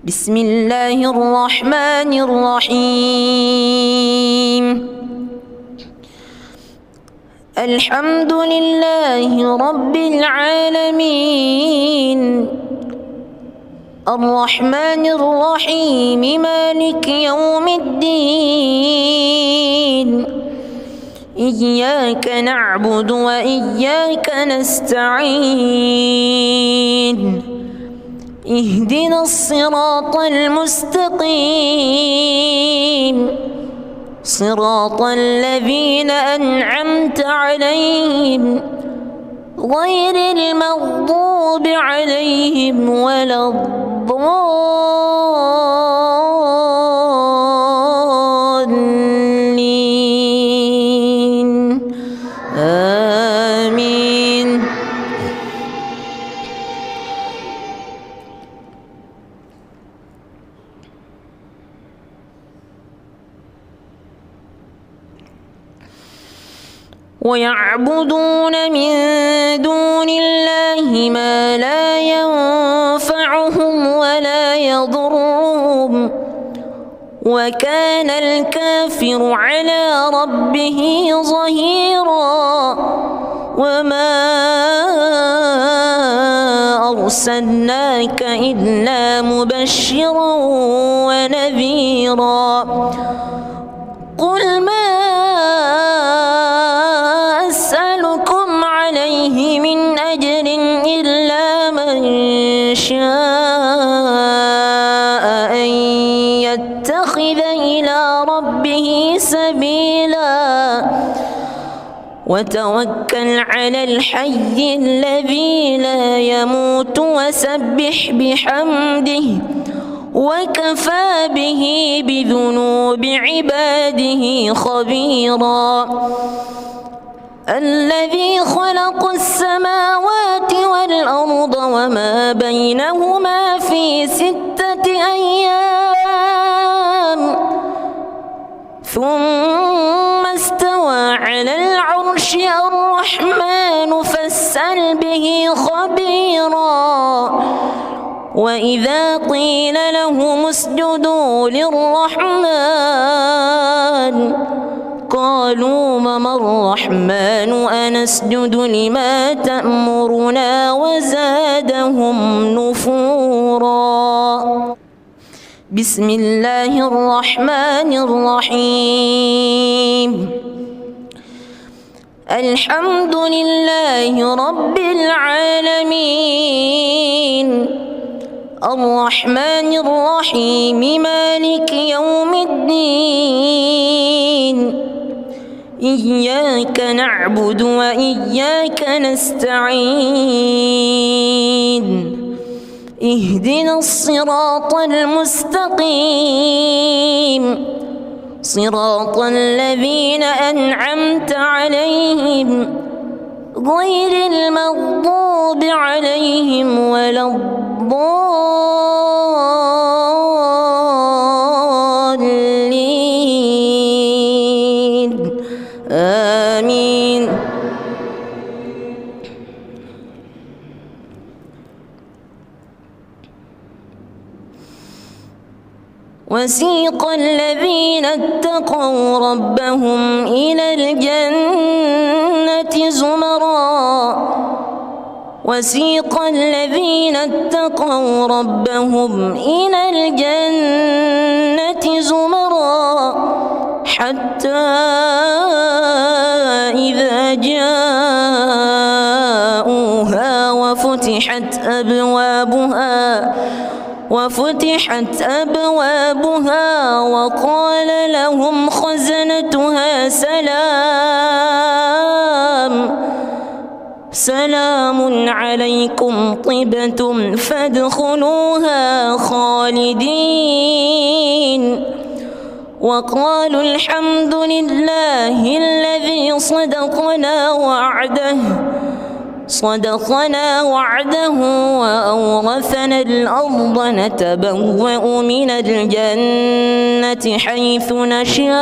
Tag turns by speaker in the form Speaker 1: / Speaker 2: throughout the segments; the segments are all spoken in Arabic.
Speaker 1: بسم الله الرحمن الرحيم. الحمد لله رب العالمين، الرحمن الرحيم، مالك يوم الدين. إياك نعبد وإياك نستعين. اهدنا الصراط المستقيم، صراط الذين أنعمت عليهم غير المغضوب عليهم ولا الضالين. آمين. ويعبدون من دون الله ما لا ينفعهم ولا يضرهم، وكان الكافر على ربه ظهيرا. وما أرسلناك إلا مبشرا ونذيرا. قل ما أسألكم عليه من أجر إلا من شاء أن يتخذ إلى ربه سبيلا. وتوكل على الحي الذي لا يموت وسبح بحمده، وكفى به بذنوب عباده خبيرا. الذي خلق السماوات والأرض وما بينهما في 6 أيام ثم استوى على العرش. الرحمن فاسأل به خبيرا. وإذا قيل لهم اسجدوا للرحمن قالوا وما الرحمن أنسجد لما تأمرنا وزادهم نفورا. بسم الله الرحمن الرحيم. الحمد لله رب العالمين، الرحمن الرحيم، مالك يوم الدين. إياك نعبد وإياك نستعين. اهدنا الصراط المستقيم، صراط الذين أنعمت عليهم غير المغضوب عليهم ولا الضالين. آمين. وسيق الذين اتقوا ربهم إلى الجنة زمرا. وسيق الذين اتقوا ربهم إلى الجنة زمرا حتى إذا جاءوها وفتحت أبوابها وقال لهم خزنتها سلام عليكم طبتم فادخلوها خالدين. وقالوا الحمد لله الذي صدقنا وعده وأورثنا الأرض نتبوأ من الجنة حيث نشاء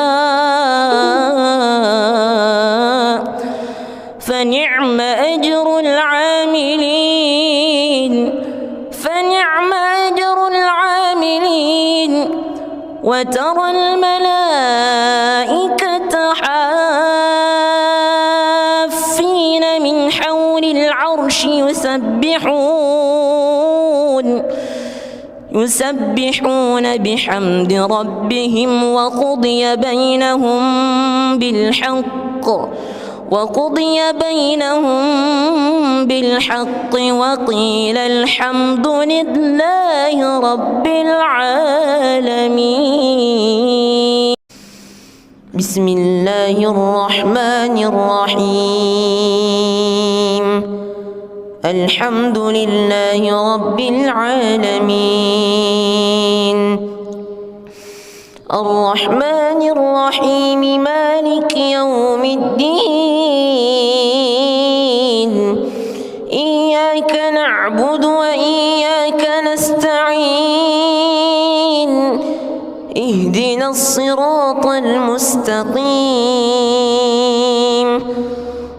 Speaker 1: فنعم أجر العاملين. وترى الملائكة حافين من حول العرش يسبحون بحمد ربهم وقضي بينهم بالحق وقيل الحمد لله رب العالمين. بسم الله الرحمن الرحيم. الحمد لله رب العالمين. الرحمن الرحيم مالك يوم الدين. إياك نعبد وإياك نستعين. اهدنا الصراط المستقيم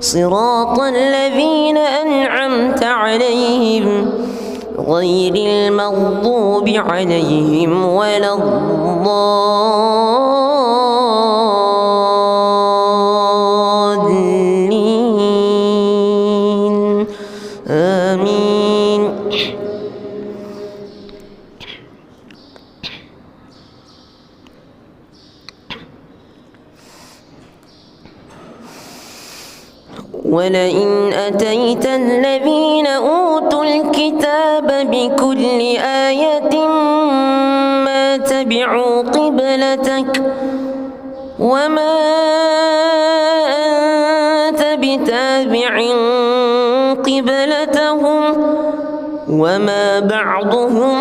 Speaker 1: صراط الذين أنعمت عليهم غير المغضوب عليهم ولا الضالين آمين. ولئن أتيت الذين أوتوا الكتاب بكل آية ما تبعوا قبلتك وما أنت بتابع قبلتهم وما بعضهم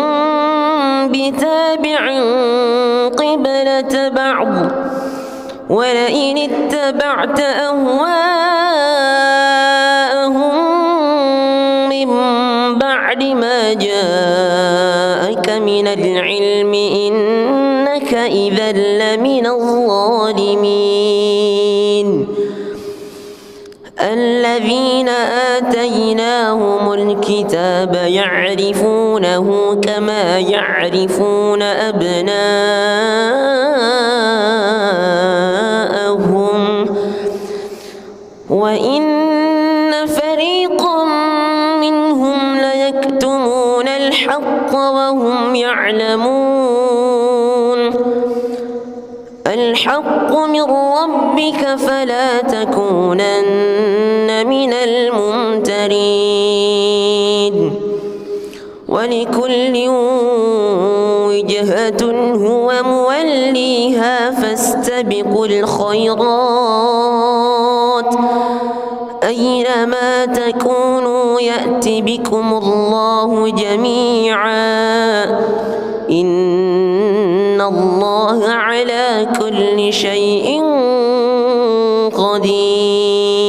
Speaker 1: بتابع قبلة بعض ولئن اتبعت أهواءهم من بعد ما جاءك من العلم إنك إذا لمن الظالمين. الذين آتيناهم الكتاب يعرفونه كما يعرفون أبناءهم وإن فريقا منهم ليكتمون الحق وهم يعلمون. الحق من ربك فلا تكونن من الممترين. ولكل وجهة هو موليها فاستبقوا الخيرات أينما تكونوا يأت بكم الله جميعا إن الله على كل شيء قدير.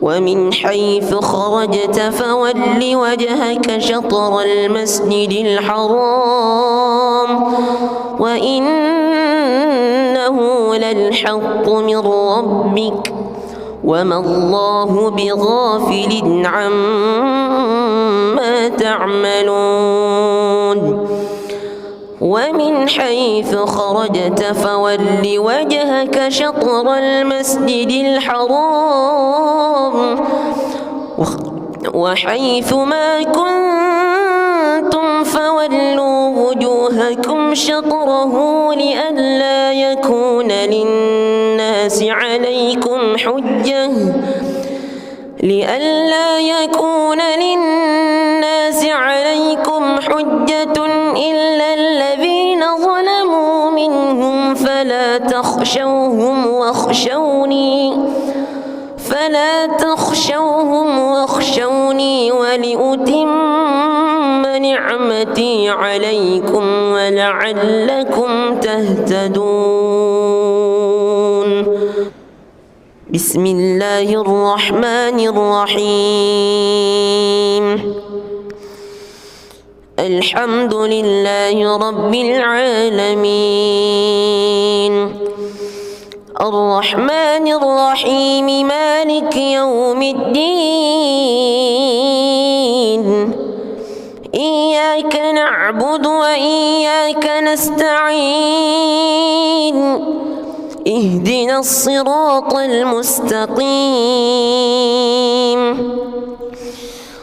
Speaker 1: ومن حيث خرجت فول وجهك شطر المسجد الحرام وإنه للحق من ربك وما الله بغافل عما تعملون. ومن حيث خرجت فول وجهك شطر المسجد الحرام وحيث ما كنتم فولوا وجوهكم شطره لئلا يكون للناس عليكم حجة إلا الذين ظلموا منهم فلا تخشوهم واخشوني ولأتم نعمتي عليكم ولعلكم تهتدون. بسم الله الرحمن الرحيم. الحمد لله رب العالمين. الرحمن الرحيم مالك يوم الدين. إياك نعبد نعبد وإياك نستعين اهدنا الصراط المستقيم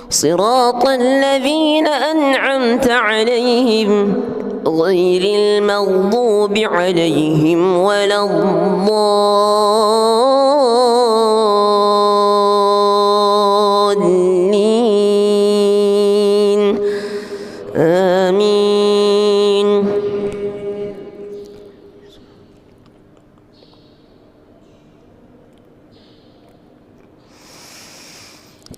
Speaker 1: صراط الذين أنعمت عليهم غير المغضوب عليهم ولا الضالين آمين.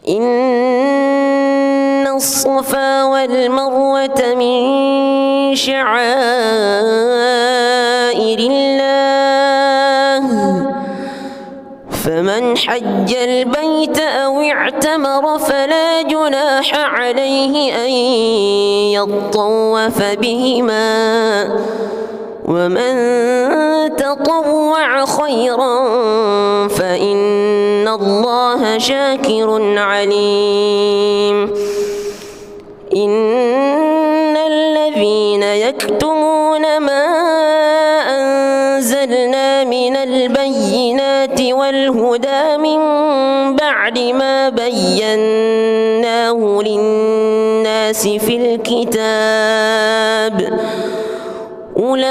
Speaker 1: إن الصفا والمروة من شعائر الله فمن حج البيت أو اعتمر فلا جناح عليه أن يطوف بهما ومن تطوع خيرا فإن الله شاكر عليم. إن الذين يكتمون ما أنزلنا من البينات والهدى من بعد ما بيناه للناس في الكتاب أولئك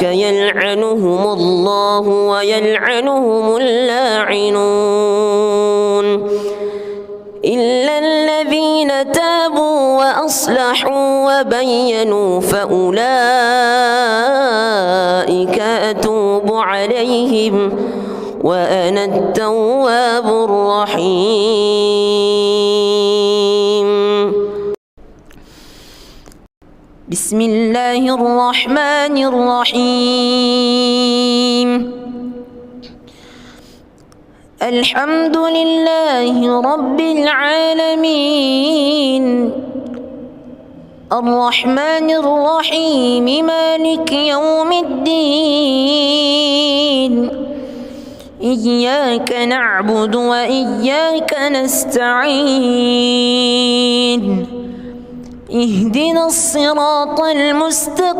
Speaker 1: يلعنهم الله ويلعنهم اللاعنون إلا الذين تابوا وأصلحوا وبينوا فأولئك أتوب عليهم وأنا التواب الرحيم. بسم الله الرحمن الرحيم. الحمد لله رب العالمين الرحمن الرحيم مالك يوم الدين إياك نعبد وإياك نستعين اهدنا الصراط المستقيم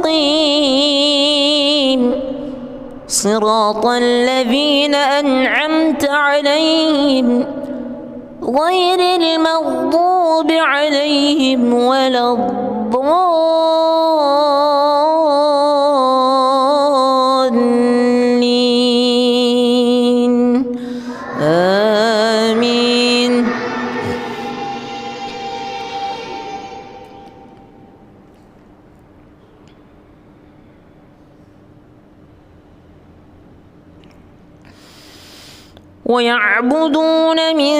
Speaker 1: صراط الذين أنعمت عليهم غير المغضوب عليهم ولا الضالين آمين. ويعبدون من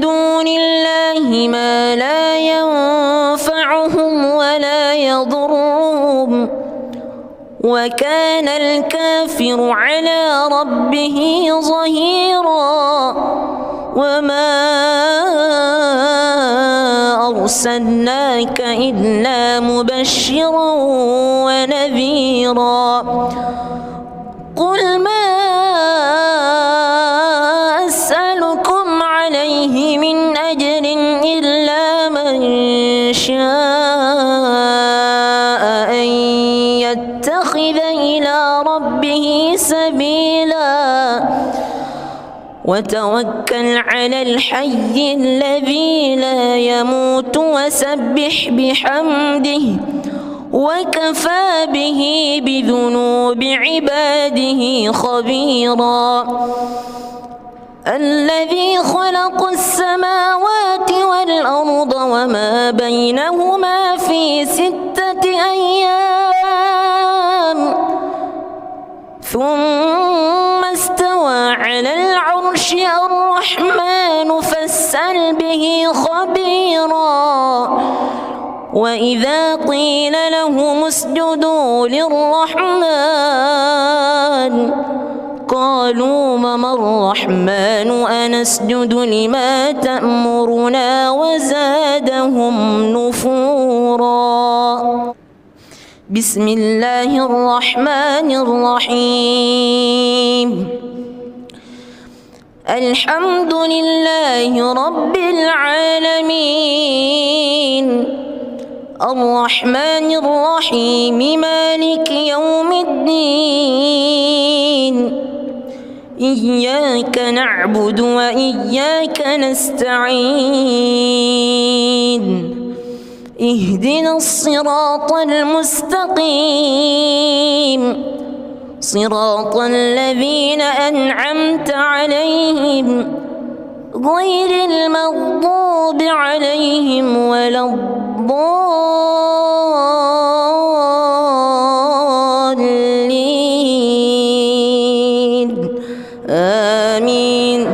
Speaker 1: دون الله ما لا ينفعهم ولا يضرهم وكان الكافر على ربه ظهيرا. وما أرسلناك إلا مبشرا ونذيرا. قل ما أسألكم عليه من أجر إلا من شاء أن يتخذ إلى ربه سبيلا وتوكل على الحي الذي لا يموت وسبح بحمده وكفى به بذنوب عباده خبيرا. الذي خلق السماوات والأرض وما بينهما في 6 أيام ثم استوى على العرش. الرحمن فاسأل به خبيرا. وإذا قيل لهم اسجدوا للرحمن قالوا وما الرحمن أنسجد لما تأمرنا وزادهم نفورا. بسم الله الرحمن الرحيم. الحمد لله رب العالمين الرحمن الرحيم مالك يوم الدين إياك نعبد وإياك نستعين اهدنا الصراط المستقيم صراط الذين أنعمت عليهم غير المغضوب عليهم ولا الضالين آمين.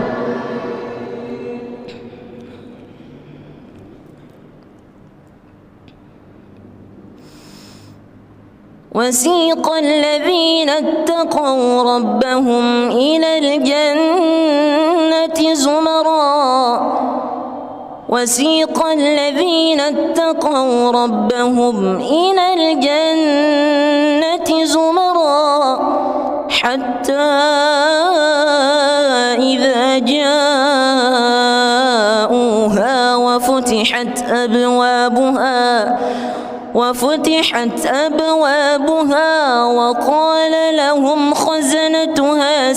Speaker 1: وسيق الذين اتقوا ربهم إلى الجنة زمرًا وسيق الذين اتقوا ربهم إلى الجنة زمرًا حتى إذا جاءوها وفتحت أبوابها وقال لهم خزنتها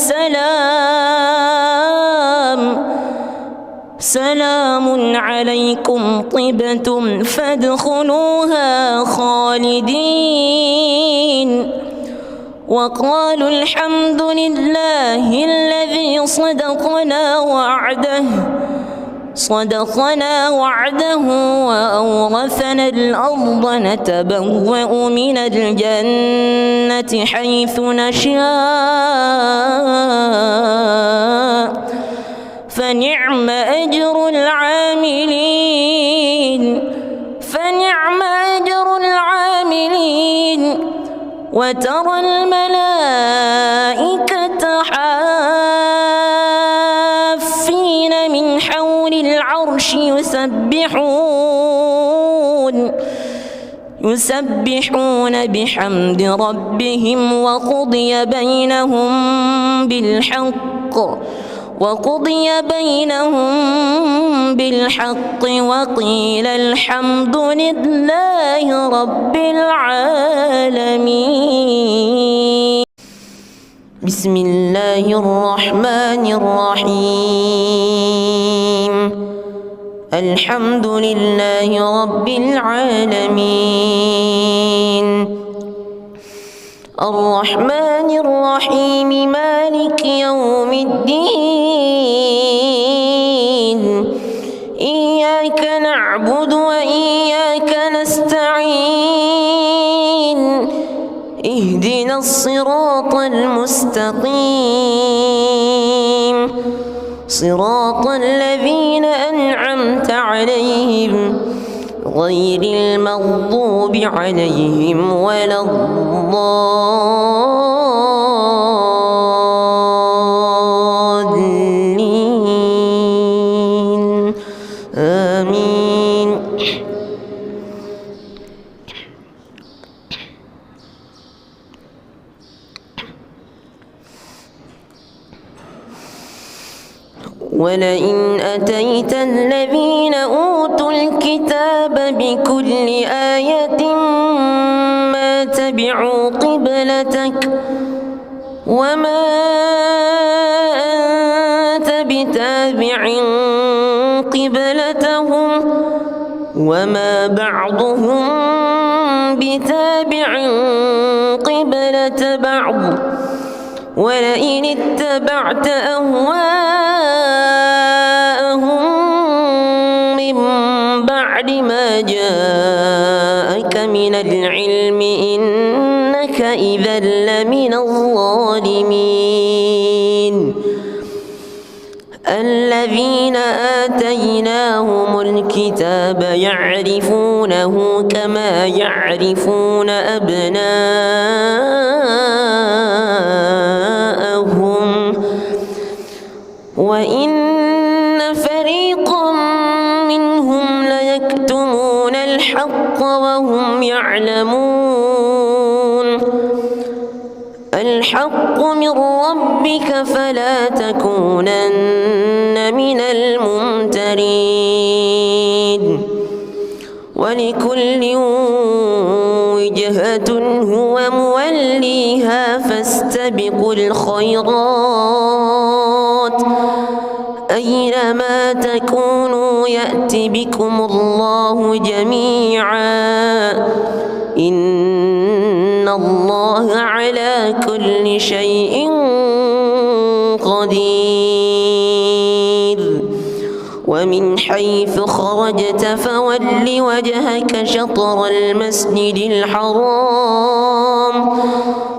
Speaker 1: سلام عليكم طبتم فادخلوها خالدين وقالوا الحمد لله الذي صدقنا وعده وأورثنا الأرض نتبوأ من الجنة حيث نشاء فنعم أجر العاملين وترى الملائكة حافين من حول العرش يسبحون بحمد ربهم وقضي بينهم بالحق وقيل الحمد لله رب العالمين. بسم الله الرحمن الرحيم الحمد لله رب العالمين الرحمن الرحيم مالك يوم الدين إياك نعبد وإياك نستعين اهدنا الصراط المستقيم صراط الذين أنعمت عليهم غير المغضوب عليهم ولا الضالين آمين. ولئن أتيت الذين أوتوا الكتاب بكل آية ما تبعوا قبلتك وما أنت بتابع قبلتهم وما بعضهم بتابع قبلة بعض ولئن اتبعت أهواءهم من بعد ما جاءك من العلم إنك إذا لمن الظالمين. الذين آتيناهم الكتاب يعرفونه كما يعرفون أبناءهم وإن فريقا منهم ليكتمون الحق وهم يعلمون. الحق من ربك فلا تكونن من الممترين ولكل وجهة هو موليها فاستبقوا الخيرات أينما تكونوا يأت بكم الله جميعا إن الله على كل شيء قدير ومن حيث خرجت فول وجهك شطر المسجد الحرام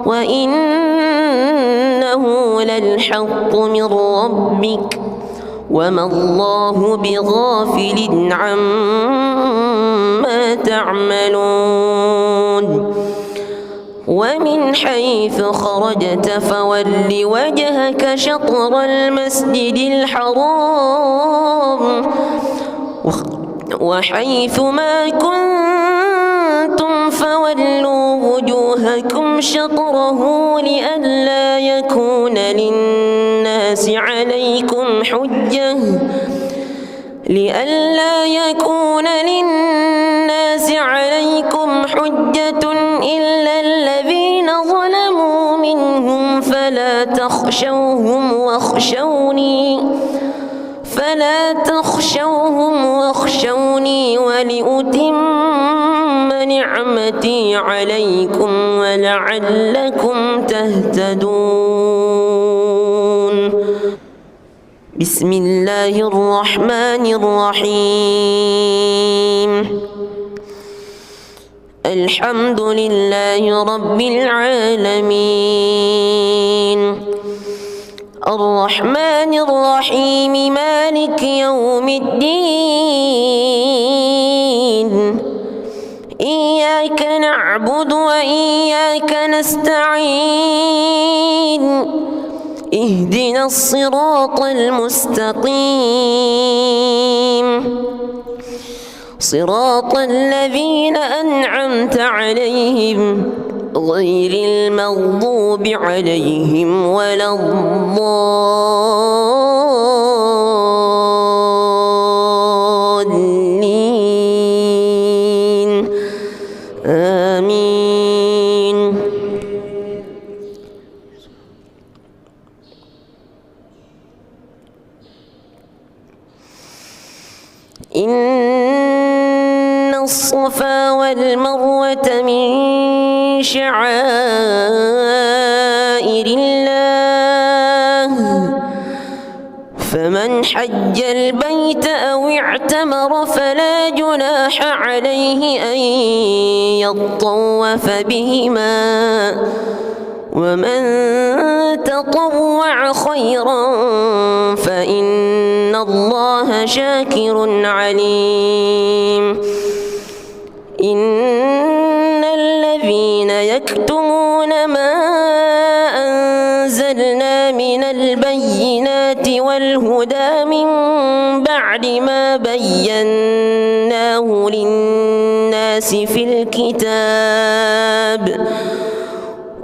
Speaker 1: وإنه للحق من ربك وما الله بغافل عما تعملون ومن حيث خرجت فول وجهك شطر المسجد الحرام وحيث ما كنتم فولوا وجوهكم شطره لئلا يكون للناس عليكم حجة إلا الذين ظلموا منهم فلا تخشوهم واخشوني ولأتم نعمتي عليكم ولعلكم تهتدون بسم الله الرحمن الرحيم الحمد لله رب العالمين الرحمن الرحيم مالك يوم الدين إياك نعبد وإياك نستعين اهدنا الصراط المستقيم صراط الذين أنعمت عليهم غير المغضوب عليهم ولا الضالين آمين إن الصفا والمروة من شعائر الله فمن حج البيت أو اعتمر فلا جناح عليه أن يطوف بهما ومن تطوع خيرا فإن الله شاكر عليم إن الذين يكتمون ما أنزلنا من البينات والهدى من بعد ما بيناه للناس في الكتاب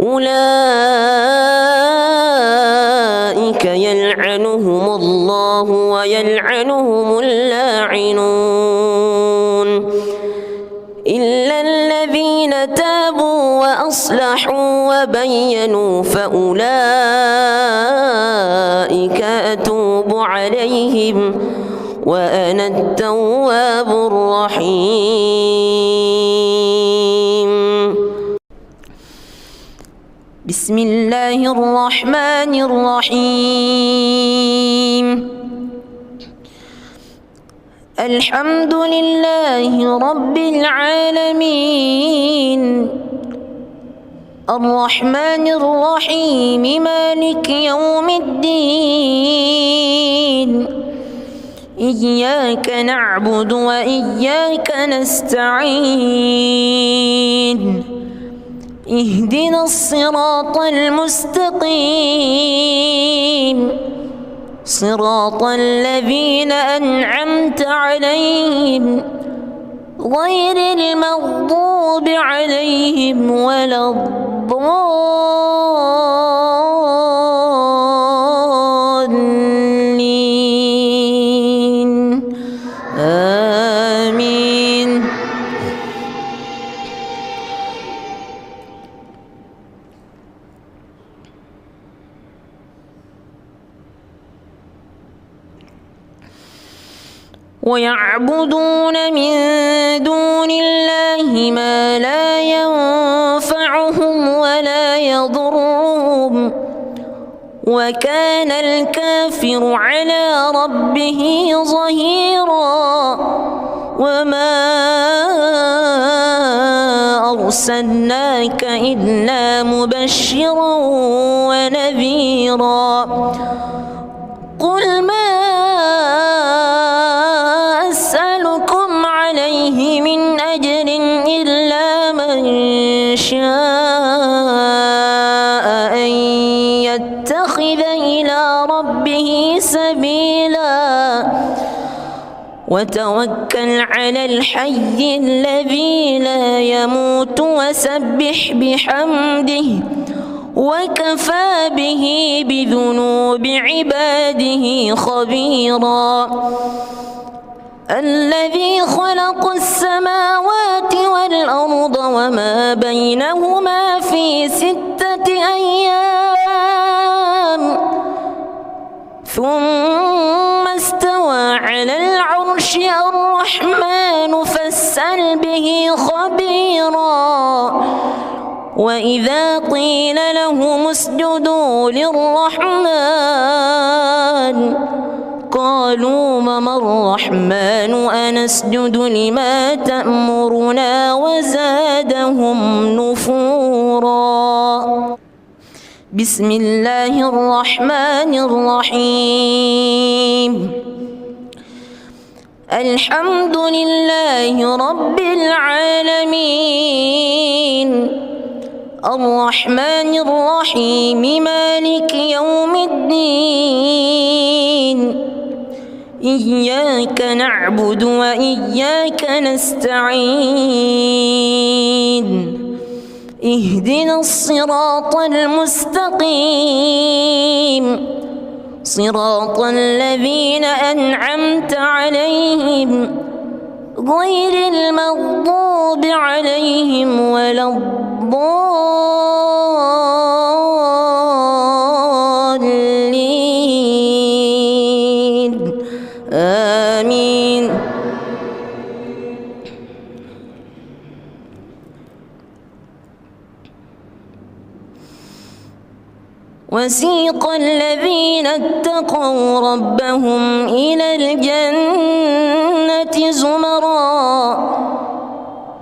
Speaker 1: أولئك يلعنهم الله ويلعنهم اللاعنون إلا الذين تابوا وأصلحوا وبينوا فأولئك أتوب عليهم وأنا التواب الرحيم بسم الله الرحمن الرحيم الحمد لله رب العالمين الرحمن الرحيم مالك يوم الدين إياك نعبد وإياك نستعين اهدنا الصراط المستقيم صراط الذين أنعمت عليهم غير المغضوب عليهم ولا الضالين ويعبدون من دون الله ما لا ينفعهم ولا يضرهم وكان الكافر على ربه ظهيرا وما أرسلناك إلا مبشرا ونذيرا قل ما أسألكم عليه من أجر إلا من شاء أن يتخذ إلى ربه سبيلا وتوكل على الحي الذي لا يموت وسبح بحمده وكفى به بذنوب عباده خبيرا الذي خلق السماوات والأرض وما بينهما في 6 أيام ثم استوى على العرش الرحمن فاسأل به خبيرا وإذا قيل لهم اسجدوا للرحمن قالوا وما الرحمن أنسجد لما تأمرنا وزادهم نفورا بسم الله الرحمن الرحيم الحمد لله رب العالمين الرحمن الرحيم مالك يوم الدين إياك نعبد وإياك نستعين اهدنا الصراط المستقيم صراط الذين أنعمت عليهم غير المغضوب عليهم ولا الضالين آمين وسيق الذين اتقوا ربهم إلى الجنة زمرا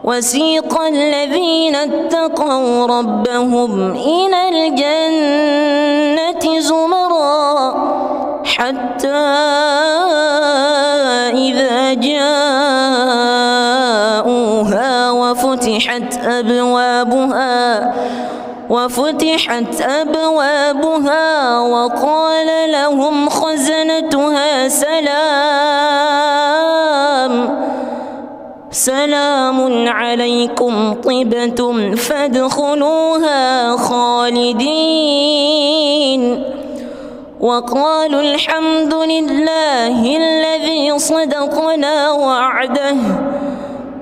Speaker 1: وسيق الذين اتقوا ربهم إلى الجنة زمرا حتى إذا جاءوها وفتحت أبوابها وقال لهم خزنتها سلام عليكم طبتم فادخلوها خالدين وقالوا الحمد لله الذي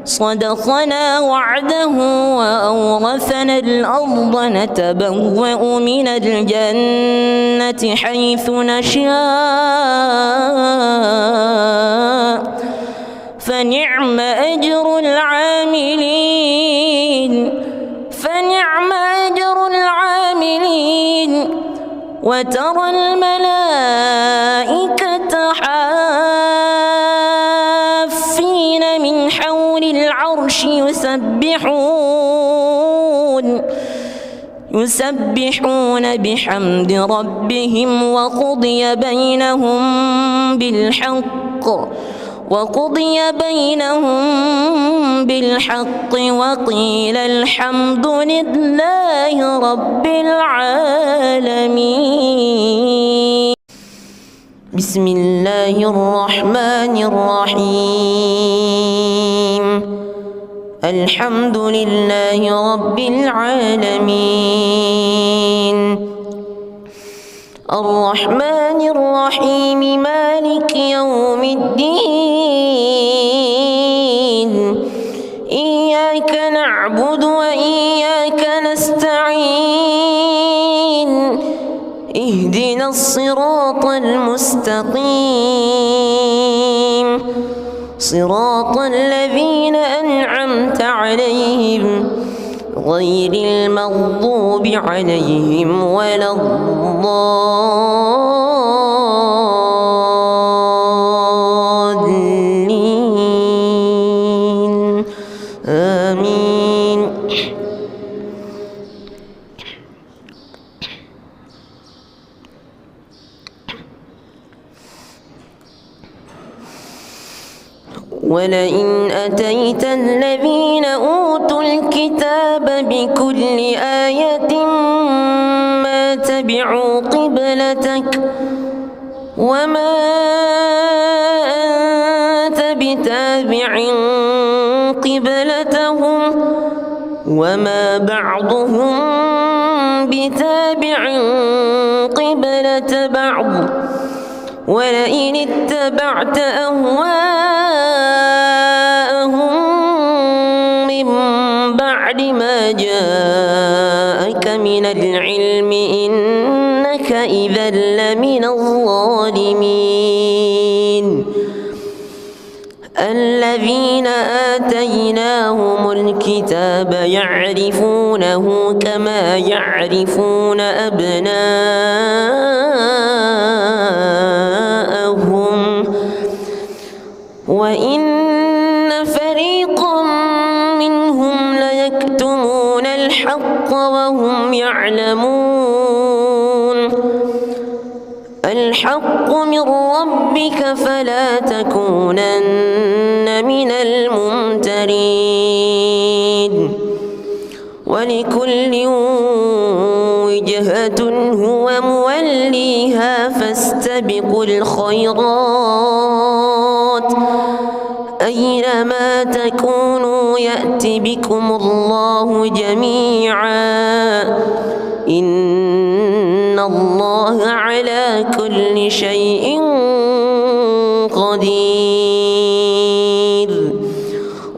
Speaker 1: صدقنا وعده وأورثنا الأرض نتبوأ من الجنة حيث نشاء فنعم أجر العاملين وترى الملائكة حافين من حول العرش يسبحون بحمد ربهم وقضي بينهم بالحق وقيل الحمد لله رب العالمين بسم الله الرحمن الرحيم الحمد لله رب العالمين الرحمن الرحيم مالك يوم الدين إياك نعبد وإياك نستعين اهدنا الصراط المستقيم صراط الذين أنعمت عليهم غير المغضوب عليهم ولا الضالين آمين. ولئن أتيت الذين أوتوا الكتاب بكل آية ما تبعوا قبلتك وما أنت بتابع قبلتهم وما بعضهم بتابع قبلة بعض ولئن اتبعت أهواءهم من بعد ما جاءك من العلم إنك إذا لمن الظالمين. الذين آتيناهم الكتاب يعرفونه كما يعرفون أبناءهم وإن فريقا منهم ليكتمون الحق وهم يعلمون. الحق من ربك فلا تكونن من الممترين. ولكل وجهة هو موليها فاستبقوا الخيرات أينما تكونوا يأت بكم الله جميعا إن الله على كل شيء قدير.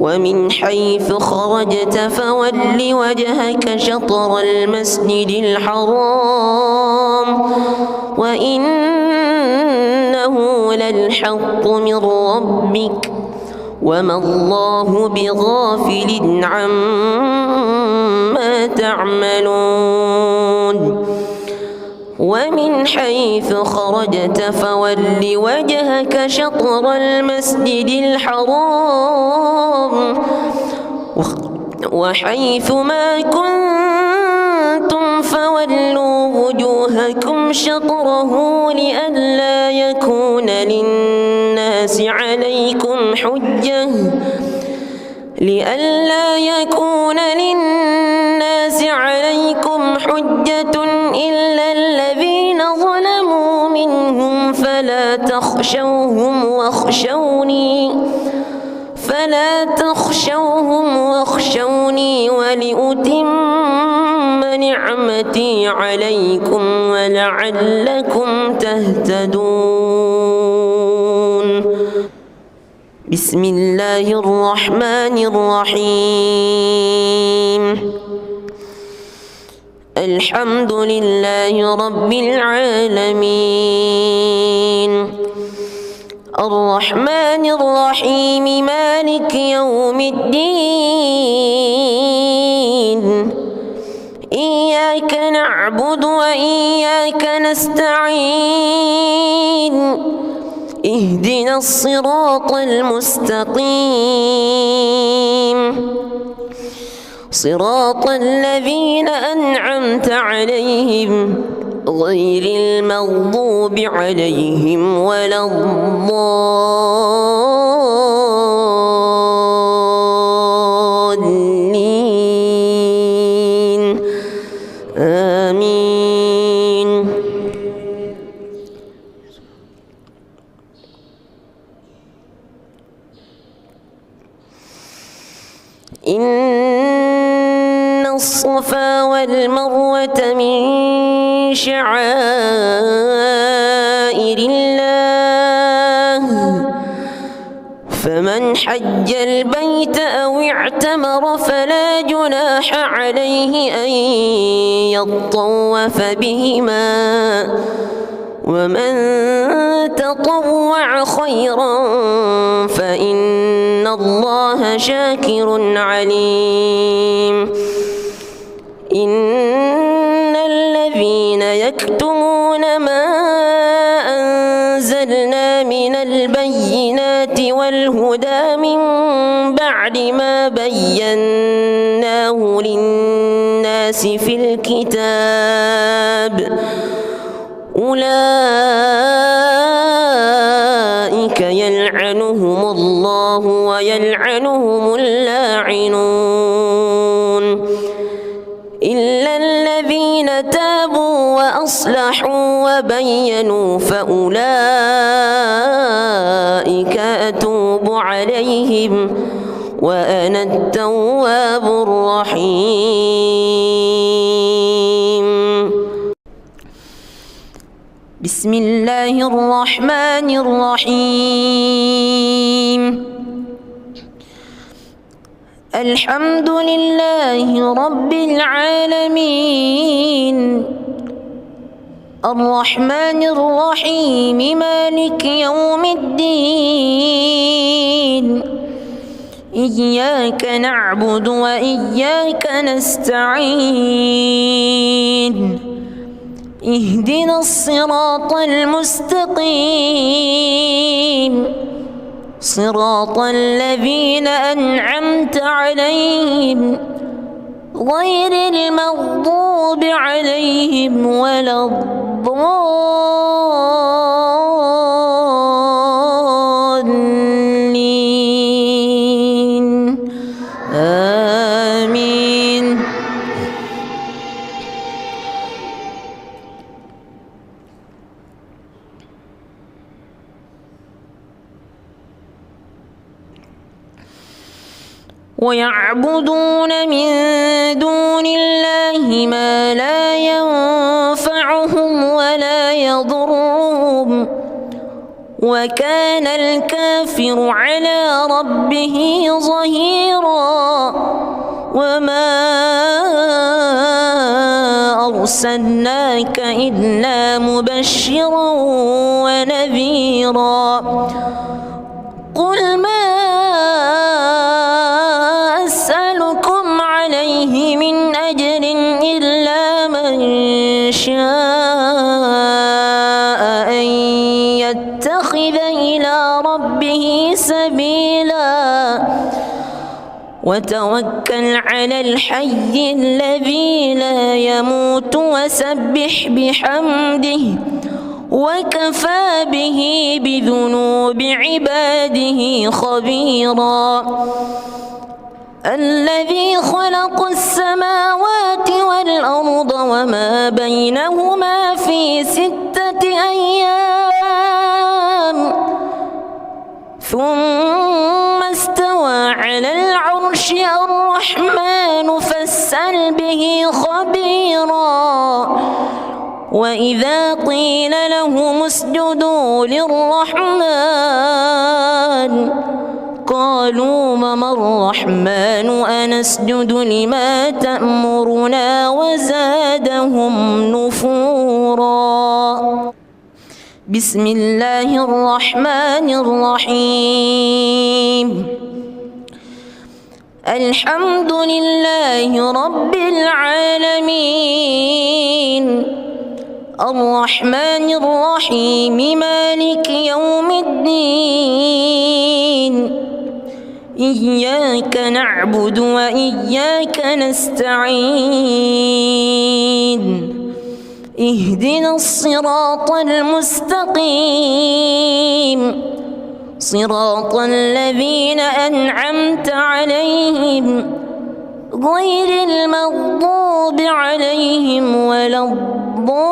Speaker 1: ومن حيث خرجت فول وجهك شطر المسجد الحرام وإنه للحق من ربك وما الله بغافل عما تعملون. ومن حيث خرجت فول وجهك شطر المسجد الحرام وحيث ما كنتم فولوا وجوهكم شطره لئلا يكون للناس عليكم حجة إلا الذين ظلموا منهم فلا تخشوهم واخشوني ولأتم نعمتي عليكم ولعلكم تهتدون. بسم الله الرحمن الرحيم. الحمد لله رب العالمين الرحمن الرحيم مالك يوم الدين إياك نعبد وإياك نستعين اهدنا الصراط المستقيم صراط الذين أنعمت عليهم غير المغضوب عليهم ولا الضالين آمين. إن الصفا والمروة من شعائر الله فمن حج البيت أو اعتمر فلا جناح عليه أن يطوف بهما ومن تطوع خيرا فإن الله شاكر عليم. إن الذين يكتمون ما أنزلنا من البينات والهدى من بعد ما بيناه للناس في الكتاب أولئك يلعنهم الله ويلعنهم اللاعنون إلا الذين تابوا وأصلحوا وبينوا فأولئك أتوب عليهم وأنا التواب الرحيم. بسم الله الرحمن الرحيم. الحمد لله رب العالمين الرحمن الرحيم مالك يوم الدين إياك نعبد وإياك نستعين اهدنا الصراط المستقيم صراط الذين أنعمت عليهم غير المغضوب عليهم ولا الضالين آمين. ويعبدون من دون الله ما لا ينفعهم ولا يضرهم وكان الكافر على ربه ظهيرا. وما أرسلناك إلا مبشرا ونذيرا. قل ما أسألكم عليه من أجر إلا من شاء أن يتخذ إلى ربه سبيلا وتوكل على الحي الذي لا يموت وسبح بحمده وكفى به بذنوب عباده خبيرا. الذي خلق السماوات والأرض وما بينهما في 6 أيام ثم استوى على العرش الرحمن فاسأل به خبيرا. وإذا قيل لهم اسجدوا للرحمن قالوا وما الرحمن أنسجد لما تأمرنا وزادهم نفورا. بسم الله الرحمن الرحيم. الحمد لله رب العالمين الرحمن الرحيم مالك يوم الدين إياك نعبد وإياك نستعين اهدنا الصراط المستقيم صراط الذين أنعمت عليهم غير المغضوب عليهم ولا الضالين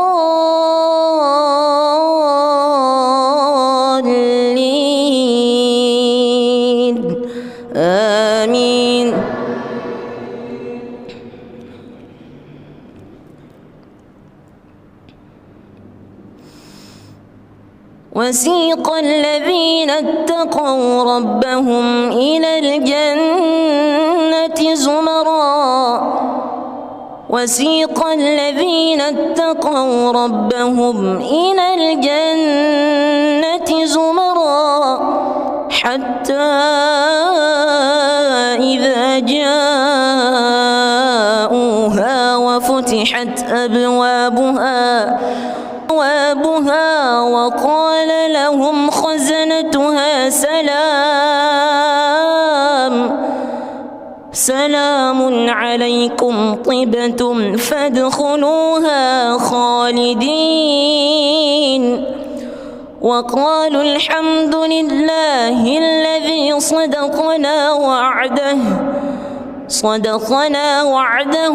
Speaker 1: آمين. وسيق الذين اتقوا ربهم إلى الجنة زمرا وسيق الذين اتقوا ربهم إلى الجنة زمرا حتى إذا جاءوها وفتحت أبوابها وقال لهم خزنتها سلام عليكم طبتم فادخلوها خالدين وقالوا الحمد لله الذي صدقنا وعده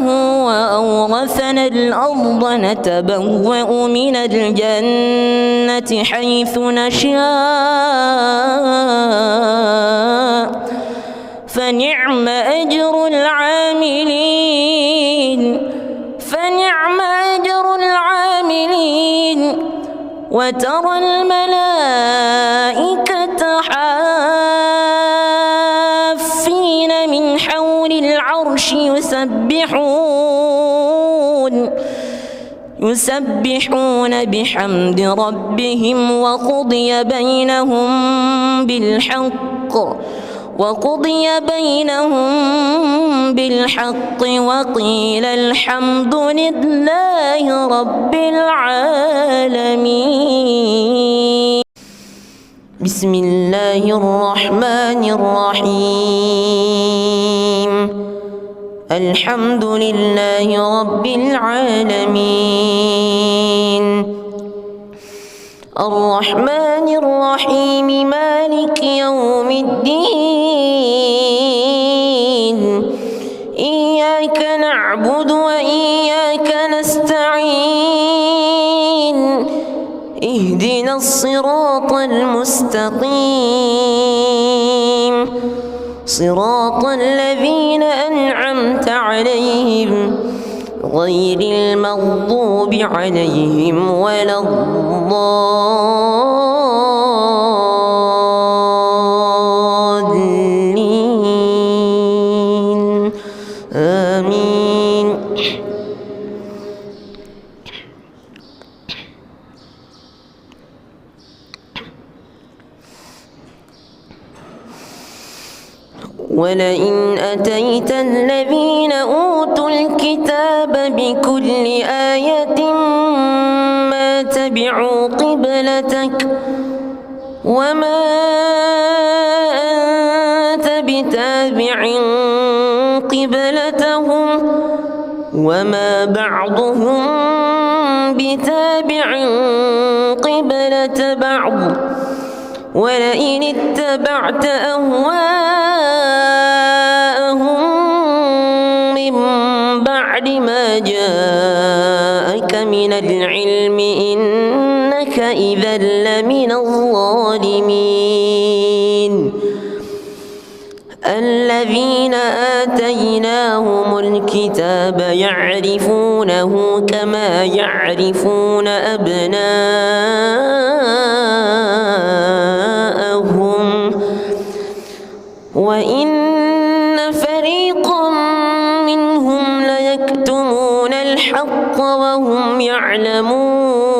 Speaker 1: وأورثنا الأرض نتبوأ من الجنة حيث نشاء فنعم أجر العاملين وترى الملائكة حافين من حول العرش يسبحون بحمد ربهم وقضي بينهم بالحق وقيل الحمد لله رب العالمين. بسم الله الرحمن الرحيم. الحمد لله رب العالمين الرحمن الرحيم مالك يوم الدين إياك نعبد وإياك نستعين اهدنا الصراط المستقيم صراط الذين أنعمت عليهم غير المغضوب عليهم ولا الضالين آمين. ولئن أتيت الذين أوتوا الكتاب بكل آية ما تبعوا قبلتك وما أنت بتابع قبلتهم وما بعضهم بتابع قبلة بعض ولئن اتبعت أهواءهم من بعد ما جاءك من العلم إنك إذا لمن الظالمين. الذين آتيناهم الكتاب يعرفونه كما يعرفون أبناءهم وإن فريقا منهم ليكتمون الحق وهم يعلمون.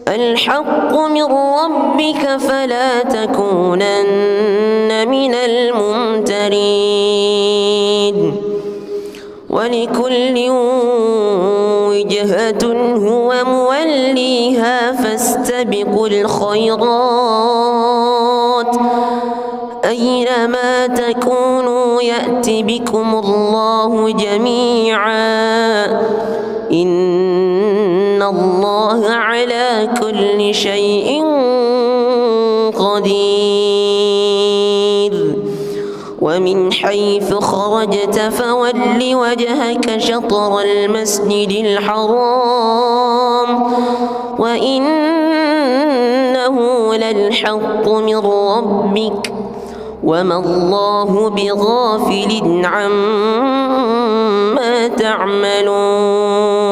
Speaker 1: الحق من ربك فلا تكونن من الممترين. ولكل وجهة هو موليها فاستبقوا الخيرات أينما تكونوا يأت بكم الله جميعا إن الله على كل شيء قدير. ومن حيث خرجت فول وجهك شطر المسجد الحرام وإنه للحق من ربك وما الله بغافل عما تعملون.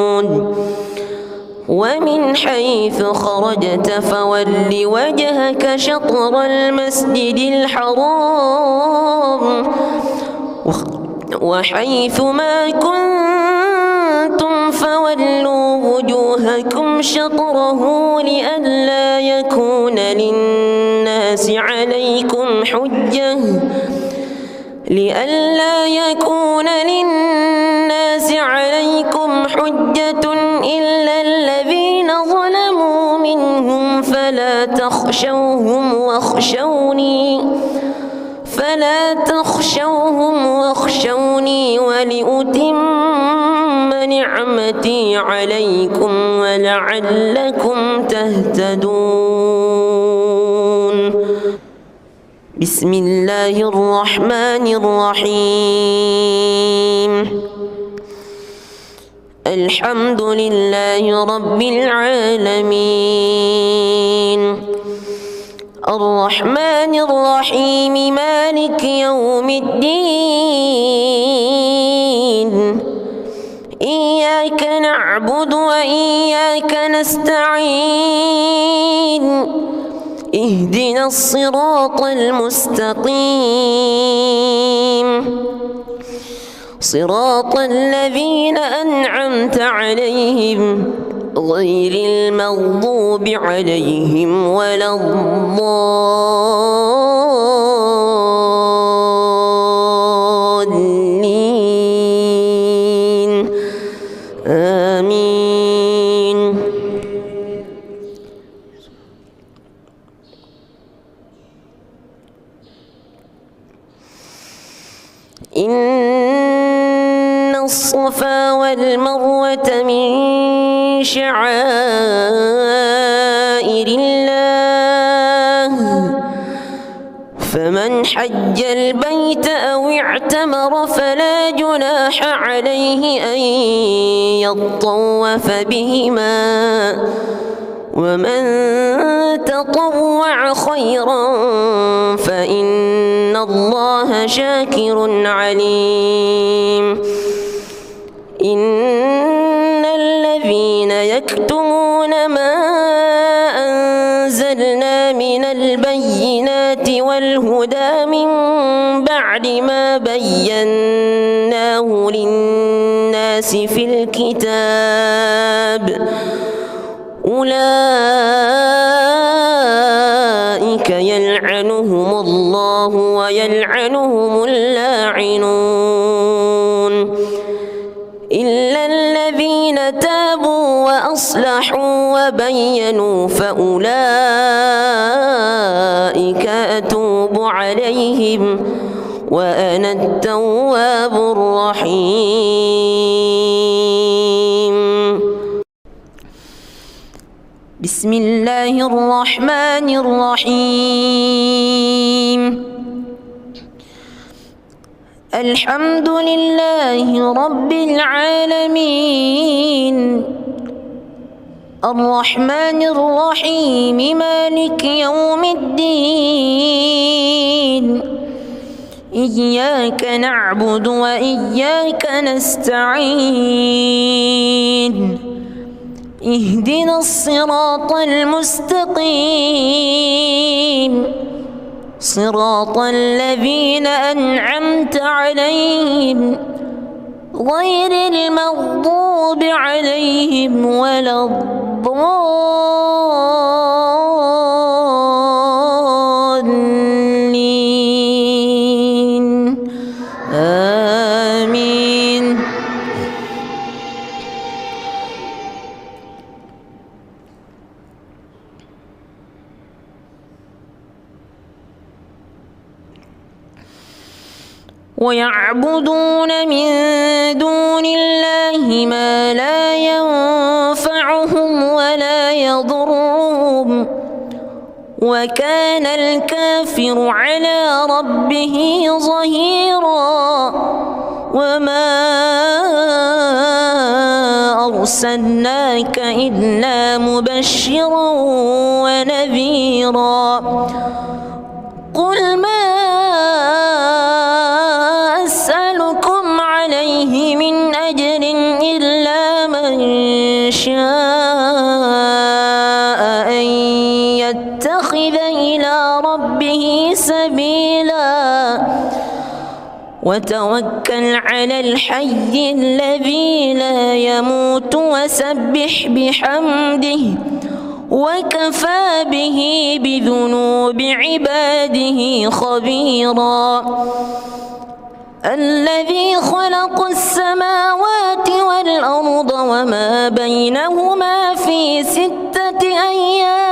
Speaker 1: ومن حيث خرجت فول وجهك شطر المسجد الحرام وحيث ما كنتم فولوا وجوهكم شطره لئلا يكون للناس عليكم حجة إلا الذين ظلموا منهم فلا تخشوهم واخشوني ولأتم نعمتي عليكم ولعلكم تهتدون. بسم الله الرحمن الرحيم. الحمد لله رب العالمين الرحمن الرحيم مالك يوم الدين إياك نعبد وإياك نستعين اهدنا الصراط المستقيم صراط الذين أنعمت عليهم غير المغضوب عليهم ولا الضالين آمين. إن الصفا والمروة من شعائر الله فمن حج البيت أو اعتمر فلا جناح عليه أن يطوف بهما ومن تطوع خيرا فإن الله شاكر عليم. إن الذين يكتمون ما أنزلنا من البينات والهدى من بعد ما بيناه للناس في الكتاب أولئك يلعنهم الله ويلعنهم اللاعنون إلا الذين تابوا وأصلحوا وبينوا فأولئك أتوب عليهم وأنا التواب الرحيم. بسم الله الرحمن الرحيم. الحمد لله رب العالمين الرحمن الرحيم مالك يوم الدين إياك نعبد وإياك نستعين اهدنا الصراط المستقيم صراط الذين أنعمت عليهم غير المغضوب عليهم ولا الضالين آمين. ويعبدون من دون الله ما لا ينفعهم ولا يضرهم وكان الكافر على ربه ظهيرا. وما أرسلناك إلا مبشرا ونذيرا. قل ما أسألكم عليه من أجر إلا من شاء أن يتخذ إلى ربه سبيلا. وتوكل على الحي الذي لا يموت وسبح بحمده وكفى به بذنوب عباده خبيرا. الذي خلق السماوات والأرض وما بينهما في 6 أيام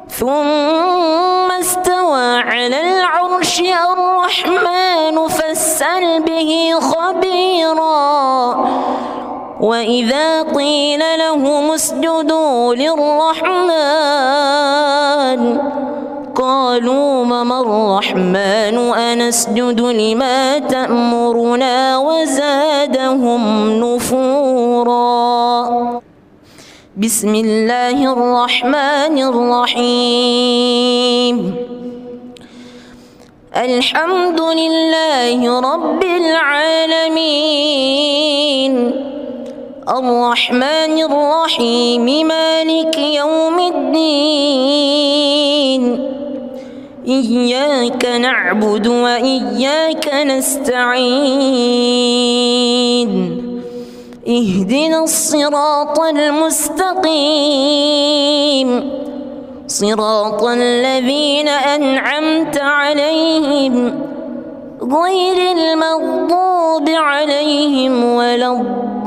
Speaker 1: ثم استوى على العرش. الرحمن فاسأل به خبيرا. وإذا قيل لهم اسجدوا للرحمن قالوا وما الرحمن أنسجد لما تأمرنا وزادهم نفورا. بسم الله الرحمن الرحيم. الحمد لله رب العالمين الرحمن الرحيم مالك يوم الدين إياك نعبد وإياك نستعين اهدنا الصراط المستقيم صراط الذين أنعمت عليهم غير المغضوب عليهم ولا الضالين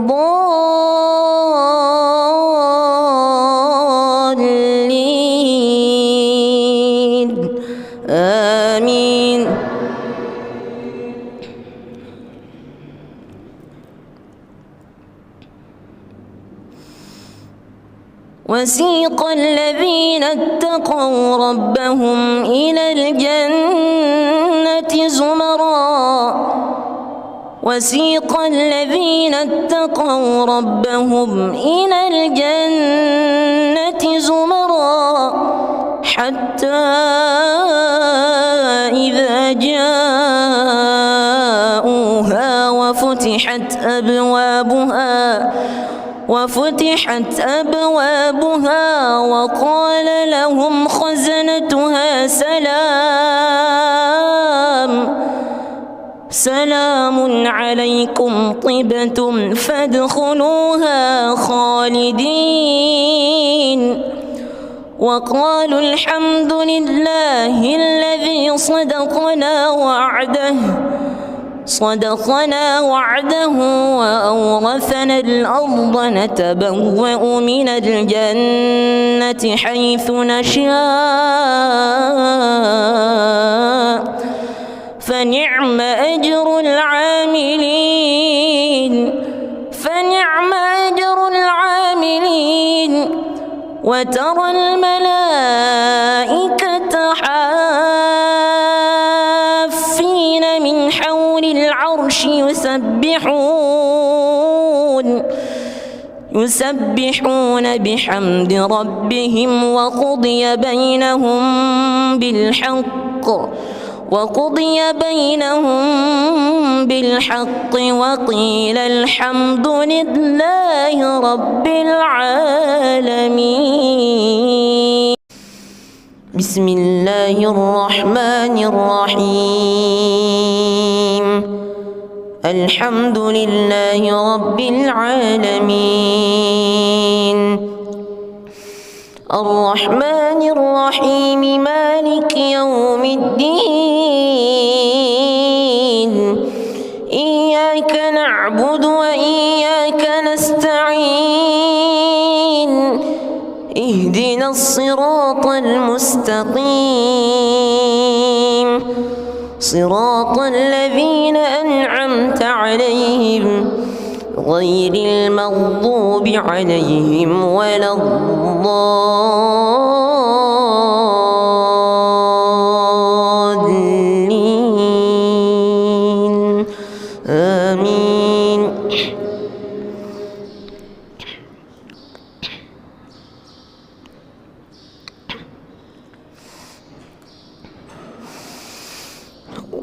Speaker 1: آمين. وسيق الذين اتقوا ربهم إلى الجنة زمرا وسيق الذين اتقوا ربهم إلى الجنة زمرا حتى إذا جاءوها وفتحت أبوابها وقال لهم خزنتها سلام عليكم طبتم فادخلوها خالدين وقالوا الحمد لله الذي صدقنا وعده وأورثنا الأرض نتبوأ من الجنة حيث نشاء فنعم أجر العاملين وترى الملائكة حافين من حول العرش يسبحون بحمد ربهم وقضي بينهم بالحق وقيل الحمد لله رب العالمين. بسم الله الرحمن الرحيم. الحمد لله رب العالمين الرحمن الرحيم مالك يوم الدين إياك نعبد وإياك نستعين اهدنا الصراط المستقيم صراط الذين أنعمت عليهم غير المغضوب عليهم ولا الضالين آمين.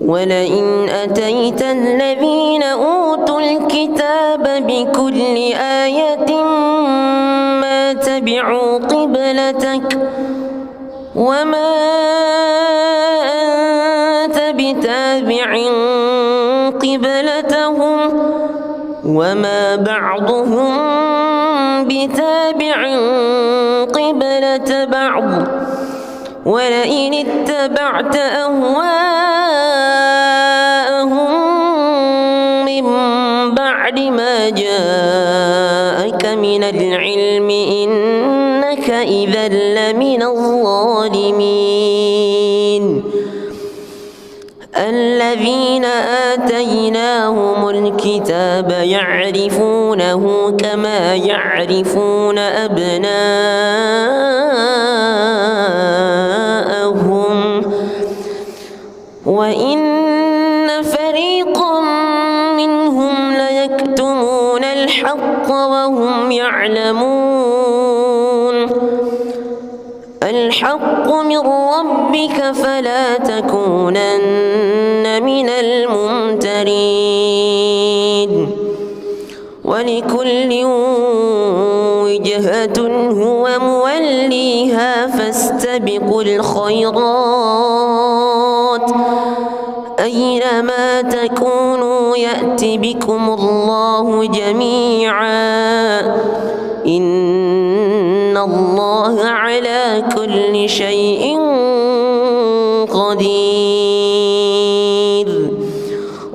Speaker 1: ولئن أتيت الذين أوتوا الكتاب بكل آية ما تبعوا قبلتك وما أنت بتابع قبلتهم وما بعضهم بتابع قبلة بعض ولئن اتبعت أهواءهم من بعد ما جاءك من العلم إنك إذا لمن الظالمين الذين آتيناهم الكتاب يعرفونه كما يعرفون أبناءهم وإن فريقا منهم ليكتمون الحق وهم يعلمون الحق من ربك فلا تكونن من الممترين ولكل وجهة هو موليها فاستبقوا الخيرات أينما تكونوا يأت بكم الله جميعا إن الله على كل شيء قدير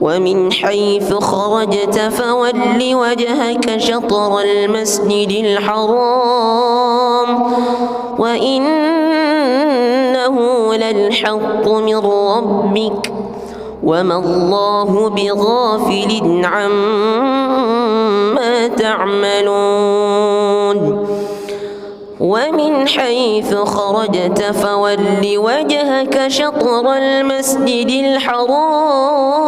Speaker 1: ومن حيث خرجت فول وجهك شطر المسجد الحرام وإنه للحق من ربك وما الله بغافل عما تعملون ومن حيث خرجت فول وجهك شطر المسجد الحرام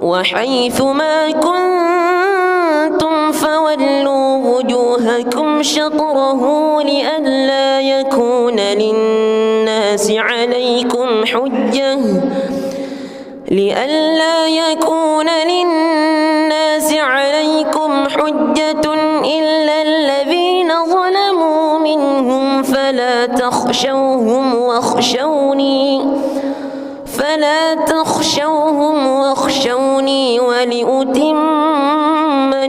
Speaker 1: وحيث ما كنتم فولوا وجوهكم شطره لئلا يكون للناس عليكم حجة إلا الذين ظلموا منهم فلا تخشوهم واخشوني ولأتم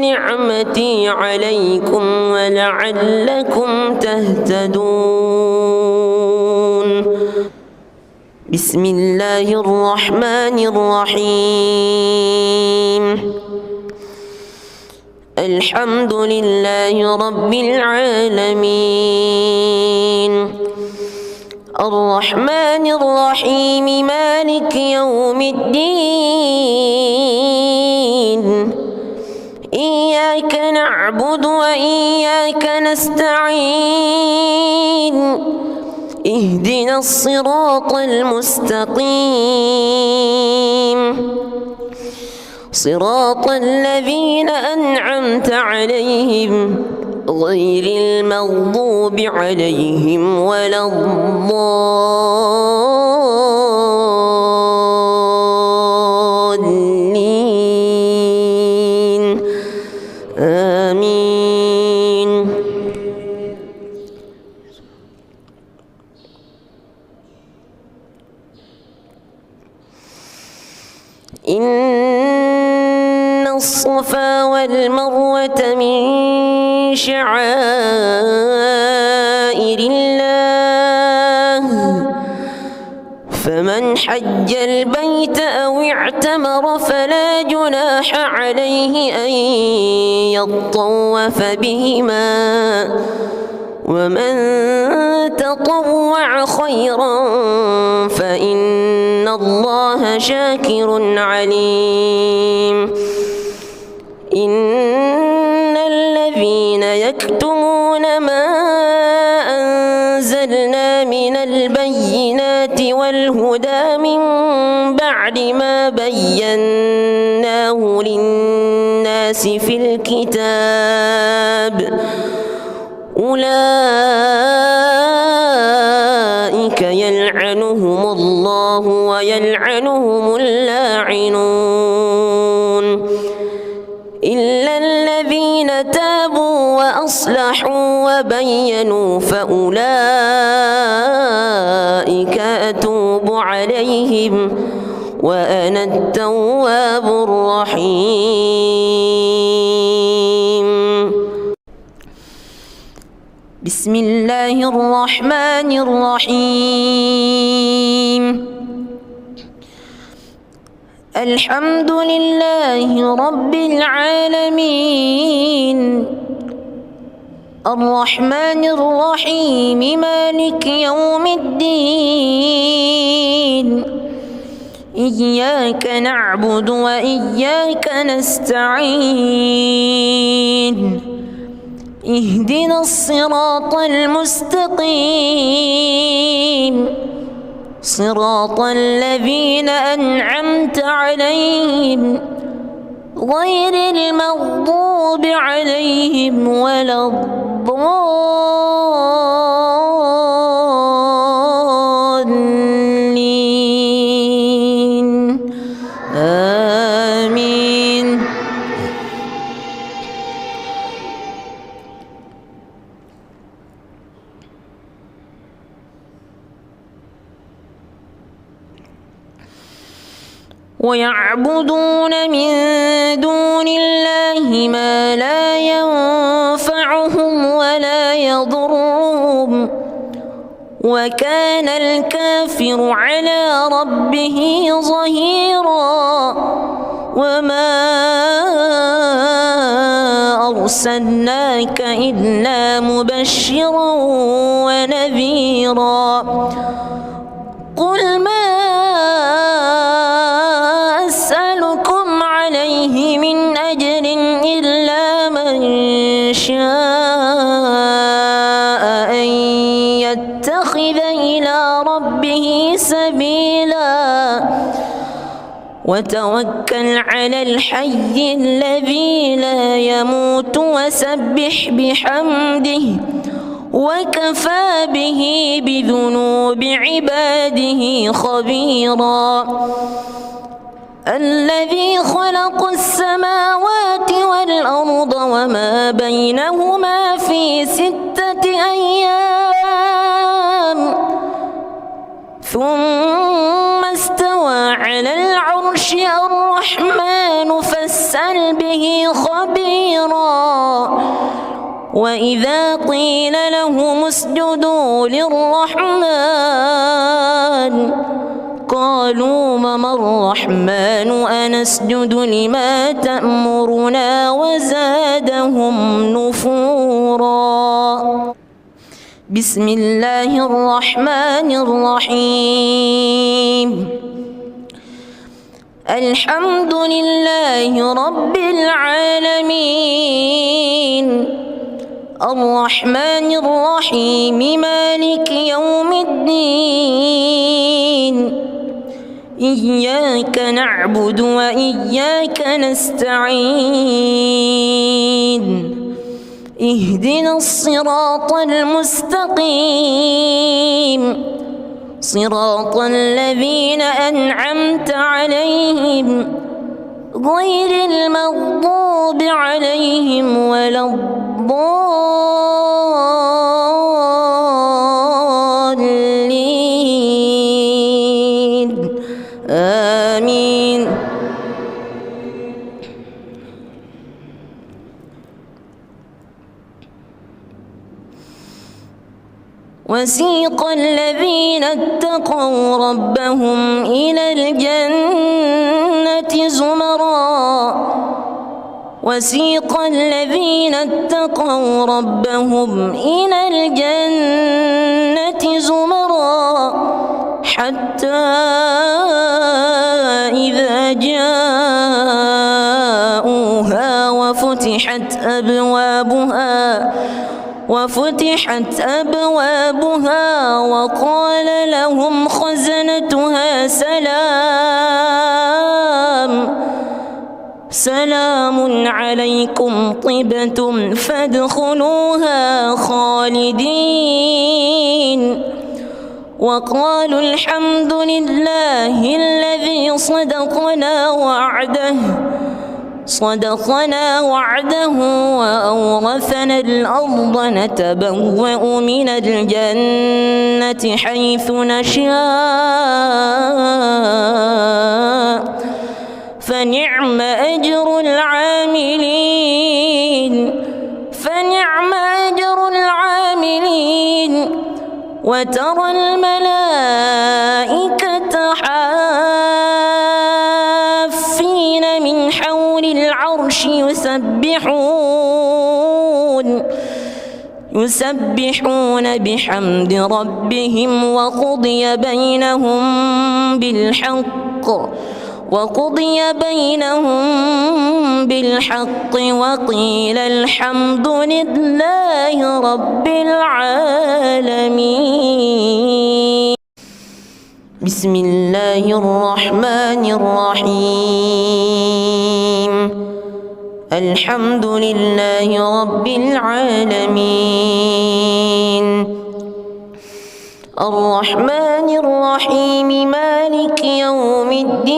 Speaker 1: نعمتي عليكم ولعلكم تهتدون بسم الله الرحمن الرحيم الحمد لله رب العالمين الرحمن الرحيم مالك يوم الدين إياك نعبد وإياك نستعين اهدنا الصراط المستقيم صراط الذين أنعمت عليهم غير المغضوب عليهم ولا الضالين آمين إن الصفا والمروة من شعائر الله فمن حج البيت أو اعتمر فلا جناح عليه أن يطوف بهما ومن تطوع خيرا فإن الله شاكر عليم إن الذين يكتمون ما أنزلنا من البينات والهدى من بعد ما بيناه للناس في الكتاب أولئك يلعنهم الله ويلعنهم اللاعنون إلا الذين تابوا وأصلحوا وبينوا فأولئك أتوب عليهم وأنا التواب الرحيم. بسم الله الرحمن الرحيم. الحمد لله رب العالمين الرحمن الرحيم مالك يوم الدين إياك نعبد وإياك نستعين اهدنا الصراط المستقيم صراط الذين أنعمت عليهم غير المغضوب عليهم ولا الضالين آمين. ويعبدون من دون الله ما لا ينفعهم ولا يضرهم وكان الكافر على ربه ظهيرا. وما أرسلناك إلا مبشرا ونذيرا. قل ما أسألكم عليه من أجر إلا من شاء أن يتخذ إلى ربه سبيلا وتوكل على الحي الذي لا يموت وسبح بحمده وكفى به بذنوب عباده خبيرا. الذي خلق السماوات والأرض وما بينهما في 6 أيام ثم استوى على العرش الرحمن فاسأل به خبيرا. وإذا قيل لهم اسجدوا للرحمن قالوا وما الرحمن أنسجد لما تأمرنا وزادهم نفورا. بسم الله الرحمن الرحيم. الحمد لله رب العالمين الرحمن الرحيم مالك يوم الدين إياك نعبد وإياك نستعين اهدنا الصراط المستقيم صراط الذين أنعمت عليهم غير المغضوب عليهم ولا الضالين آمين. وسيق الذين اتقوا ربهم إلى الجنة زمرا وسيق الذين اتقوا ربهم إلى الجنة زمرا حتى إذا جاءوها وفتحت أبوابها وقال لهم خزنتها سلام عليكم طبتم فادخلوها خالدين وقالوا الحمد لله الذي صدقنا وعده صدقنا وعده وأورثنا الأرض نتبوأ من الجنة حيث نشاء فنعم أجر العاملين وترى الملائكة حافين من حول العرش يسبحون بحمد ربهم وقضي بينهم بالحق وقيل الحمد لله رب العالمين. بسم الله الرحمن الرحيم. الحمد لله رب العالمين الرحمن الرحيم مالك يوم الدين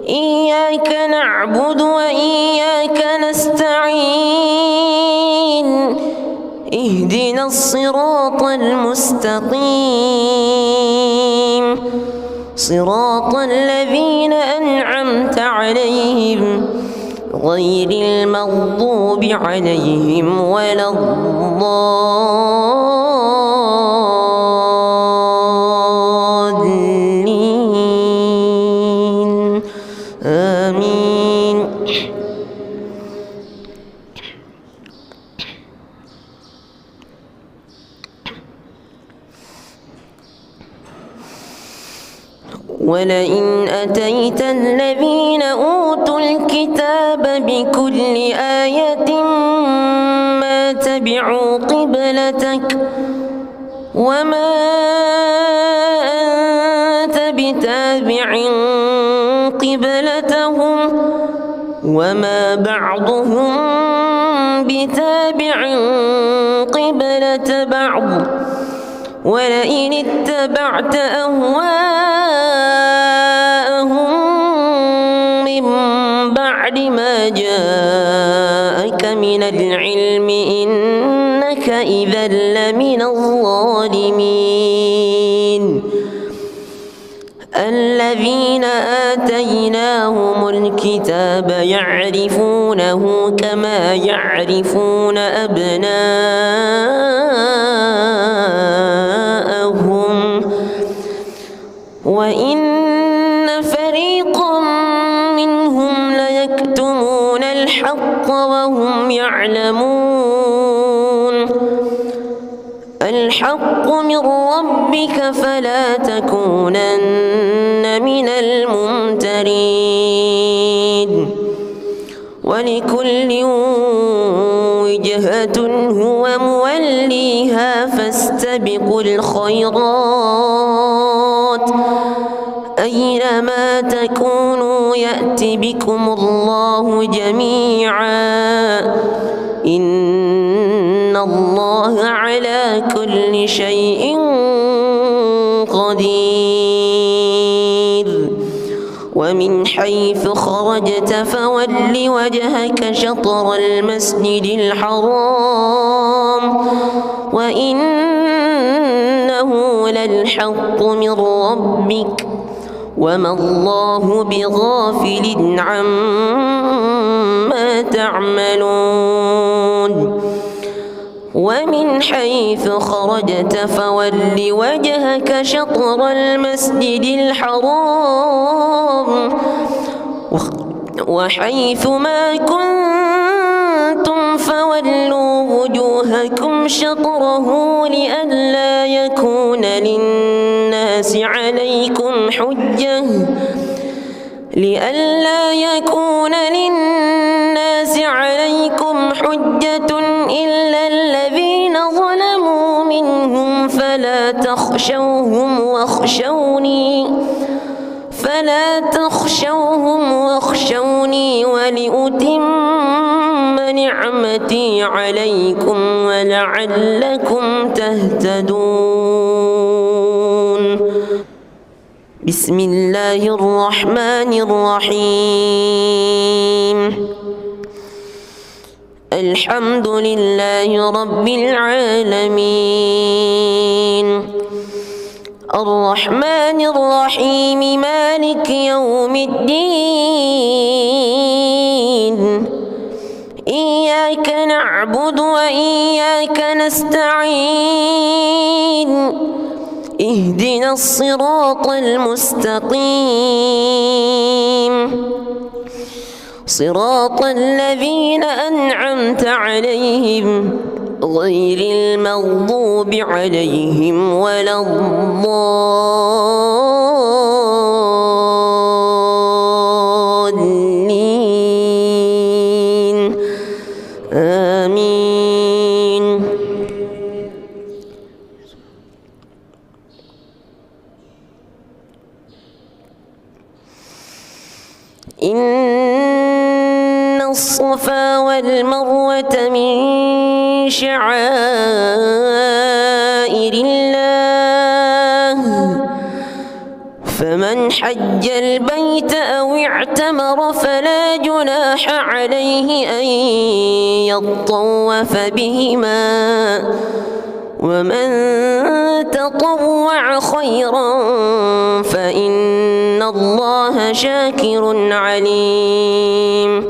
Speaker 1: إياك نعبد وإياك نستعين اهدنا الصراط المستقيم صراط الذين أنعمت عليهم غير المغضوب عليهم ولا الضالين آمين. ولئن أتيت الذين أوتوا الكتاب بكل آية ما تبعوا قبلتك وما أنت بتابع قبلتهم وما بعضهم بتابع قبلة بعض ولئن اتبعت أهواءهم من بعد ما جاءك من العلم إنك إذا لمن الظالمين. الذين آتيناهم الكتاب يعرفونه كما يعرفون أبناءهم وإن فريقا منهم ليكتمون الحق وهم يعلمون. الحق من ربك فلا تكونن من الممترين. ولكل وجهة هو موليها فاستبقوا الخيرات أينما تكونوا يأت بكم الله جميعا إن الله على كل شيء قدير. ومن حيث خرجت فول وجهك شطر المسجد الحرام وإنه للحق من ربك وما الله بغافل عما تعملون. ومن حيث خرجت فول وجهك شطر المسجد الحرام وحيث ما كنتم فولوا وجوهكم شطره لئلا يكون للناس عليكم حجة إلا الذين ظلموا منهم فلا تخشوهم واخشوني ولأتم نعمتي عليكم ولعلكم تهتدون. بسم الله الرحمن الرحيم الحمد لله رب العالمين الرحمن الرحيم مالك يوم الدين إياك نعبد وإياك نستعين اهدنا الصراط المستقيم صراط الذين أنعمت عليهم غير المغضوب عليهم ولا الضالين آمين. إن الصفا والمروة من شعائر الله فمن حج البيت أو اعتمر فلا جناح عليه أن يطوف بهما ومن تطوع خيرا فإن الله شاكر عليم.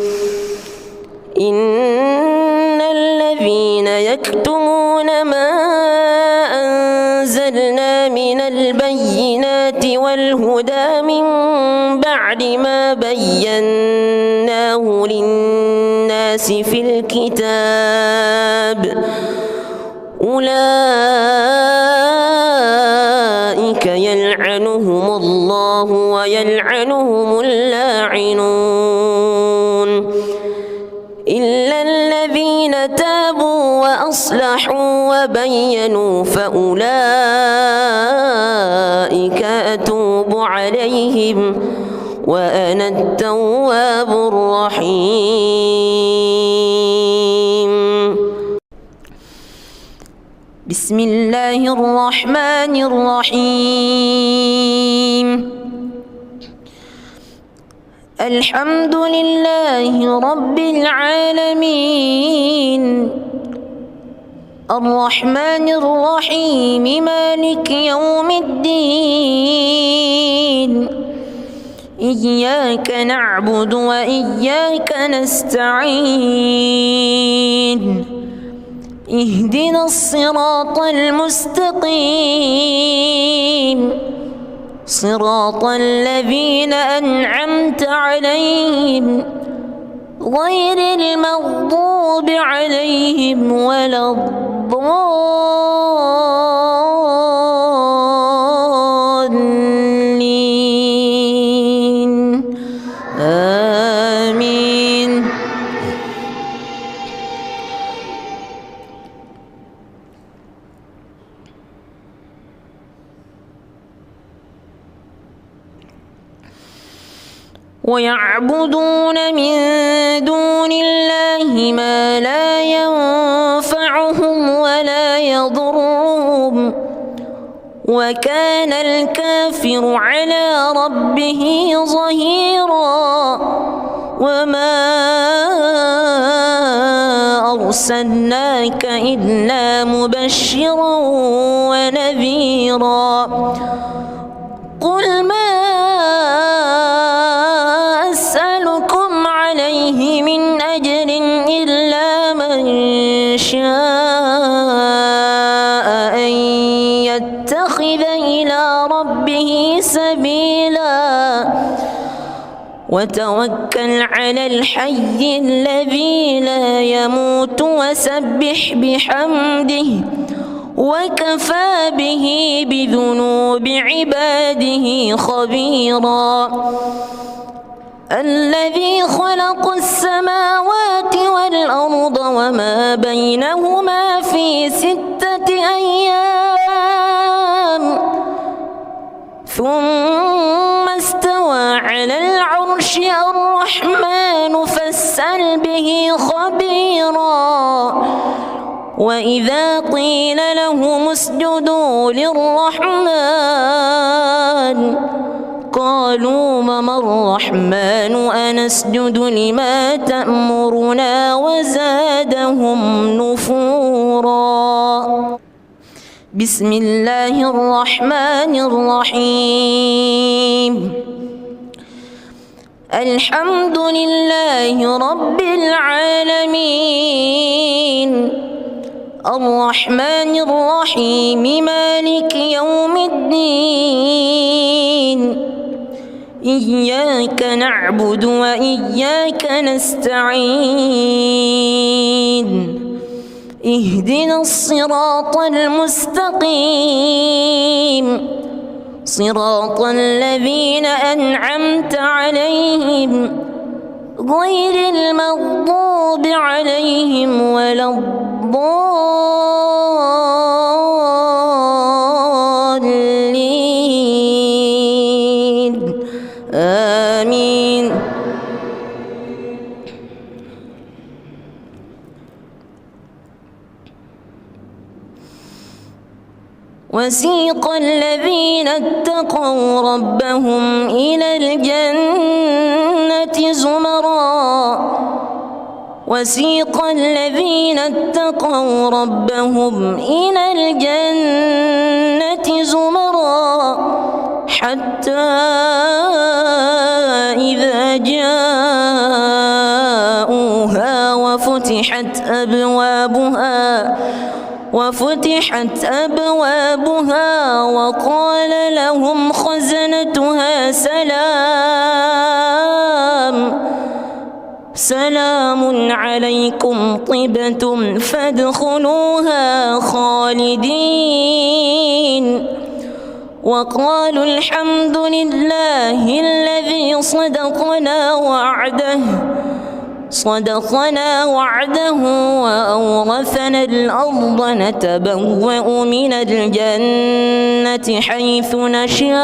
Speaker 1: إن الذين يكتمون ما أنزلنا من البينات والهدى من بعد ما بيناه للناس في الكتاب أولئك يلعنهم الله ويلعنهم اللاعنون إلا الذين تابوا وأصلحوا وبينوا فأولئك أتوب عليهم وأنا التواب الرحيم. بسم الله الرحمن الرحيم الحمد لله رب العالمين الرحمن الرحيم مالك يوم الدين إياك نعبد وإياك نستعين اهدنا الصراط المستقيم صراط الذين أنعمت عليهم غير المغضوب عليهم ولا الضالين آمين. ويعبدون من دون الله ما لا ينفعهم ولا يضرهم وكان الكافر على ربه ظهيرا وما أرسلناك إلا مبشرا ونذيرا قل ما أسألكم عليه من أجر إلا من شاء أن يتخذ إلى ربه سبيلا وتوكل على الحي الذي لا يموت وسبح بحمده وكفى به بذنوب عباده خبيرا الذي خلق السماوات والأرض وما بينهما في 6 أيام ثم استوى على العرش الرحمن فاسأل به خبيرا وإذا قيل لهم اسجدوا للرحمن قالوا وما الرحمن أنسجد لما تأمرنا وزادهم نفورا. بسم الله الرحمن الرحيم. الحمد لله رب العالمين الرحمن الرحيم مالك يوم الدين إياك نعبد وإياك نستعين اهدنا الصراط المستقيم صراط الذين أنعمت عليهم غير المغضوب عليهم ولا الضالين آمين. وسيق الذين اتقوا ربهم إلى الجنة زمرا وسيق الذين اتقوا ربهم إلى الجنة زمرا حتى إذا جاءوها وفتحت أبوابها وقال لهم خزنتها سلام عليكم طبتم فادخلوها خالدين وقالوا الحمد لله الذي صدقنا وعده وأورثنا الأرض نتبوأ من الجنة حيث نشاء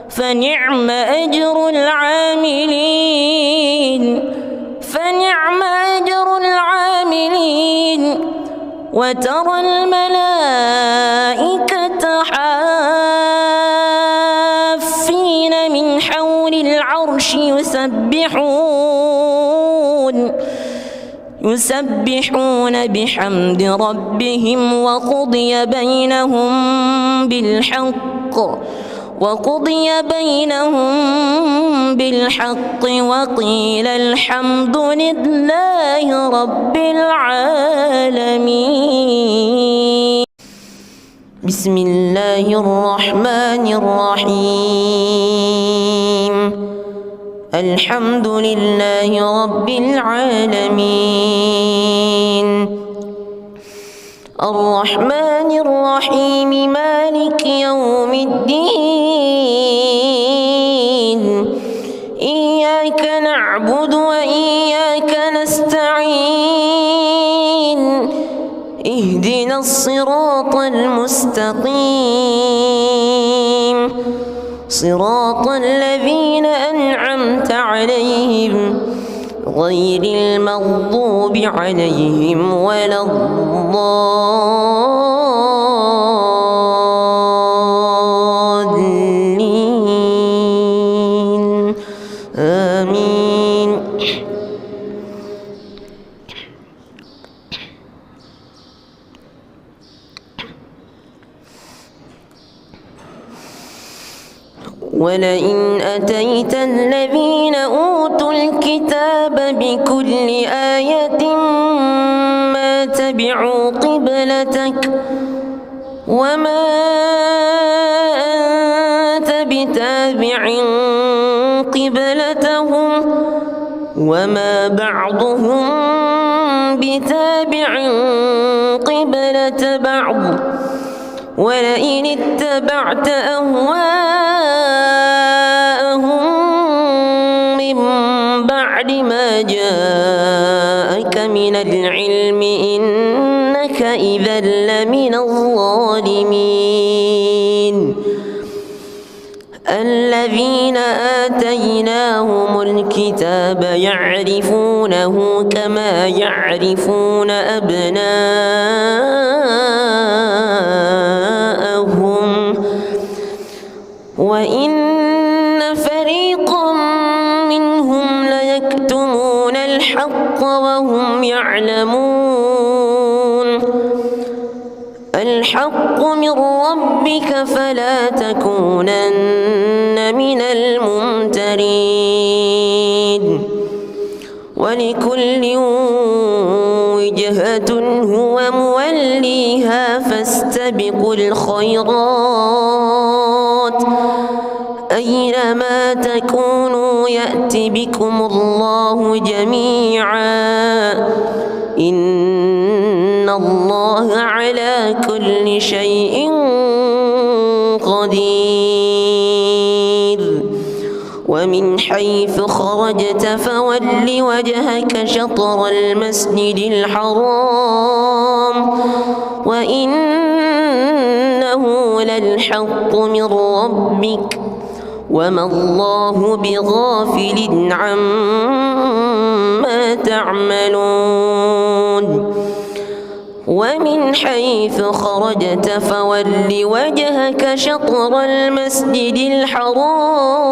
Speaker 1: فنعم أجر العاملين وترى الملائكة حافين من حول العرش يسبحون بحمد ربهم وقضي بينهم بالحق وقيل الحمد لله رب العالمين. بسم الله الرحمن الرحيم. الحمد لله رب العالمين الرحمن الرحيم مالك يوم الدين إياك نعبد وإياك نستعين اهدنا الصراط المستقيم صراط الذين أنعمت عليهم غير المغضوب عليهم ولا الضالين آمين. ولئن أتيت الذين أوتوا الكتاب بكل آية ما تبعوا قبلتك وما أنت بتابع قبلتهم وما بعضهم بتابع قبلة بعض ولئن اتبعت أهواءهم من بعد ما جاءك من العلم إنك إذا لمن الظالمين. الذين آتيناهم الكتاب يعرفونه كما يعرفون أبناءهم فريقا منهم ليكتمون الحق وهم يعلمون الحق من ربك فلا تكونن من الممترين ولكل وجهة هو موليها فاستبقوا الخيرات أينما تكونوا يأت بكم الله جميعا إن الله على كل شيء قدير ومن حيث خرجت فول وجهك شطر المسجد الحرام وإنه للحق من ربك وما الله بغافل عما تعملون ومن حيث خرجت فول وجهك شطر المسجد الحرام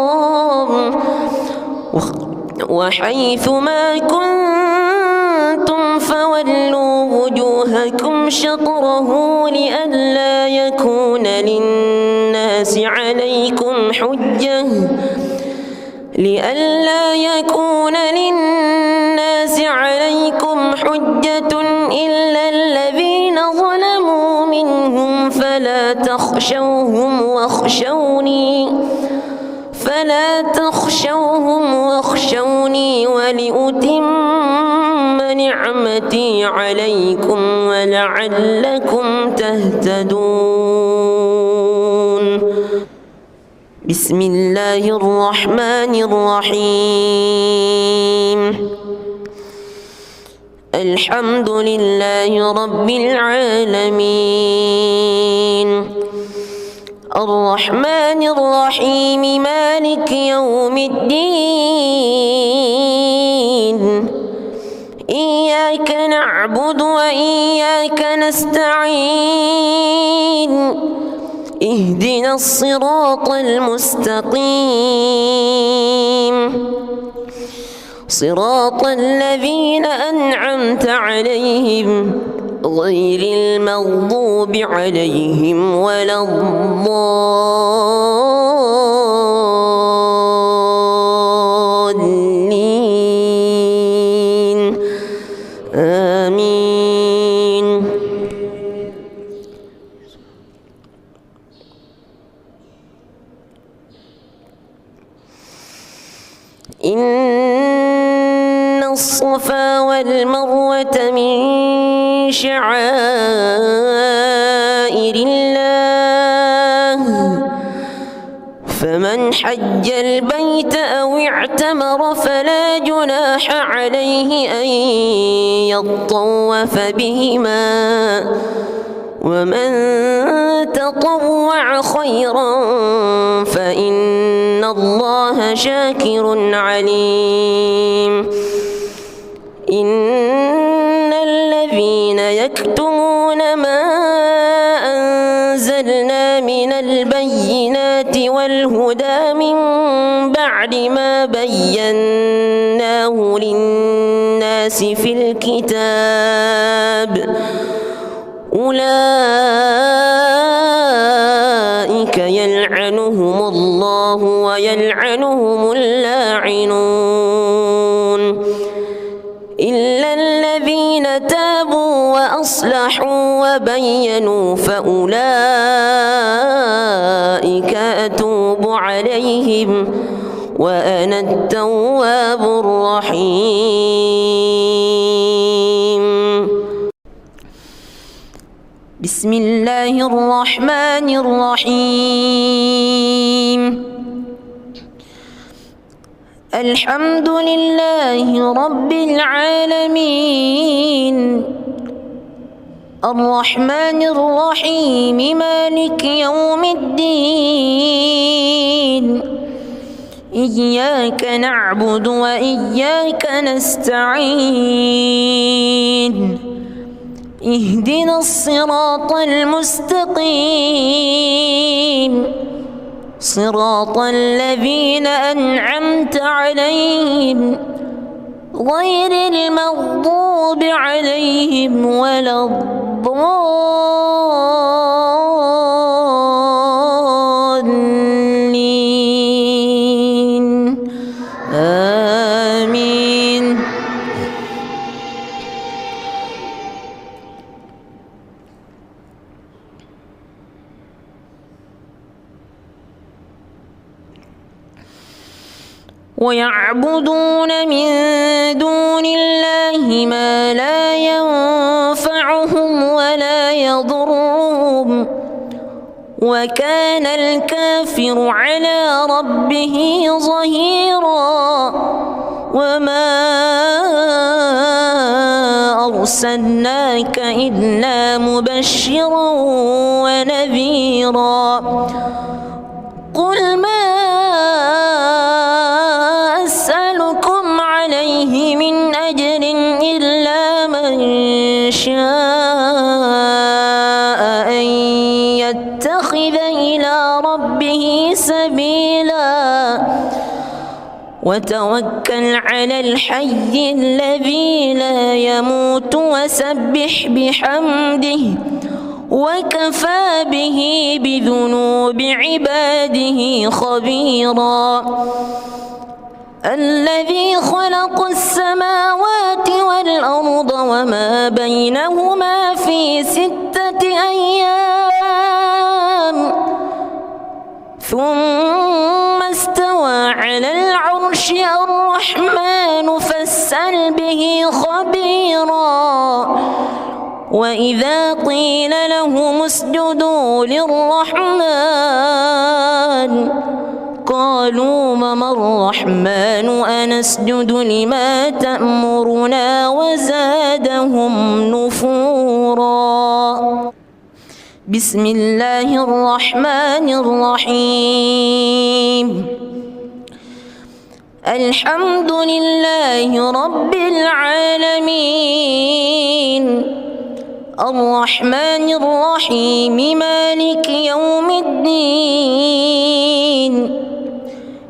Speaker 1: وحيث ما كنتم فولوا وجوهكم شطره لئلا يكون للناس عليكم حجة إلا الذين ظلموا منهم فلا تخشوهم واخشوني ولأتم نعمتي عليكم ولعلكم تهتدون بسم الله الرحمن الرحيم الحمد لله رب العالمين الرحمن الرحيم مالك يوم الدين إياك نعبد وإياك نستعين اهدنا الصراط المستقيم صراط الذين أنعمت عليهم غير المغضوب عليهم ولا الضالين آمين إن الصفا والمروة من شعائر الله فمن حج البيت أو اعتمر فلا جناح عليه أن يطوف بهما ومن تطوع خيرا فإن الله شاكر عليم إن الذين يكتمون ما أنزلنا من البينات والهدى من بعد ما بيناه للناس في الكتاب أولئك يلعنهم الله ويلعنهم اللاعنون إلا الذين تابوا وأصلحوا وبينوا فأولئك أتوب عليهم وأنا التواب الرحيم بسم الله الرحمن الرحيم الحمد لله رب العالمين الرحمن الرحيم مالك يوم الدين إياك نعبد وإياك نستعين اهدنا الصراط المستقيم صراط الذين أنعمت عليهم غير المغضوب عليهم ولا الضالين آمين. ويعبدون من دون الله ما لا ينفعهم ولا يضرهم وكان الكافر على ربه ظهيرا. وما أرسلناك إلا مبشرا ونذيرا. قل ما أسألكم عليه من أجر إلا من شاء أن يتخذ إلى ربه سبيلا. وتوكل على الحي الذي لا يموت وسبح بحمده وكفى به بذنوب عباده خبيرا. الذي خلق السماوات والأرض وما بينهما في 6 أيام ثم استوى على العرش. الرحمن فاسأل به خبيرا. وإذا قيل لهم اسجدوا للرحمن قالوا وما الرحمن أنسجد لما تأمرنا وزادهم نفورا. بسم الله الرحمن الرحيم. الحمد لله رب العالمين الرحمن الرحيم مالك يوم الدين.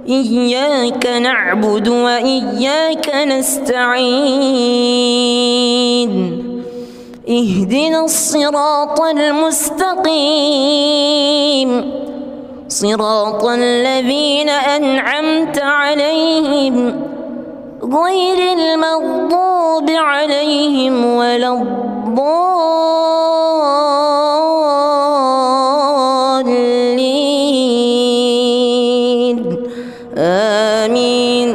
Speaker 1: إياك نعبد وإياك نستعين. اهدنا الصراط المستقيم صراط الذين أنعمت عليهم غير المغضوب عليهم ولا الضالين آمين.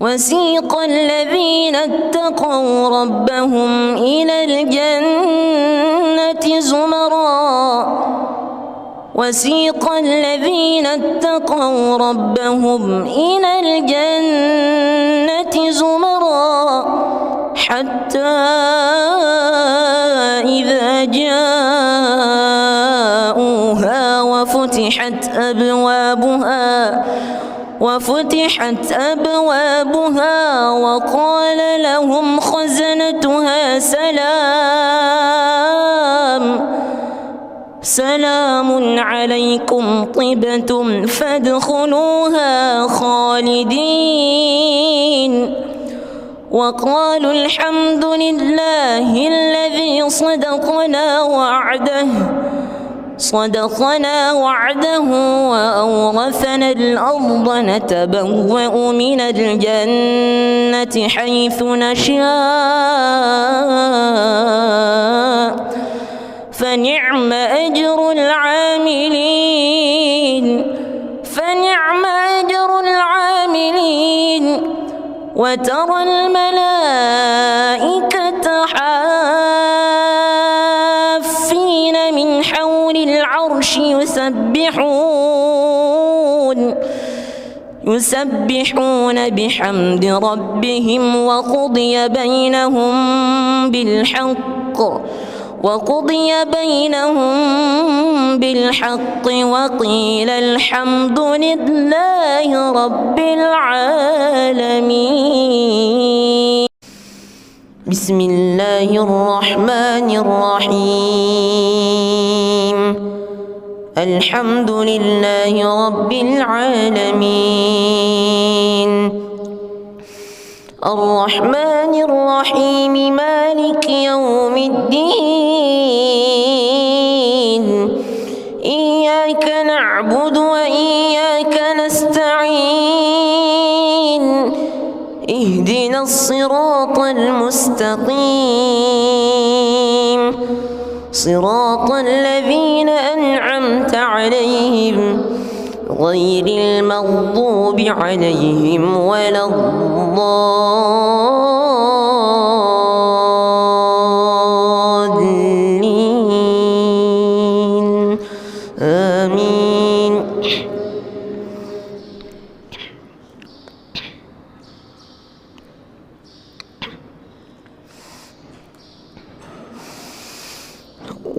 Speaker 1: وسيق الذين اتقوا ربهم إلى الجنة زمرا. وسيق الذين اتقوا ربهم إلى الجنة زمرا حتى إذا جاءوها وفتحت أبوابها وقال لهم خزنتها سلام عليكم طبتم فادخلوها خالدين. وقالوا الحمد لله الذي صدقنا وعده وأورثنا الأرض نتبوأ من الجنة حيث نشاء فنعم أجر العاملين. وترى الملائكة حافين من حول العرش يسبحون بحمد ربهم وقضي بينهم بالحق وقيل الحمد لله رب العالمين. بسم الله الرحمن الرحيم الحمد لله رب العالمين الرحمن الرحيم مالك يوم الدين إياك نعبد وإياك نستعين اهدنا الصراط المستقيم صراط الذين أنعمت عليهم غير المغضوب عليهم ولا الضالين آمين.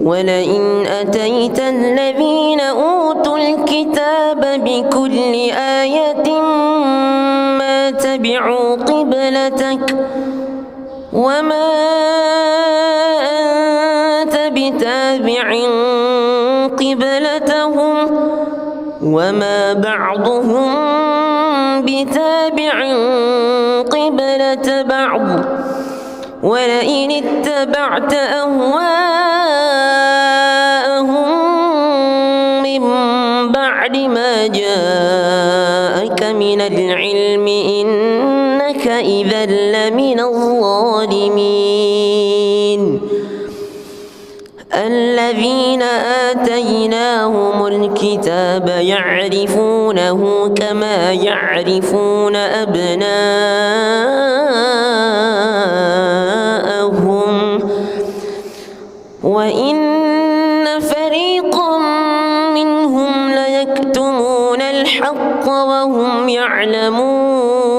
Speaker 1: ولئن أتيت الذين أوتوا الكتاب بكل آية ما تبعوا قبلتك وما أنت بتابع قبلتهم وما بعضهم بتابع قبلة بعض ولئن اتبعت أهواءهم من بعد ما جاءك من العلم إنك إذا لمن الظالمين. الذين آتيناهم الكتاب يعرفونه كما يعرفون أبناءهم وإن فريقا منهم ليكتمون الحق وهم يعلمون.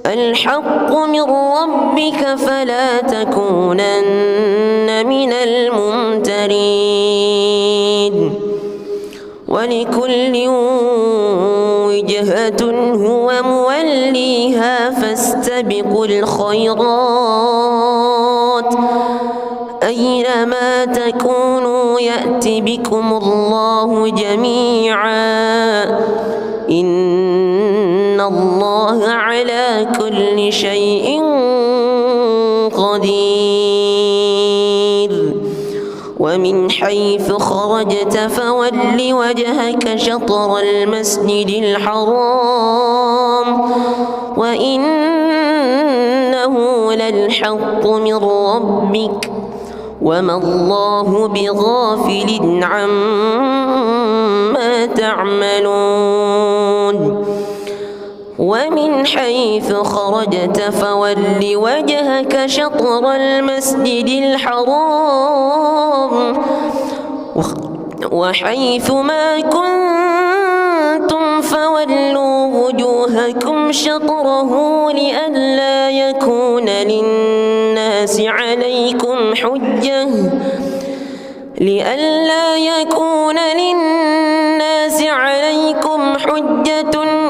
Speaker 1: الحق من ربك فلا تكونن من الممترين. ولكل وجهة هو موليها فاستبقوا الخيرات أينما تكونوا يأت بكم الله جميعا إن الله على كل شيء قدير. ومن حيث خرجت فول وجهك شطر المسجد الحرام وإنه للحق من ربك وما الله بغافل عما تعملون. ومن حيث خرجت فول وجهك شطر المسجد الحرام وحيث ما كنتم فولوا وجوهكم شطره لئلا يكون للناس عليكم حجة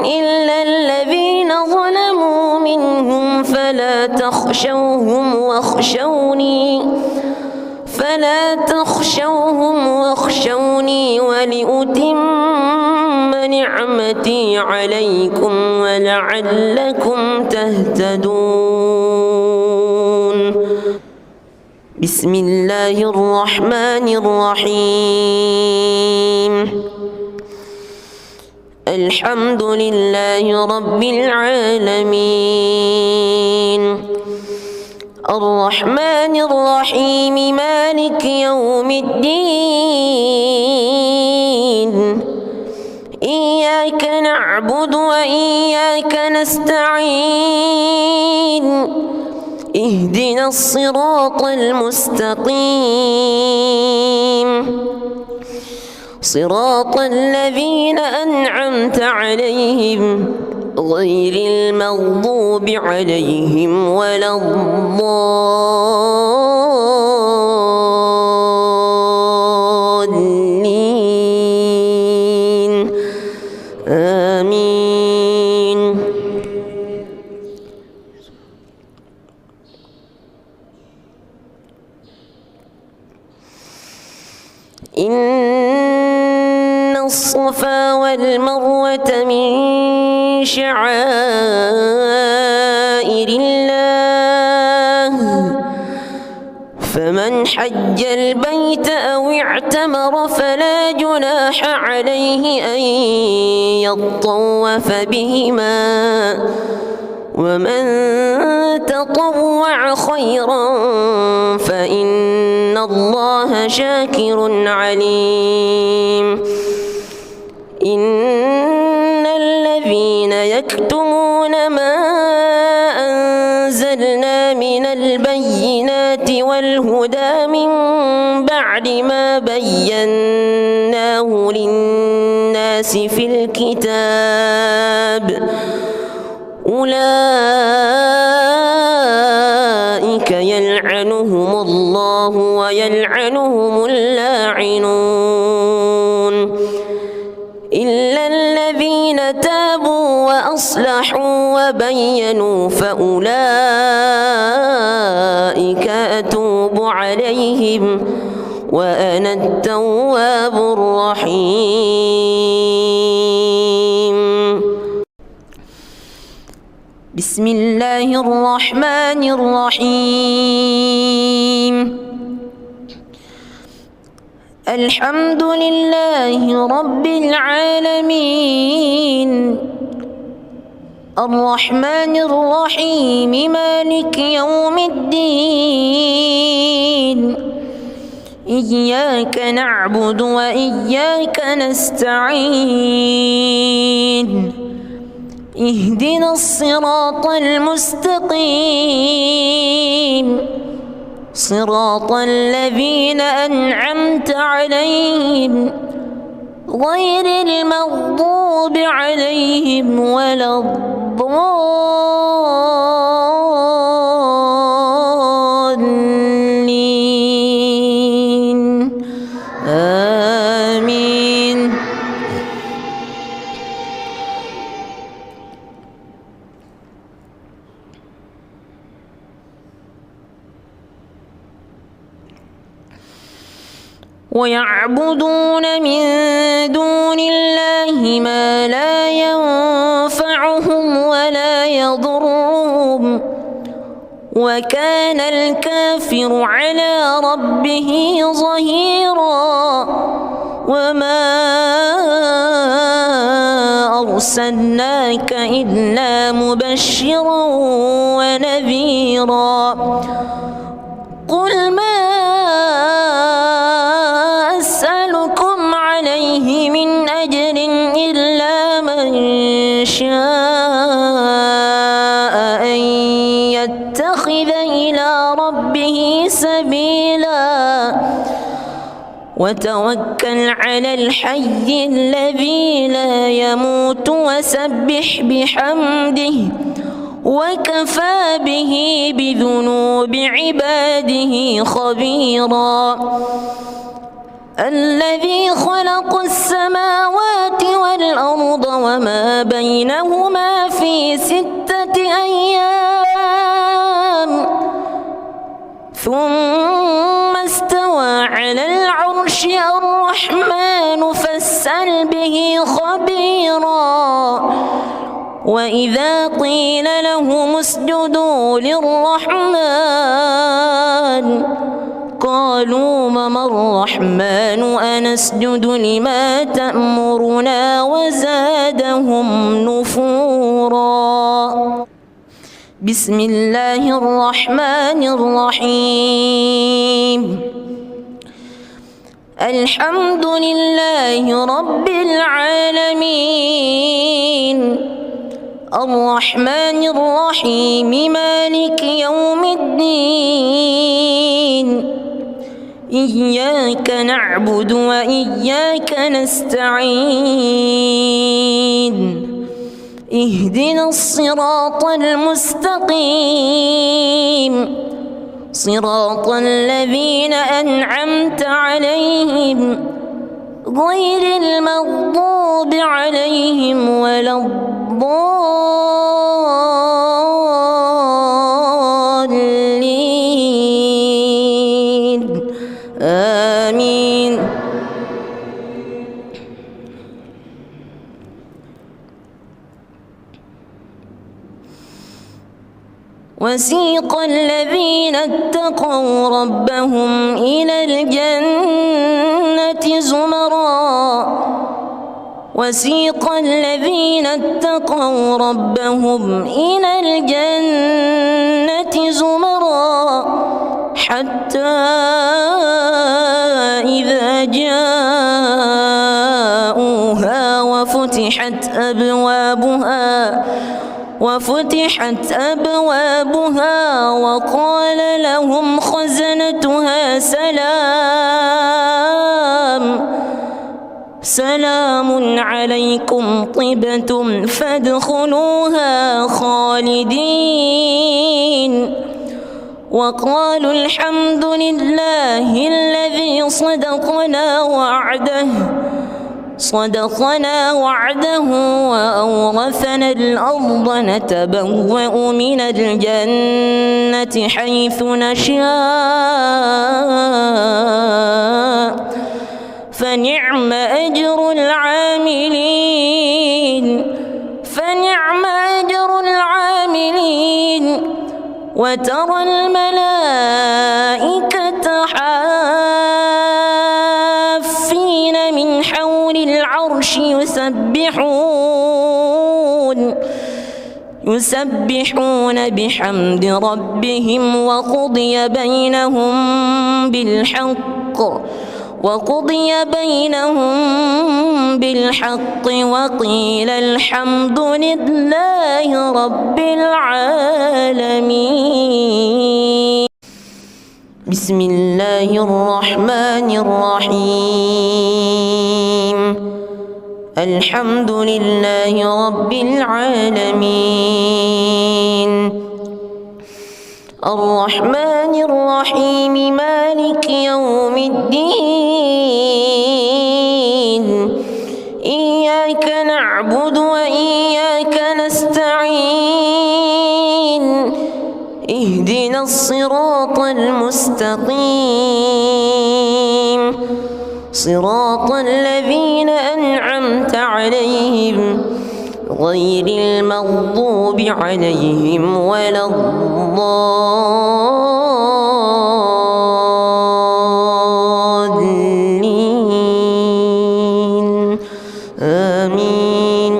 Speaker 1: إلا الذين ظلموا منهم فلا تخشوهم واخشوني ولأتم نعمتي عليكم ولعلكم تهتدون. بسم الله الرحمن الرحيم الحمد لله رب العالمين الرحمن الرحيم مالك يوم الدين إياك نعبد وإياك نستعين اهدنا الصراط المستقيم صراط الذين أنعمت عليهم غير المغضوب عليهم ولا الضالين آمين. إن الصفا والمروة من شعائر الله فمن حج البيت أو اعتمر فلا جناح عليه أن يطوف بهما ومن تطوع خيرا فإن الله شاكر عليم إن الذين يكتمون ما أنزلنا من البينات والهدى من بعد ما بيناه للناس في الكتاب أولئك يلعنهم الله ويلعنهم اللاعنون إلا الذين تابوا وأصلحوا وبينوا فأولئك أتوب عليهم وأنا التواب الرحيم. بسم الله الرحمن الرحيم. الحمد لله رب العالمين الرحمن الرحيم مالك يوم الدين إياك نعبد وإياك نستعين اهدنا الصراط المستقيم صراط الذين أنعمت عليهم غير المغضوب عليهم ولا الضالين آمين. ويعبدون من دون الله ما لا ينفعهم ولا يضرهم وكان الكافر على ربه ظهيرا وما أرسلناك إلا مبشرا ونذيرا قل ما أسألكم عليه من أجر إلا من شاء أن يتخذ إلى ربه سبيلا وتوكل على الحي الذي لا يموت وسبح بحمده وكفى به بذنوب عباده خبيرا الذي خلق السماوات والأرض وما بينهما في 6 أيام ثم استوى على العرش الرحمن فاسأل به خبيرا وإذا قيل لهم اسجدوا للرحمن قالوا وما الرحمن أنسجد لما تأمرنا وزادهم نفورا. بسم الله الرحمن الرحيم. الحمد لله رب العالمين الرحمن الرحيم مالك يوم الدين إياك نعبد وإياك نستعين اهدنا الصراط المستقيم صراط الذين أنعمت عليهم غير المغضوب عليهم ولا الضالين آمين. وسيق الذين اتقوا ربهم إلى الجنة زمرا وسيق الذين اتقوا ربهم إلى الجنة زمرا حتى إذا جاءوها وفتحت أبوابها وقال لهم خزنتها سلام عليكم طبتم فادخلوها خالدين وقالوا الحمد لله الذي صدقنا وعده وأورثنا الأرض نتبوأ من الجنة حيث نشاء فنعم أجر العاملين وترى الملائكة حافين من حول العرش يسبحون بحمد ربهم وقضي بينهم بالحق وقيل الحمد لله رب العالمين. بسم الله الرحمن الرحيم. الحمد لله رب العالمين الرحمن الرحيم مالك يوم الدين إياك نعبد وإياك نستعين اهدنا الصراط المستقيم صراط الذين أنعمت عليهم غير المغضوب عليهم ولا الضالين آمين.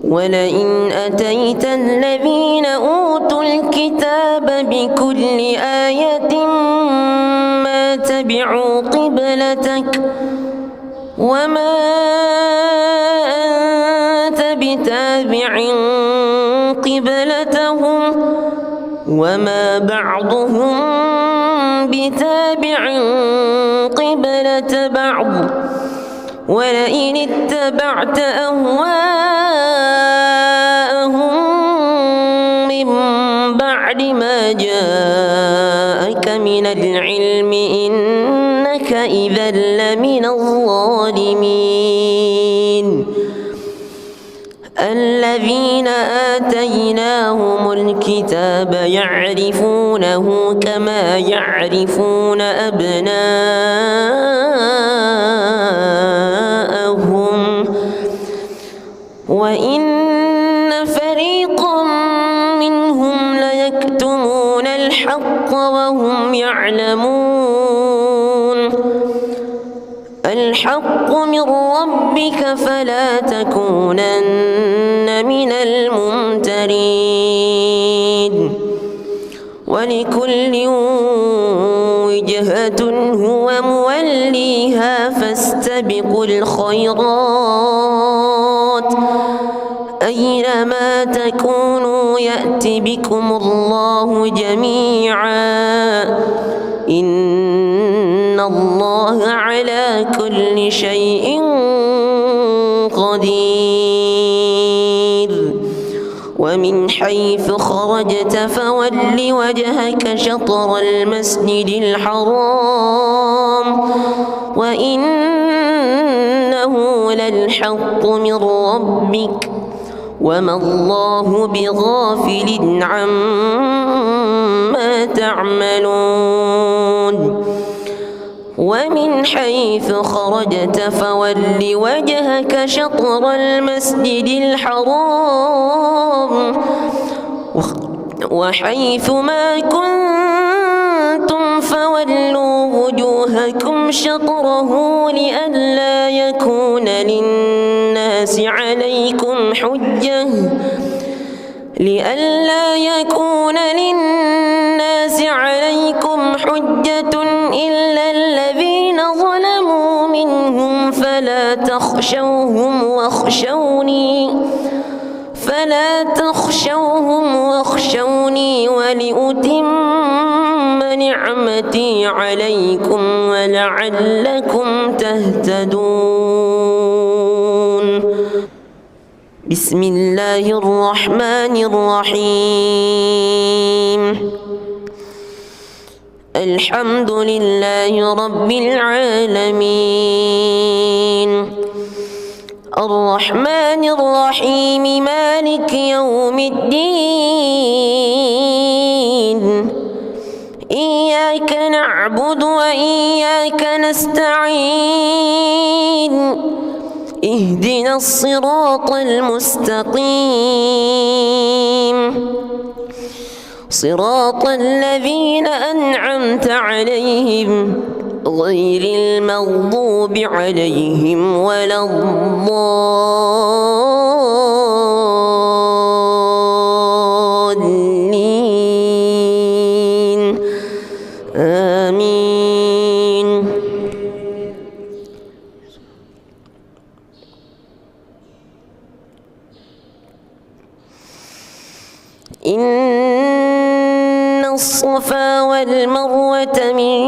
Speaker 1: ولئن أتيت الذين أوتوا الكتاب بكل آية ما تبعوا قبلتك وما أنت بتابع قبلتهم وما بعضهم بتابع قبلة بعض ولئن اتبعت أهواءهم من بعد ما جاءك من العلم إنك إذا لمن الظالمين. الذين آتيناهم الكتاب يعرفونه كما يعرفون أبناءهم وإن فريقا منهم ليكتمون الحق وهم يعلمون. الحق من ربك فلا تكونن من الممترين. ولكل وجهة هو موليها فاستبقوا الخيرات أينما تكونوا يأت بكم الله جميعا إن الله على كل شيء قدير. ومن حيث خرجت فول وجهك شطر المسجد الحرام وإنه للحق من ربك وما الله بغافل عما تعملون. ومن حيث خرجت فول وجهك شطر المسجد الحرام وحيث ما كنتم فولوا وجوهكم شطره لئلا يكون للناس عليكم حجة إلا الذين ظلموا منهم فلا تخشوهم واخشوني ولأتم نعمتي عليكم ولعلكم تهتدون. بسم الله الرحمن الرحيم. الحمد لله رب العالمين الرحمن الرحيم مالك يوم الدين إياك نعبد وإياك نستعين اهدنا الصراط المستقيم صراط الذين أنعمت عليهم غير المغضوب عليهم ولا الضالين آمين. إن الصفا والمروة من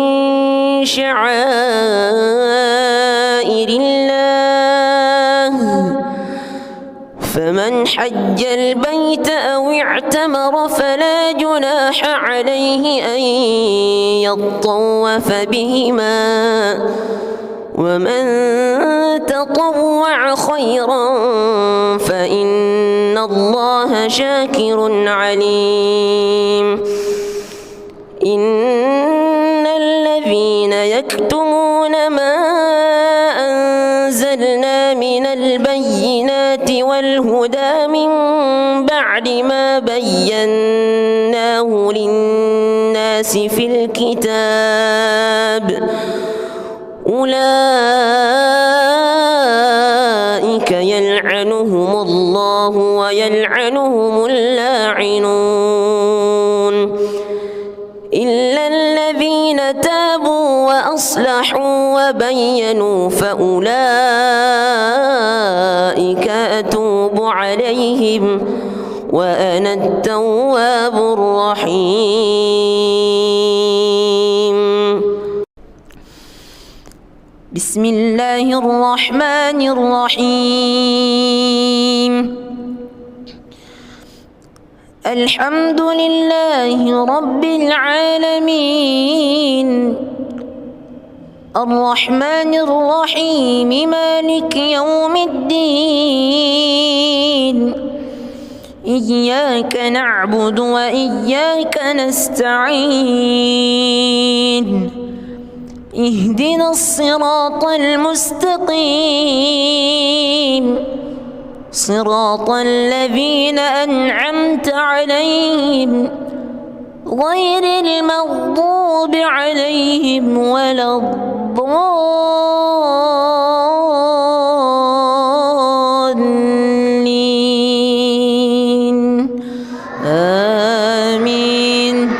Speaker 1: شعائر الله فمن حج البيت أو اعتمر فلا جناح عليه أن يطوف بهما ومن تطوع خيرا فإن الله شاكر عليم. إن الذين يكتمون ما أنزلنا من البينات والهدى من بعد ما بيناه للناس في الكتاب أولئك يلعنهم الله ويلعنهم اللاعنون إلا الذين تابوا وأصلحوا وبينوا فأولئك أتوب عليهم وأنا التواب الرحيم. بسم الله الرحمن الرحيم. الحمد لله رب العالمين الرحمن الرحيم مالك يوم الدين إياك نعبد وإياك نستعين اهدنا الصراط المستقيم صراط الذين أنعمت عليهم غير المغضوب عليهم ولا الضالين آمين.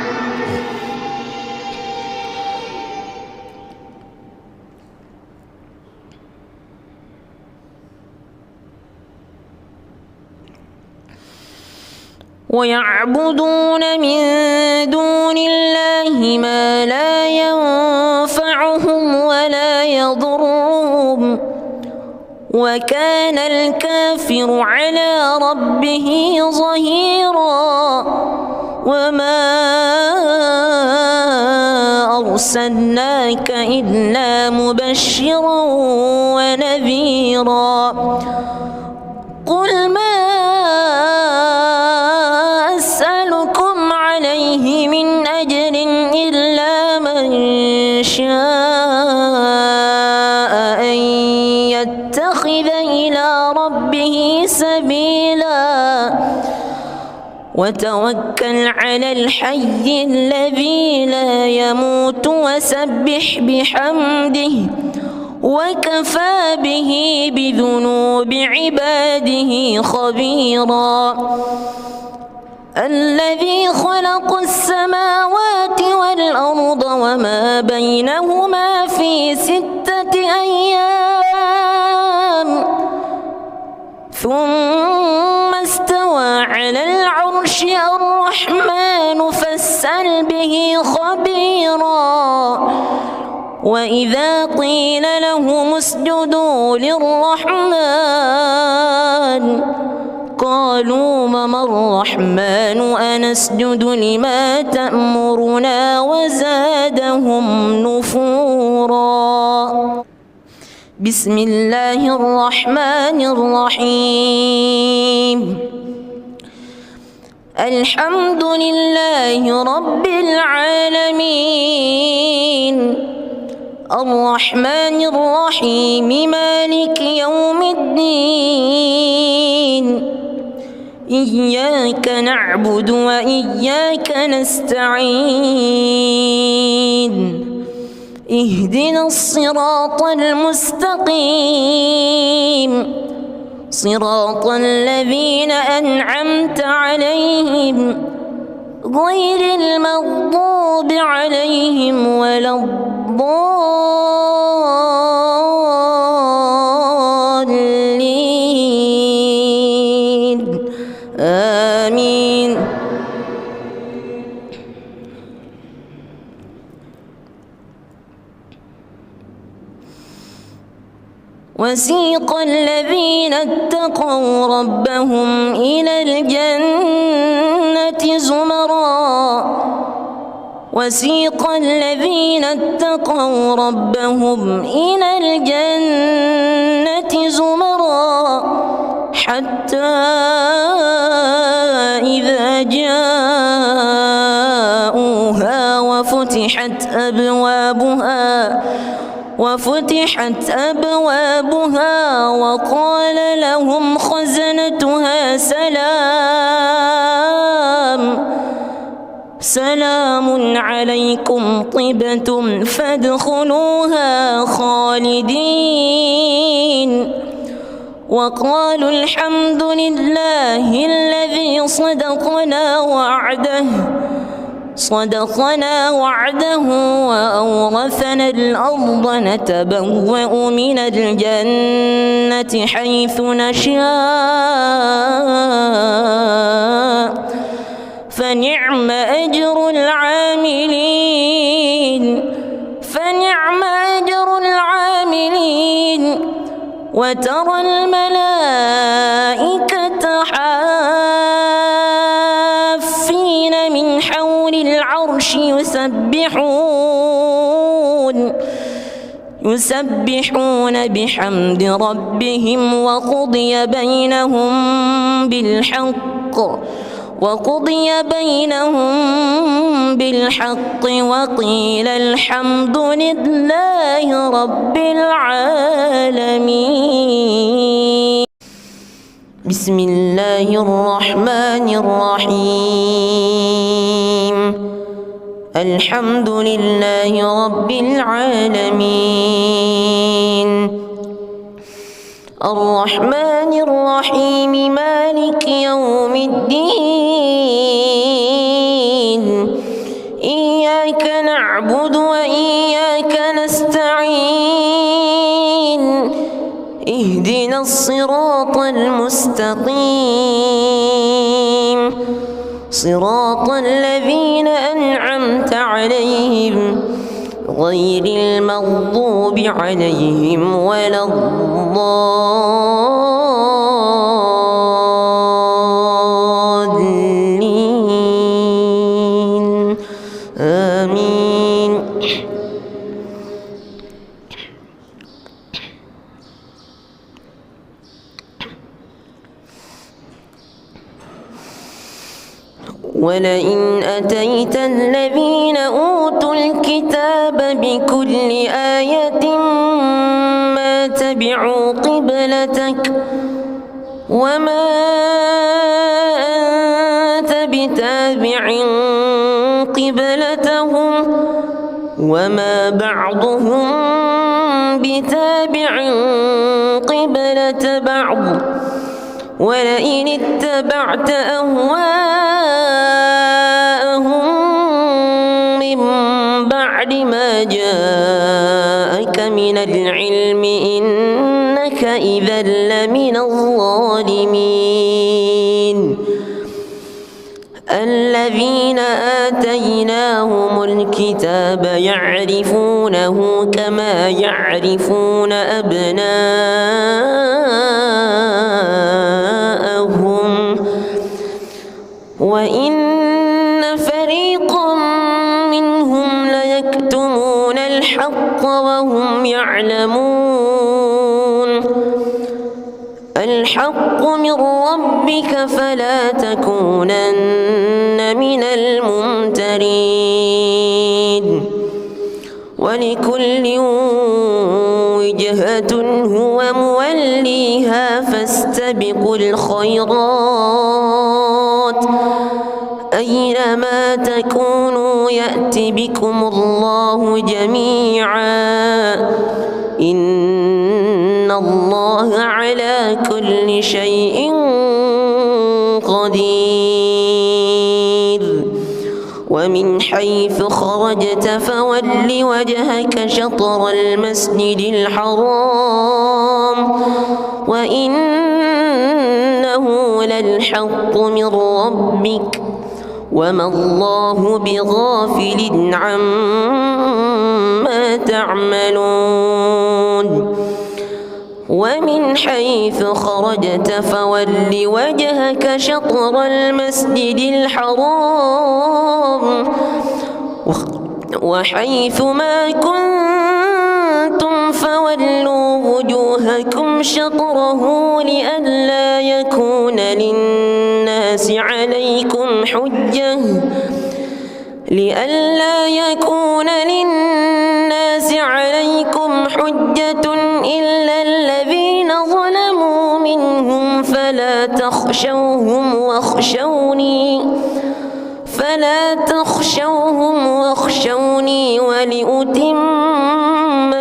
Speaker 1: ويعبدون من دون الله ما لا ينفعهم ولا يضرهم وكان الكافر على ربه ظهيرا. وما أرسلناك إلا مبشرا ونذيرا. قل ما أسألكم عليه من أجر إلا من شاء وتوكل على الحي الذي لا يموت وسبح بحمده وكفى به بذنوب عباده خبيرا الذي خلق السماوات والأرض وما بينهما في 6 أيام ثم استوى على العرش الرحمن فاسأل به خبيرا وإذا قيل لهم اسجدوا للرحمن قالوا وما الرحمن أنسجد لما تأمرنا وزادهم نفورا. بسم الله الرحمن الرحيم. الحمد لله رب العالمين الرحمن الرحيم مالك يوم الدين إياك نعبد وإياك نستعين اهدنا الصراط المستقيم صراط الذين أنعمت عليهم غير المغضوب عليهم ولا الضالين آمين. وسيق الذين اتقوا ربهم إلى الجنة زمرا وسيق الذين اتقوا ربهم إلى الجنة زمرا حتى إذا جاءوها وفتحت أبوابها وقال لهم خزنتها سلام عليكم طبتم فادخلوها خالدين وقالوا الحمد لله الذي صدقنا وعده وأورثنا الأرض نتبوأ من الجنة حيث نشاء فنعم أجر العاملين وترى الملائكة حافين من حول العرش يسبحون بحمد ربهم وقضي بينهم بالحق وقيل الحمد لله رب العالمين. بسم الله الرحمن الرحيم. الحمد لله رب العالمين الرحمن الرحيم مالك يوم الدين إياك نعبد وإياك نستعين اهدنا الصراط المستقيم صراط الذين أنعمت عليهم غير المغضوب عليهم ولا الضالين آمين. ولئن أتيت الذين أوتوا الكتاب بكل آية ما تبعوا قبلتك وما أنت بتابع قبلتهم وما بعضهم بتابع قبلة بعض ولئن اتبعت أهواءهم من بعد ما جاءك من العلم إنك إذا لمن الظالمين الذين آتيناهم الكتاب يعرفونه كما يعرفون أبناءهم وإن فريقا منهم ليكتمون الحق وهم يعلمون الحق من ربك فلا تكونن من الممترين ولكل وجهة هو موليها فاستبقوا الخيرات أينما تكونوا يأت بكم الله جميعا إن الله على كل شيء قدير ومن حيث خرجت فول وجهك شطر المسجد الحرام وإنه للحق من ربك وما الله بغافل عما تعملون ومن حيث خرجت فول وجهك شطر المسجد الحرام وحيث ما كنتم فولوا وجوهكم شطره لئلا يكون للناس عليكم حجة إلا الذين ظلموا منهم فلا تخشوهم واخشوني ولأتم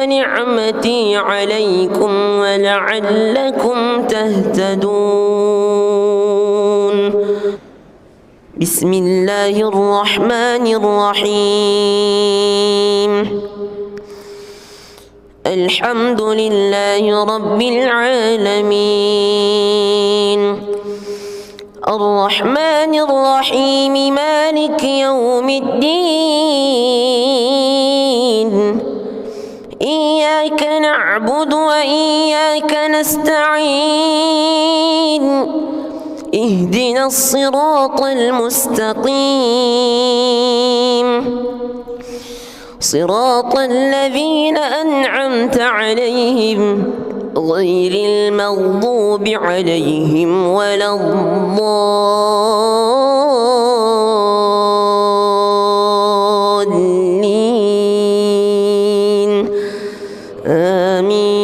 Speaker 1: نعمتي عليكم ولعلكم تهتدون بسم الله الرحمن الرحيم الحمد لله رب العالمين الرحمن الرحيم مالك يوم الدين إياك نعبد وإياك نستعين اهدنا الصراط المستقيم صراط الذين أنعمت عليهم غير المغضوب عليهم ولا الضالين آمين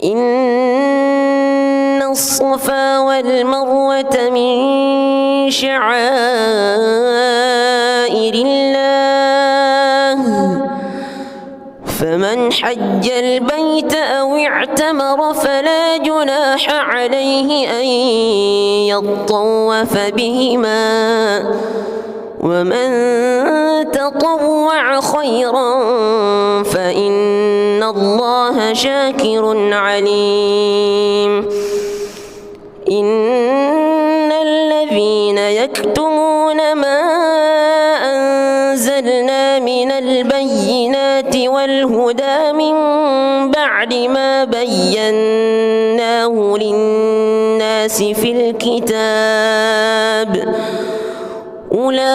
Speaker 1: إن الصفا والمروة من شعائر الله فمن حج البيت أو اعتمر فلا جناح عليه أن يطوف بهما ومن تطوع خيرا فإن الله شاكر عليم إن الذين يكتمون ما أنزلنا من البينات والهدى من بعد ما بيناه للناس في الكتاب أولئك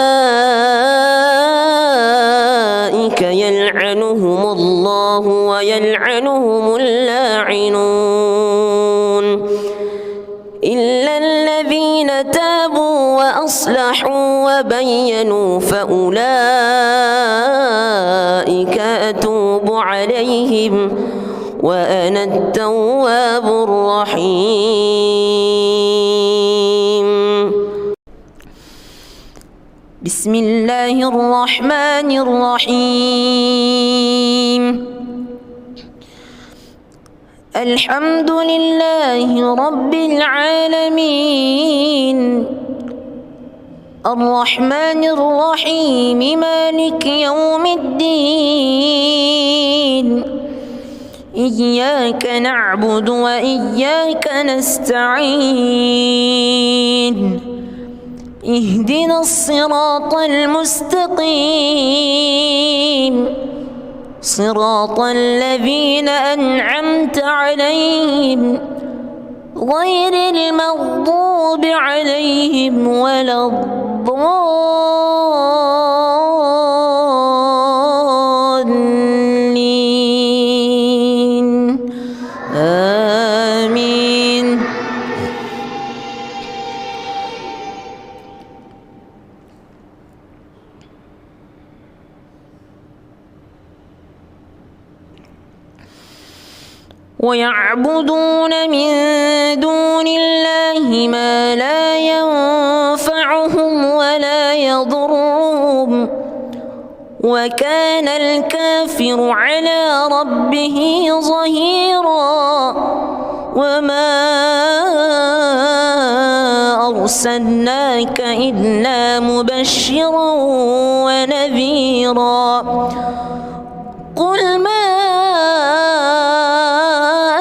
Speaker 1: يلعنهم الله ويلعنهم اللاعنون إلا الذين تابوا وأصلحوا وبينوا فأولئك أتوب عليهم وأنا التواب الرحيم. بسم الله الرحمن الرحيم. الحمد لله رب العالمين الرحمن الرحيم مالك يوم الدين إياك نعبد وإياك نستعين اهدنا الصراط المستقيم صراط الذين أنعمت عليهم غير المغضوب عليهم ولا الضالين آمين. ويعبدون من دون الله ما لا ينفعهم ولا يضرهم وكان الكافر على ربه ظهيرا. وما أرسلناك إلا مبشرا ونذيرا. قل ما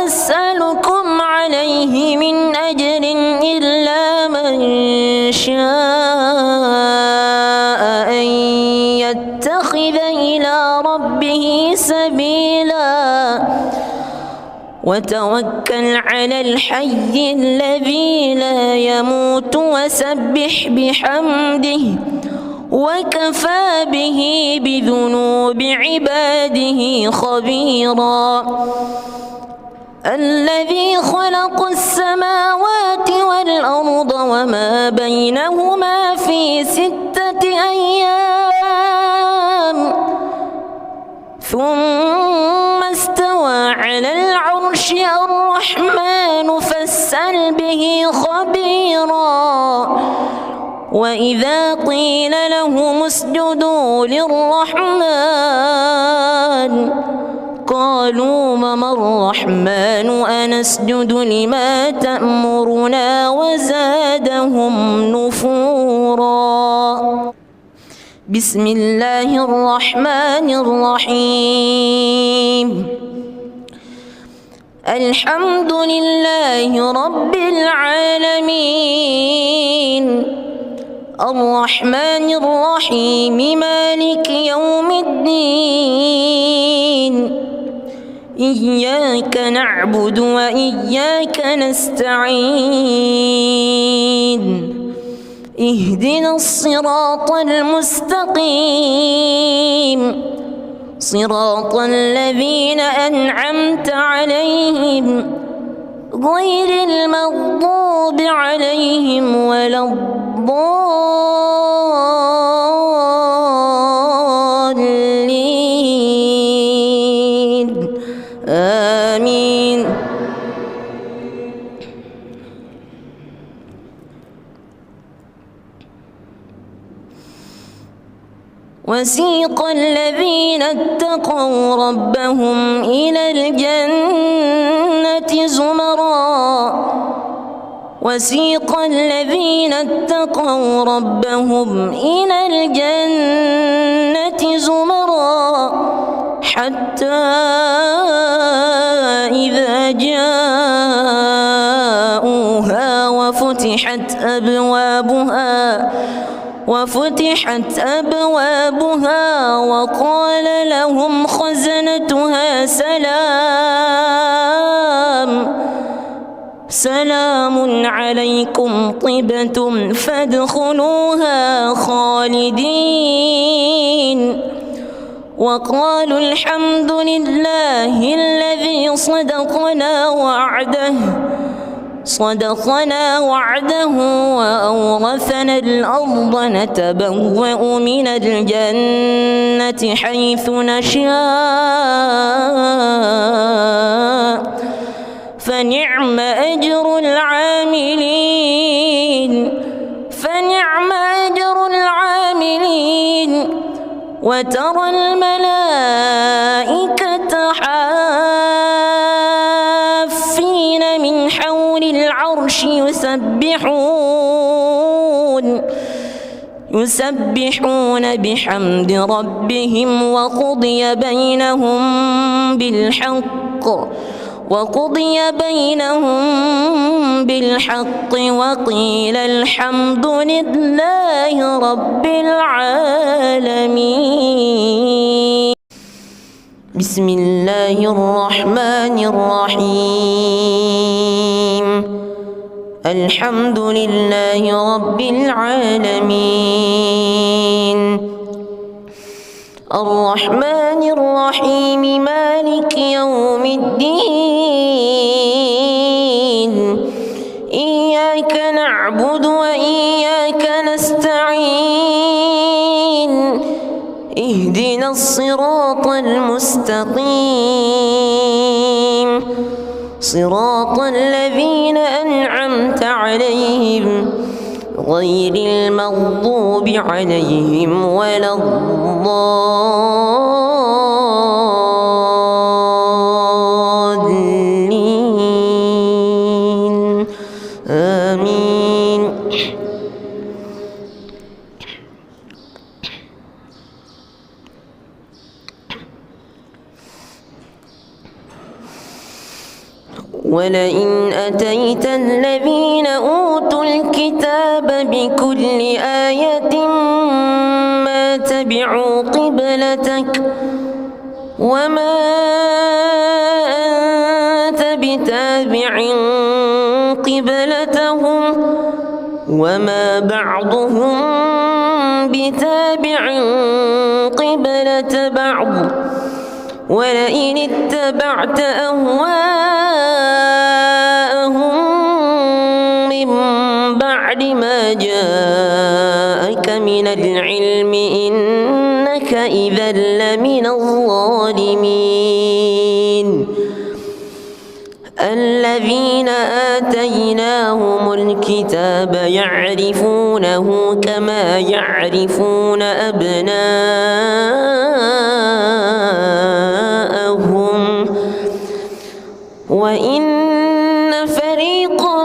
Speaker 1: أسألكم عليه من أجر إلا من شاء أن يتخذ إلى ربه سبيلا وتوكل على الحي الذي لا يموت وسبح بحمده وكفى به بذنوب عباده خبيرا. الذي خلق السماوات والأرض وما بينهما في 6 أيام ثم استوى على العرش. الرحمن فاسأل به خبيرا. وإذا قيل لهم اسجدوا للرحمن قالوا وما الرحمن أنسجد لما تأمرنا وزادهم نفورا. بسم الله الرحمن الرحيم. الحمد لله رب العالمين الرحمن الرحيم مالك يوم الدين إياك نعبد وإياك نستعين اهدنا الصراط المستقيم صراط الذين أنعمت عليهم غير المغضوب عليهم ولا الضالين آمين. وسيق الذين اتقوا ربهم إلى الجنة زمرا وسيق الذين اتقوا ربهم إلى الجنة زمرا حتى إذا جاءوها وفتحت أبوابها وقال لهم خزنتها سلام عليكم طبتم فادخلوها خالدين وقالوا الحمد لله الذي صدقنا وعده صدقنا وعده وأورثنا الأرض نتبوأ من الجنة حيث نشاء فنعم أجر العاملين وترى الملائكة حافين من حول العرش يسبحون بحمد ربهم وقضي بينهم بالحق وقيل الحمد لله رب العالمين. بسم الله الرحمن الرحيم. الحمد لله رب العالمين الرحمن الرحيم مالك يوم الدين إياك نعبد وإياك نستعين اهدنا الصراط المستقيم صراط الذين أنعمت عليهم غير المغضوب عليهم ولا الضالين آمين. ولئن أتيت الذين أوتوا الكتاب بكل آية ما تبعوا قبلتك وما أنت بتابع قبلتهم وما بعضهم بتابع قبلة بعض ولئن اتبعت أهواءهم من بعد ما جاءك من العلم إنك إذا لمن الظالمين. الذين آتيناهم الكتاب يعرفونه كما يعرفون أبناءهم وإن فريقا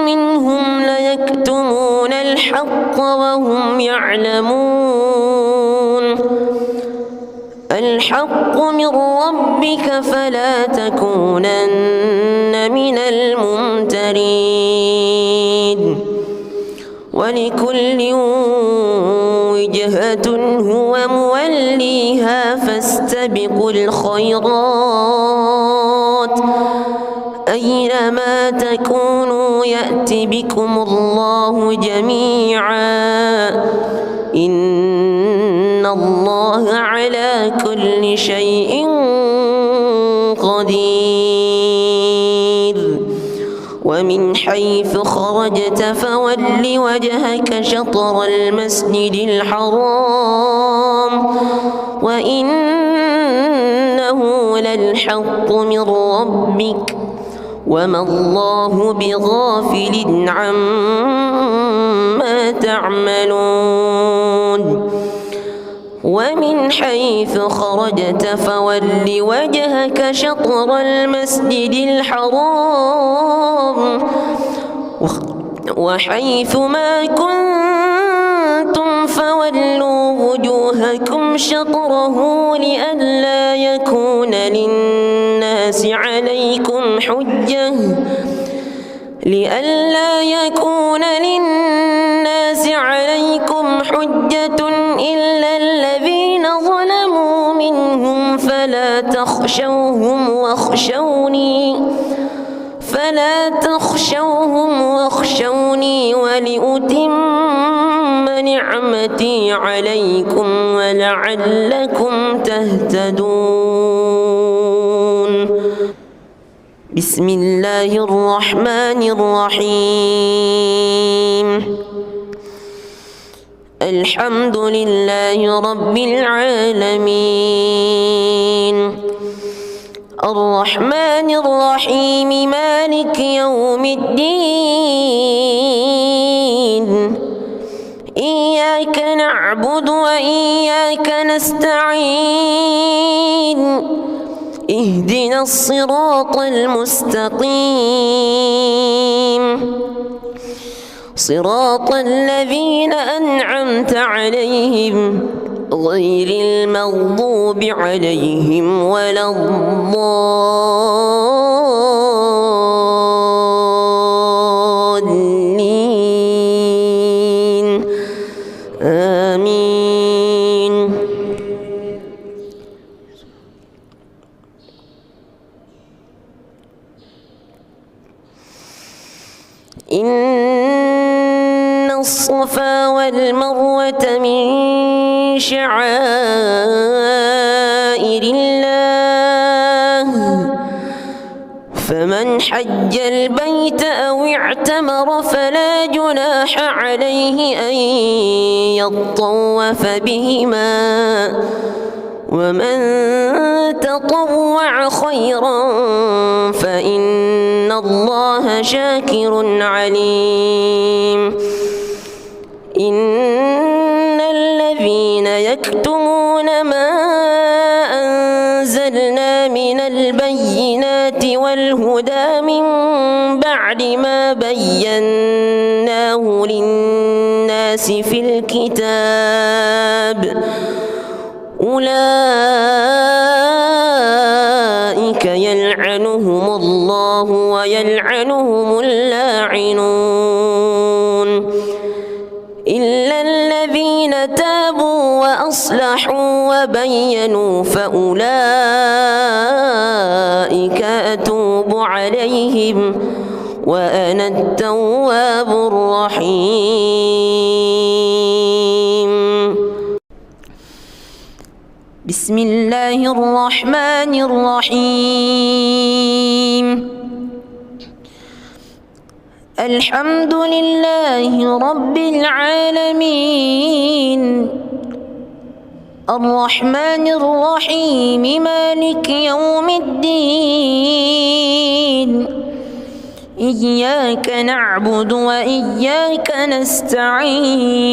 Speaker 1: منهم ليكتمون الحق وهم يعلمون. الحق من ربك فلا تكونن من الممترين. ولكل وجهة هو موليها فاستبقوا الخيرات أينما تكونوا يأت بكم الله جميعا إن الله على كل شيء قدير. ومن حيث خرجت فول وجهك شطر المسجد الحرام وإنه للحق من ربك وما الله بغافل عما تعملون. ومن حيث خرجت فول وجهك شطر المسجد الحرام وحيث ما كنتم فولوا وجوهكم شطره لئلا يكون للناس عليكم حجة إلا الذين ظلموا منهم فلا تخشوهم واخشوني ولأتم نعمتي عليكم ولعلكم تهتدون. بسم الله الرحمن الرحيم الحمد لله رب العالمين الرحمن الرحيم مالك يوم الدين إياك نعبد وإياك نستعين اهدنا الصراط المستقيم صراط الذين أنعمت عليهم غير المغضوب عليهم ولا الضالين آمين. إن الصفا والمروة من شعائر الله فمن حج البيت أو اعتمر فلا جناح عليه أن يطوف بهما ومن تطوع خيرا فإن الله شاكر عليم. إن الذين يكتمون ما أنزلنا من البينات والهدى من بعد ما بيناه للناس في الكتاب أولئك يلعنهم الله ويلعنهم اللاعنون إلا الذين تابوا وأصلحوا وبينوا فأولئك أتوب عليهم وأنا التواب الرحيم. بسم الله الرحمن الرحيم الحمد لله رب العالمين الرحمن الرحيم مالك يوم الدين إياك نعبد وإياك نستعين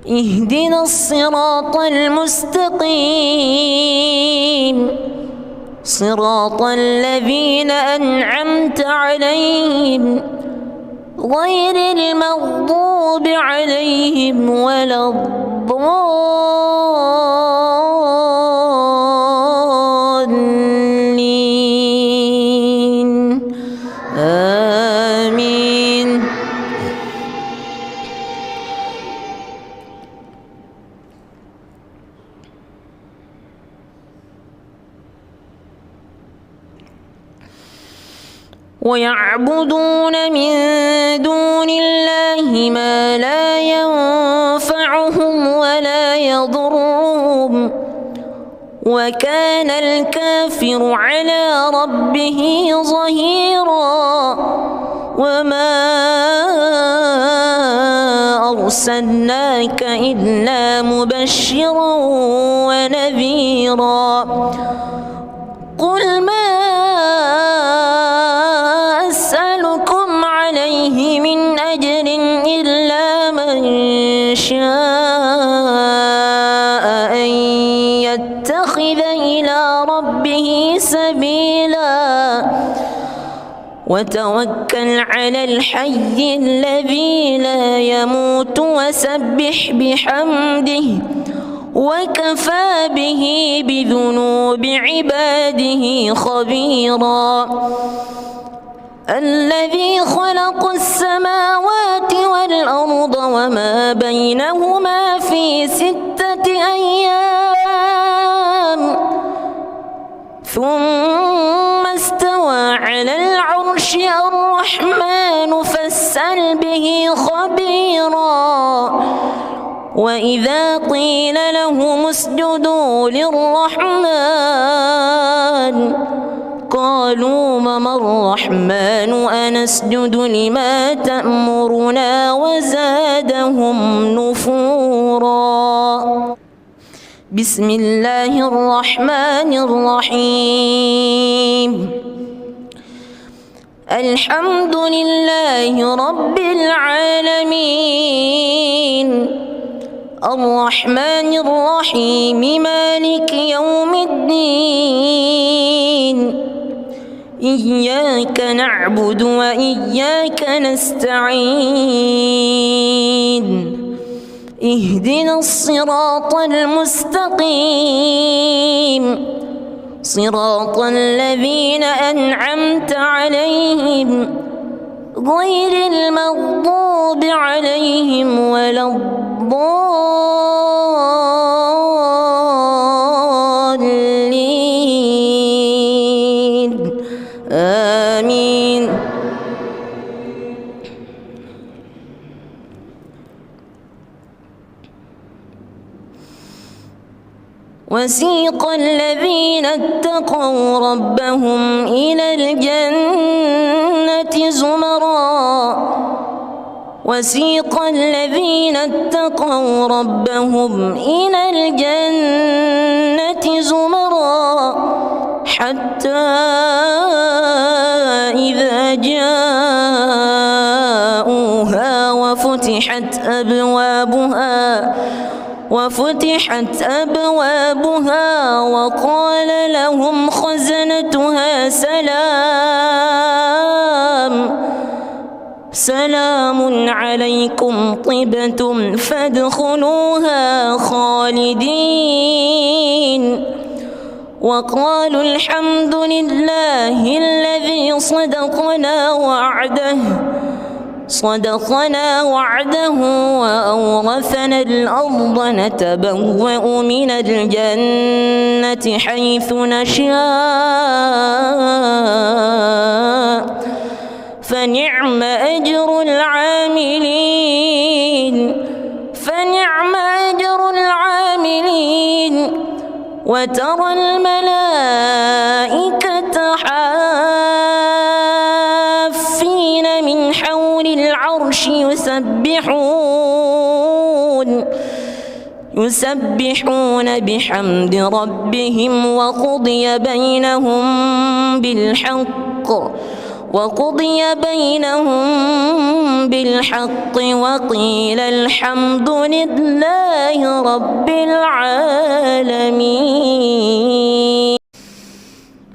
Speaker 1: اهدنا الصراط المستقيم صراط الذين أنعمت عليهم غير المغضوب عليهم ولا الضالين آمين. ويعبدون من دون الله ما لا ينفعهم ولا يضرهم وكان الكافر على ربه ظهيرا وما أرسلناك إلا مبشرا ونذيرا قل ما أسألكم عليه من أجر إلا من شاء أن يتخذ إلى ربه سبيلا وتوكل على الحي الذي لا يموت وسبح بحمده وكفى به بذنوب عباده خبيرا الذي خلق السماوات والأرض وما بينهما في 6 أيام ثم استوى على العرش الرحمن فاسأل به خبيرا وإذا قيل لهم اسجدوا للرحمن قالوا وما الرحمن أنسجد لما تأمرنا وزادهم نفورا. بسم الله الرحمن الرحيم. الحمد لله رب العالمين الرحمن الرحيم مالك يوم الدين إياك نعبد وإياك نستعين اهدنا الصراط المستقيم صراط الذين أنعمت عليهم غير المغضوب عليهم ولا الضالين آمين. وسيق الذين اتقوا ربهم إلى الجنة زمرا وسيق الذين اتقوا ربهم إلى الجنة زمرا حتى إذا جاءوها وفتحت أبوابها وقال لهم خزنتها سلام عليكم طبتم فادخلوها خالدين وقالوا الحمد لله الذي صدقنا وعده وأورثنا الأرض نتبوأ من الجنة حيث نشاء فنعم أجر العاملين وترى الملائكة حافين من حول العرش يسبحون بحمد ربهم وقضي بينهم بالحق وقيل الحمد لله رب العالمين.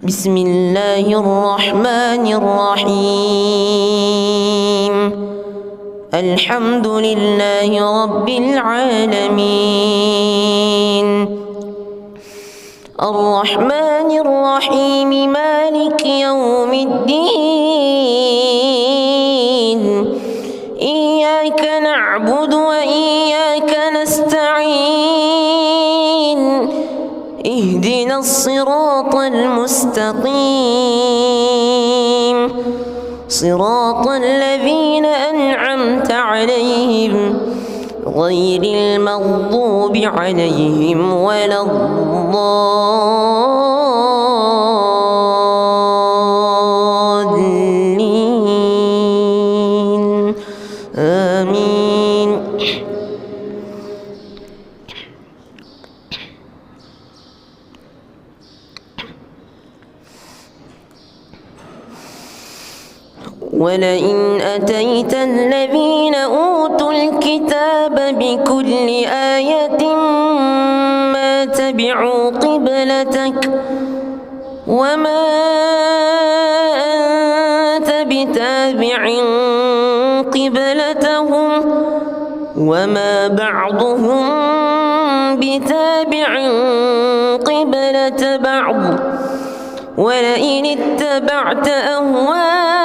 Speaker 1: بسم الله الرحمن الرحيم. الحمد لله رب العالمين الرحمن الرحيم مالك يوم الدين إياك نعبد وإياك نستعين اهدنا الصراط المستقيم صراط الذين أنعمت عليهم غير المغضوب عليهم ولا الضالين آمين. ولئن أتيت الذين أوتوا الكتاب بكل آية ما تبعوا قبلتك وما أنت بتابع قبلتهم وما بعضهم بتابع قبلة بعض ولئن اتبعت أهواءهم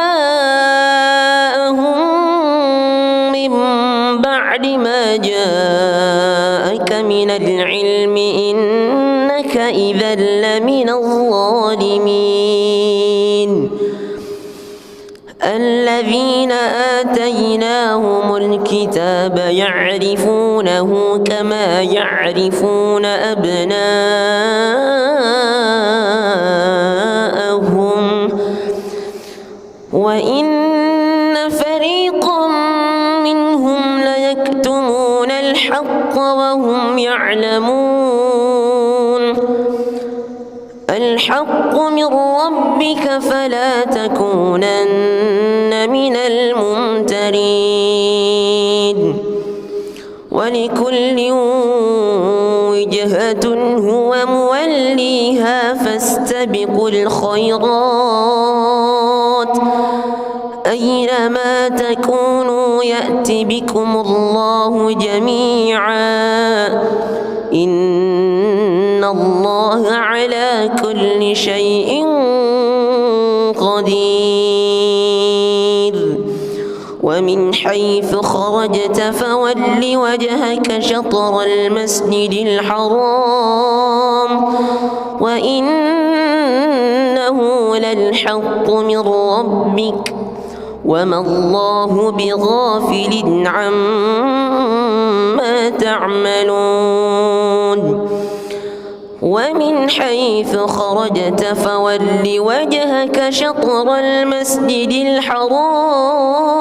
Speaker 1: من بعد ما جاءك من العلم إنك إذا لمن الظالمين. الذين آتيناهم الكتاب يعرفونه كما يعرفون أبناءهم يكتمون الحق وهم يعلمون الحق من ربك فلا تكونن من الممترين ولكل وجهة هو موليها فاستبقوا الخيرات أينما تكونوا يأت بكم الله جميعا إن الله على كل شيء قدير ومن حيث خرجت فول وجهك شطر المسجد الحرام وإنه للحق من ربك وما الله بغافل عما تعملون ومن حيث خرجت فول وجهك شطر المسجد الحرام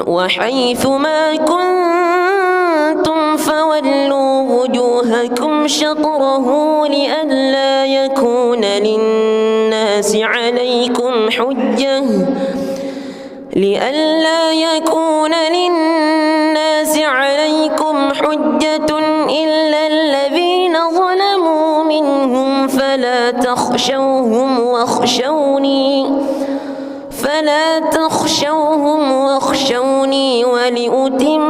Speaker 1: وحيث ما كنتم فولوا وجوهكم شطره لئلا يكون للناس عليكم حجة إلا الذين ظلموا منهم فلا تخشوهم واخشوني ولأتم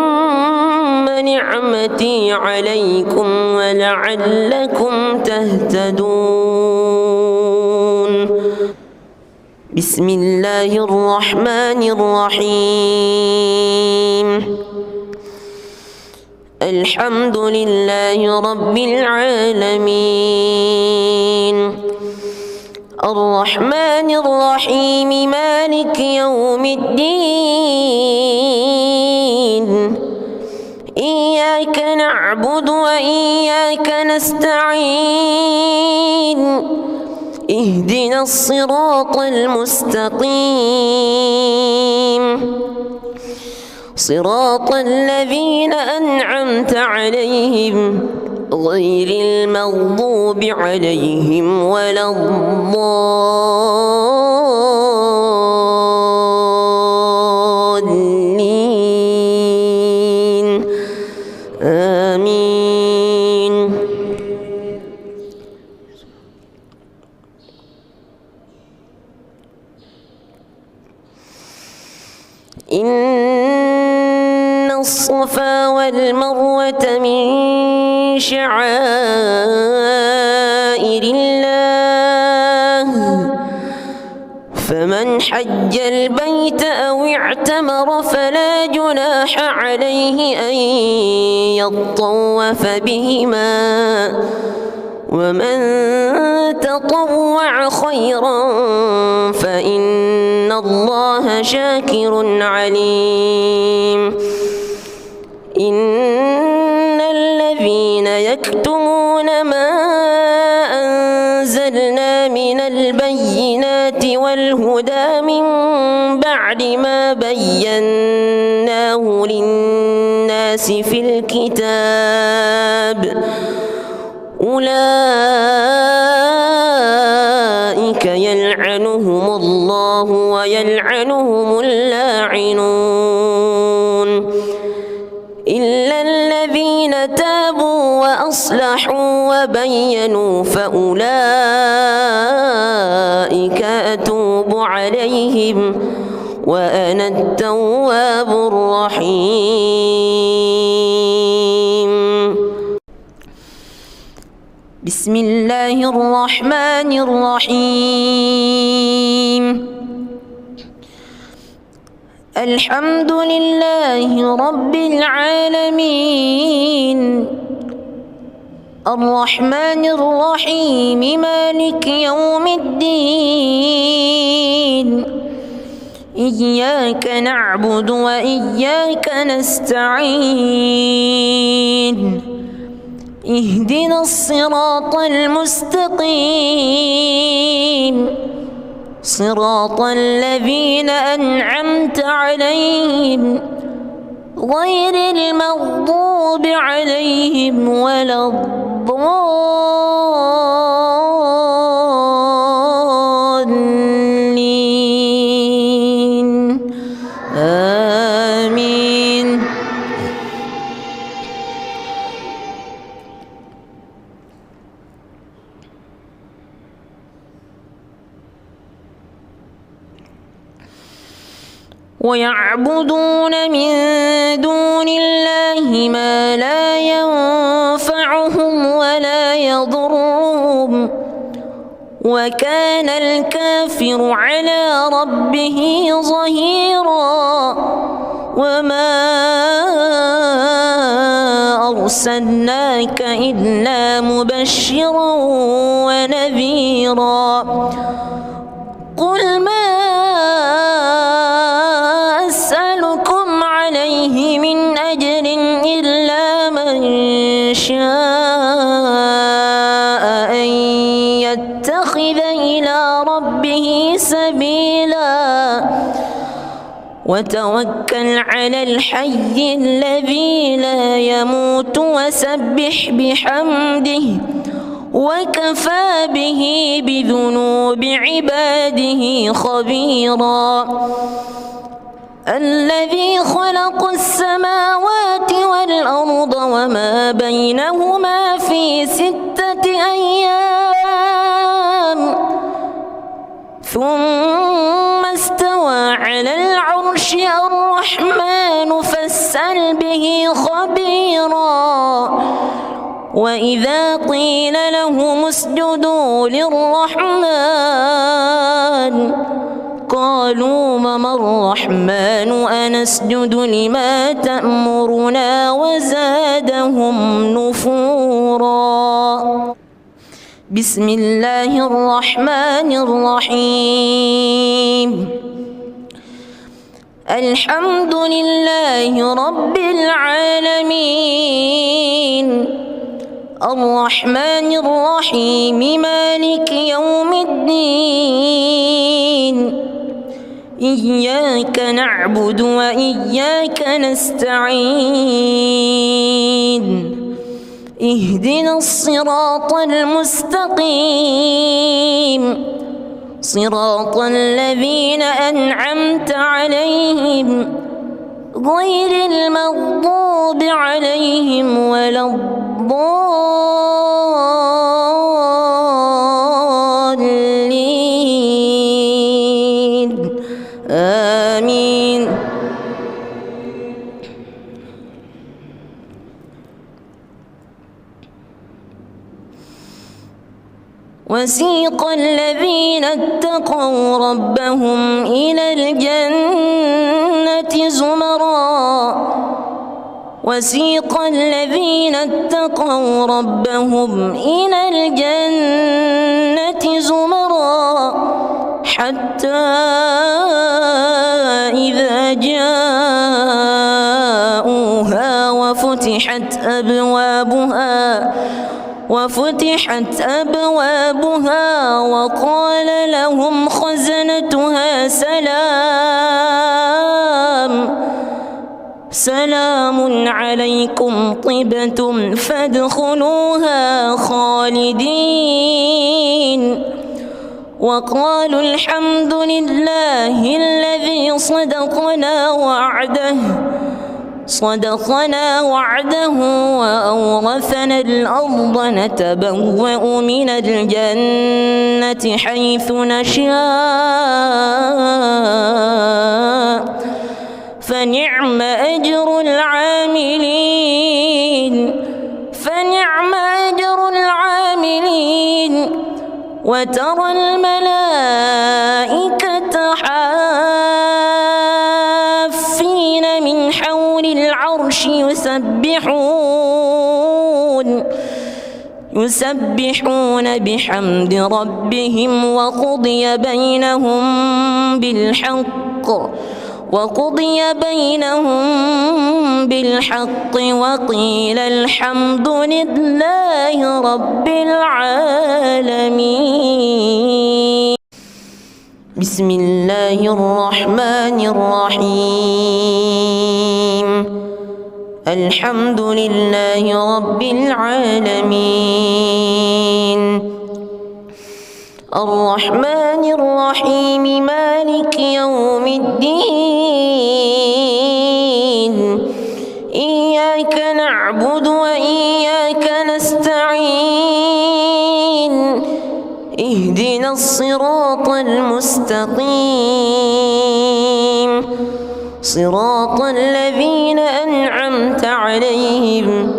Speaker 1: نعمتي عليكم ولعلكم تهتدون بسم الله الرحمن الرحيم الحمد لله رب العالمين الرحمن الرحيم مالك يوم الدين إياك نعبد وإياك نستعين اهدنا الصراط المستقيم صراط الذين أنعمت عليهم غير المغضوب عليهم ولا الضالين آمين إن الصفا والمروة من شعائر الله فمن حج البيت أو اعتمر فلا جناح عليه أن يطوف بهما ومن تطوع خيرا فإن الله شاكر عليم إن الذين يكتمون ما أنزلنا من البينات والهدى من بعد ما بيناه للناس في الكتاب أولئك يلعنهم الله ويلعنهم اللاعنون إلا الذين تابوا وأصلحوا وبينوا فأولئك أتوب عليهم وأنا التواب الرحيم بسم الله الرحمن الرحيم الحمد لله رب العالمين الرحمن الرحيم مالك يوم الدين إياك نعبد وإياك نستعين اهدنا الصراط المستقيم صراط الذين أنعمت عليهم غير المغضوب عليهم ولا الضالين آمين. ويعبدون من دون الله ما لا ينفعهم ولا يضرهم وكان الكافر على ربه ظهيرا. وما أرسلناك إلا مبشرا ونذيرا. قل ما أسألكم عليه من أجر إلا من شاء أن يتخذ إلى ربه سبيلا. وتوكل على الحي الذي لا يموت وسبح بحمده وكفى به بذنوب عباده خبيرا. الذي خلق السماوات والأرض وما بينهما في 6 أيام ثم استوى على العرش. الرحمن فاسأل به خبيرا. وإذا قيل لهم اسجدوا للرحمن قالوا وما الرحمن أنسجد لما تأمرنا وزادهم نفورا. بسم الله الرحمن الرحيم. الحمد لله رب العالمين الرحمن الرحيم مالك يوم الدين. إياك نعبد وإياك نستعين. اهدنا الصراط المستقيم صراط الذين أنعمت عليهم غير المغضوب عليهم ولا الضالين آمين. وسيق الذين اتقوا ربهم إلى الجنة زمرا. وسيق الذين اتقوا ربهم إلى الجنة زمرا حتى إذا جاءوها وفتحت أبوابها وقال لهم خزنتها سلام عليكم طبتم فادخلوها خالدين. وقالوا الحمد لله الذي صدقنا وعده وأورثنا الأرض نتبوأ من الجنة حيث نشاء فنعم أجر العاملين. وترى الملائكة حافين من حول العرش يسبحون بحمد ربهم وقضي بينهم بالحق وقيل الحمد لله رب العالمين. بسم الله الرحمن الرحيم. الحمد لله رب العالمين الرحمن الرحيم مالك يوم الدين إياك نعبد وإياك نستعين اهدنا الصراط المستقيم صراط الذين أنعمت عليهم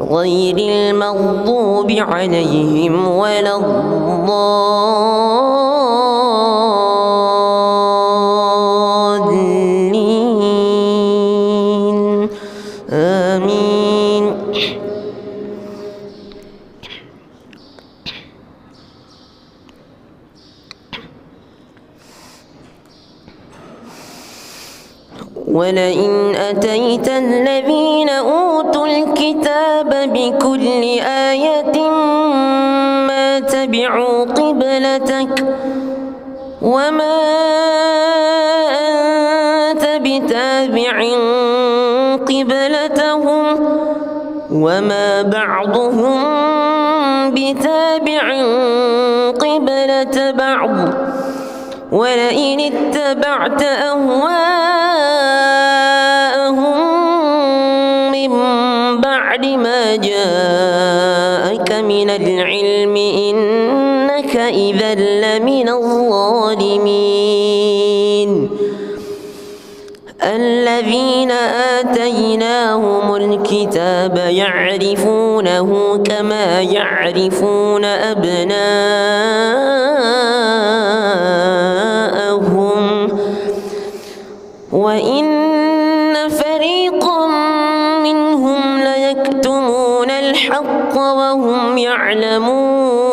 Speaker 1: غير المغضوب عليهم ولا الضالين آمين. ولئن أتيت الذين أوتوا الكتاب بكل آية ما تبعوا قبلتك وما أنت بتابع قبلتهم وما بعضهم بتابع قبلة بعض ولئن اتبعت أهواءهم من بعد ما جاءك من العلم إنك إذا لمن الظالمين. الذين آتيناهم الكتاب يعرفونه كما يعرفون أبناءهم وإن فريقا منهم ليكتمون الحق وهم يعلمون.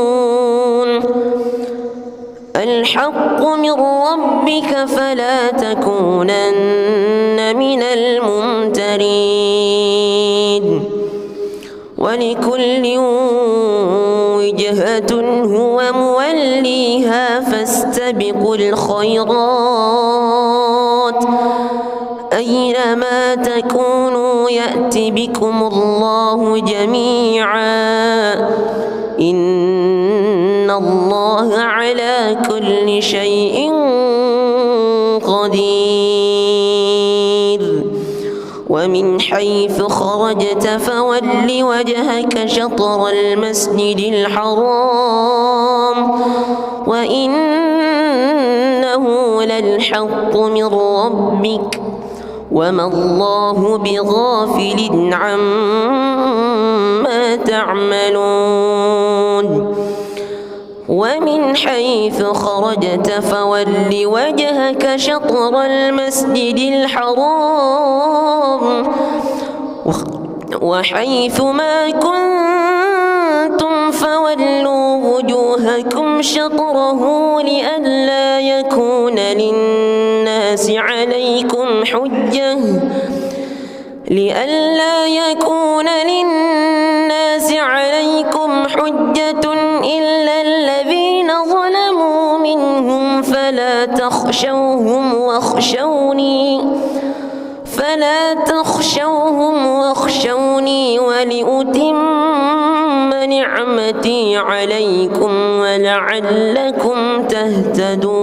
Speaker 1: الحق من ربك فلا تكونن من الممترين. ولكل وجهة هو موليها فاستبقوا الخيرات أينما تكونوا يأت بكم الله جميعا إن الله على كل شيء قدير. ومن حيث خرجت فول وجهك شطر المسجد الحرام وإنه للحق من ربك وما الله بغافل عما تعملون. ومن حيث خرجت فول وجهك شطر المسجد الحرام وحيث ما كنتم فولوا وجوهكم شطره لئلا يكون للناس عليكم حجة إلا الذين ظلموا منهم فلا تخشوهم واخشوني ولأتم نعمتي عليكم ولعلكم تهتدون.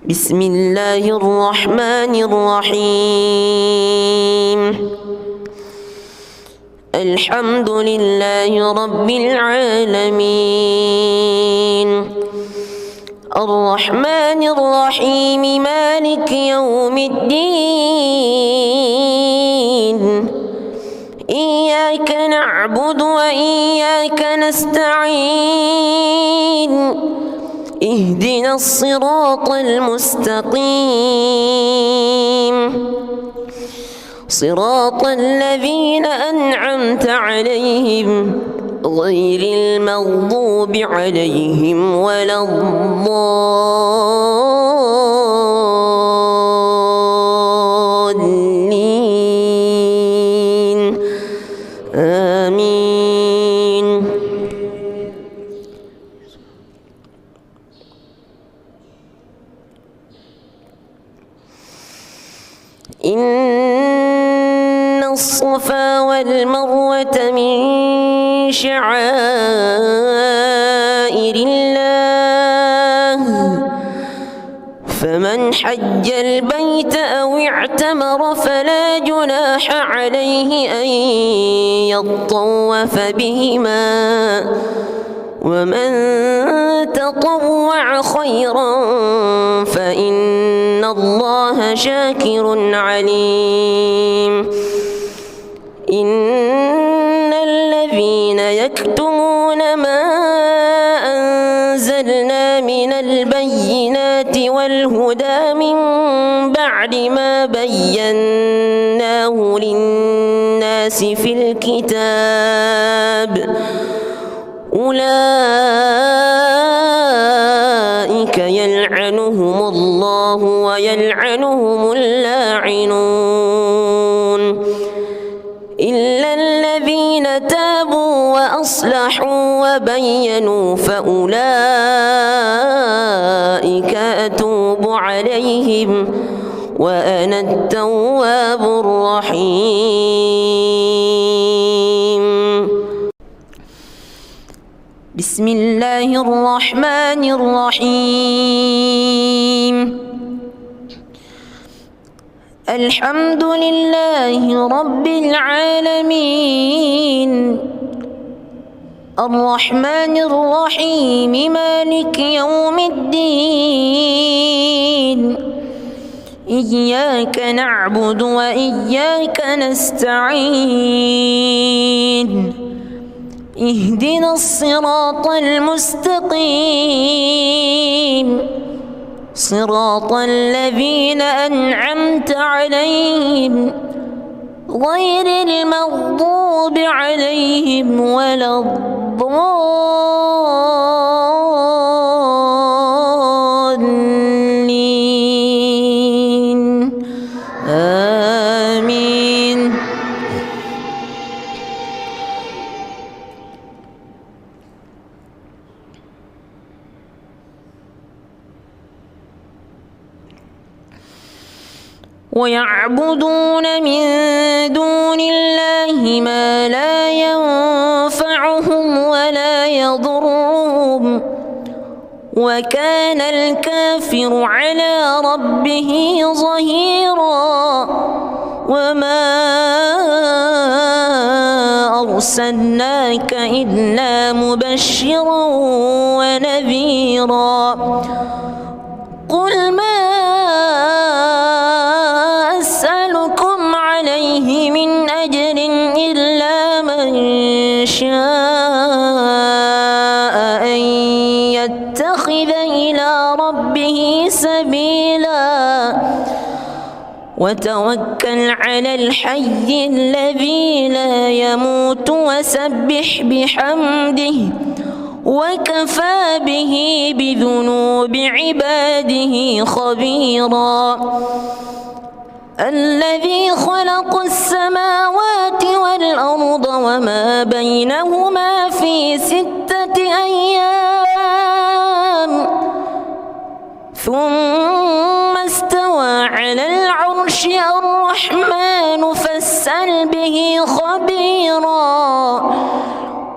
Speaker 1: بسم الله الرحمن الرحيم الحمد لله رب العالمين الرحمن الرحيم مالك يوم الدين إياك نعبد وإياك نستعين اهدنا الصراط المستقيم صراط الذين أنعمت عليهم غير المغضوب عليهم ولا الضالين آمين. إن الصفا والمروة من شعائر الله فمن حج البيت أو اعتمر فلا جناح عليه أن يطوف بهما ومن تطوع خيرا فإن الله شاكر عليم إن الذين يكتمون ما أنزلنا من البينات والهدى من بعد ما بيناه للناس في الكتاب أولئك يلعنهم الله ويلعنهم اللاعنون إلا الذين تابوا وأصلحوا وبينوا فأولئك أتوب عليهم وأنا التواب الرحيم. بسم الله الرحمن الرحيم. الحمد لله رب العالمين الرحمن الرحيم مالك يوم الدين إياك نعبد وإياك نستعين اهدنا الصراط المستقيم صراط الذين أنعمت عليهم غير المغضوب عليهم ولا الضالين آمين. ويعبدون من دون الله ما لا ينفعهم ولا يضرهم وكان الكافر على ربه ظهيرا وما أرسلناك إلا مبشرا ونذيرا قل ما أسألكم عليه من أجر إلا من شاء أن يتخذ إلى ربه سبيلا وتوكل على الحي الذي لا يموت وسبح بحمده وكفى به بذنوب عباده خبيرا الذي خلق السماوات والأرض وما بينهما في 6 أيام ثم استوى على العرش الرحمن فاسأل به خبيرا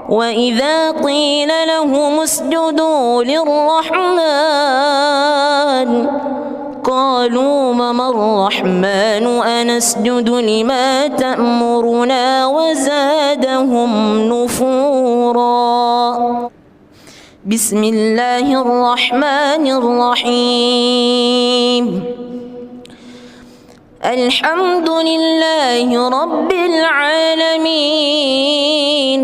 Speaker 1: وإذا قيل لهم اسجدوا للرحمن قالوا وما الرحمن أنسجد لما تأمرنا وزادهم نفورا. بسم الله الرحمن الرحيم. الحمد لله رب العالمين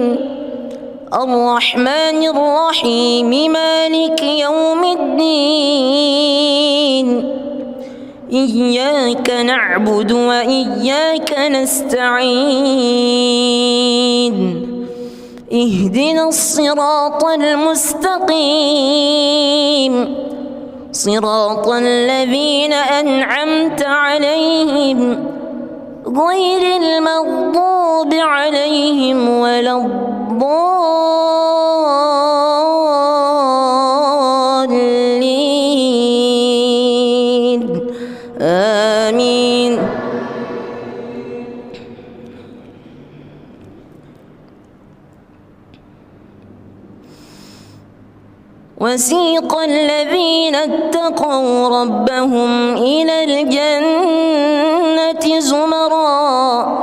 Speaker 1: الرحمن الرحيم مالك يوم الدين إياك نعبد وإياك نستعين اهدنا الصراط المستقيم صراط الذين أنعمت عليهم غير المغضوب عليهم ولا الضالين آمين. وسيق الذين اتقوا ربهم إلى الجنة زمرا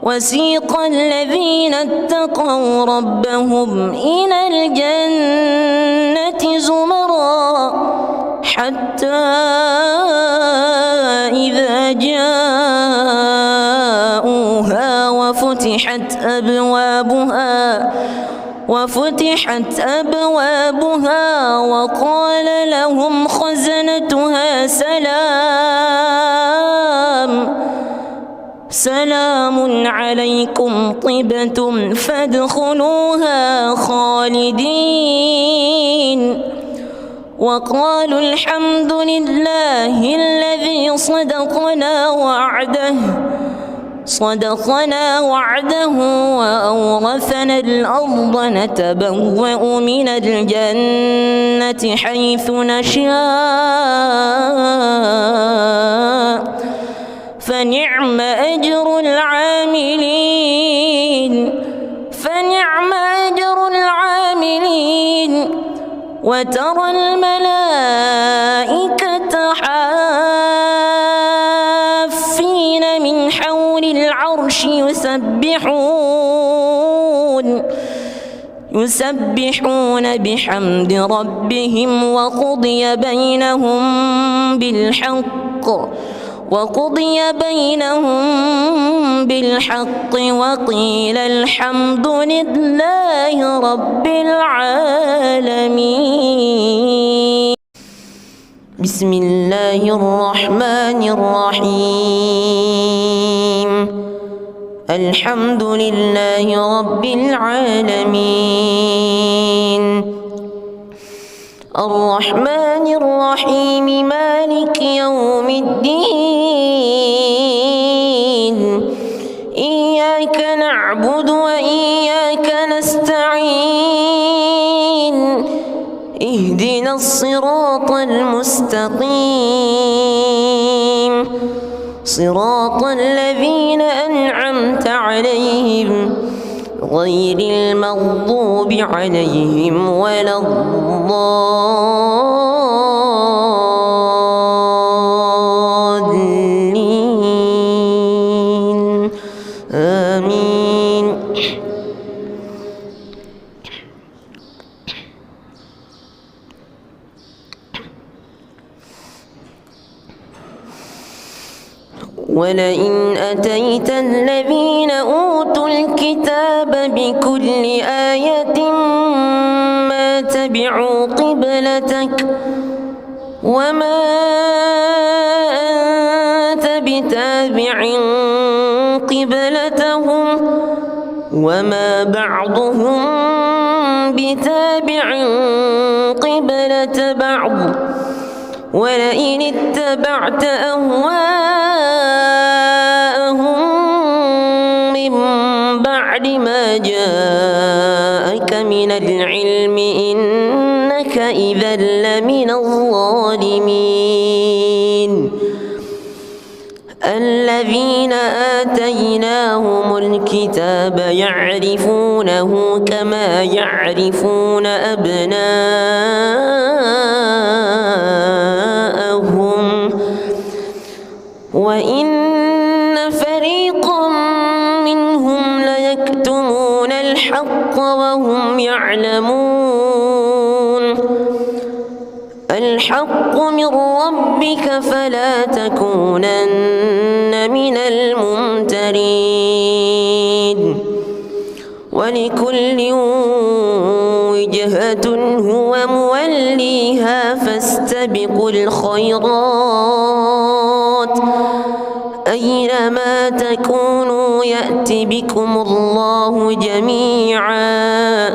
Speaker 1: وسيق الذين اتقوا ربهم إلى الجنة زمرا حتى إذا جاءوها وفتحت أبوابها وقال لهم خزنتها سلام عليكم طبتم فادخلوها خالدين وقالوا الحمد لله الذي صدقنا وعده وأورثنا الأرض نتبوأ من الجنة حيث نشاء فنعم أجر العاملين وترى الملائكة حافين من حول العرش يسبحون بحمد ربهم وقضي بينهم بالحق وقيل الحمد لله رب العالمين. بسم الله الرحمن الرحيم. الحمد لله رب العالمين الرحمن الرحيم مالك يوم الدين إياك نعبد وإياك نستعين اهدنا الصراط المستقيم صراط الذين أنعمت عليهم غير المغضوب عليهم ولا الضالين آمين. ولئن أتيت الذين أوتوا الكتاب بكل آية ما تبعوا قبلتك وما أنت بتابع قبلتهم وما بعضهم بتابع قبلة بعض ولئن اتبعت أهواءهم من بعد ما جاءك من العلم إنك إذا لمن الظالمين. الذين آتيناهم الكتاب يعرفونه كما يعرفون أبناءهم وإن فريقا منهم ليكتمون الحق وهم يعلمون. الحق من ربك فلا تكونن من الممترين. ولكل وجهة هو موليها فاستبقوا الخيرات أينما تكونوا يأت بكم الله جميعا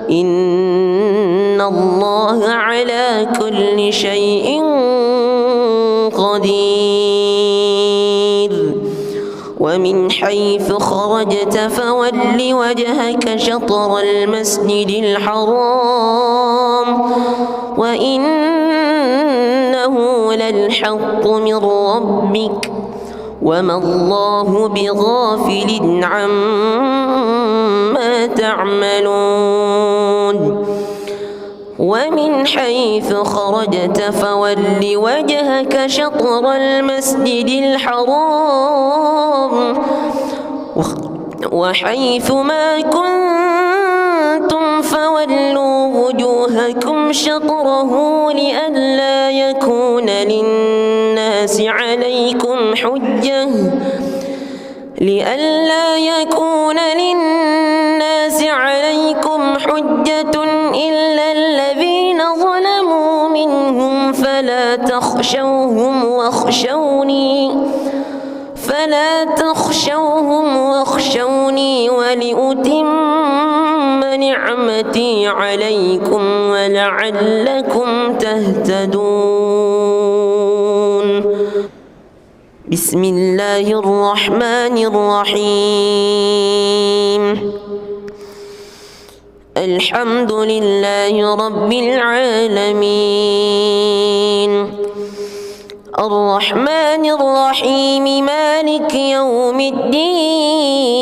Speaker 1: إن الله على كل شيء قدير. ومن حيث خرجت فول وجهك شطر المسجد الحرام وإنه للحق من ربك وما الله بغافل عما تعملون. ومن حيث خرجت فول وجهك شطر المسجد الحرام وحيث ما كنتم فولوا وجوهكم شطره لئلا يكون للناس عليكم حجة إلا الذين ظلموا منهم فلا تخشوهم واخشوني ولأتم نعمتي عليكم ولعلكم تهتدون. بسم الله الرحمن الرحيم. الحمد لله رب العالمين الرحمن الرحيم مالك يوم الدين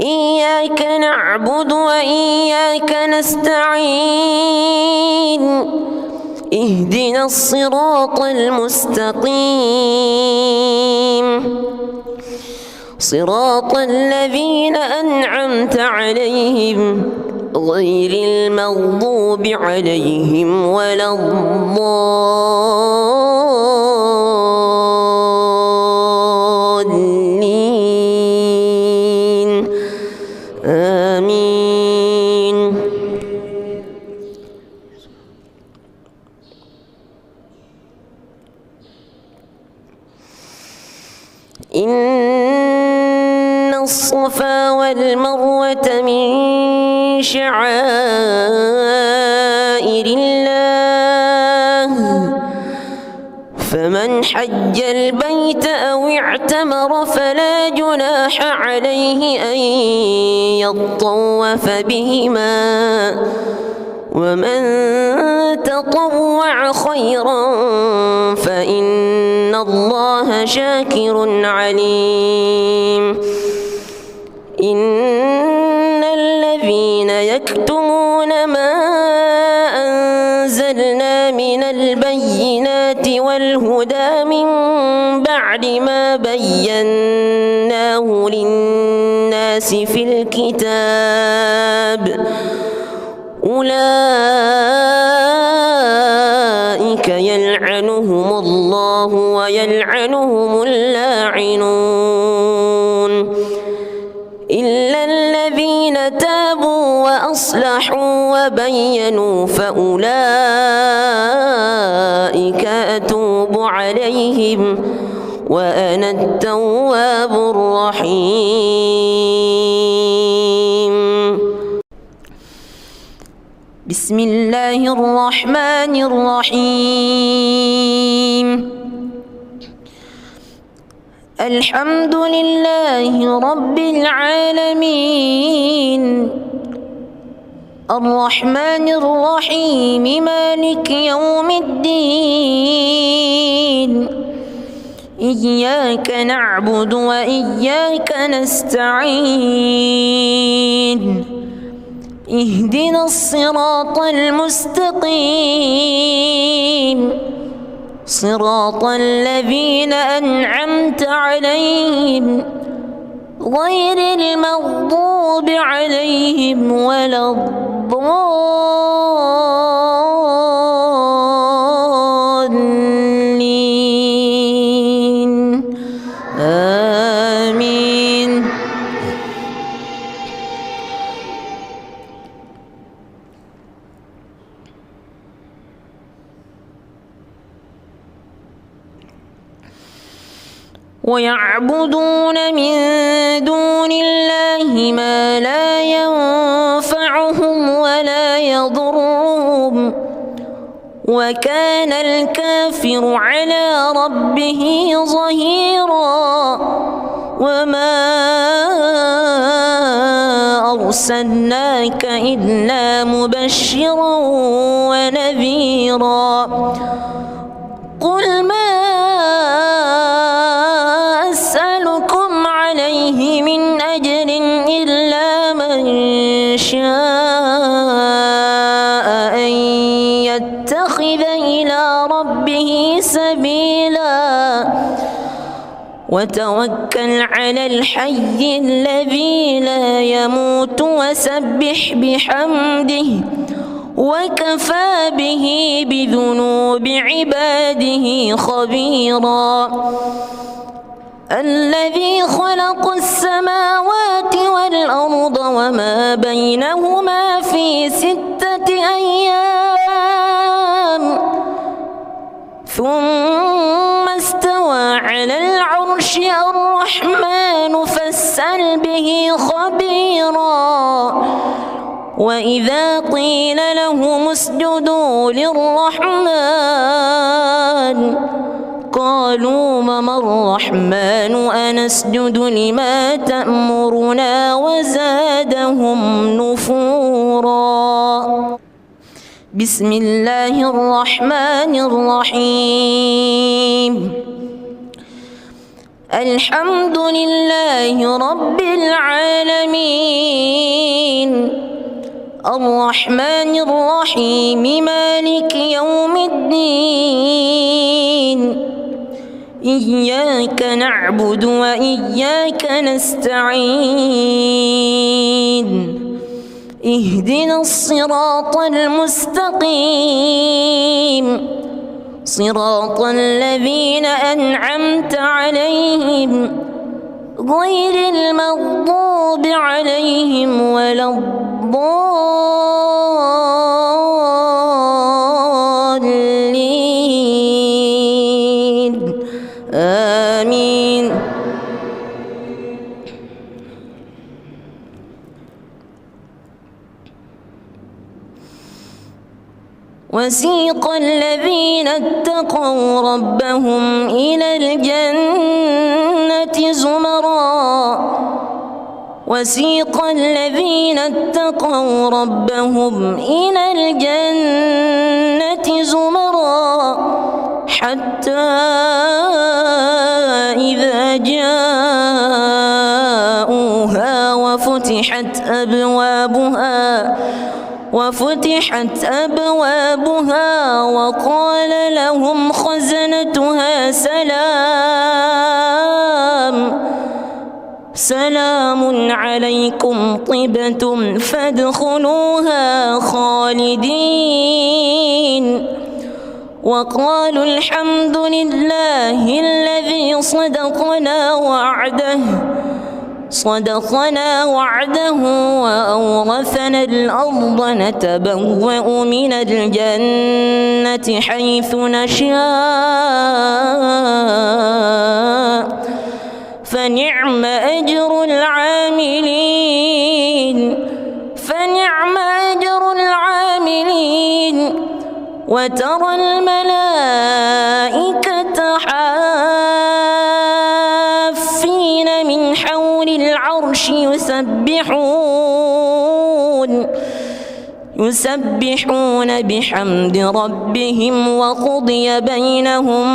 Speaker 1: إياك نعبد وإياك نستعين اهدنا الصراط المستقيم صراط الذين أنعمت عليهم غير المغضوب عليهم ولا الضالين آمين. إن الصفا والمروة من شعائر الله فمن حج البيت أو اعتمر فلا جناح عليه أن يطوف بهما ومن تطوع خيرا فإن الله شاكر عليم. إن الذين يكتمون ما أنزلنا من البينات والهدى من بعد ما بيناه للناس في الكتاب أولئك يلعنهم الله ويلعنهم اللاعنون إلا الذين تابوا وأصلحوا وبينوا فأولئك أتوب عليهم وأنا التواب الرحيم. بسم الله الرحمن الرحيم. الحمد لله رب العالمين الرحمن الرحيم مالك يوم الدين إياك نعبد وإياك نستعين اهدنا الصراط المستقيم صراط الذين أنعمت عليهم غير المغضوب عليهم ولا الضالين آمين. ويعبدون من دون الله ما لا ينفعهم ولا يضرهم وكان الكافر على ربه ظهيرا. وما أرسلناك إلا مبشرا ونذيرا. قل ما أسألكم عليه من أجر إلا من شاء سبيلا وتوكل على الحي الذي لا يموت وسبح بحمده وكفى به بذنوب عباده خبيرا الذي خلق السماوات والأرض وما بينهما في 6 أيام ثم استوى على العرش الرحمن فاسأل به خبيرا وإذا قيل لهم اسجدوا للرحمن قالوا وما الرحمن أنسجد لما تأمرنا وزادهم نفورا. بسم الله الرحمن الرحيم الحمد لله رب العالمين الرحمن الرحيم مالك يوم الدين إياك نعبد وإياك نستعين اهدنا الصراط المستقيم صراط الذين أنعمت عليهم غير المغضوب عليهم ولا الضالين آمين. وسيق الذين اتقوا ربهم إلى الجنة زمرا وسيق الذين اتقوا ربهم إلى الجنة زمرا حتى إذا جاءوها وفتحت أبوابها وقال لهم خزنتها سلام عليكم طبتم فادخلوها خالدين وقالوا الحمد لله الذي صدقنا وعده وأورثنا الأرض نتبوأ من الجنة حيث نشاء فنعم أجر العاملين وترى الملائكة حافين من حول العرش يسبحون بحمد ربهم وقضي بينهم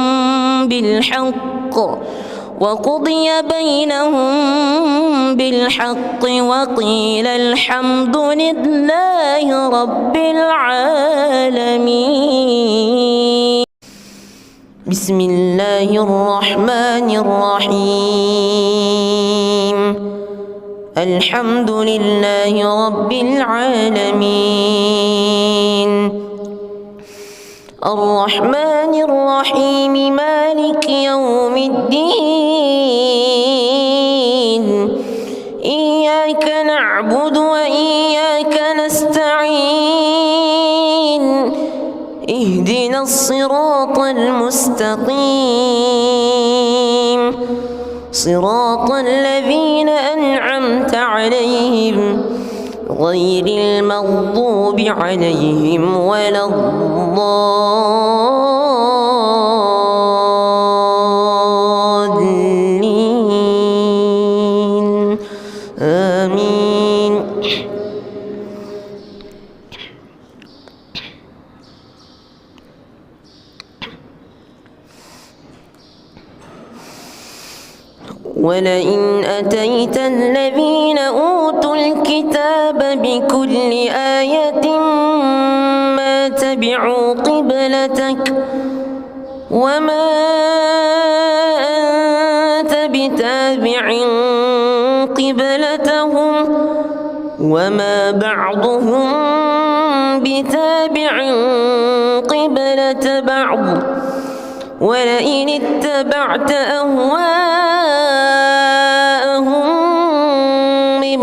Speaker 1: بالحق وقيل الحمد لله رب العالمين. بسم الله الرحمن الرحيم الحمد لله رب العالمين الرحمن الرحيم مالك يوم الدين إياك نعبد وإياك نستعين اهدنا الصراط المستقيم صراط الذين أنعمت عليهم غير المغضوب عليهم ولا الضالين آمين. ولئن أتيت الذين أوتوا الكتاب بكل آية ما تبعوا قبلتك وما أنت بتابع قبلتهم وما بعضهم بتابع قبلة بعض ولئن اتبعت أهواءهم من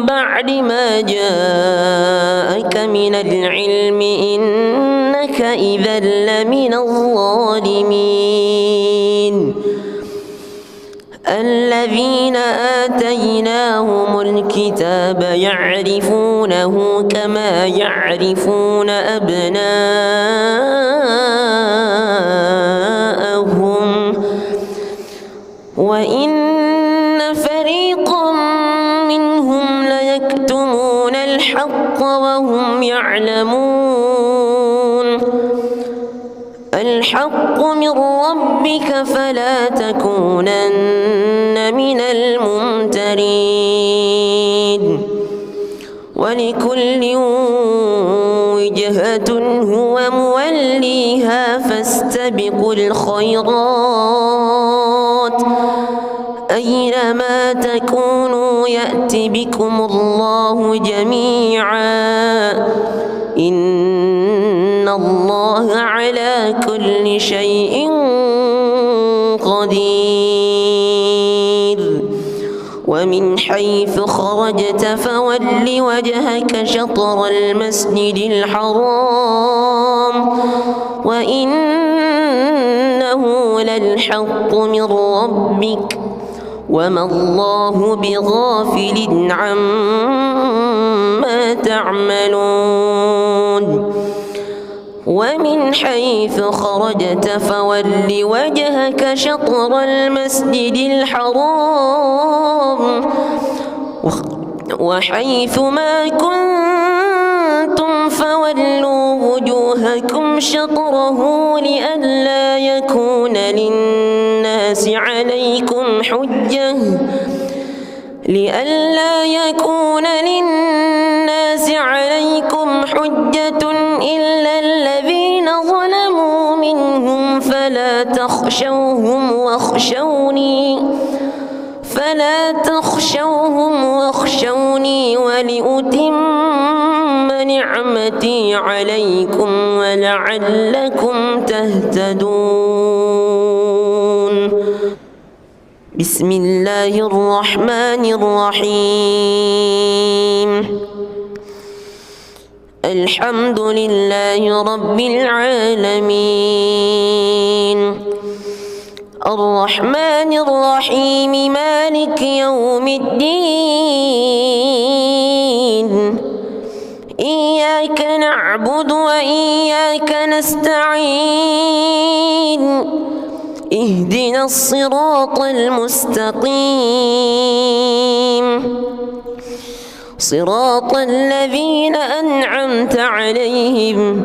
Speaker 1: بعد ما جاءك من العلم إنك إذا لمن الظالمين الذين آتيناهم الكتاب يعرفونه كما يعرفون أبناءهم وإن فريقا منهم ليكتمون الحق وهم يعلمون الحق من ربك فلا تكونن من الممترين ولكل وجهة هو موليها فاستبقوا الخيرات أينما تكونوا يأت بكم الله جميعا إن الله على كل شيء قدير ومن حيث خرجت فول وجهك شطر المسجد الحرام وإنه للحق من ربك وما الله بغافل عما تعملون ومن حيث خرجت فول وجهك شطر المسجد الحرام وحيث ما كنتم فولوا وجوهكم شطره لئلا يكون للناس عليكم حجة إلا الذين ظلموا منهم فلا تخشوهم واخشوني ولأتم نعمتي عليكم ولعلكم تهتدون بسم الله الرحمن الرحيم الحمد لله رب العالمين الرحمن الرحيم مالك يوم الدين إياك نعبد وإياك نستعين اهدنا الصراط المستقيم صراط الذين أنعمت عليهم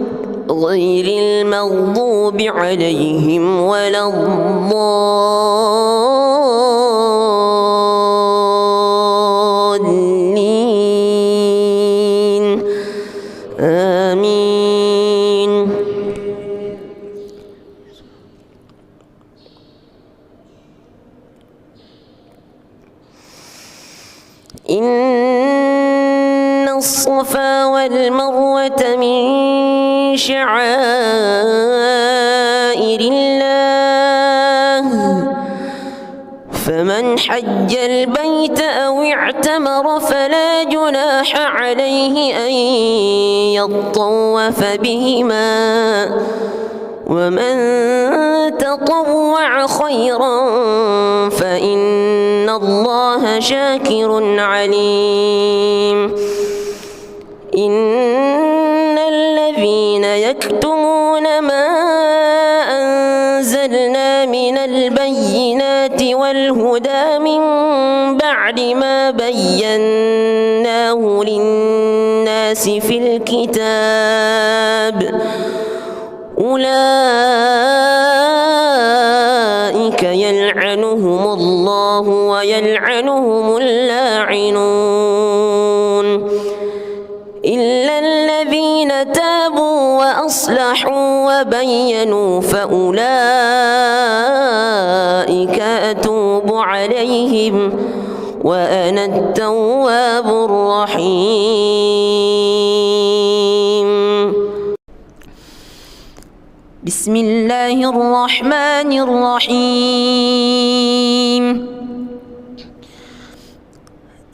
Speaker 1: غير المغضوب عليهم ولا الضالين آمين إن الصفا والمروة من شعائر الله فمن حج البيت أو اعتمر فلا جناح عليه أن يطوف بهما ومن تطوع خيرا فإن الله شاكر عليم إن الذين يكتمون ما أنزلنا من البينات والهدى من بعد ما بيناه للناس في الكتاب أولئك يلعنهم الله ويلعنهم اللاعنون إلا الذين تابوا وأصلحوا وبينوا فأولئك أتوب عليهم وأنا التواب الرحيم. بسم الله الرحمن الرحيم.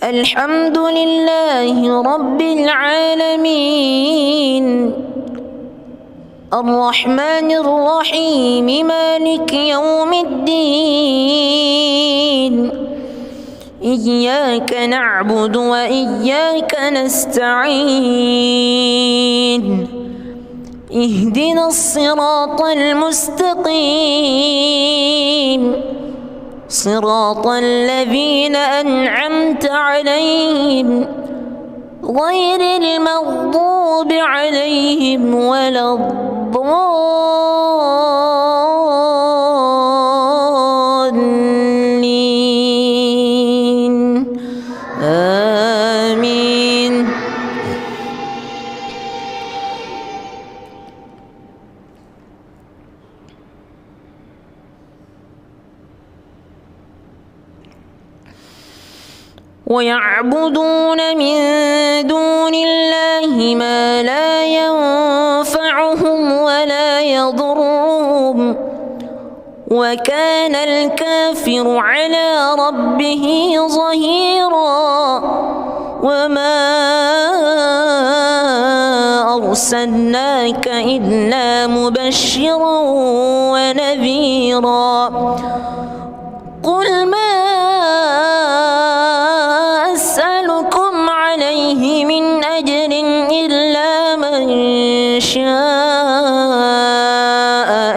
Speaker 1: الحمد لله رب العالمين الرحمن الرحيم مالك يوم الدين إياك نعبد وإياك نستعين اهدنا الصراط المستقيم صراط الذين أنعمت عليهم غير المغضوب عليهم ولا الضالين آمين. ويعبدون من دون الله ما لا ينفعهم ولا يضرهم وكان الكافر على ربه ظهيرا. وما أرسلناك إلا مبشرا ونذيرا. قل ما أسألكم عليه من أجر إلا من شاء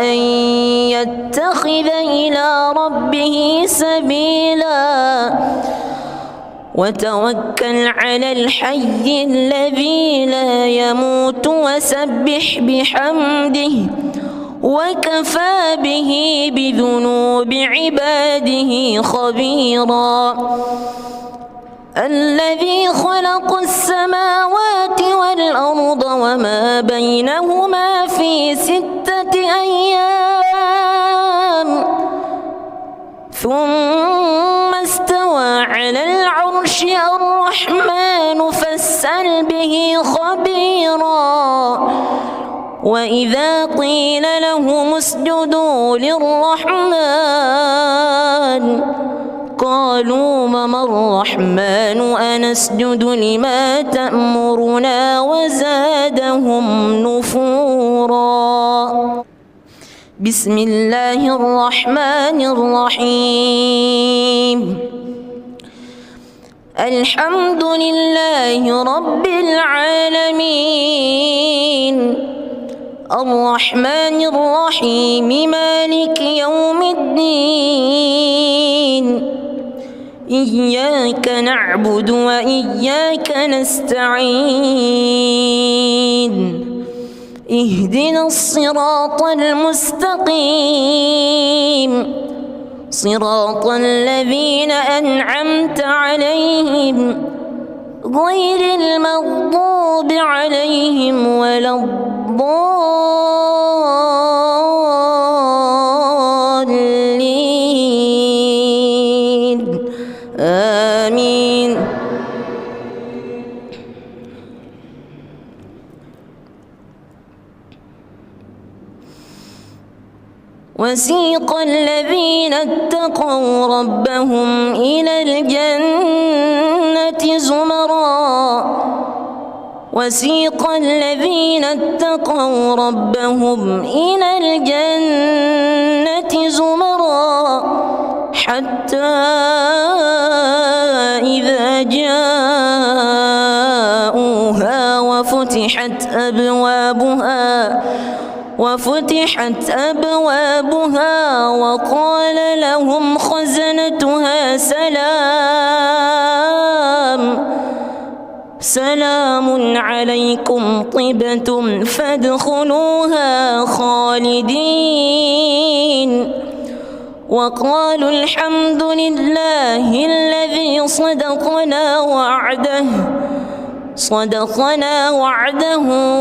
Speaker 1: أن يتخذ إلى ربه سبيلا وتوكل على الحي الذي لا يموت وسبح بحمده وكفى به بذنوب عباده خبيرا. الذي خلق السماوات والأرض وما بينهما في 6 أيام ثم استوى على العرش الرحمن فاسأل به خبيرا. وإذا قيل لهم اسجدوا للرحمن قالوا وما الرحمن أنسجد لما تأمرنا وزادهم نفورا. بسم الله الرحمن الرحيم. الحمد لله رب العالمين الرحمن الرحيم مالك يوم الدين إياك نعبد وإياك نستعين اهدنا الصراط المستقيم صراط الذين أنعمت عليهم غير المغضوب عليهم ولا الضالين آمين. وسيق الذين اتقوا ربهم إلى الجنة زمرا وسيق الذين اتقوا ربهم إلى الجنة زمرا حتى إذا جاءوها وفتحت أبوابها وقال لهم خزنتها سلام عليكم طبتم فادخلوها خالدين وقالوا الحمد لله الذي صدقنا وعده صدقنا وعده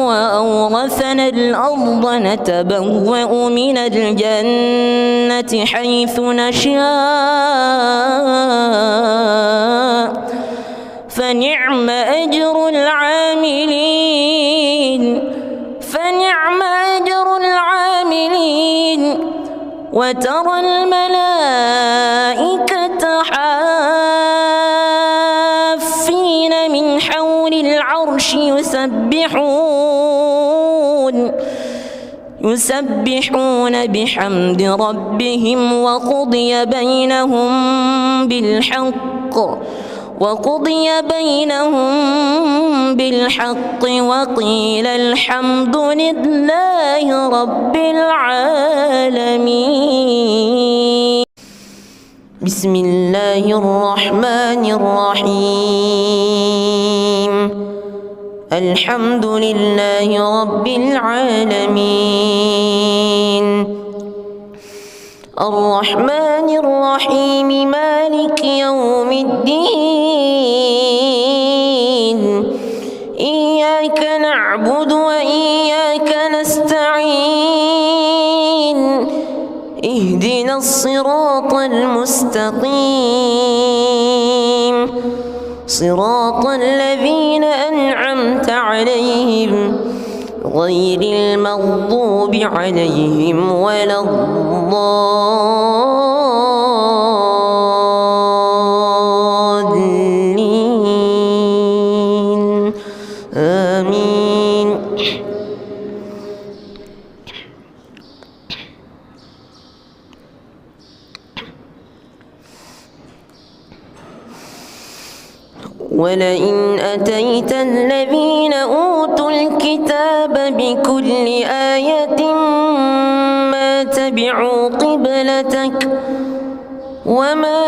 Speaker 1: وأورثنا الأرض نتبوأ من الجنة حيث نشاء فنعم أجر العاملين وترى الملائكة حافين من حول العرش يسبحون بحمد ربهم وقضي بينهم بالحق وقيل الحمد لله رب العالمين. بسم الله الرحمن الرحيم. الحمد لله رب العالمين الرحمن الرحيم مالك يوم الدين إياك نعبد وإياك نستعين اهدنا الصراط المستقيم صراط الذين أنعمت عليهم غير المغضوب عليهم ولا الضالين آمين. ولئن أتيت الذين أوتوا الكتاب بكل آية ما تبعوا قبلتك وما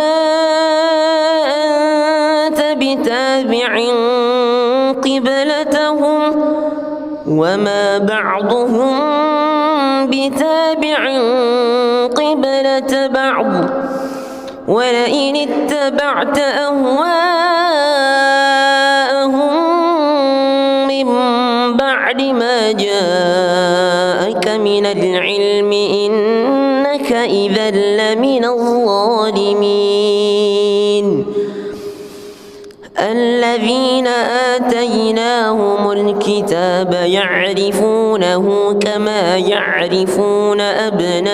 Speaker 1: أنت بتابع قبلتهم وما بعضهم بتابع قبلة بعض ولئن اتبعت أهواءهم من بعد ما جاءك من العلم إنك إذا لمن الظالمين. الذين آتيناهم الكتاب يعرفونه كما يعرفون أبناءهم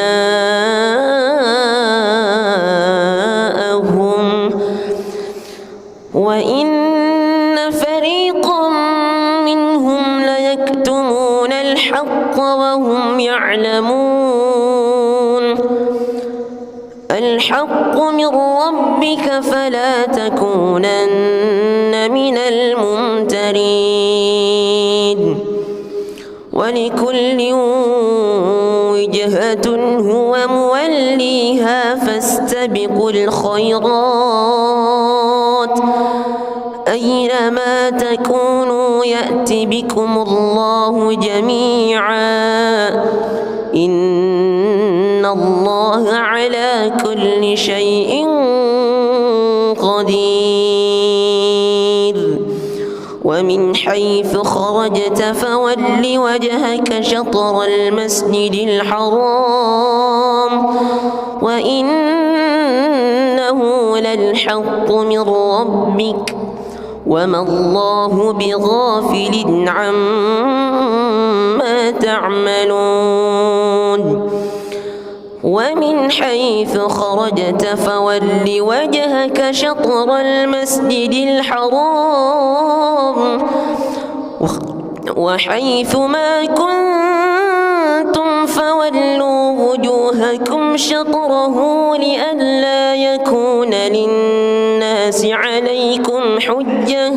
Speaker 1: وإن فريقا منهم ليكتمون الحق وهم يعلمون. الحق من ربك فلا تكونن من الممترين. ولكل وجهة هو موليها فاستبقوا الخيرات أينما تكونوا يأت بكم الله جميعا إن الله على كل شيء قدير. ومن حيث خرجت فول وجهك شطر المسجد الحرام وإنه للحق من ربك وما الله بغافل عما تعملون. ومن حيث خرجت فول وجهك شطر المسجد الحرام وحيث ما كنتم فولوا وجوهكم شطره لئلا يكون للناس عليكم حجة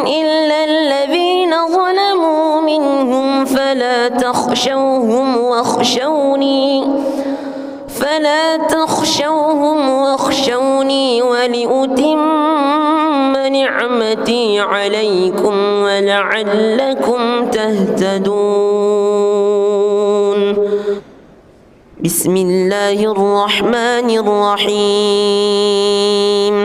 Speaker 1: إلا الذين ظلموا منهم فلا تخشوهم واخشوني ولأتم نعمتي عليكم ولعلكم تهتدون. بسم الله الرحمن الرحيم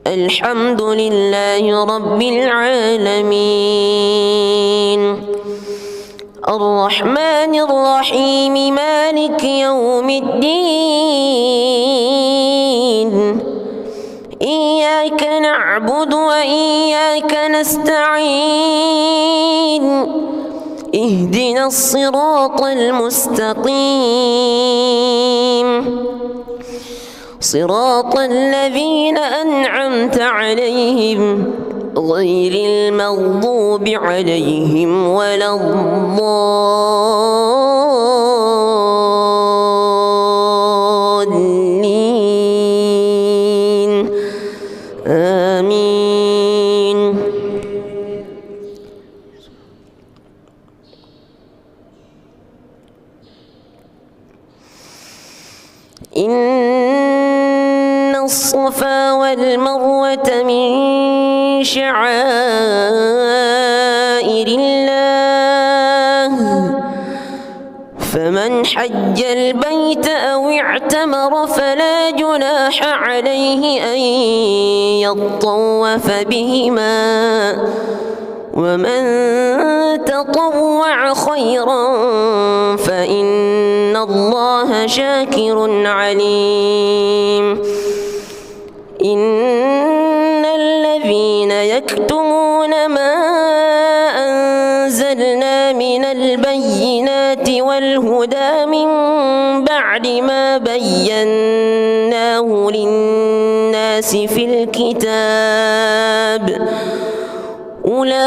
Speaker 1: الحمد لله رب العالمين الرحمن الرحيم مالك يوم الدين إياك نعبد وإياك نستعين اهدنا الصراط المستقيم صراط الذين أنعمت عليهم غير المغضوب عليهم ولا الضالين آمين. إن الصفا والمروة من شعائر الله فمن حج البيت أو اعتمر فلا جناح عليه أن يطوف بهما ومن تطوع خيرا فإن الله شاكر عليم. إن الذين يكتمون ما أنزلنا من البينات والهدى من بعد ما بيناه للناس في الكتاب أولئك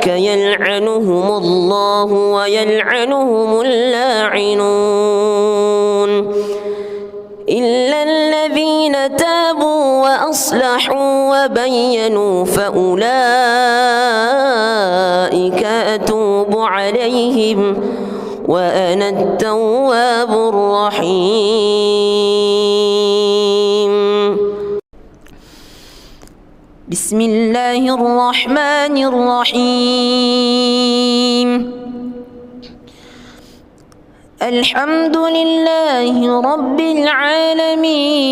Speaker 1: يلعنهم الله ويلعنهم اللاعنون إلا الذين تابوا وأصلحوا وبينوا فأولئك أتوب عليهم وأنا التواب الرحيم. بسم الله الرحمن الرحيم الحمد لله رب العالمين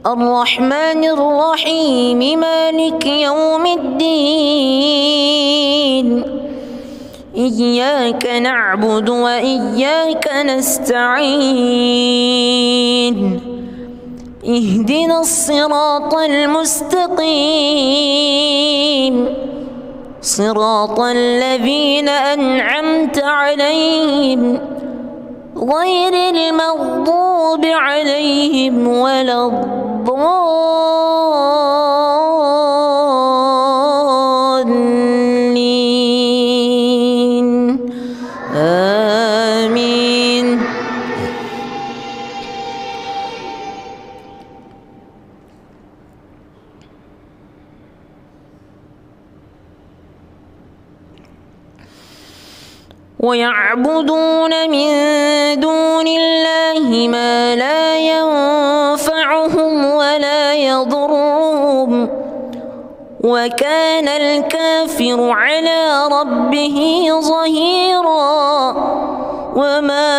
Speaker 1: الرحمن الرحيم مالك يوم الدين إياك نعبد وإياك نستعين اهدنا الصراط المستقيم صراط الذين أنعمت عليهم غير المغضوب عليهم ولا الضالين آمين. ويعبدون من دون الله ما لا ينفعهم ولا يضرهم وكان الكافر على ربه ظهيرا وما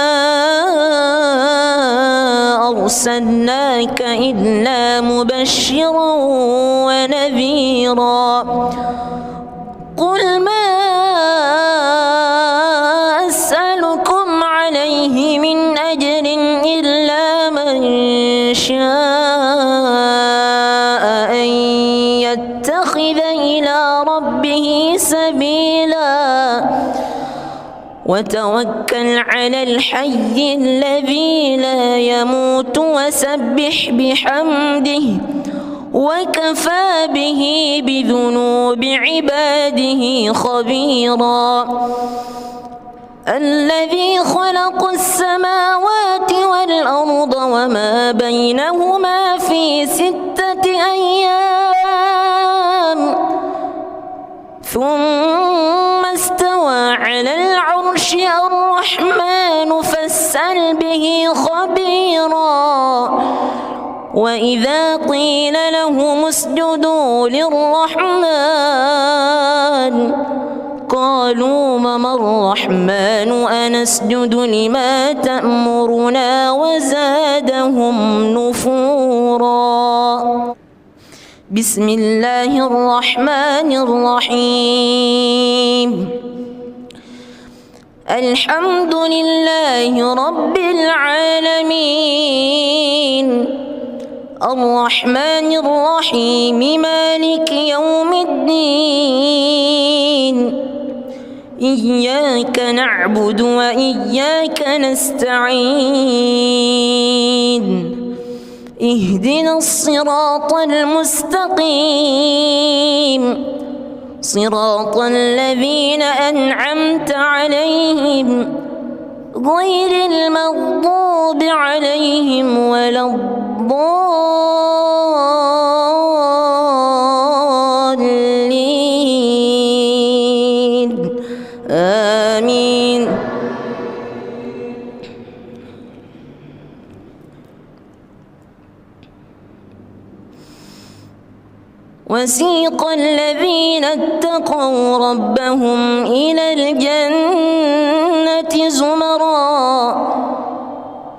Speaker 1: أرسلناك إلا مبشرا ونذيرا قل ما أسألكم عليه من أجر إلا من شاء أن يتخذ إلى ربه سبيلا وتوكل على الحي الذي لا يموت وسبح بحمده وكفى به بذنوب عباده خبيرا الذي خلق السماوات والأرض وما بينهما في 6 أيام ثم استوى على العرش الرحمن فاسأل به خبيرا وإذا قيل لهم اسجدوا للرحمن قالوا وما الرحمن أنسجد لما تأمرنا وزادهم نفورا. بسم الله الرحمن الرحيم. الحمد لله رب العالمين الرحمن الرحيم مالك يوم الدين إياك نعبد وإياك نستعين اهدنا الصراط المستقيم صراط الذين أنعمت عليهم غير المغضوب عليهم ولا الضالين آمين. وسيق الذين اتقوا ربهم إلى الجنة زمرا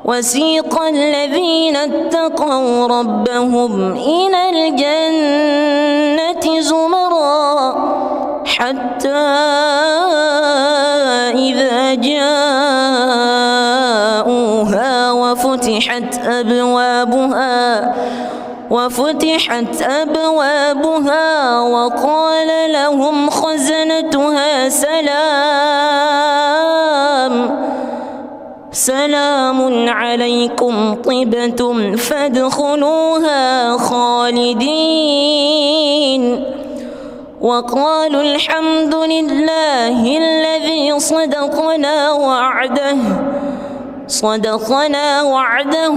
Speaker 1: وسيق الذين اتقوا ربهم إلى الجنة زمرا حتى إذا جاءوها وفتحت أبوابها وقال لهم خزنتها سلام عليكم طبتم فادخلوها خالدين وقالوا الحمد لله الذي صدقنا وعده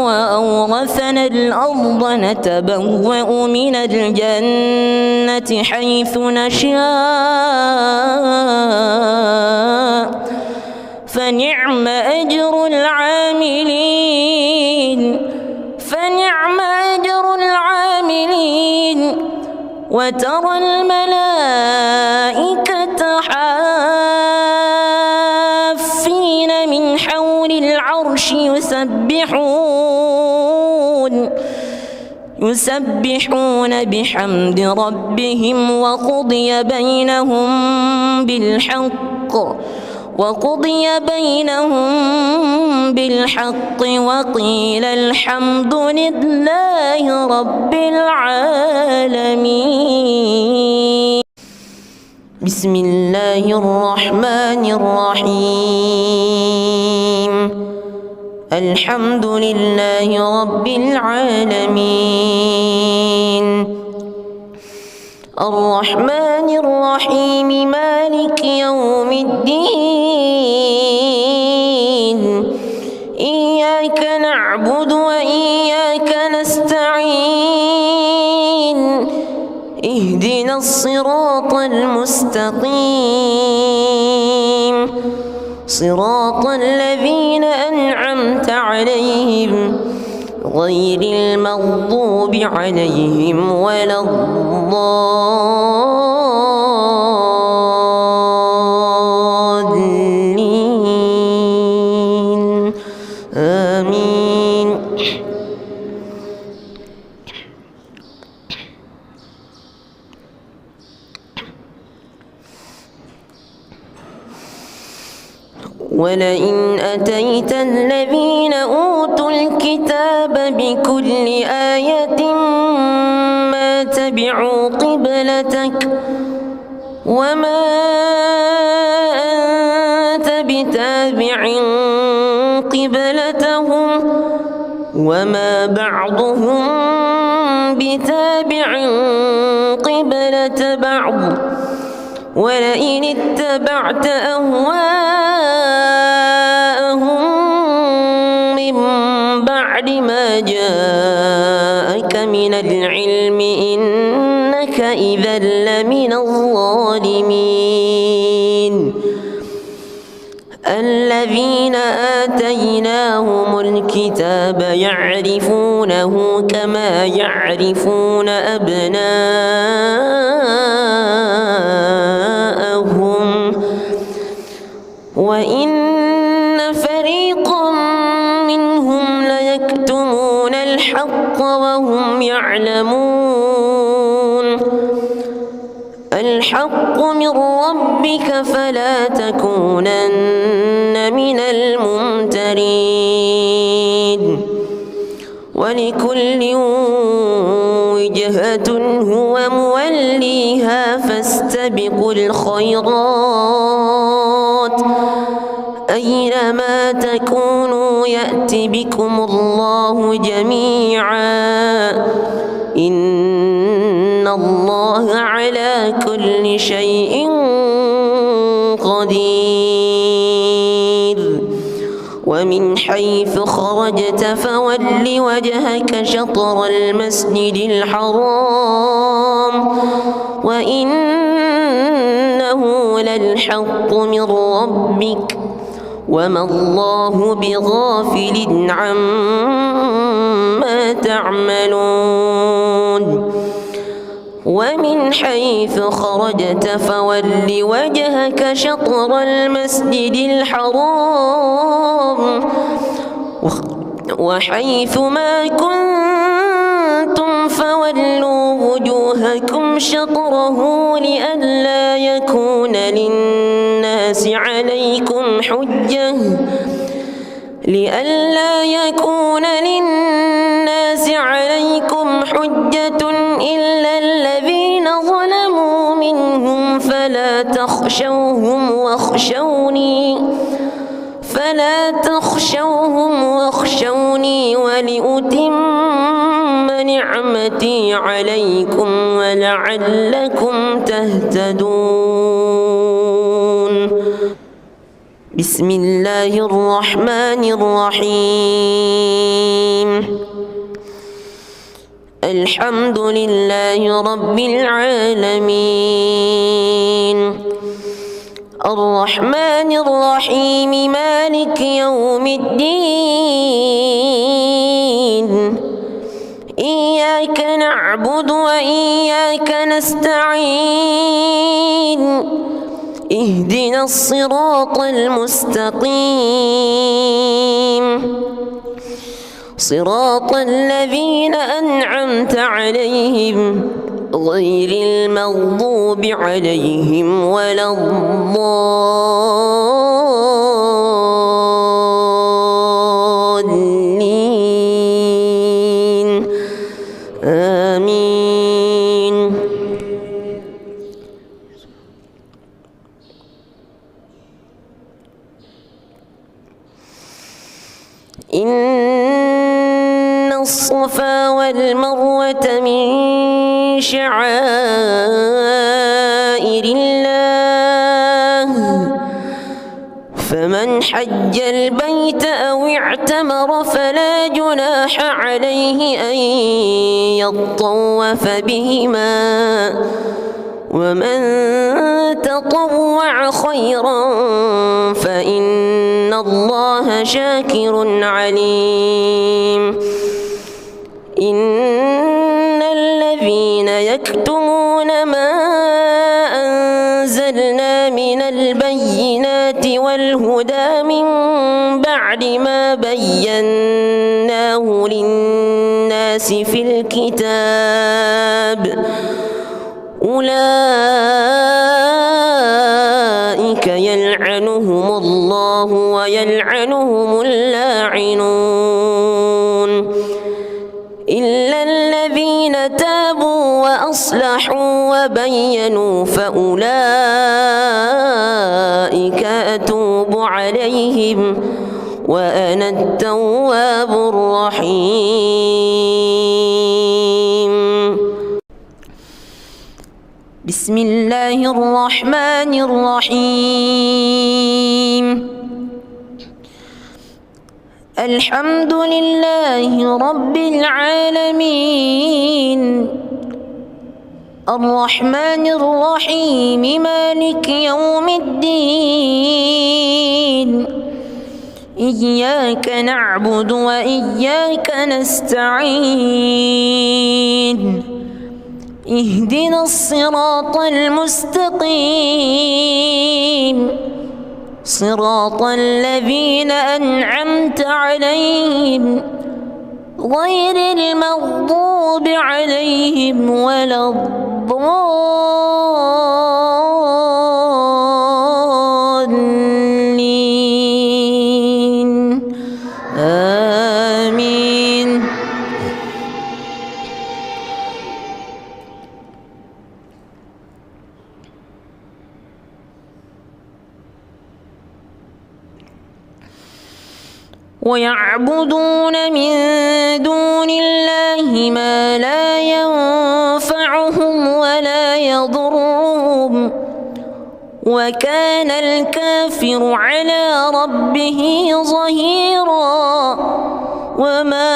Speaker 1: وأورثنا الأرض نتبوأ من الجنة حيث نشاء فنعم أجر العاملين وترى الملائكة حافين من حول العرش يسبحون بحمد ربهم وقضي بينهم بالحق وقيل الحمد لله رب العالمين. بسم الله الرحمن الرحيم. الحمد لله رب العالمين الرحمن الرحيم مالك يوم الدين إياك نعبد وإياك نستعين اهدنا الصراط المستقيم صراط الذين أنعمت عليهم غير المغضوب عليهم ولا الضالين آمين. ولئن أتيت الذين أوتوا الكتاب بكل آية ما تبعوا قبلتك وما أنت بتابع قبلتهم وما بعضهم بتابع قبلة بعض ولئن اتبعت أهواءهم من بعد ما جاءك من العلم إنك إذا لمن الظالمين. الذين آتيناهم الكتاب يعرفونه كما يعرفون أبناءهم يعلمون الحق من ربك فلا تكونن من الممترين ولكل وجهة هو موليها فاستبقوا الخيرات أينما تكونوا يأت بكم الله جميعا إن الله على كل شيء قدير ومن حيث خرجت فول وجهك شطر المسجد الحرام وإنه للحق من ربك وما الله بغافل عما تعملون ومن حيث خرجت فول وجهك شطر المسجد الحرام وحيث ما كنتم فولوا وجوهكم شطره لئلا يكون للناس عليكم حجة إلا الذين ظلموا منهم فلا تخشوهم واخشوني ولأتم نعمتي عليكم ولعلكم تهتدون بسم الله الرحمن الرحيم الحمد لله رب العالمين الرحمن الرحيم مالك يوم الدين إياك نعبد وإياك نستعين اهدنا الصراط المستقيم صراط الذين أنعمت عليهم غير المغضوب عليهم ولا الضالين آمين إن الصفا والمروة من شعائر الله فمن حج البيت أو اعتمر فلا جناح عليه أن يطوف بهما ومن تطوع خيرا فإن الله شاكر عليم إن الذين يكتمون ما أنزلنا من البينات والهدى من بعد ما بيناه للناس في الكتاب أولئك يلعنهم الله ويلعنهم اللاعنون إلا الذين تابوا وأصلحوا وبينوا فأولئك أتوب عليهم وأنا التواب الرحيم بسم الله الرحمن الرحيم الحمد لله رب العالمين الرحمن الرحيم مالك يوم الدين إياك نعبد وإياك نستعين اهدنا الصراط المستقيم صراط الذين أنعمت عليهم غير المغضوب عليهم ولا الضالين آمين. ويعبدون من دون الله ما لا ينفعهم ولا يضرهم وكان الكافر على ربه ظهيرا. وما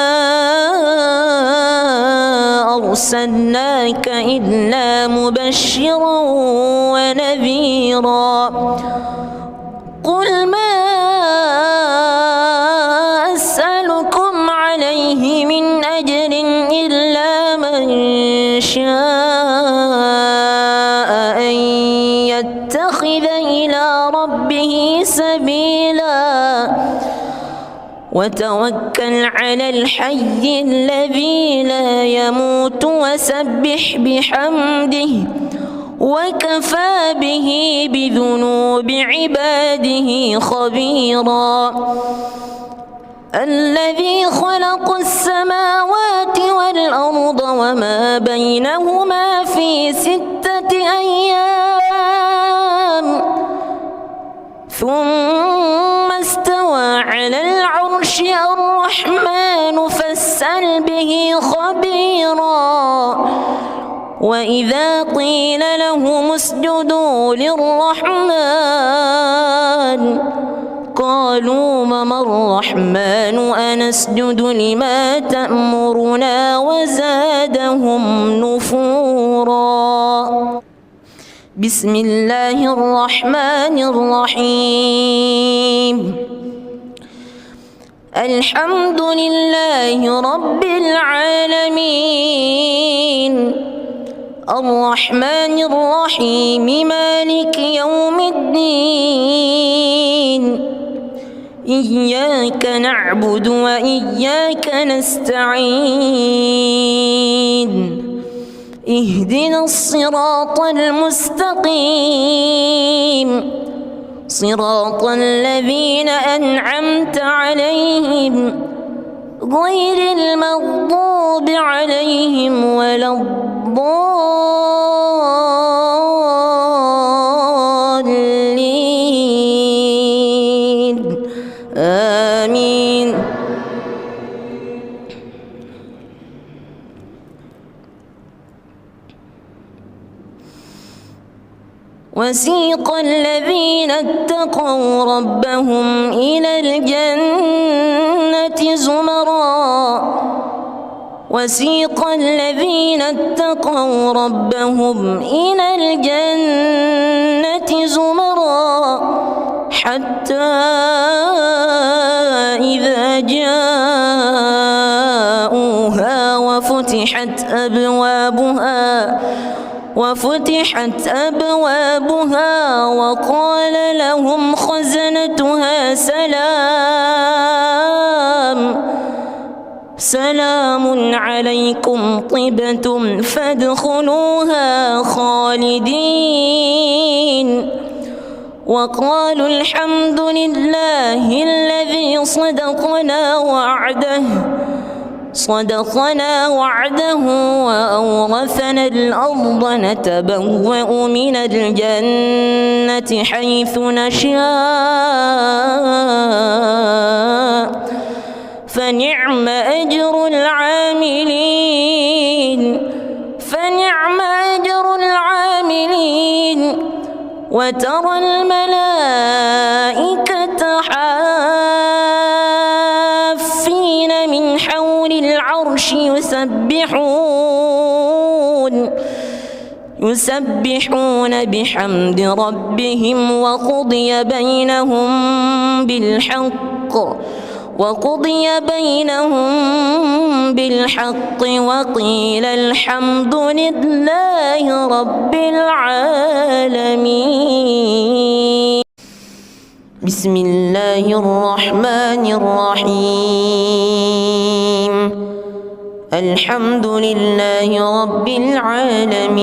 Speaker 1: أرسلناك إلا مبشرا ونذيرا. قل ما أسألكم عليه من أجر إلا من شاء أن يتخذ إلى ربه سبيلا. وتوكل على الحي الذي لا يموت وسبح بحمده وكفى به بذنوب عباده خبيرا. الذي خلق السماوات والأرض وما بينهما في 6 أيام ثم استوى على العرش. الرحمن فاسأل به خبيرا. وإذا قيل لهم اسجدوا للرحمن قالوا وما الرحمن أنسجد لما تأمرنا وزادهم نفورا. بسم الله الرحمن الرحيم. الحمد لله رب العالمين الرحمن الرحيم مالك يوم الدين. إياك نعبد وإياك نستعين. اهدنا الصراط المستقيم صراط الذين أنعمت عليهم غير المغضوب عليهم ولا الضالين آمين. وسيق الذين اتقوا ربهم إلى الجنة زمرا. وسيق الذين اتقوا ربهم إلى الجنة زمرا حتى إذا جاءوها وفتحت أبوابها وقال لهم خزنتها سلام عليكم طبتم فادخلوها خالدين. وقالوا الحمد لله الذي صدقنا وعده وأورثنا الأرض نتبوأ من الجنة حيث نشاء فنعم أجر العاملين. وترى الملائكة حافين من حول العرش يسبحون بحمد ربهم وقضي بينهم بالحق وقيل الحمد لله رب العالمين. بسم الله الرحمن الرحيم. الحمد لله رب العالمين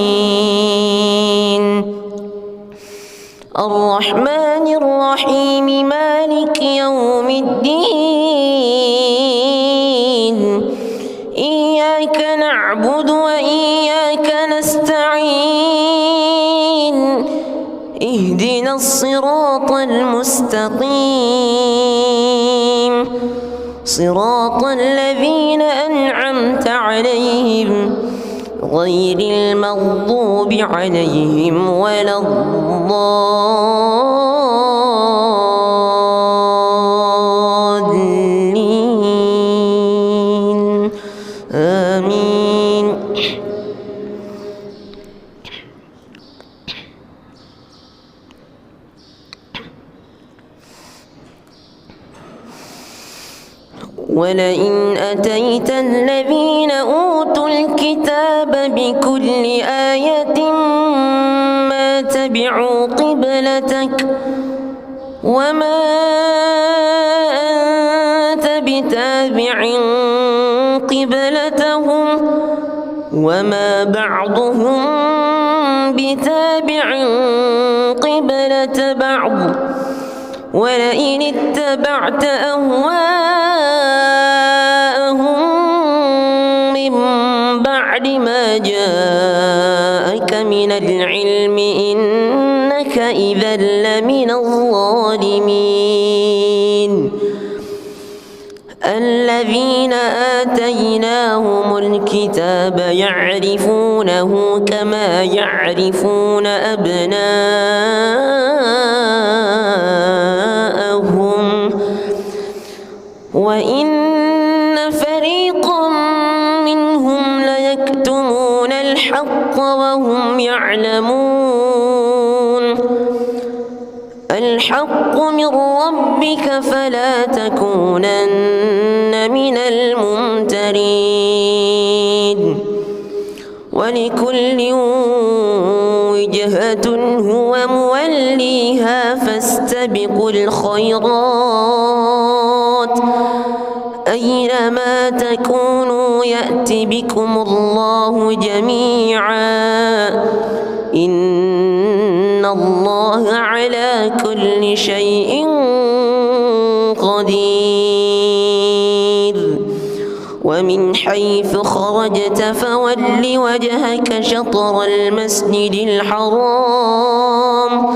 Speaker 1: الرحمن الرحيم مالك يوم الدين إياك نعبد وإياك نستعين اهدنا الصراط المستقيم صراط الذين أنعمت عليهم غير المغضوب عليهم ولا الضالين آمين. ولئن أتيت الذين أوتوا الكتاب بكل آية ما تبعوا قبلتك وما أنت بتابع قبلتهم وما بعضهم بتابع قبلة بعض ولئن اتبعت أهواءهم من بعد ما جاءك من العلم إنك إذا لمن الظالمين الذين آتيناهم الكتاب يعرفونه كما يعرفون أبناءهم وإن فريقا منهم ليكتمون الحق وهم يعلمون الحق من ربك فلا تكونن من الممترين ولكل وجهة هو موليها فاستبقوا الخيرات أينما تكونوا يأت بكم الله جميعا إن الله على كل شيء قدير ومن حيث خرجت فول وجهك شطر المسجد الحرام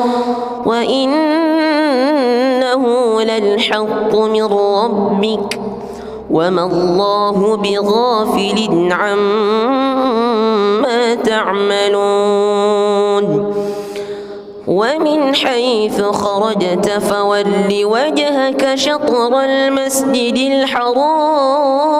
Speaker 1: وإنه للحق من ربك وما الله بغافل عما تعملون ومن حيث خرجت فول وجهك شطر المسجد الحرام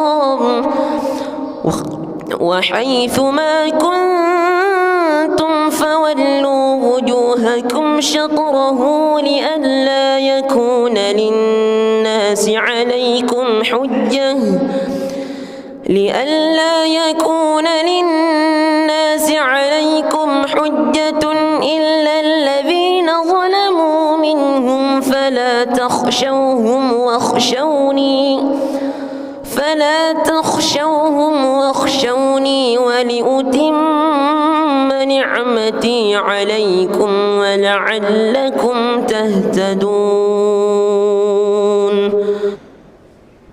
Speaker 1: وحيث ما كنتم فولوا وجوهكم شطره لئلا يكون للناس عليكم حجة إلا الذين ظلموا منهم فلا تخشوهم واخشوني ولأتم نعمتي عليكم ولعلكم تهتدون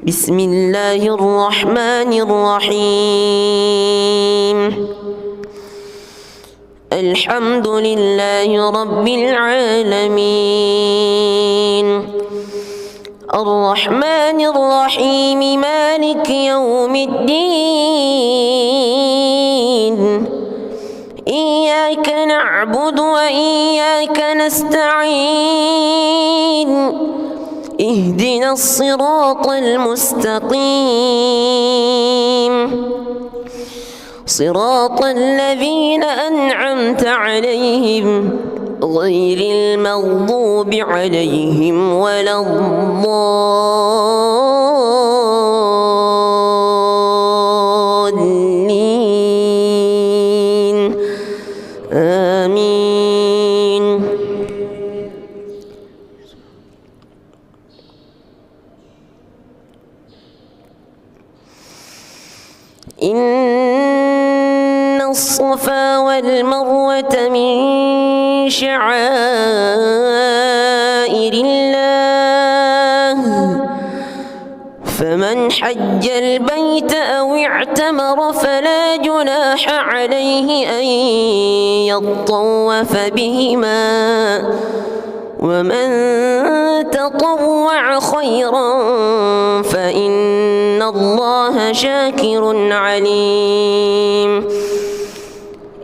Speaker 1: بسم الله الرحمن الرحيم الحمد لله رب العالمين الرحمن الرحيم مالك يوم الدين إياك نعبد وإياك نستعين اهدنا الصراط المستقيم صراط الذين أنعمت عليهم غير المغضوب عليهم ولا الضالين آمين. إن والمروة من شعائر الله فمن حج البيت أو اعتمر فلا جناح عليه أن يطوف بهما ومن تطوع خيرا فإن الله شاكر عليم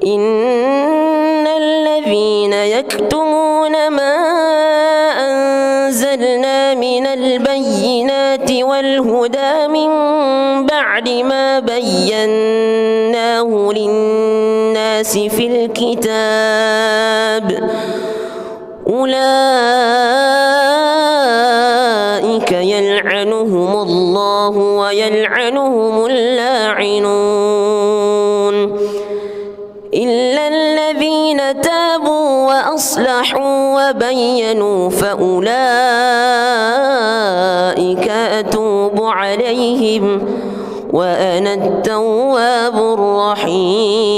Speaker 1: إن الذين يكتمون ما أنزلنا من البينات والهدى من بعد ما بيناه للناس في الكتاب أولئك يلعنهم الله ويلعنهم اللاعنون إلا الذين تابوا وأصلحوا وبينوا فأولئك أتوب عليهم وأنا التواب الرحيم.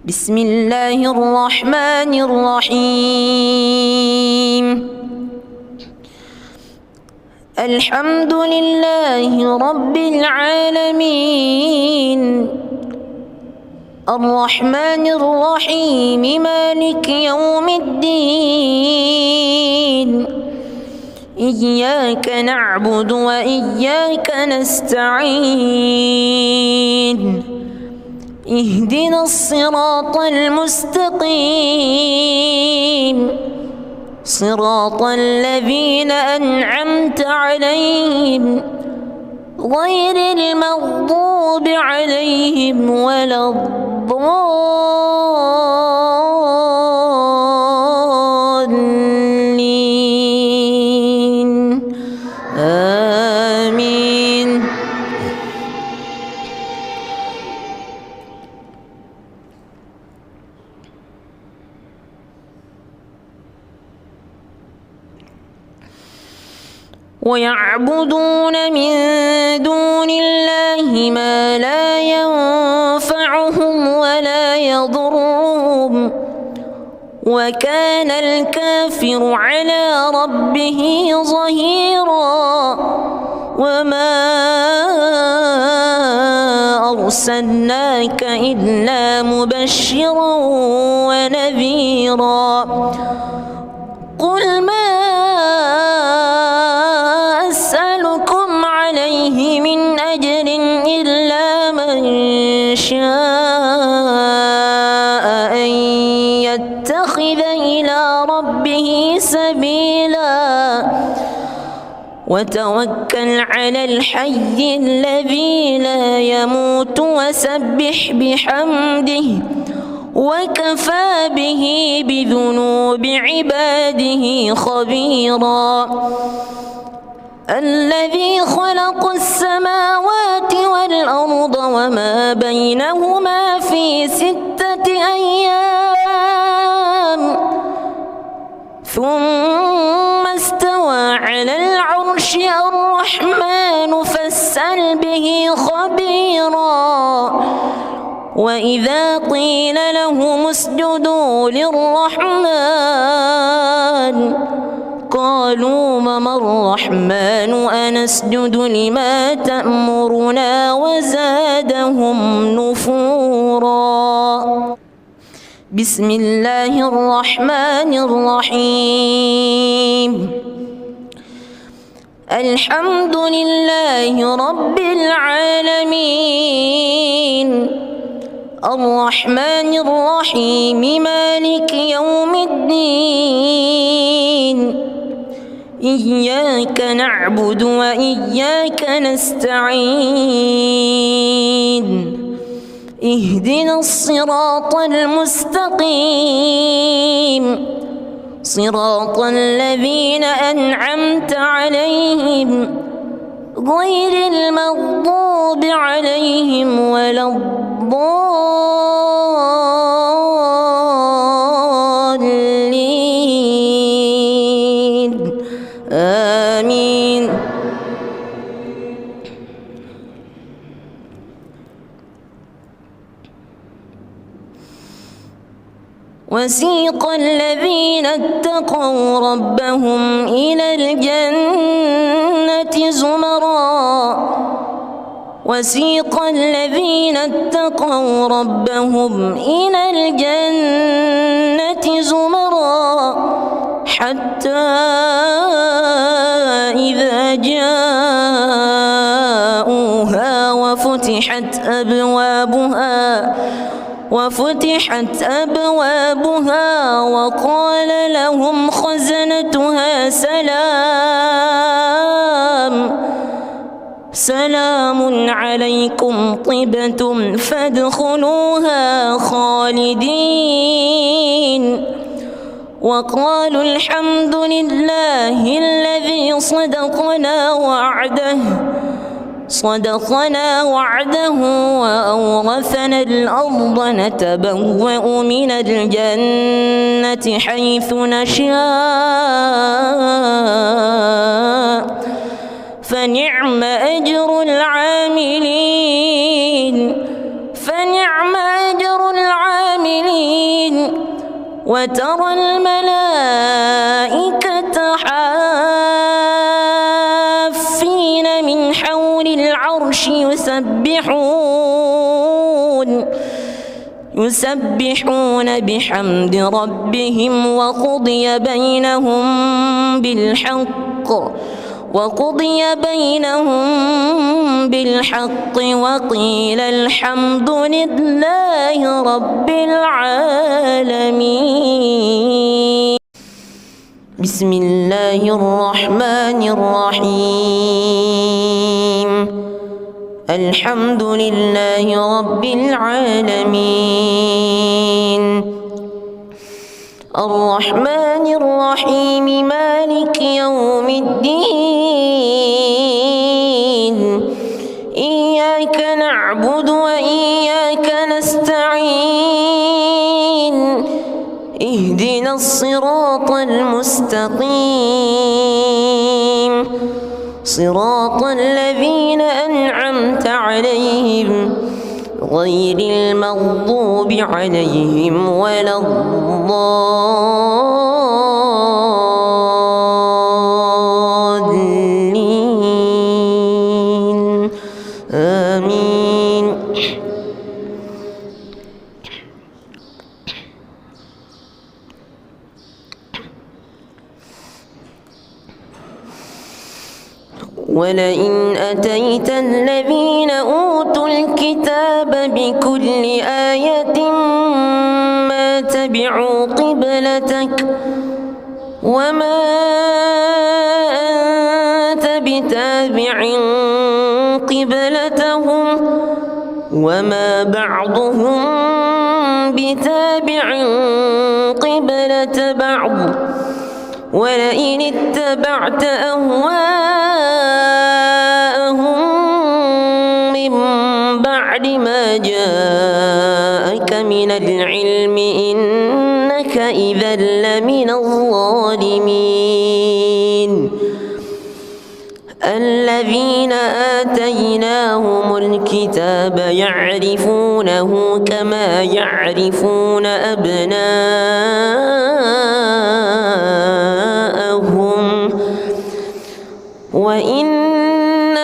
Speaker 1: بسم الله الرحمن الرحيم. الحمد لله رب العالمين الرحمن الرحيم مالك يوم الدين إياك نعبد وإياك نستعين اهدنا الصراط المستقيم صراط الذين أنعمت عليهم غير المغضوب عليهم ولا الضالين آمين. ويعبدون من دون الله ما لا ينفعهم ولا يضرهم وكان الكافر على ربه ظهيرا وما أرسلناك إلا مبشرا ونذيرا قل ما أسألكم عليه من أجر إلا من شاء أن يتخذ إلى ربه سبيلا وتوكل على الحي الذي لا يموت وسبح بحمده وكفى به بذنوب عباده خبيرا الذي خلق السماوات والأرض وما بينهما في 6 أيام ثم استوى على العرش الرحمن فاسأل به خبيرا وإذا قيل لهم اسجدوا للرحمن قالوا وما الرحمن أنسجد لما تأمرنا وزادهم نفورا. بسم الله الرحمن الرحيم. الحمد لله رب العالمين الرحمن الرحيم مالك يوم الدين إياك نعبد وإياك نستعين اهدنا الصراط المستقيم صراط الذين أنعمت عليهم غير المغضوب عليهم ولا الضالين آمين. وسيق الذين اتقوا ربهم إلى الجنة زمرا وسيق الذين اتقوا ربهم إلى الجنة زمرا حتى إذا جاءوها وفتحت أبوابها وقال لهم خزنتها سلام عليكم طبتم فادخلوها خالدين وقالوا الحمد لله الذي صدقنا وعده وأورثنا الأرض نتبوأ من الجنة حيث نشاء فنعم أجر العاملين وترى الملائكة حافين من حول العرش يسبحون بحمد ربهم وقضي بينهم بالحق وقيل الحمد لله رب العالمين. بسم الله الرحمن الرحيم. الحمد لله رب العالمين الرحمن الرحيم مالك يوم الدين إياك نعبد وإياك نستعين اهدنا الصراط المستقيم صراط الذين أنعمت عليهم غير المغضوب عليهم ولا الضالين آمين. ولئن أتيت الذين أوتوا الكتاب بكل آية ما تبعوا قبلتك وما أنت بتابع قبلتهم وما بعضهم بتابع قبلة بعض ولئن اتبعت أهواءهم من بعد ما جاءك من العلم إنك إذا لمن الظالمين. الذين آتيناهم الكتاب يعرفونه كما يعرفون أبناءهم وإن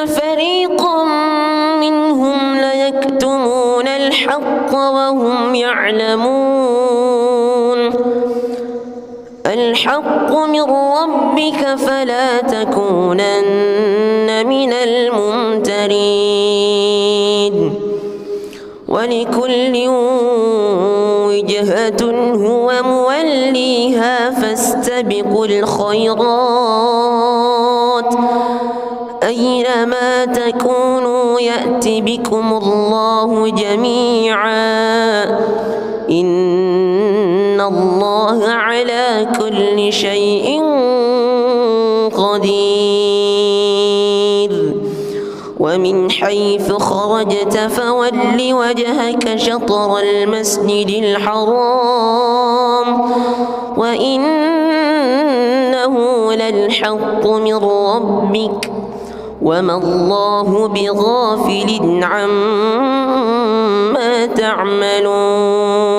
Speaker 1: فريقا منهم ليكتمون الحق وهم يعلمون. الحق من ربك فلا تكونن من الممترين. ولكل وجهة هو موليها فاستبقوا الخيرات أينما تكونوا يأت بكم الله جميعا إن الله على كل شيء قدير. ومن حيث خرجت فول وجهك شطر المسجد الحرام وإنه للحق من ربك وما الله بغافل عما تعملون.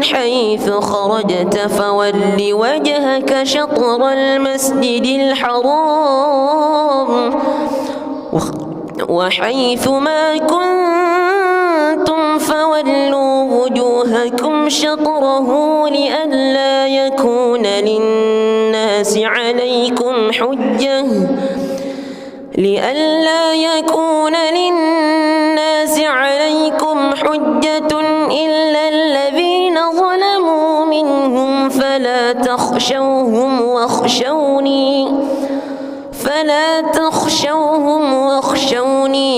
Speaker 1: ومن حيث خرجت فول وجهك شطر المسجد الحرام وحيث ما كنتم فولوا وجوهكم شطره لئلا يكون للناس عليكم حجة إلا الذين ظلموا منهم فلا تخشوهم واخشوني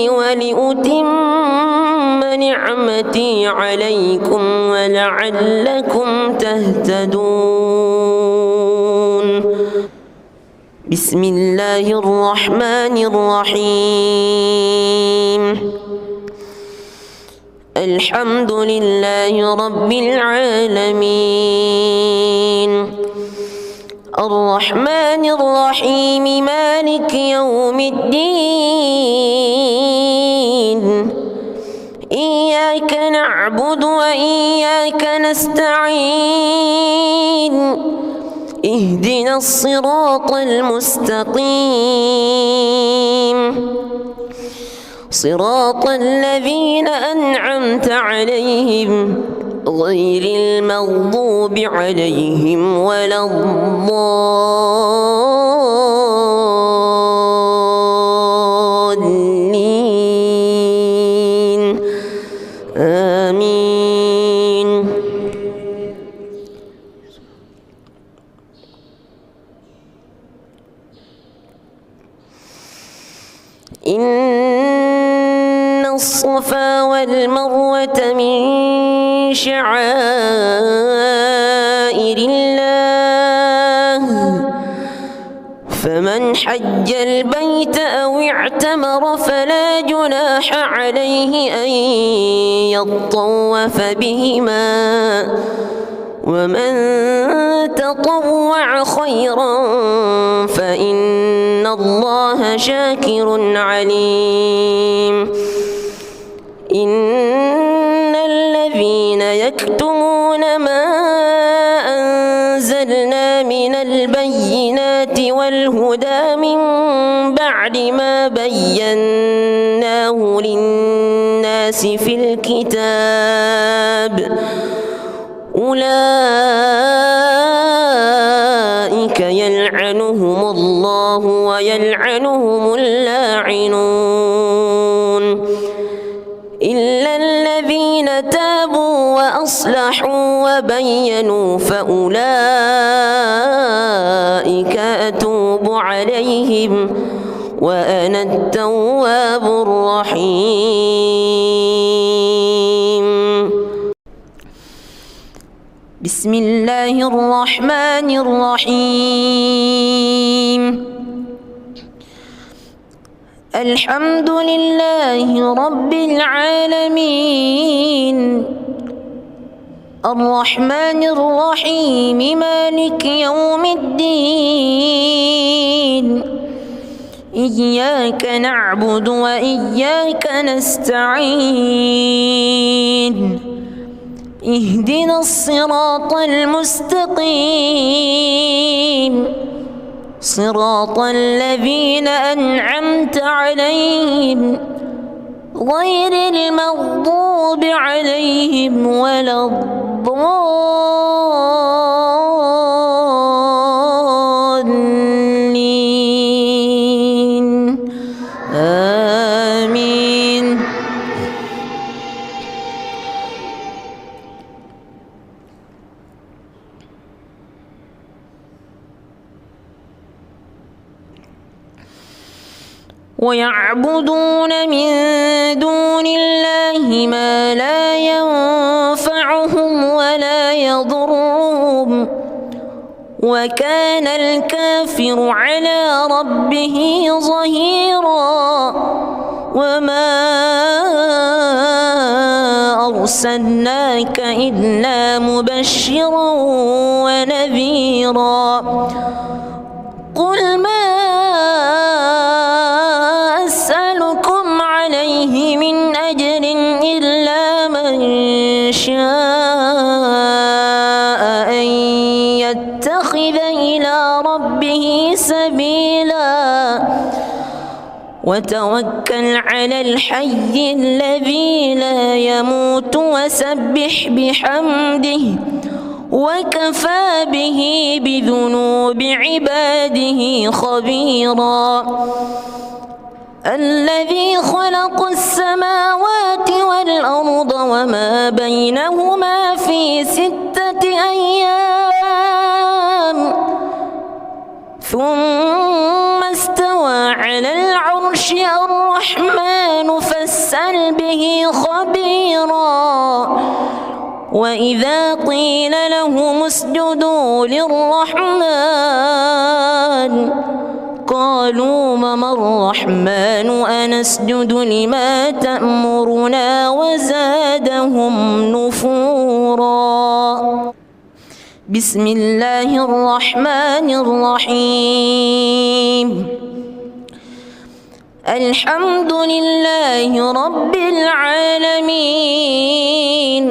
Speaker 1: ولأتم نعمتي عليكم ولعلكم تهتدون. بسم الله الرحمن الرحيم. الحمد لله رب العالمين الرحمن الرحيم مالك يوم الدين إياك نعبد وإياك نستعين اهدنا الصراط المستقيم صراط الذين أنعمت عليهم غير المغضوب عليهم ولا الضالين آمين. إن الصفا والمروة من شعائر الله فمن حج البيت أو اعتمر فلا جناح عليه أن يطوف بهما ومن تطوع خيرا فإن الله شاكر عليم. إن الذين يكتمون ما أنزلنا من البينات والهدى من بعد ما بيناه للناس في الكتاب أولئك يلعنهم الله ويلعنهم اللاعنون إلا الذين تابوا وأصلحوا وبينوا فأولئك أتوب عليهم وأنا التواب الرحيم. بسم الله الرحمن الرحيم. الحمد لله رب العالمين الرحمن الرحيم مالك يوم الدين إياك نعبد وإياك نستعين اهدنا الصراط المستقيم صراط الذين أنعمت عليهم غير المغضوب عليهم ولا الضالين آمين. ويعبدون من دون الله ما لا ينفعهم ولا يضرهم وكان الكافر على ربه ظهيرا. وما أرسلناك إلا مبشرا ونذيرا. قل ما أسألكم عليه من أجر إلا من شاء سبيلا وتوكل على الحي الذي لا يموت وسبح بحمده وكفى به بذنوب عباده خبيرا الذي خلق السماوات والأرض وما بينهما في 6 أيام ثم استوى على العرش الرحمن فاسأل به خبيرا وإذا قيل لهم اسجدوا للرحمن قالوا وما الرحمن أنسجد لما تأمرنا وزادهم نفورا. بسم الله الرحمن الرحيم الحمد لله رب العالمين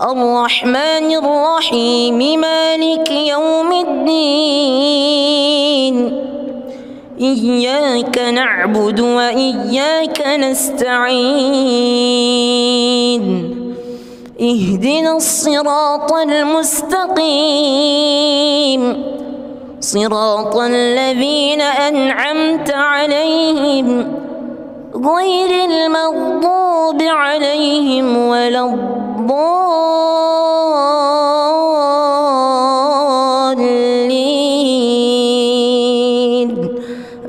Speaker 1: الرحمن الرحيم مالك يوم الدين إياك نعبد وإياك نستعين اهدنا الصراط المستقيم صراط الذين أنعمت عليهم غير المغضوب عليهم ولا الضالين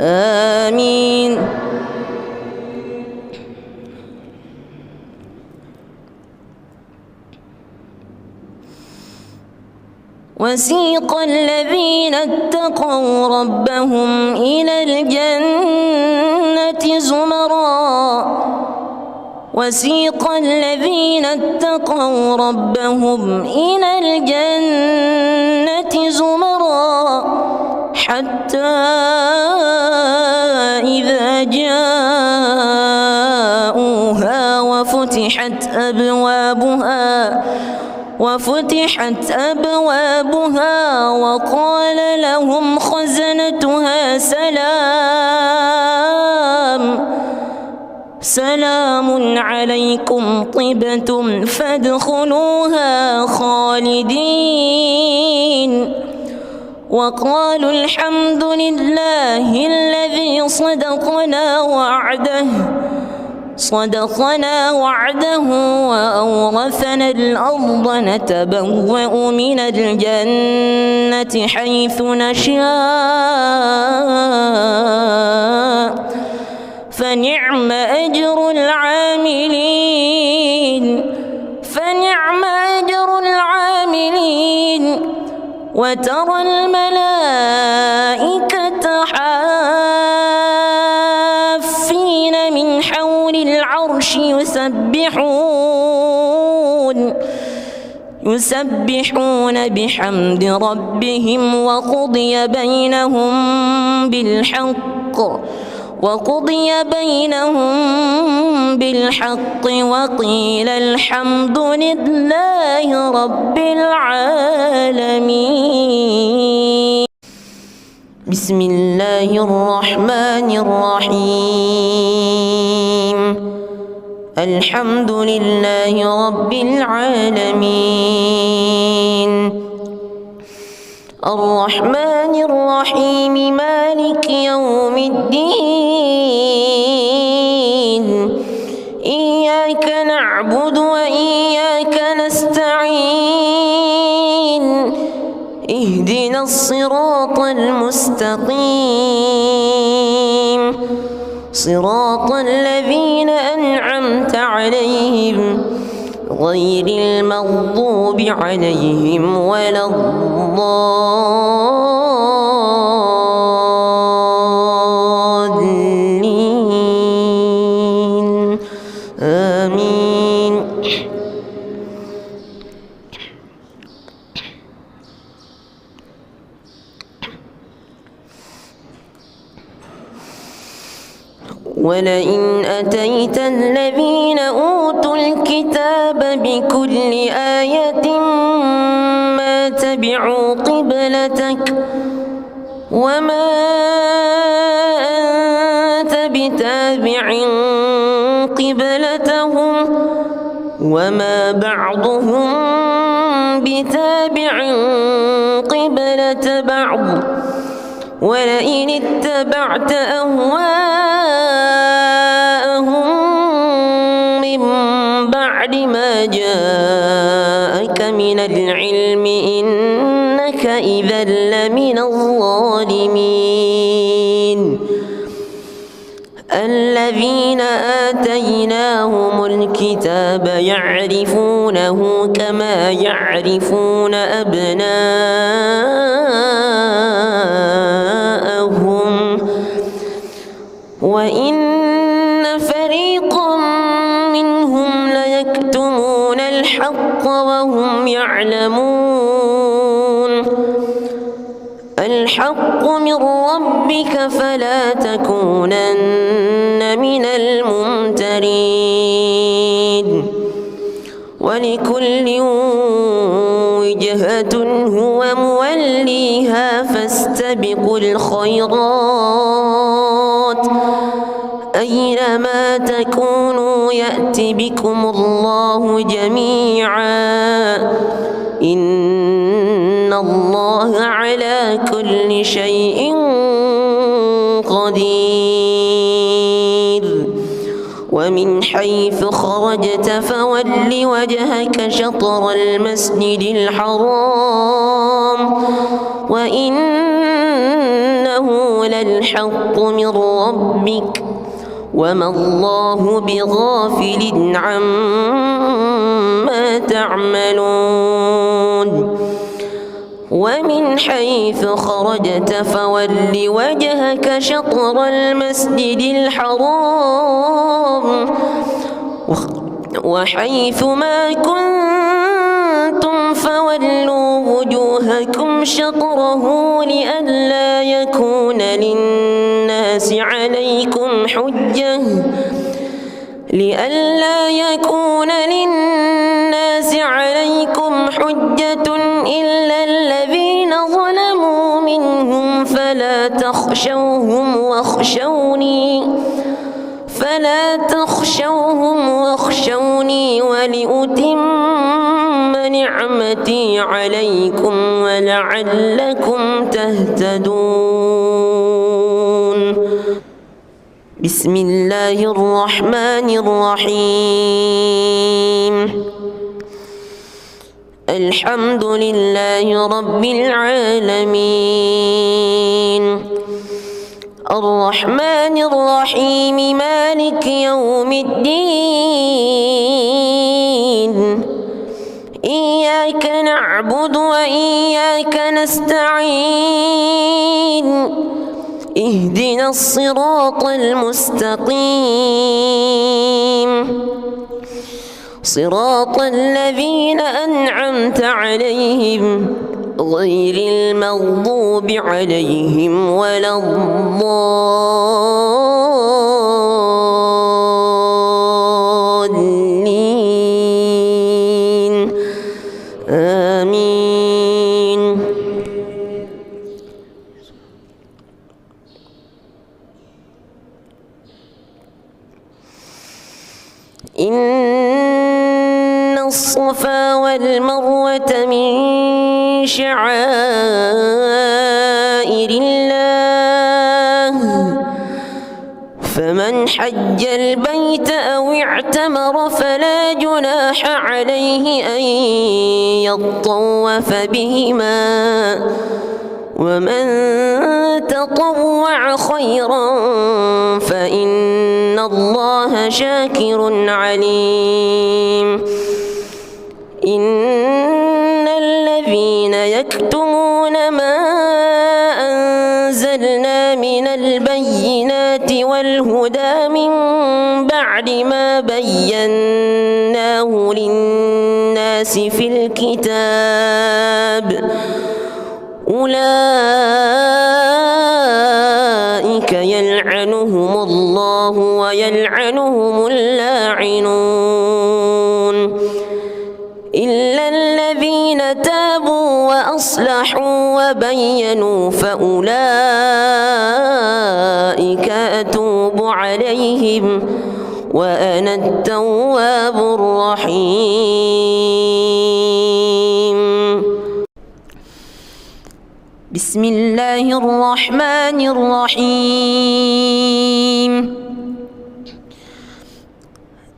Speaker 1: آمين. وسيق الذين اتقوا ربهم إلى الجنة زمرا وسيق الذين اتقوا ربهم إلى الجنة زمرا حتى إذا جاءوها وفتحت أبوابها وقال لهم خزنتها سلام عليكم طبتم فادخلوها خالدين وقالوا الحمد لله الذي صدقنا وعده وأورثنا الأرض نتبوأ من الجنة حيث نشاء فنعم أجر العاملين وترى الملائكة حافين من حول العرش يسبحون بحمد ربهم وقضي بينهم بالحق وقيل الحمد لله رب العالمين. بسم الله الرحمن الرحيم الحمد لله رب العالمين الرحمن الرحيم مالك يوم الدين إياك نعبد وإياك نستعين اهدنا الصراط المستقيم صراط الذين أنعمت عليهم غير المغضوب عليهم ولا الضالين آمين. ولئن أتيت الذين أوتوا الكتاب بكل آية ما تبعوا قبلتك وما أنت بتابع قبلتهم وما بعضهم بتابع قبلة بعض ولئن اتبعت أهواءهم من بعد ما جاءك من العلم إنك إذا لمن الظالمين الذين آتيناهم الكتاب يعرفونه كما يعرفون أبناءهم وإن فريقا منهم ليكتمون الحق وهم يعلمون الحق من ربك فلا تكونن من الممترين ولكل وجهة هو موليها فاستبقوا الخيرات أينما تكونوا يأت بكم الله جميعا إن الله على كل شيء قدير ومن حيث خرجت فول وجهك شطر المسجد الحرام وإنه للحق من ربك وما الله بغافل عما تعملون ومن حيث خرجت فول وجهك شطر المسجد الحرام وحيث ما كنتم فولوا وجوهكم شطره لئلا يكون للناس عليكم حجة إلا الذين ظلموا منهم فلا تخشوهم واخشوني ولأتم نعمتي عليكم ولعلكم تهتدون بسم الله الرحمن الرحيم الحمد لله رب العالمين الرحمن الرحيم مالك يوم الدين إياك نعبد وإياك نستعين اهدنا الصراط المستقيم صراط الذين أنعمت عليهم غير المغضوب عليهم ولا الضالين آمين إن الصفا والمروة من شعائر الله فمن حج البيت أو اعتمر فلا جناح عليه أن يطوف بهما ومن تطوع خيرا فإن الله شاكر عليم إن الذين يكتمون ما أنزلنا من البينات والهدى من بعد ما بيناه للناس في الكتاب أولئك يلعنهم الله ويلعنهم اللاعنون إلا الذين تابوا وأصلحوا وبينوا فأولئك أتوب عليهم وأنا التواب الرحيم. بسم الله الرحمن الرحيم.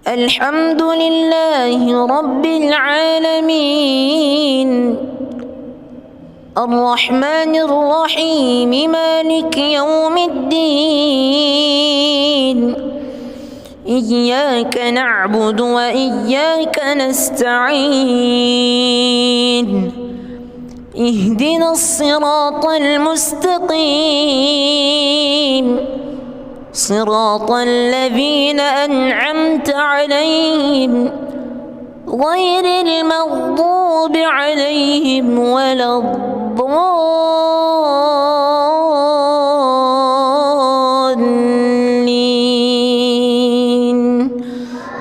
Speaker 1: الحمد لله رب العالمين الرحمن الرحيم مالك يوم الدين إياك نعبد وإياك نستعين اهدنا الصراط المستقيم صراط الذين أنعمت عليهم غير المغضوب عليهم ولا الضالين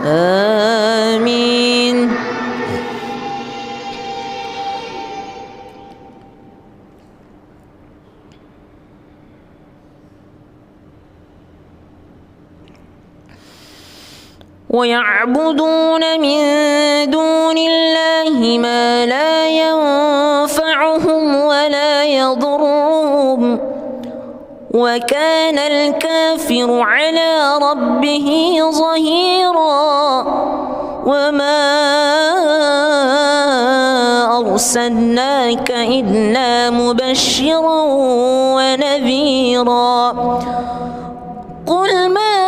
Speaker 1: آمين. ويعبدون من دون الله ما لا ينفعهم ولا يضرهم وكان الكافر على ربه ظهيرا. وما أرسلناك إلا مبشرا ونذيرا. قل ما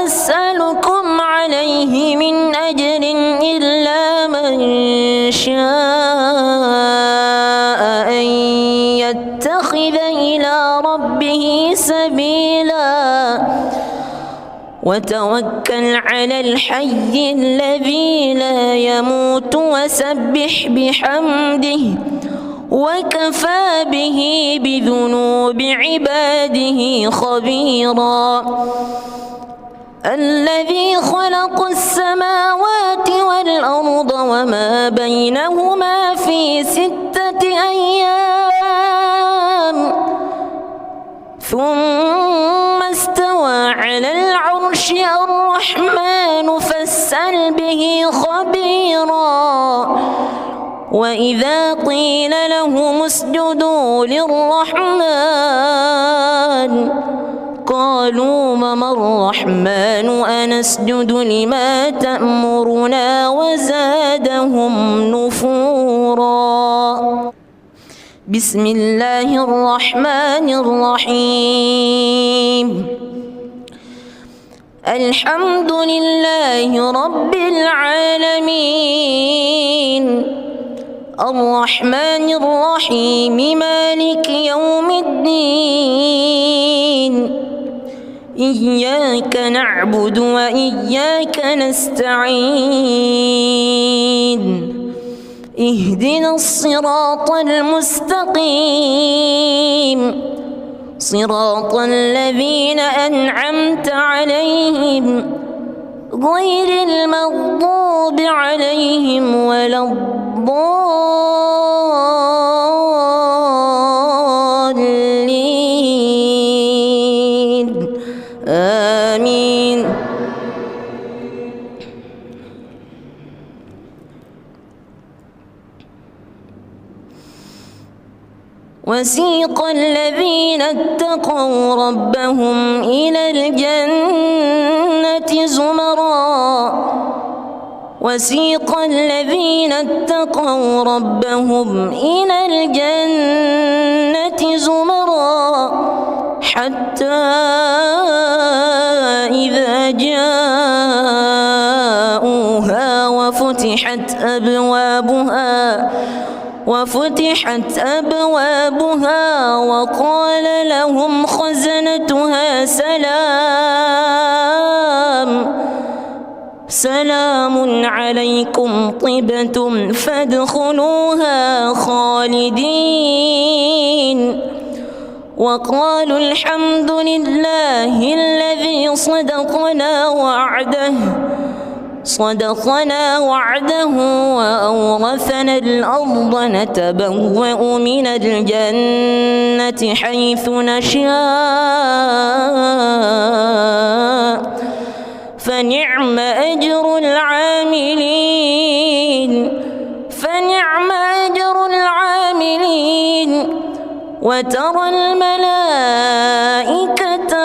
Speaker 1: أسألكم عليه من أجر إلا من شاء أن يتخذ إلى ربه سبيلا وتوكل على الحي الذي لا يموت وسبح بحمده وكفى به بذنوب عباده خبيرا. الذي خلق السماوات والأرض وما بينهما في 6 أيام ثم استوى على العرش الرحمن فاسأل به خبيرا. وإذا قيل لهم اسجدوا للرحمن قالوا وما الرحمن أنسجد لما تأمرنا وزادهم نفورا. بسم الله الرحمن الرحيم. الحمد لله رب العالمين الرحمن الرحيم مالك يوم الدين إياك نعبد وإياك نستعين اهدنا الصراط المستقيم صراط الذين أنعمت عليهم غير المغضوب عليهم ولا الضالين آمين. وسيق الذين اتقوا ربهم إلى الجنة زمرا وسيق الذين اتقوا ربهم إلى الجنة زمرا حتى إذا جاءوها وفتحت أبوابها وقال لهم خزنتها سلام عليكم طبتم فادخلوها خالدين وقالوا الحمد لله الذي صدقنا وعده صدقنا وعده وأورثنا الأرض نتبوأ من الجنة حيث نشاء فنعم أجر العاملين وترى الملائكة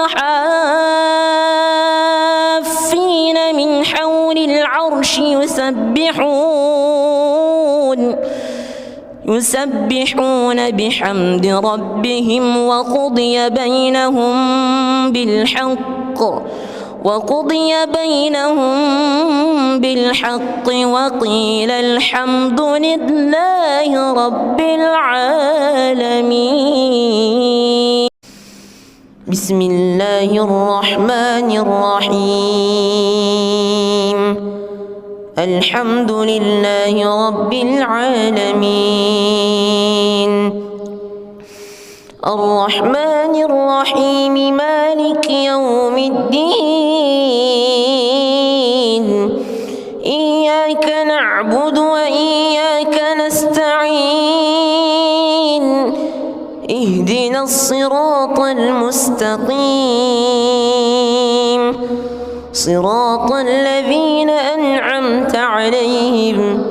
Speaker 1: حافين من حول العرش يسبحون بحمد ربهم وقضي بينهم بالحق وقيل الحمد لله رب العالمين. بسم الله الرحمن الرحيم. الحمد لله رب العالمين الرحمن الرحيم مالك يوم الدين إياك نعبد وإياك نستعين اهدنا الصراط المستقيم صراط الذين أنعمت عليهم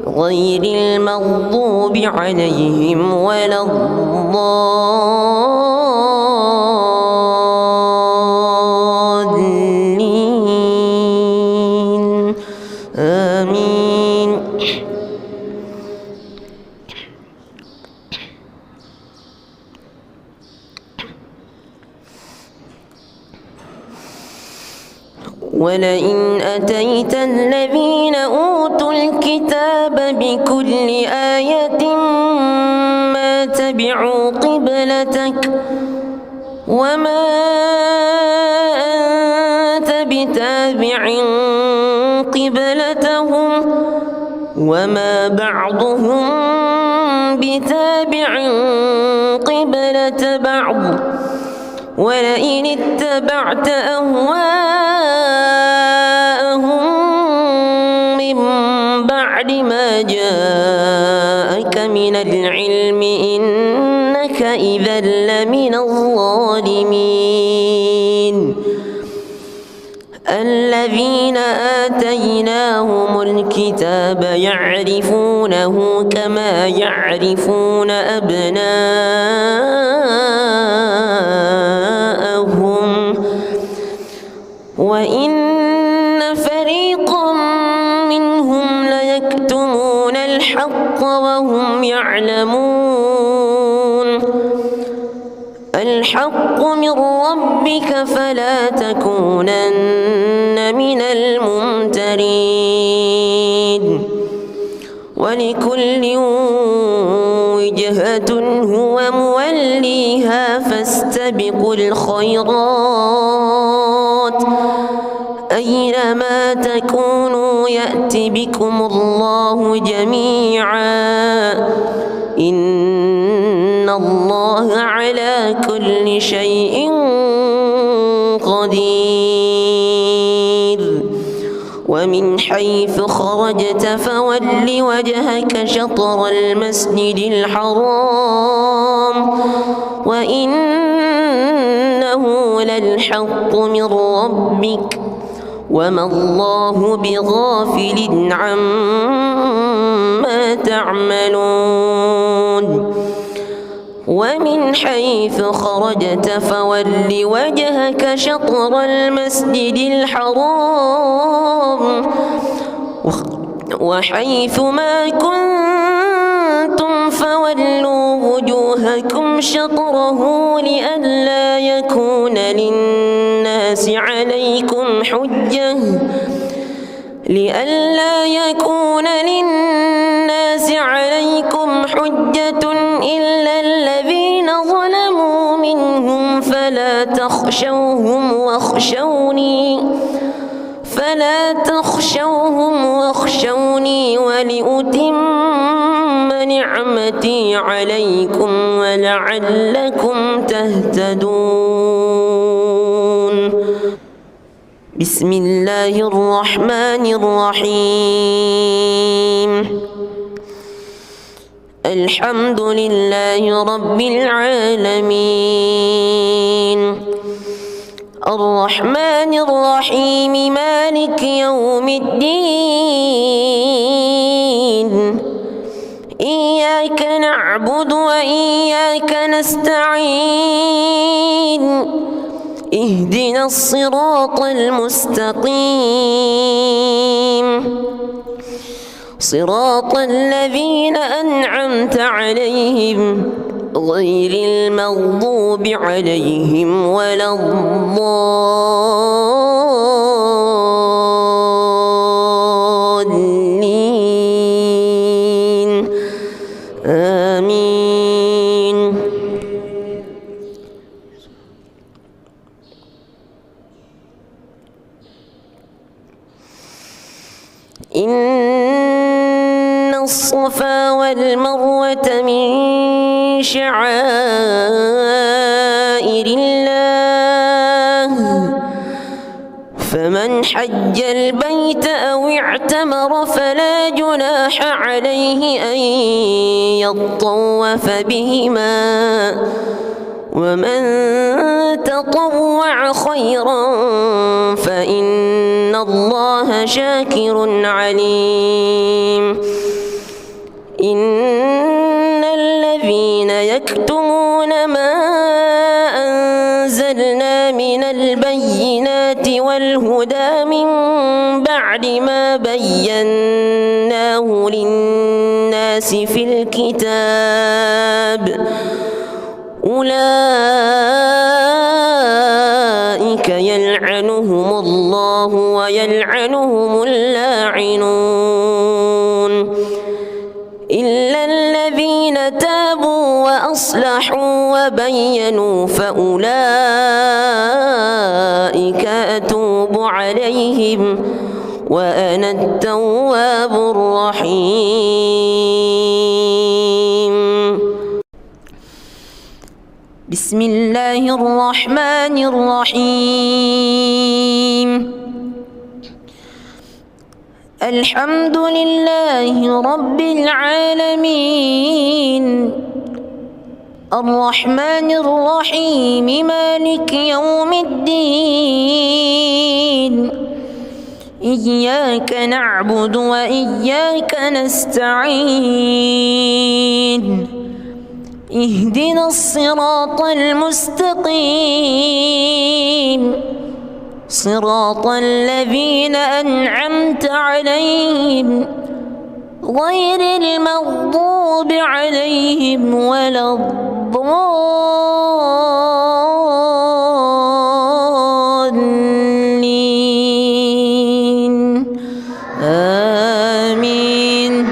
Speaker 1: غير المغضوب عليهم ولا الضالين آمين. ولئن أتيت الذين أوتوا الكتاب بكل آية ما تبعوا قبلتك وما أنت بتابع قبلتهم وما بعضهم بتابع قبلة بعض ولئن اتبعت أهواءهم من بعد ما جاءك من العلم إنك إذا لمن الظالمين. الذين آتيناهم الكتاب يعرفونه كما يعرفون أبناءهم وإن فريقا منهم ليكتمون الحق وهم يعلمون. الحق من ربك فلا تكونن من الممترين. ولكل وجهة هو موليها فاستبقوا الخيرات أينما تكونوا يأت بكم الله جميعا إن الله على كل شيء قدير. ومن حيث خرجت فول وجهك شطر المسجد الحرام وإنه للحق من ربك وما الله بغافل عما تعملون. ومن حيث خرجت فول وجهك شطر المسجد الحرام وحيث ما كنتم فولوا وجوهكم شطره لئلا يكون للناس عليكم حجة إلا الذين ظلموا منهم فلا تخشوهم واخشوني ولأتم نعمتي عليكم ولعلكم تهتدون. بسم الله الرحمن الرحيم الحمد لله رب العالمين الرحمن الرحيم مالك يوم الدين إياك نعبد وإياك نستعين اهدنا الصراط المستقيم صراط الذين أنعمت عليهم غير المغضوب عليهم ولا الضالين آمين. إن الصفا والمروة من شعائر الله فمن حج البيت أو اعتمر فلا جناح عليه أن يطوف بهما ومن تطوع خيرا فإن الله شاكر عليم. إن الذين يكتمون ما أنزلنا من البينات والهدى من بعد ما بيناه للناس في الكتاب أولئك يلعنهم الله ويلعنهم اللاعنون إلا الذين تابوا وأصلحوا وبينوا فأولئك أتوب عليهم وأنا التواب الرحيم. بسم الله الرحمن الرحيم الحمد لله رب العالمين الرحمن الرحيم مالك يوم الدين إياك نعبد وإياك نستعين اهدنا الصراط المستقيم صراط الذين أنعمت عليهم غير المغضوب عليهم ولا الضالين آمين.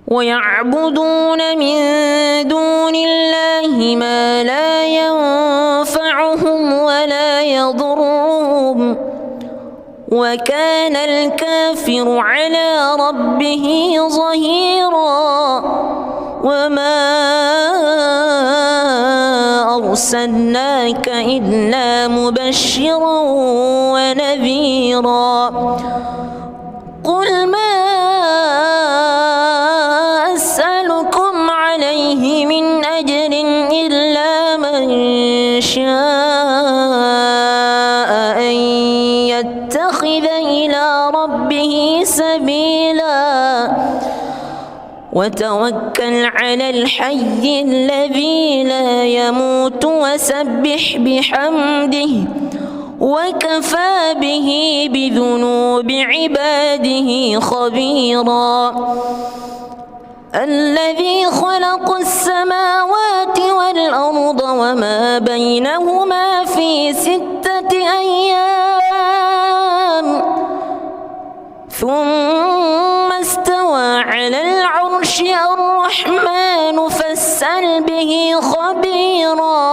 Speaker 1: ويعبدون من دون الله ما لا ينفعهم ولا يضرهم وكان الكافر على ربه ظهيرا وما أرسلناك إلا مبشرا ونذيرا قل ما أسألكم عليه من أجر إلا من شاء أن يتخذ إلى ربه سبيلا وتوكل على الحي الذي لا يموت وسبح بحمده وكفى به بذنوب عباده خبيرا الذي خلق السماوات والأرض وما بينهما في 6 أيام ثم استوى على العرش الرحمن فاسأل به خبيرا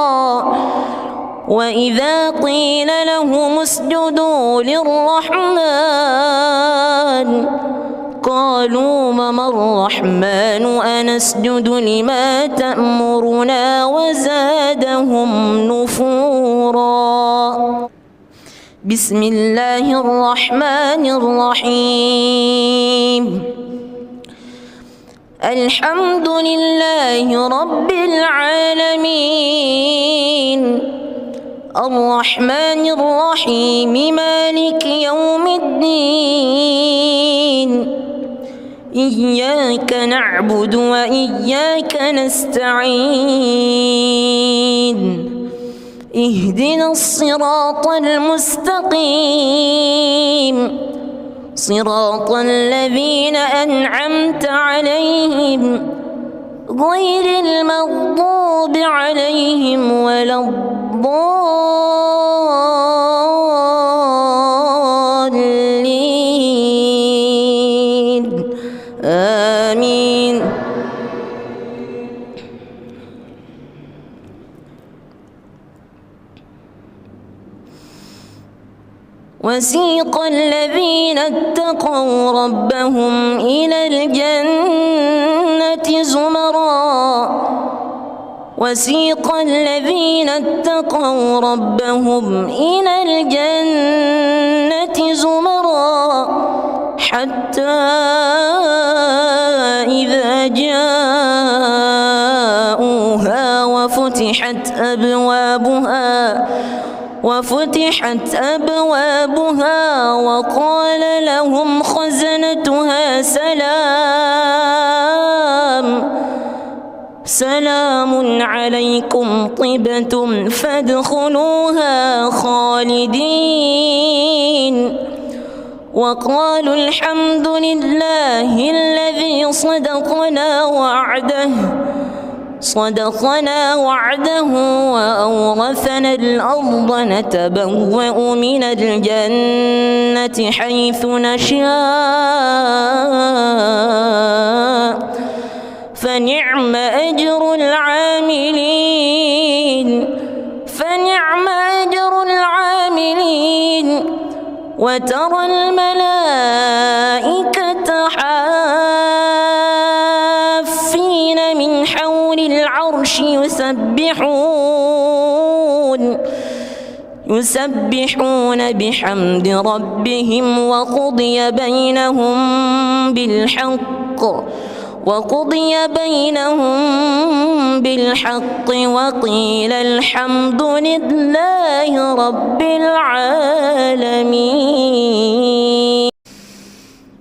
Speaker 1: وإذا قيل لهم اسجدوا للرحمن قالوا وما الرحمن أنسجد لما تأمرنا وزادهم نفورا. بسم الله الرحمن الرحيم. الحمد لله رب العالمين الرحمن الرحيم مالك يوم الدين إياك نعبد وإياك نستعين اهدنا الصراط المستقيم صراط الذين أنعمت عليهم غير المغضوب عليهم ولا الضالين آمين. وسيق الذين اتقوا ربهم إلى الجنة زمرا وسيق الذين اتقوا ربهم إلى الجنة زمرا حتى إذا جاءوها وفتحت أبوابها وقال لهم خزنتها سلام عليكم طبتم فادخلوها خالدين وقالوا الحمد لله الذي صدقنا وعده وأورثنا الأرض نتبوأ من الجنة حيث نشاء فنعم أجر العاملين وترى الملائكة حافين من حول العرش يسبحون بحمد ربهم وقضي بينهم بالحق وقيل الحمد لله رب العالمين.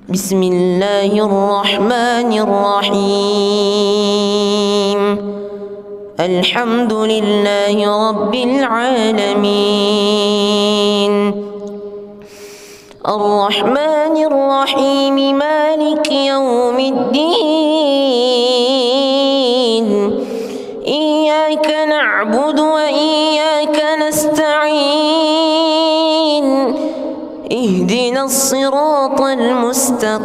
Speaker 1: بسم الله الرحمن الرحيم. الحمد لله رب العالمين الرحمن الرحيم مالك يوم الدين إياك نعبد وإياك نستعين اهدنا الصراط المستقيم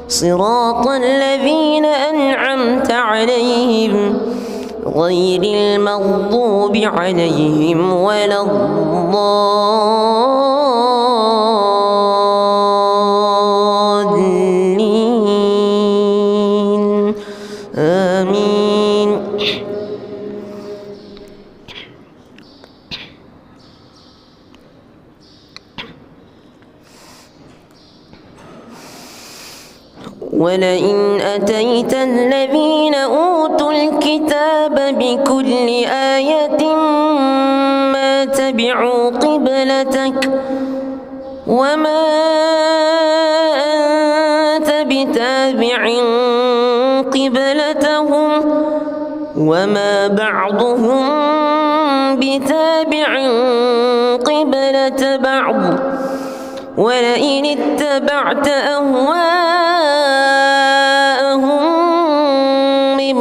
Speaker 1: صراط الذين أنعمت عليهم غير المغضوب عليهم ولا الضالين آمين. ولئن أتيت الذين أوتوا الكتاب بكل آية ما تبعوا قبلتك وما أنت بتابع قبلتهم وما بعضهم بتابع قبلة بعض ولئن اتبعت أهواءهم من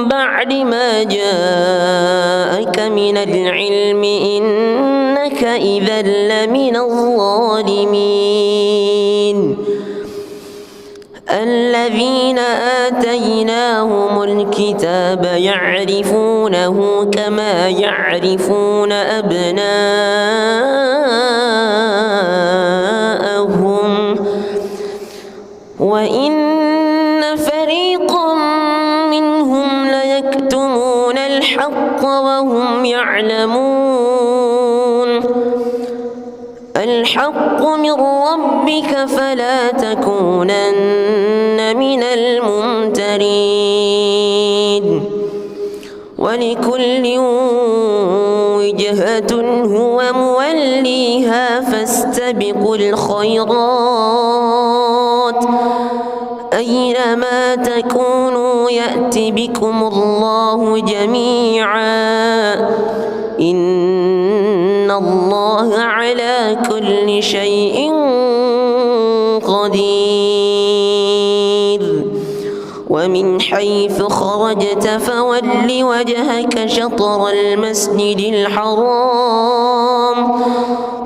Speaker 1: بعد ما جاءك من العلم إنك إذا لمن الظالمين. الذين آتيناهم الكتاب يعرفونه كما يعرفون أبناءهم وإن فريقا منهم ليكتمون الحق وهم يعلمون الحق من ربك فلا تكونن من الممترين ولكل وجهة هو موليها فاستبقوا الخيرات أينما تكونوا يأت بكم الله جميعا إن الله على كل شيء قدير ومن حيث خرجت فول وجهك شطر المسجد الحرام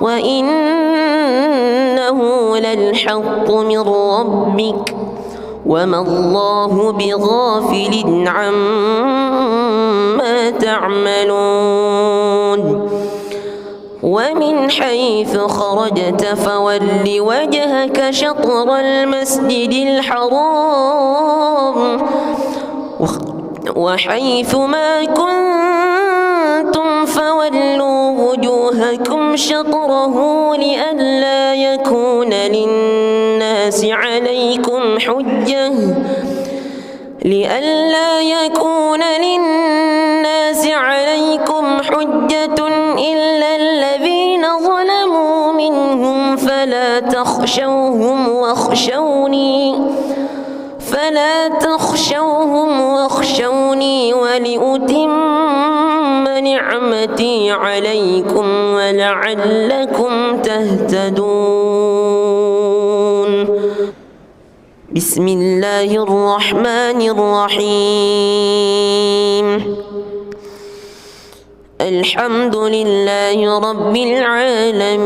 Speaker 1: وإنه للحق من ربك وما الله بغافل عما تعملون ومن حيث خرجت فول وجهك شطر المسجد الحرام وحيث ما كنتم فولوا وجوهكم شطره لئلا يكون للناس عليكم حجة إلا الذين ظلموا منهم فلا تخشوهم واخشوني ولأتم نعمتي عليكم ولعلكم تهتدون بسم الله الرحمن الرحيم الحمد لله رب العالمين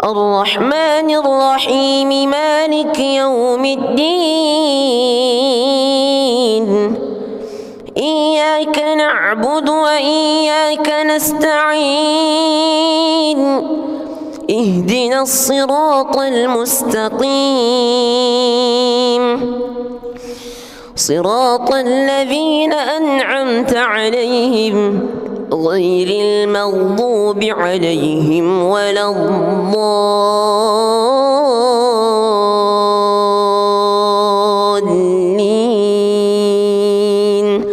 Speaker 1: الرحمن الرحيم مالك يوم الدين إياك نعبد وإياك نستعين اهدنا الصراط المستقيم صراط الذين أنعمت عليهم غير المغضوب عليهم ولا الضالين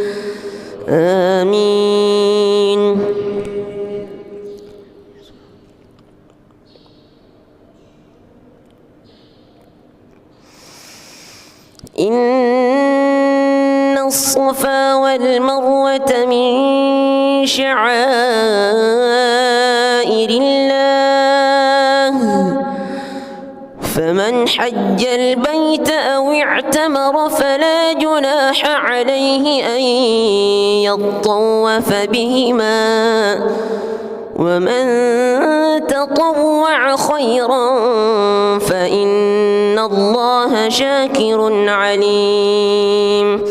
Speaker 1: آمين إن الصفا والمروة من شعائر الله فمن حج البيت أو اعتمر فلا جناح عليه أن يطوف بهما ومن تطوع خيرا فإن الله شاكر عليم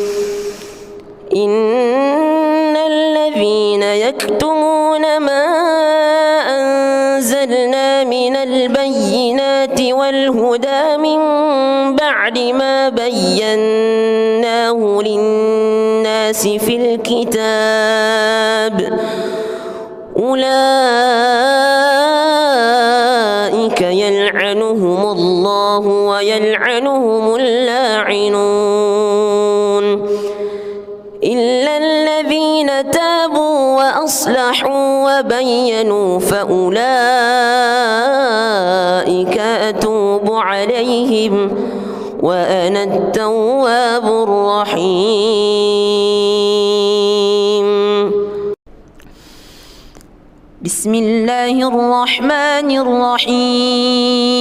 Speaker 1: إن الذين يكتمون ما أنزلنا من البينات والهدى من بعد ما بيناه للناس في الكتاب أولئك يلعنهم الله ويلعنهم اللاعنون إلا الذين تابوا وأصلحوا وبينوا فأولئك أتوب عليهم وأنا التواب الرحيم بسم الله الرحمن الرحيم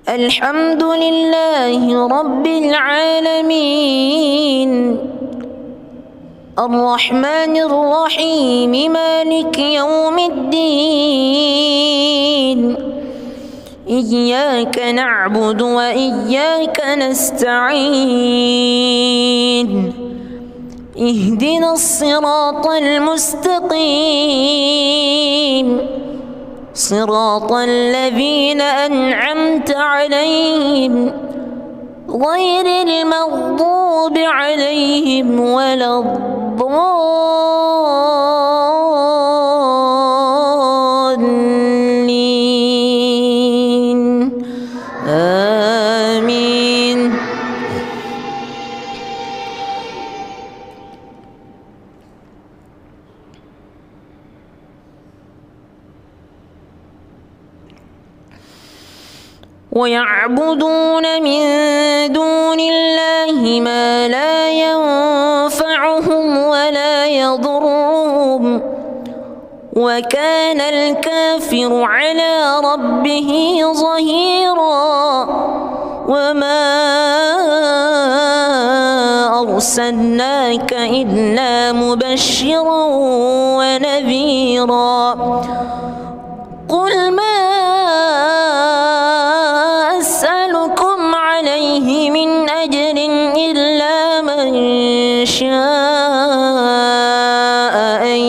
Speaker 1: الحمد لله رب العالمين الرحمن الرحيم مالك يوم الدين إياك نعبد وإياك نستعين اهدنا الصراط المستقيم صراط الذين أنعمت عليهم غير المغضوب عليهم ولا الضالين آمين. ويعبدون من دون الله ما لا ينفعهم ولا يضرهم وكان الكافر على ربه ظهيرا. وما أرسلناك إلا مبشرا ونذيرا. قل ما أسألكم عليه من أجر إلا من شاء أن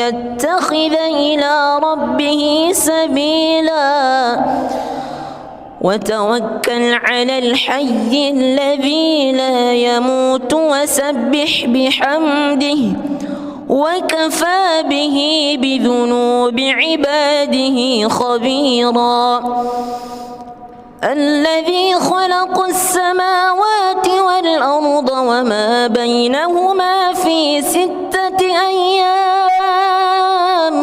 Speaker 1: يتخذ إلى ربه سبيلا. وتوكل على الحي الذي لا يموت وسبح بحمده وكفى به بذنوب عباده خبيرا. الذي خلق السماوات والأرض وما بينهما في 6 أيام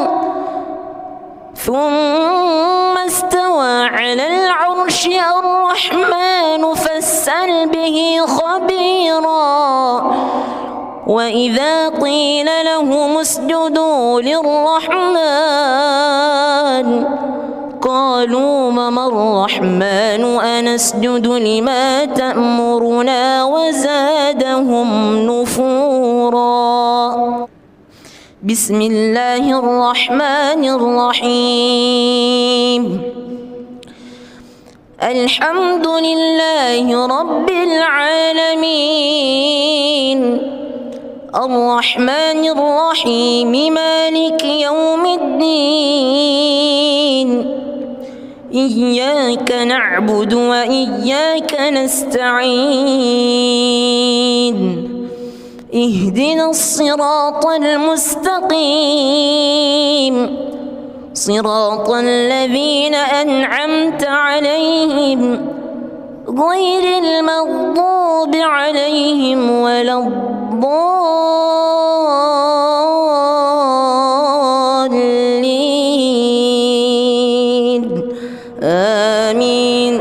Speaker 1: ثم استوى على العرش. الرحمن فاسأل به خبيرا. وإذا قيل لهم اسجدوا للرحمن قالوا وما الرحمن أنسجد لما تأمرنا وزادهم نفورا. بسم الله الرحمن الرحيم. الحمد لله رب العالمين الرحمن الرحيم مالك يوم الدين. إياك نعبد وإياك نستعين. اهدنا الصراط المستقيم صراط الذين أنعمت عليهم غير المغضوب عليهم ولا الضالين آمين.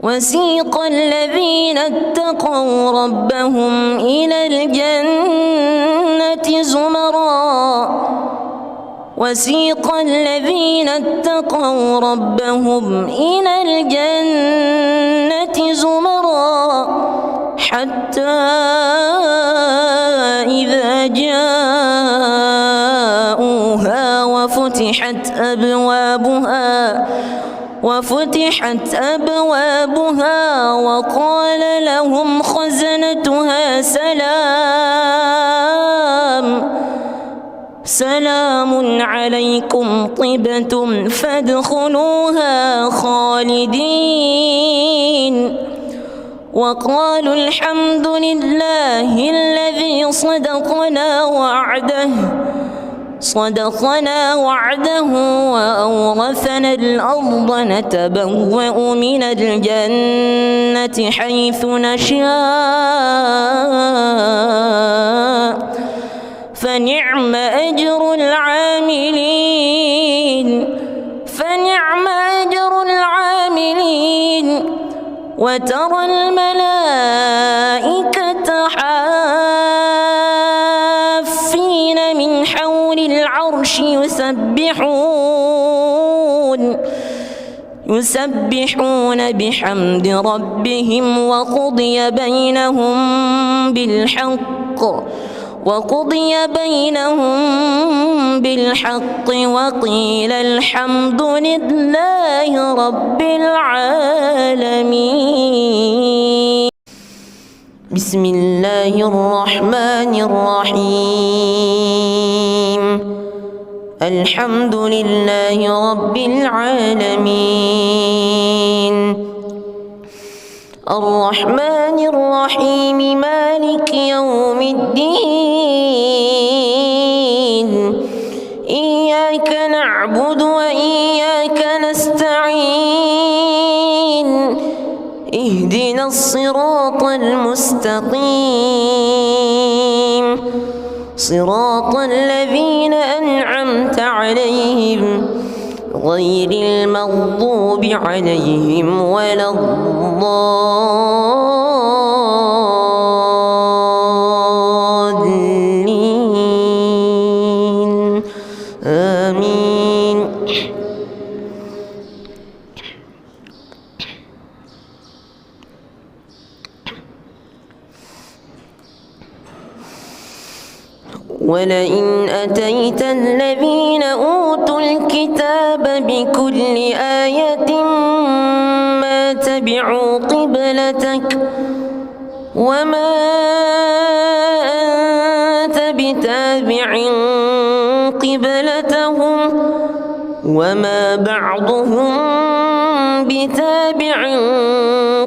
Speaker 1: وسيق الذين اتقوا ربهم إلى الجنة زمرا. وسيق الذين اتقوا ربهم إلى الجنة زمرا حتى إذا جاءوها وفتحت أبوابها وقال لهم خزنتها سلام عليكم طبتم فادخلوها خالدين. وقالوا الحمد لله الذي صدقنا وعده وأورثنا الأرض نتبوأ من الجنة حيث نشاء فنعم أجر العاملين. وترى الملائكة حافين من حول العرش يسبحون بحمد ربهم وقضي بينهم بالحق وقيل الحمد لله رب العالمين. بسم الله الرحمن الرحيم الحمد لله رب العالمين الرحمن الرحيم مالك يوم الدين إياك نعبد وإياك نستعين اهدنا الصراط المستقيم صراط الذين أنعمت عليهم غير المغضوب عليهم ولا الضالين آمين. ولئن أتيت الذين أوتوا الكتاب بكل آية ما تبعوا قبلتك وما أنت بتابع قبلتهم وما بعضهم بتابع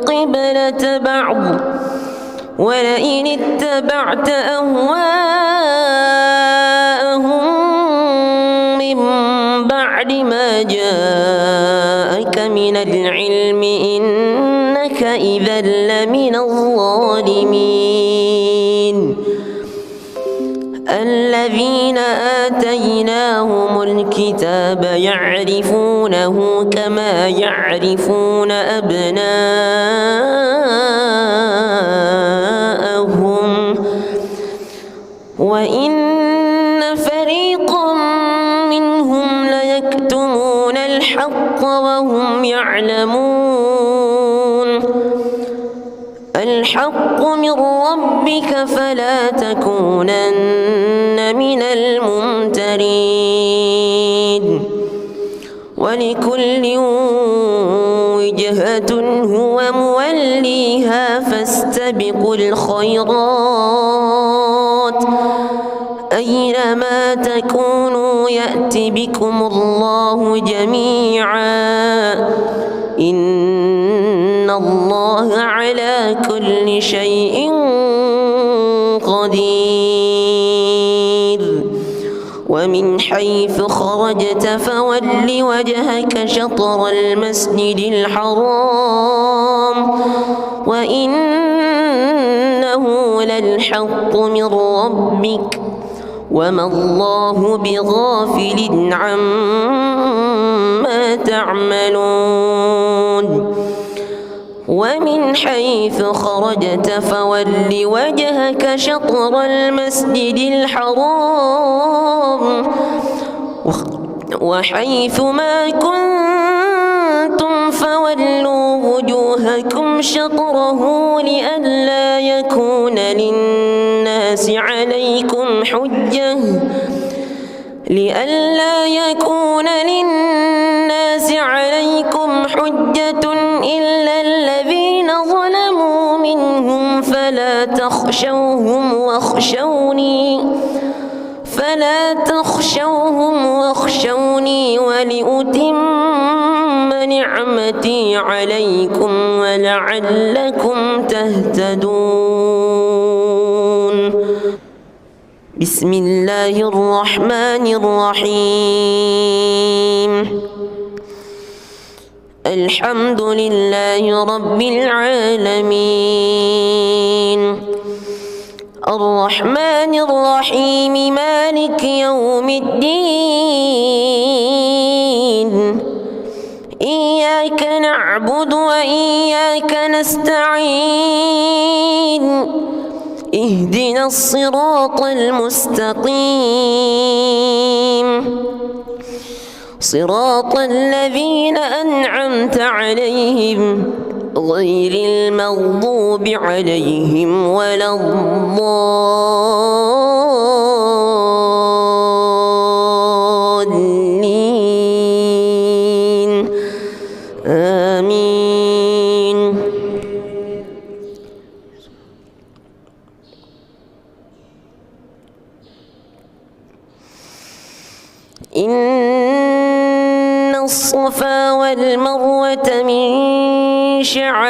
Speaker 1: قبلة بعض ولئن اتبعت أهواءهم من بعد ما جاءك من العلم إنك إذا لمن الظالمين. الذين آتيناهم الكتاب يعرفونه كما يعرفون أبناءهم وإن فريقا منهم ليكتمون الحق وهم يعلمون. الحق من ربك فلا تكونن من الممترين. ولكل وجهة هو موليها فاستبقوا الخيرات أينما تكونوا يأت بكم الله جميعا إن الله على كل شيء قدير. ومن حيث خرجت فول وجهك شطر المسجد الحرام وإنه للحق من ربك وما الله بغافل عما تعملون. ومن حيث خرجت فول وجهك شطر المسجد الحرام وحيث ما كنتم فولوا وجوهكم شطره لئلا يكون للناس عليكم حجة إلا الذين ظلموا منهم فلا تخشوهم واخشوني ولأتم نعمتي عليكم ولعلكم تهتدون. بسم الله الرحمن الرحيم الحمد لله رب العالمين الرحمن الرحيم مالك يوم الدين إياك نعبد وإياك نستعين اهدنا الصراط المستقيم صراط الذين أنعمت عليهم غير المغضوب عليهم ولا الضالين آمين. الصفا والمروة من شعائر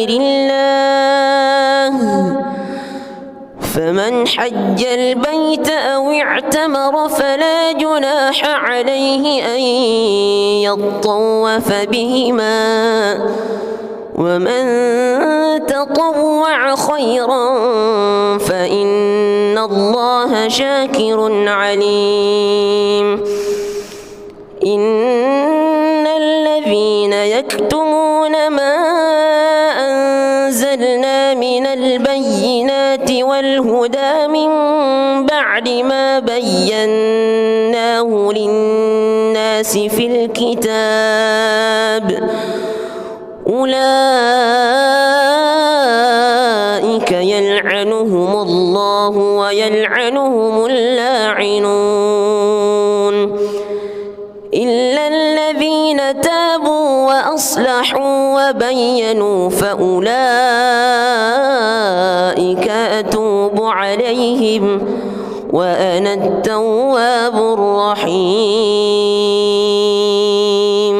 Speaker 1: الله فمن حج البيت أو اعتمر فلا جناح عليه أن يطوف بهما ومن تطوع خيرا فإن الله شاكر عليم إن الذين يكتمون ما أنزلنا من البينات والهدى من بعد ما بيناه للناس في الكتاب أولئك يلعنهم الله ويلعنهم اللاعنون إلا الذين تابوا وأصلحوا وبينوا فأولئك أتوب عليهم وأنا التواب الرحيم.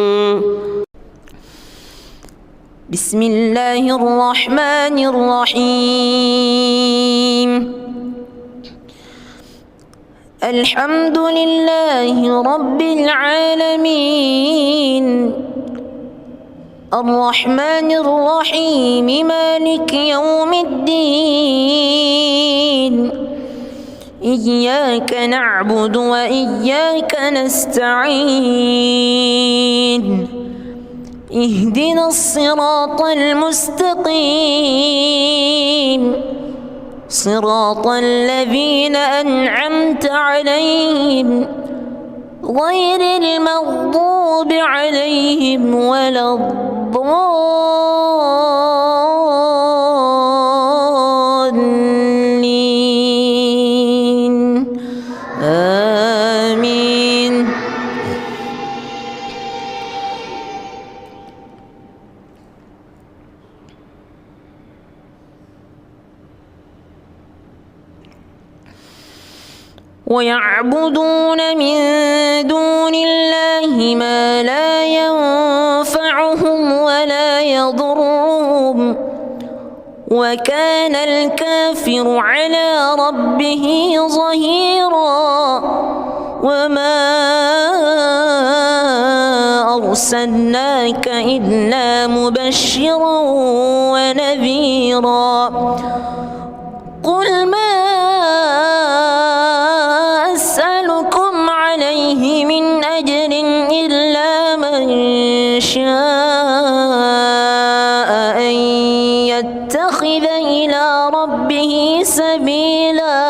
Speaker 1: بسم الله الرحمن الرحيم. الحمد لله رب العالمين الرحمن الرحيم مالك يوم الدين إياك نعبد وإياك نستعين اهدنا الصراط المستقيم صراط الذين أنعمت عليهم غير المغضوب عليهم ولا الضالين آمين. ويعبدون من دون الله ما لا ينفعهم ولا يضرهم وكان الكافر على ربه ظهيرا وما أرسلناك إلا مبشرا ونذيرا قل ما أسألكم عليه من أجر إلا من شاء أن يتخذ إلى ربه سبيلا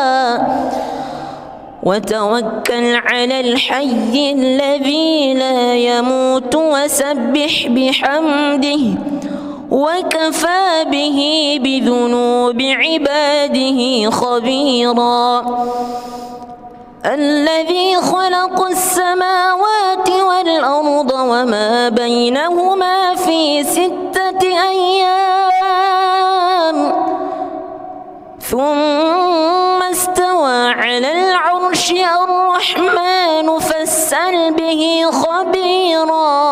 Speaker 1: وتوكل على الحي الذي لا يموت وسبح بحمده وكفى به بذنوب عباده خبيرا الذي خلق السماوات والأرض وما بينهما في 6 أيام ثم استوى على العرش الرحمن فاسأل به خبيرا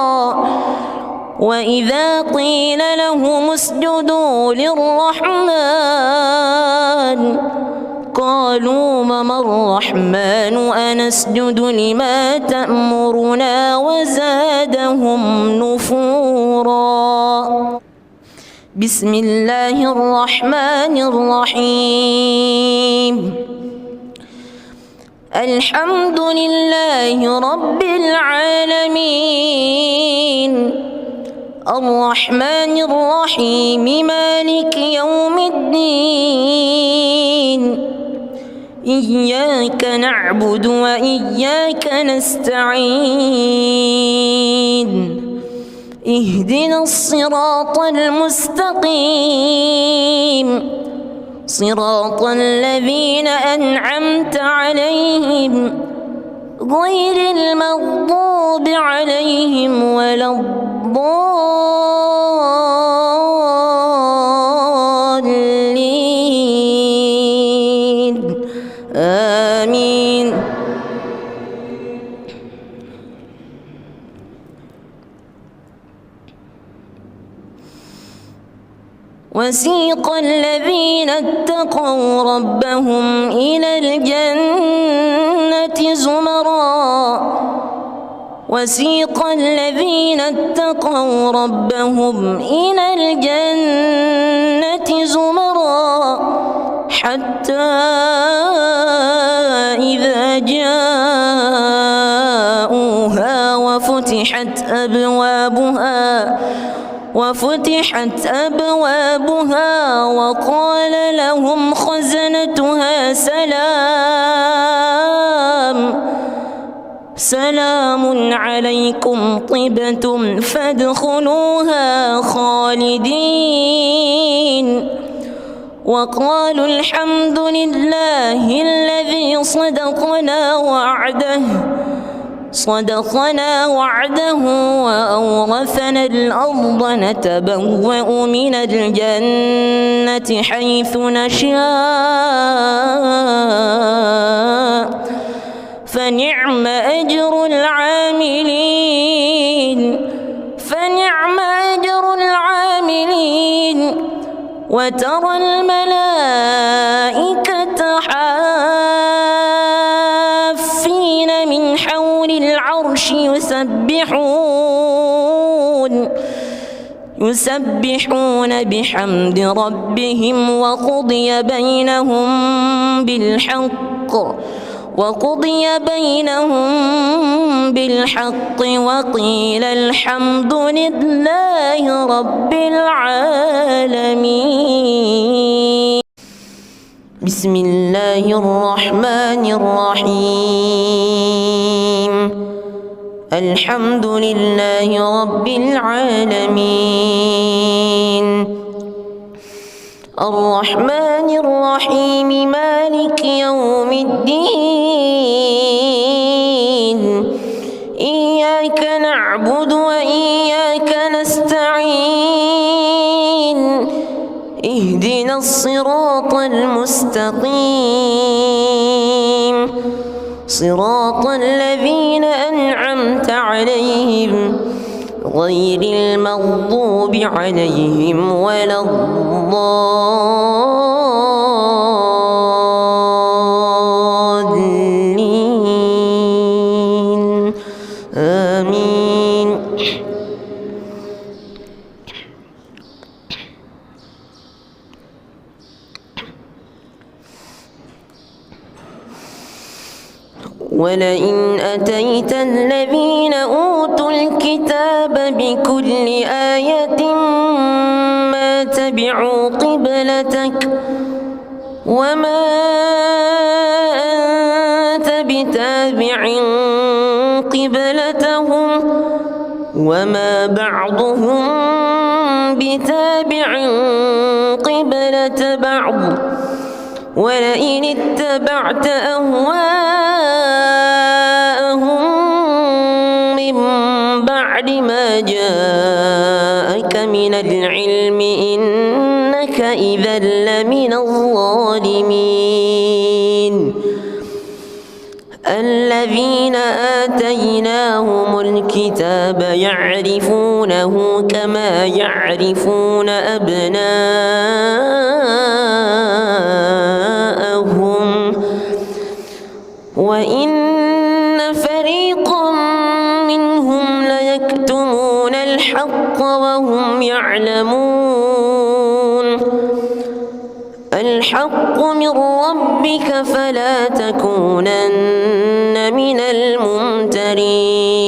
Speaker 1: وإذا قيل لهم اسجدوا للرحمن قالوا وما الرحمن أنسجد لما تأمرنا وزادهم نفورا. بسم الله الرحمن الرحيم. الحمد لله رب العالمين الرحمن الرحيم مالك يوم الدين إياك نعبد وإياك نستعين اهدنا الصراط المستقيم صراط الذين أنعمت عليهم غير المغضوب عليهم ولا الضالين آمين. وسيق الذين اتقوا ربهم إلى الجنة زمرا وسيق الذين اتقوا ربهم إلى الجنة زمرا حتى إذا جاءوها وفتحت أبوابها وقال لهم خزنتها سلام عليكم طبتم فادخلوها خالدين وقالوا الحمد لله الذي صدقنا وعده وأورثنا الأرض نتبوأ من الجنة حيث نشاء فنعم أجر العاملين وترى الملائكة حافين من حول العرش يسبحون بحمد ربهم وقضي بينهم بالحق وقيل الحمد لله رب العالمين. بسم الله الرحمن الرحيم. الحمد لله رب العالمين الرحمن الرحيم مالك يوم الدين إياك نعبد وإياك نستعين اهدنا الصراط المستقيم صراط الذين أنعمت عليهم غير المغضوب عليهم ولا الضالين آمين. ولئن أتيت الذين أوتوا الكتاب بكل آية ما تبعوا قبلتك وما أنت بتابع قبلتهم وما بعضهم بتابع قبلة بعض ولئن اتبعت أهواءهم من بعد ما جاءك من العلم إنك إذا لمن الظالمين. الذين آتيناهم الكتاب يعرفونه كما يعرفون أبناءهم وإن فريقا منهم ليكتمون الحق وهم يعلمون. الحق من ربك فلا تكونن من الممترين.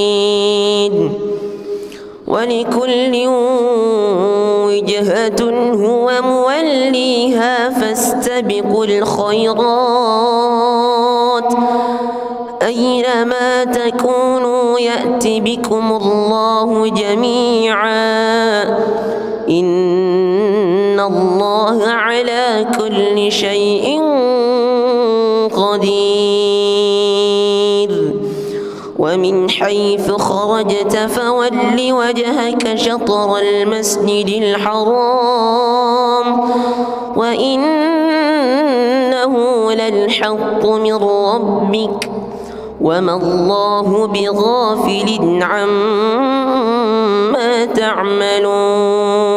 Speaker 1: ولكل وجهة هو موليها فاستبقوا الخيرات أينما تكونوا يأت بكم الله جميعا إن الله على كل شيء قدير. ومن حيث خرجت فول وجهك شطر المسجد الحرام وإنه للحق من ربك وما الله بغافل عما تعملون.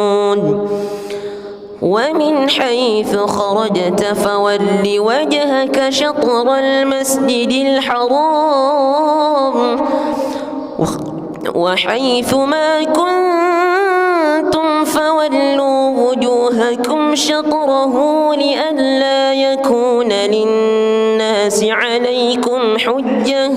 Speaker 1: ومن حيث خرجت فول وجهك شطر المسجد الحرام وحيث ما كنتم فولوا وجوهكم شطره لئلا يكون للناس عليكم حجة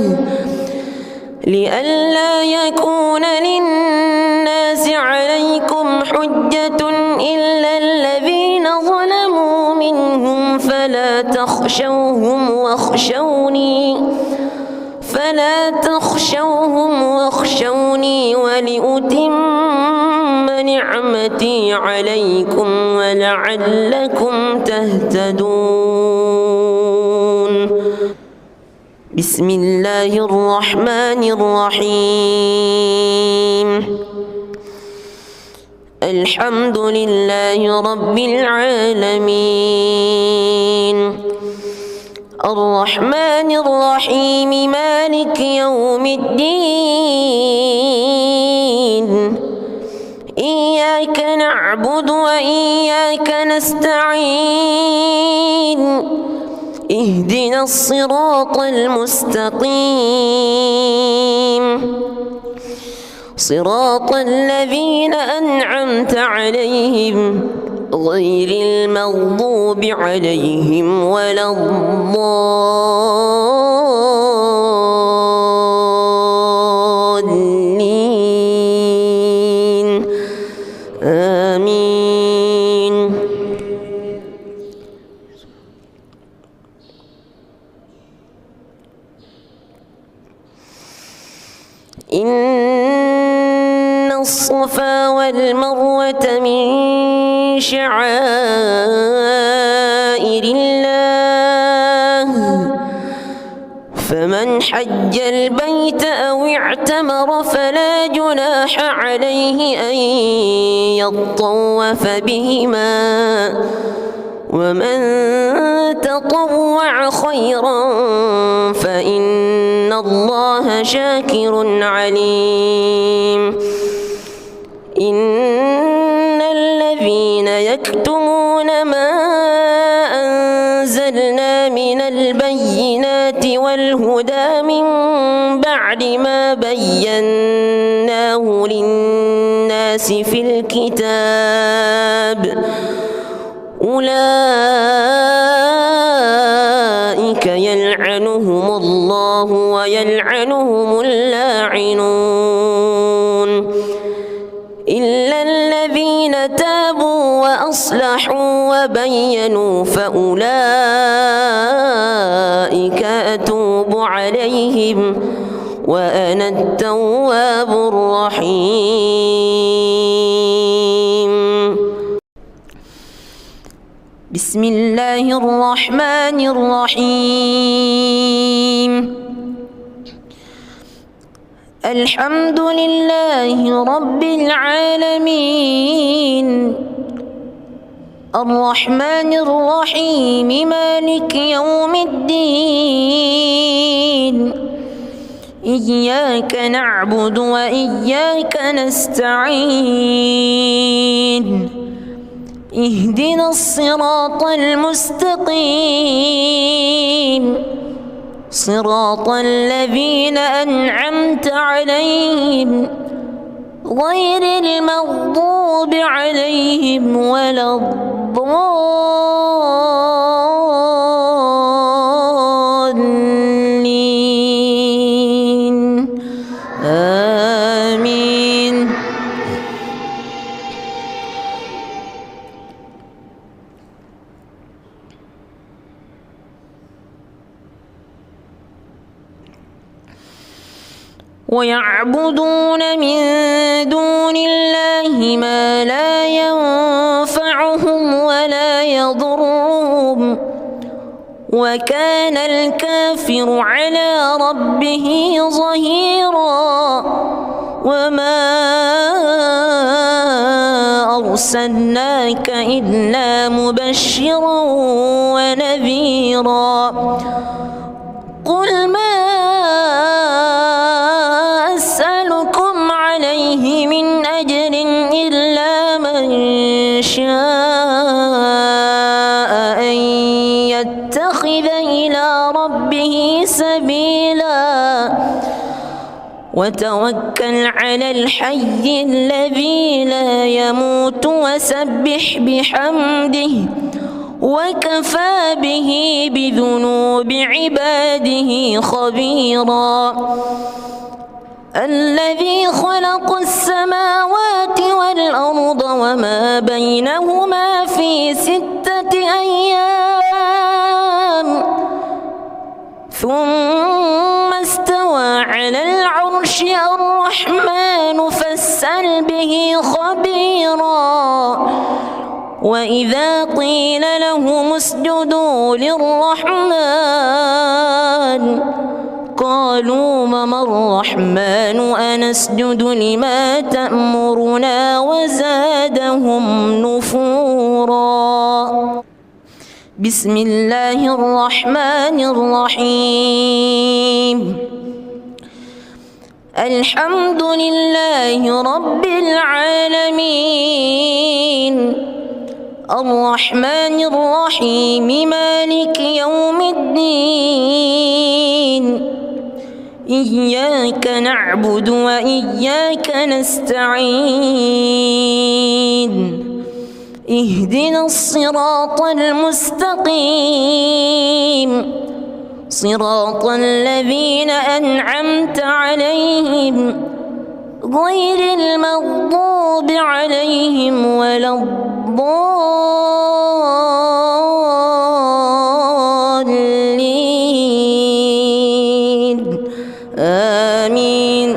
Speaker 1: إلا الذين ظلموا منهم فلا تخشوهم واخشوني ولأتم نعمتي عليكم ولعلكم تهتدون. بسم الله الرحمن الرحيم. الحمد لله رب العالمين الرحمن الرحيم مالك يوم الدين إياك نعبد وإياك نستعين اهدنا الصراط المستقيم صراط الذين أنعمت عليهم غير المغضوب عليهم ولا الضالين آمين. إن الصفا والمروة من شعائر الله فمن حج البيت أو اعتمر فلا جناح عليه أن يطوف بهما ومن تطوع خيرا فإن الله شاكر عليم. إن الذين يكتمون ما أنزلنا من البينات والهدى من بعد ما بيناه للناس في الكتاب أولئك يلعنهم الله ويلعنهم اللاعنون إلا الذين تابوا وأصلحوا وبينوا فأولئك أتوب عليهم وأنا التواب الرحيم. بسم الله الرحمن الرحيم. الحمد لله رب العالمين الرحمن الرحيم مالك يوم الدين إياك نعبد وإياك نستعين اهدنا الصراط المستقيم صراط الذين أنعمت عليهم غير المغضوب عليهم ولا الضالين آمين. ويعبدون من دون الله ما لا ينفعهم ولا يضرهم وكان الكافر على ربه ظهيرا. وما أرسلناك إلا مبشرا ونذيرا. قل ما أسألكم عليه من أجر إلا من شاء أن يتخذ إلى ربه سبيلا وتوكل على الحي الذي لا يموت وسبح بحمده وكفى به بذنوب عباده خبيرا الذي خلق السماوات والأرض وما بينهما في 6 أيام ثم استوى على العرش الرحمن فاسأل به خبيرا وإذا قيل لهم اسجدوا للرحمن قالوا وما الرحمن أنسجد لما تأمرنا وزادهم نفورا. بسم الله الرحمن الرحيم. الحمد لله رب العالمين الرحمن الرحيم مالك يوم الدين إياك نعبد وإياك نستعين اهدنا الصراط المستقيم صراط الذين أنعمت عليهم غير المغضوب عليهم ولا الضالين آمين.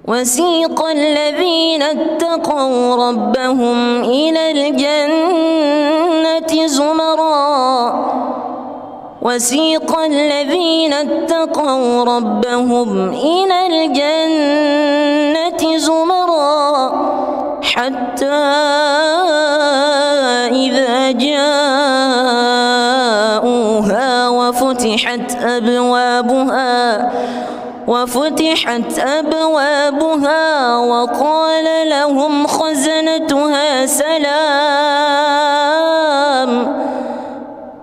Speaker 1: وسيق الذين اتقوا ربهم إلى الجنة زمرا وسيق الذين اتقوا ربهم إلى الجنة زمرا حتى إذا جاءوها وفتحت أبوابها وقال لهم خزنتها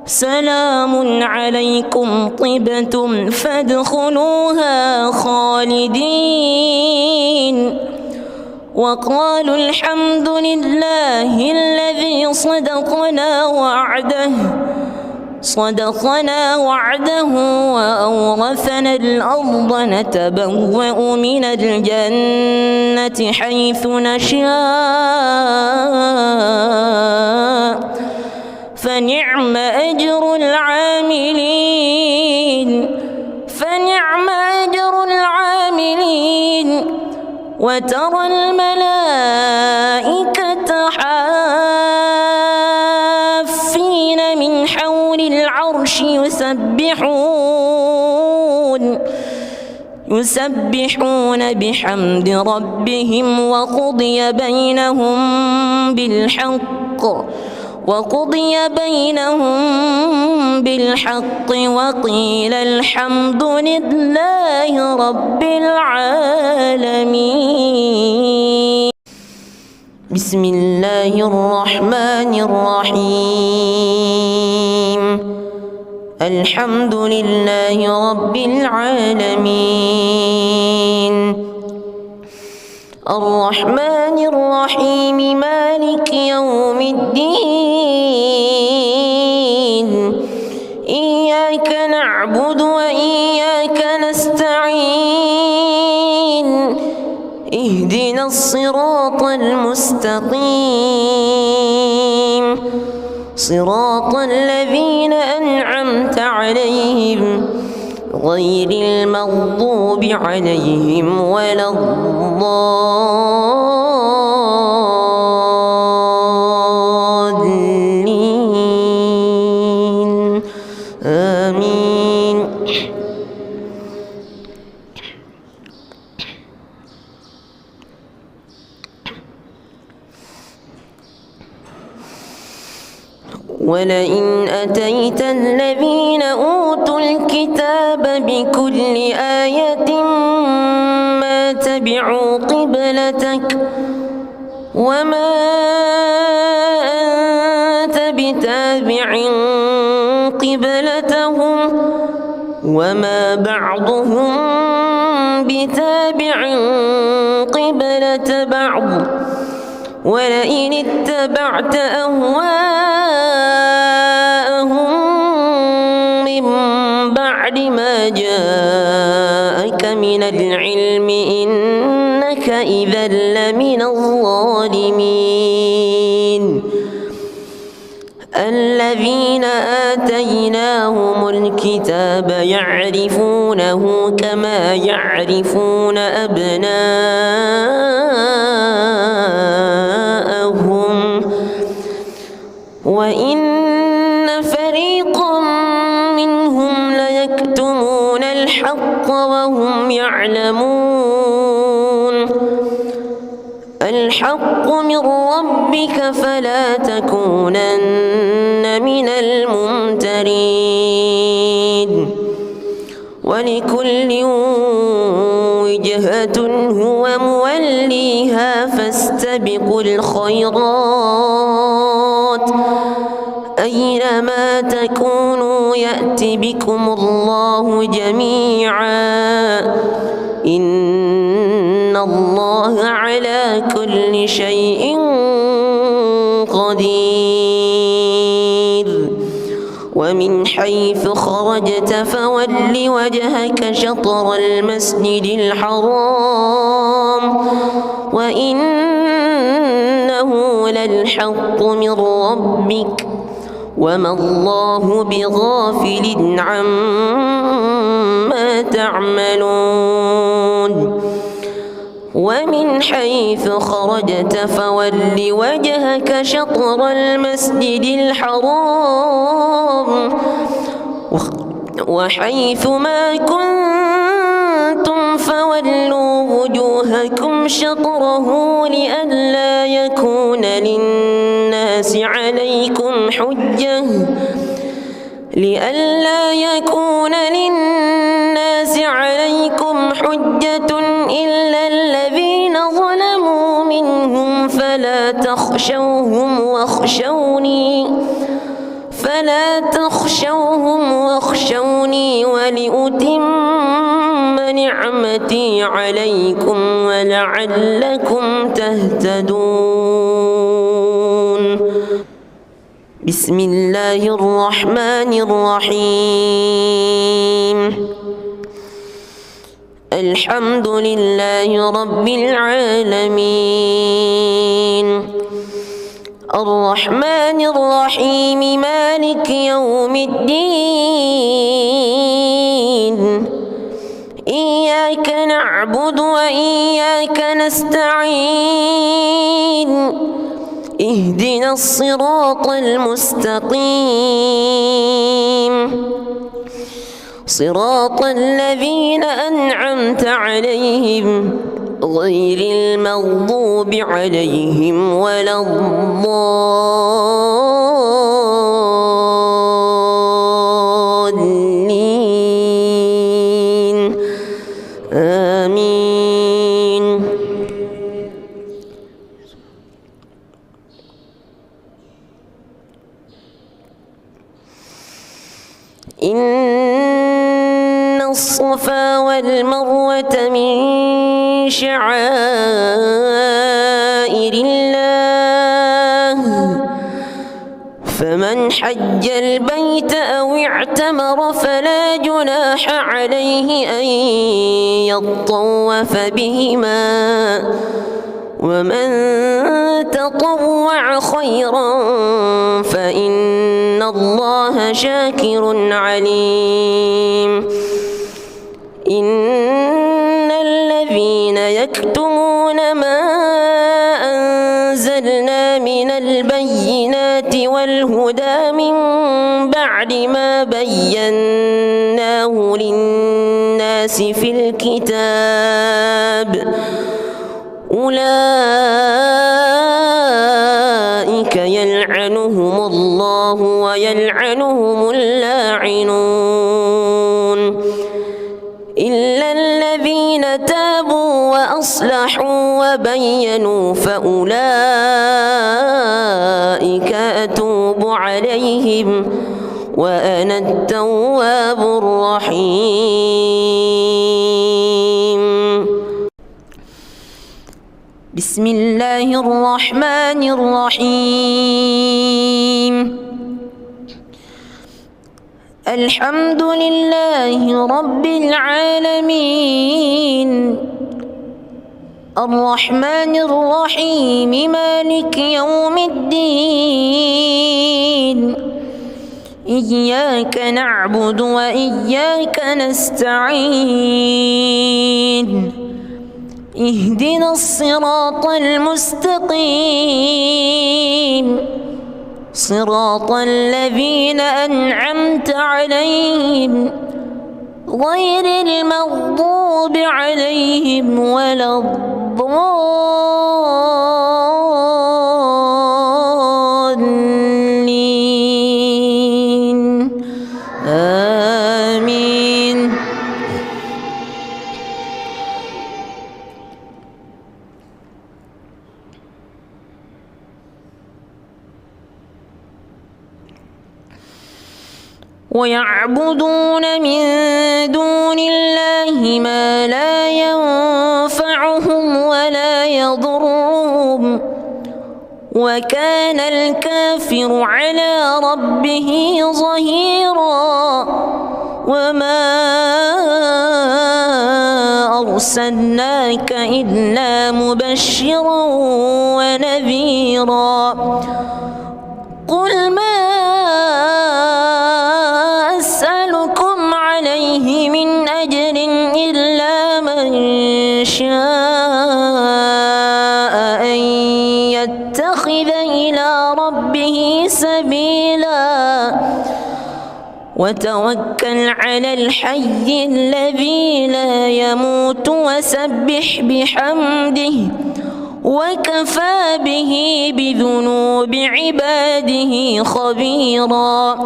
Speaker 1: سلام عليكم طبتم فادخلوها خالدين وقالوا الحمد لله الذي صدقنا وعده وأورثنا الأرض نتبوأ من الجنة حيث نشاء فنعم أجر العاملين وترى الملائكة حافين من حول العرش يسبحون بحمد ربهم وقضي بينهم بالحق وقيل الحمد لله رب العالمين. بسم الله الرحمن الرحيم. الحمد لله رب العالمين الرحمن الرحيم مالك يوم الدين إياك نعبد وإياك نستعين اهدنا الصراط المستقيم صراط الذين أنعمت عليهم غير المغضوب عليهم ولا الضالين آمين. ولئن أتيت الذين أوتوا الكتاب بكل آية ما تبعوا قبلتك وما أنت بتابع قبلتهم وما بعضهم بتابع قبلة بعض ولئن اتبعت أهواءهم من بعد ما جاءك من العلم إنك إذا لمن الظالمين. الذين آتيناهم الكتاب يعرفونه كما يعرفون أبناءهم وإن فريقا منهم ليكتمون الحق وهم يعلمون. الحق من ربك فلا تكونن من الممترين. ولكل وجهة هو موليها فاستبقوا الخيرات أينما تكونوا يأت بكم الله جميعا إن الله على كل شيء قدير. ومن حيث خرجت فول وجهك شطر المسجد الحرام وإنه للحق من ربك وما الله بغافل عما تعملون. ومن حيث خرجت فول وجهك شطر المسجد الحرام وحيث ما كنتم فولوا وجوهكم شطره لئلا يكون للناس عليكم حجة إلا الذين ظلموا منهم فلا تخشوهم واخشوني ولأتم نعمتي عليكم ولعلكم تهتدون. بسم الله الرحمن الرحيم. الحمد لله رب العالمين الرحمن الرحيم مالك يوم الدين إياك نعبد وإياك نستعين اهدنا الصراط المستقيم صراط الذين أنعمت عليهم غير المغضوب عليهم ولا الضالين آمين. إن الصفا والمروة من شعائر الله فمن حج البيت أو اعتمر فلا جناح عليه أن يطوف بهما ومن تطوع خيرا فإن الله شاكر عليم. إن الذين يكتمون ما أنزلنا من البينات والهدى من بعد ما بيناه للناس في الكتاب أولئك يلعنهم الله ويلعنهم اللاعنون. إلا الذين تابوا وأصلحوا وبينوا فأولئك أتوب عليهم وأنا التواب الرحيم. بسم الله الرحمن الرحيم. الحمد لله رب العالمين الرحمن الرحيم مالك يوم الدين إياك نعبد وإياك نستعين اهدنا الصراط المستقيم صراط الذين أنعمت عليهم غير المغضوب عليهم ولا الضالين آمين. ويعبدون من دون الله ما لا ينفعهم ولا يضرهم وكان الكافر على ربه ظهيرا. وما أرسلناك إلا مبشرا ونذيرا. قل ما أسألكم عليه من أجر إلا من شاء أن يتخذ إلى ربه سبيلا وتوكل على الحي الذي لا يموت وسبح بحمده وكفى به بذنوب عباده خبيرا.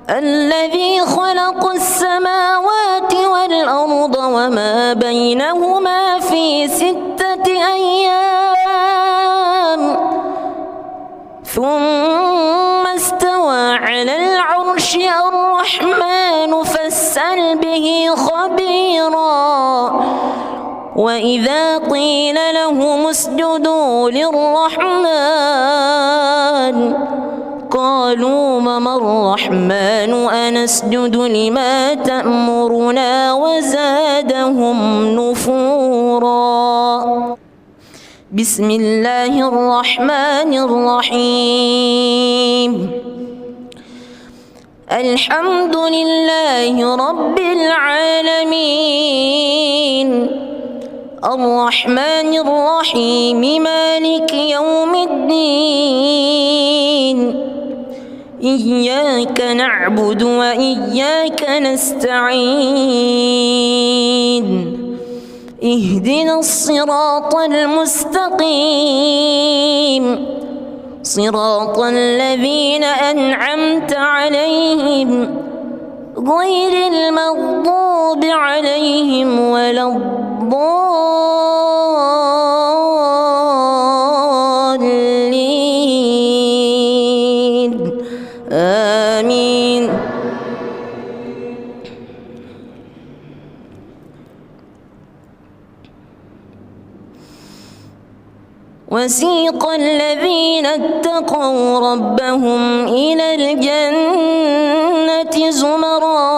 Speaker 1: الذي خلق السماوات والأرض وما بينهما في 6 أيام ثم استوى على العرش الرحمن فاسأل به خبيرا. وإذا قيل لهم اسجدوا للرحمن قالوا وما الرحمن أنسجد لما تأمرنا وزادهم نفورا. بسم الله الرحمن الرحيم. الحمد لله رب العالمين الرحمن الرحيم مالك يوم الدين إياك نعبد وإياك نستعين اهدنا الصراط المستقيم صراط الذين أنعمت عليهم غير المغضوب عليهم ولا الضالين آمين. وسيق الذين اتقوا ربهم إلى الجنة زمرا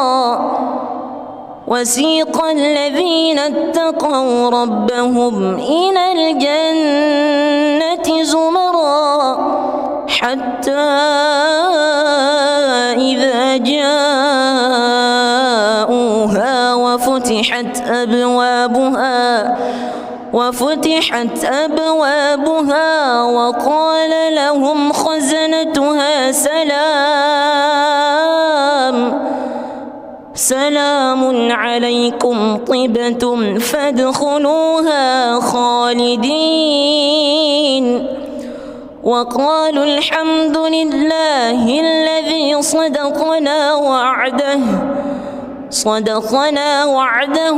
Speaker 1: وسيق الذين اتقوا ربهم إلى الجنة زمرا حتى إذا جاءوها وفتحت أبوابها وقال لهم خزنتها سلام عليكم طبتم فادخلوها خالدين وقالوا الحمد لله الذي صدقنا وعده صدقنا وعده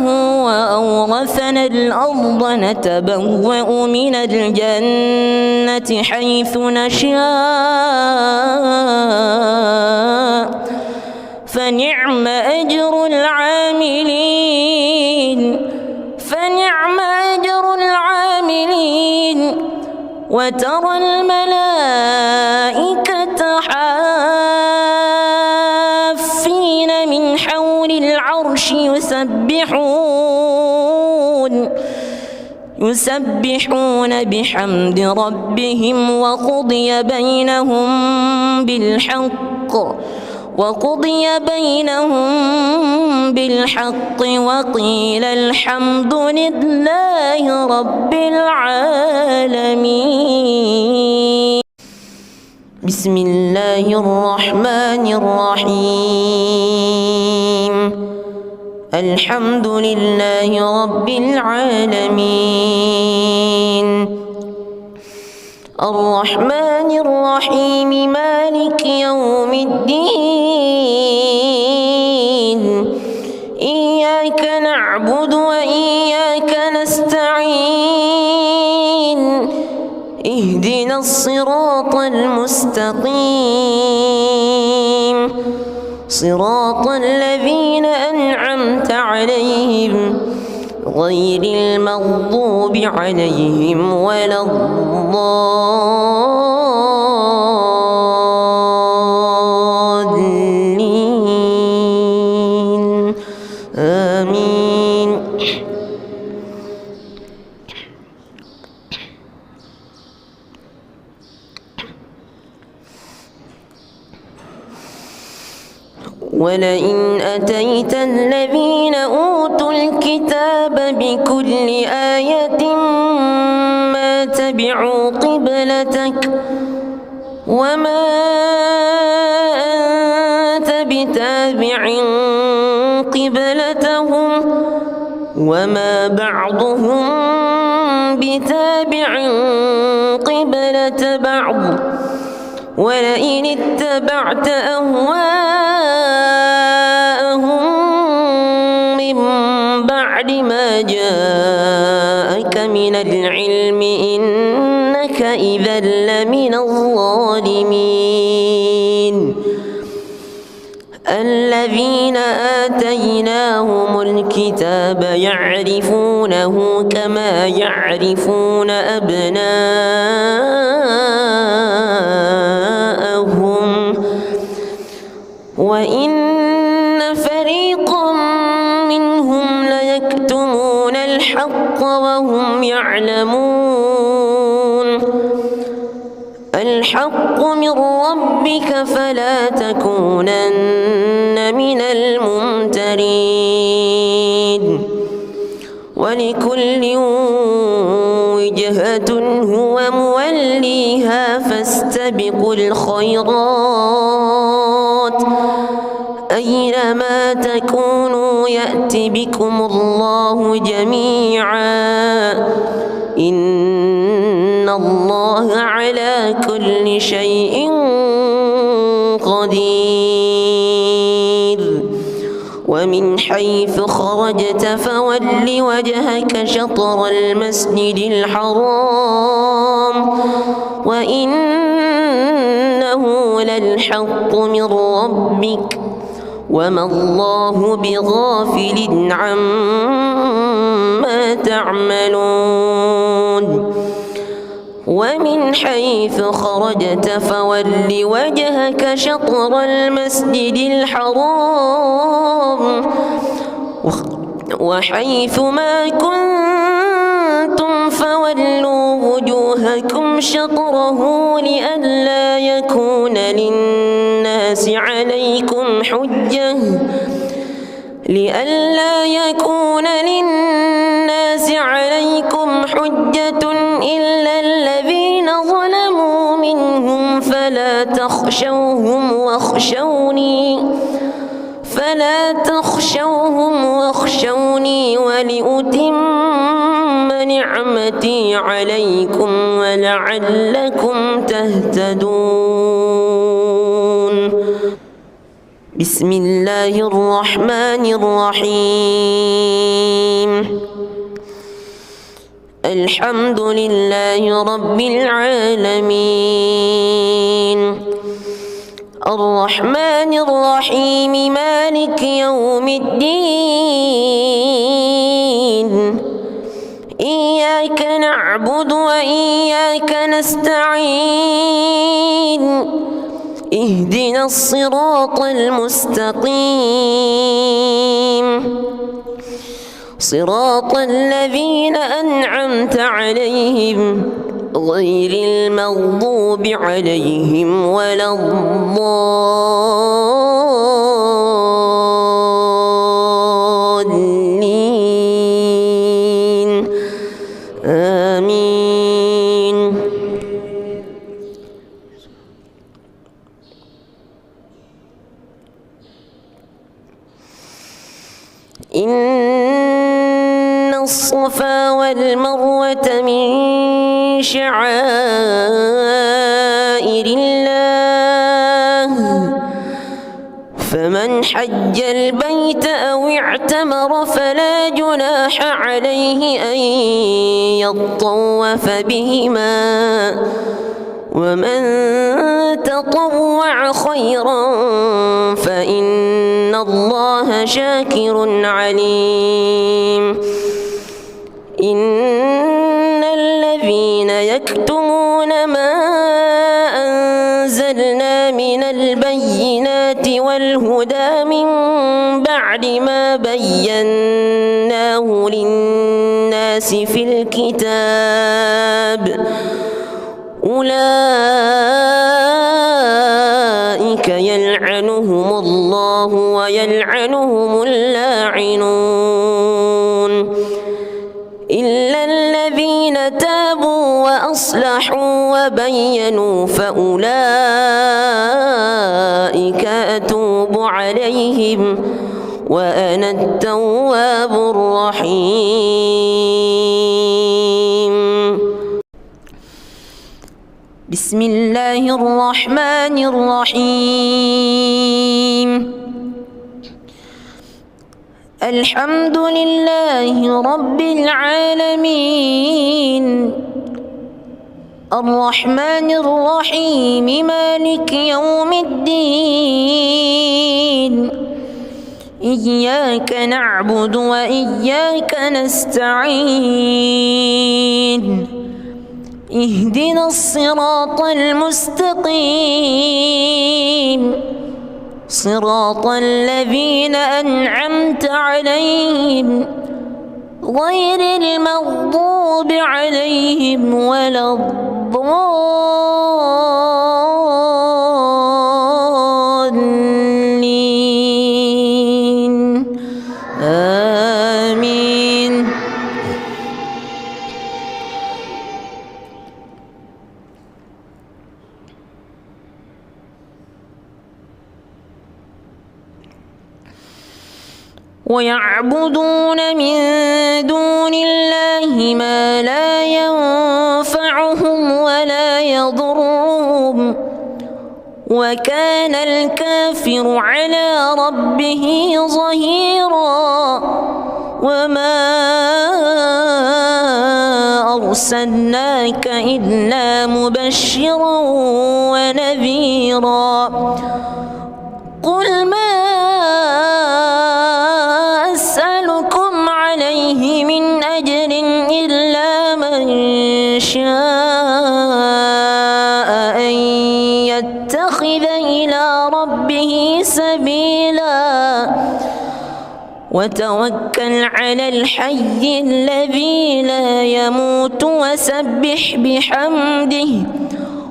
Speaker 1: وأورثنا الأرض نتبوأ من الجنة حيث نشاء فنعم أجر العاملين وترى الملائكة حافين من حول العرش يسبحون بحمد ربهم وقضي بينهم بالحق وقيل الحمد لله رب العالمين. بسم الله الرحمن الرحيم. الحمد لله رب العالمين الرحمن الرحيم مالك يوم الدين إياك نعبد وإياك نستعين اهدنا الصراط المستقيم صراط الذين أنعمت عليهم غير المغضوب عليهم ولا الضالين آمين. ولئن أتيت الذين أوتوا الكتاب بكل آية ما تبعوا قبلتك وما أنت بتابع قبلتهم وما بعضهم بتابع قبلة بعض ولئن اتبعت أهواءهم من بعد ما جاءك من العلم إنك إذا لمن الظالمين. الذين آتيناهم الكتاب يعرفونه كما يعرفون أبناءهم وإن فريقا منهم ليكتمون الحق وهم يعلمون. الحق من ربك فلا تكونن من الممترين. ولكل وجهة هو موليها فاستبقوا الخيرات أينما تكونوا يأت بكم الله جميعا إن الله على كل شيء قدير. ومن حيث خرجت فول وجهك شطر المسجد الحرام وإنه للحق من ربك وما الله بغافل عما تعملون. ومن حيث خرجت فول وجهك شطر المسجد الحرام وحيث ما كنتم فولوا وجوهكم شطره لئلا يكون للناس عليكم حجة إلا الذين ظلموا منهم فلا تخشوهم واخشوني ولأتم نعمتي عليكم ولعلكم تهتدون. بسم الله الرحمن الرحيم الحمد لله رب العالمين الرحمن الرحيم مالك يوم الدين إياك نعبد وإياك نستعين اهدنا الصراط المستقيم صراط الذين أنعمت عليهم غير المغضوب عليهم ولا الضالين آمين. إن الصفا والمروة من شعائر الله فمن حج البيت أو اعتمر فلا جناح عليه أن يطوف بهما ومن تطوع خيرا فإن الله شاكر عليم. إن الذين يكتمون ما أنزلنا من البينات والهدى من بعد ما بيناه للناس في الكتاب أولئك يلعنهم الله ويلعنهم اللاعنون إلا الذين تابوا وأصلحوا وبينوا فأولئك أتوب عليهم وأنا التواب الرحيم. بسم الله الرحمن الرحيم الحمد لله رب العالمين الرحمن الرحيم مالك يوم الدين إياك نعبد وإياك نستعين اهدنا الصراط المستقيم صراط الذين أنعمت عليهم غير المغضوب عليهم ولا الضالين آمين. ويعبدون من دون الله ما لا ينفعهم ولا يضرهم وكان الكافر على ربه ظهيرا وما أرسلناك إلا مبشرا ونذيرا قل ما أسألكم عليه من أجر إلا من شاء أن يتخذ إلى ربه سبيلا وتوكل على الحي الذي لا يموت وسبح بحمده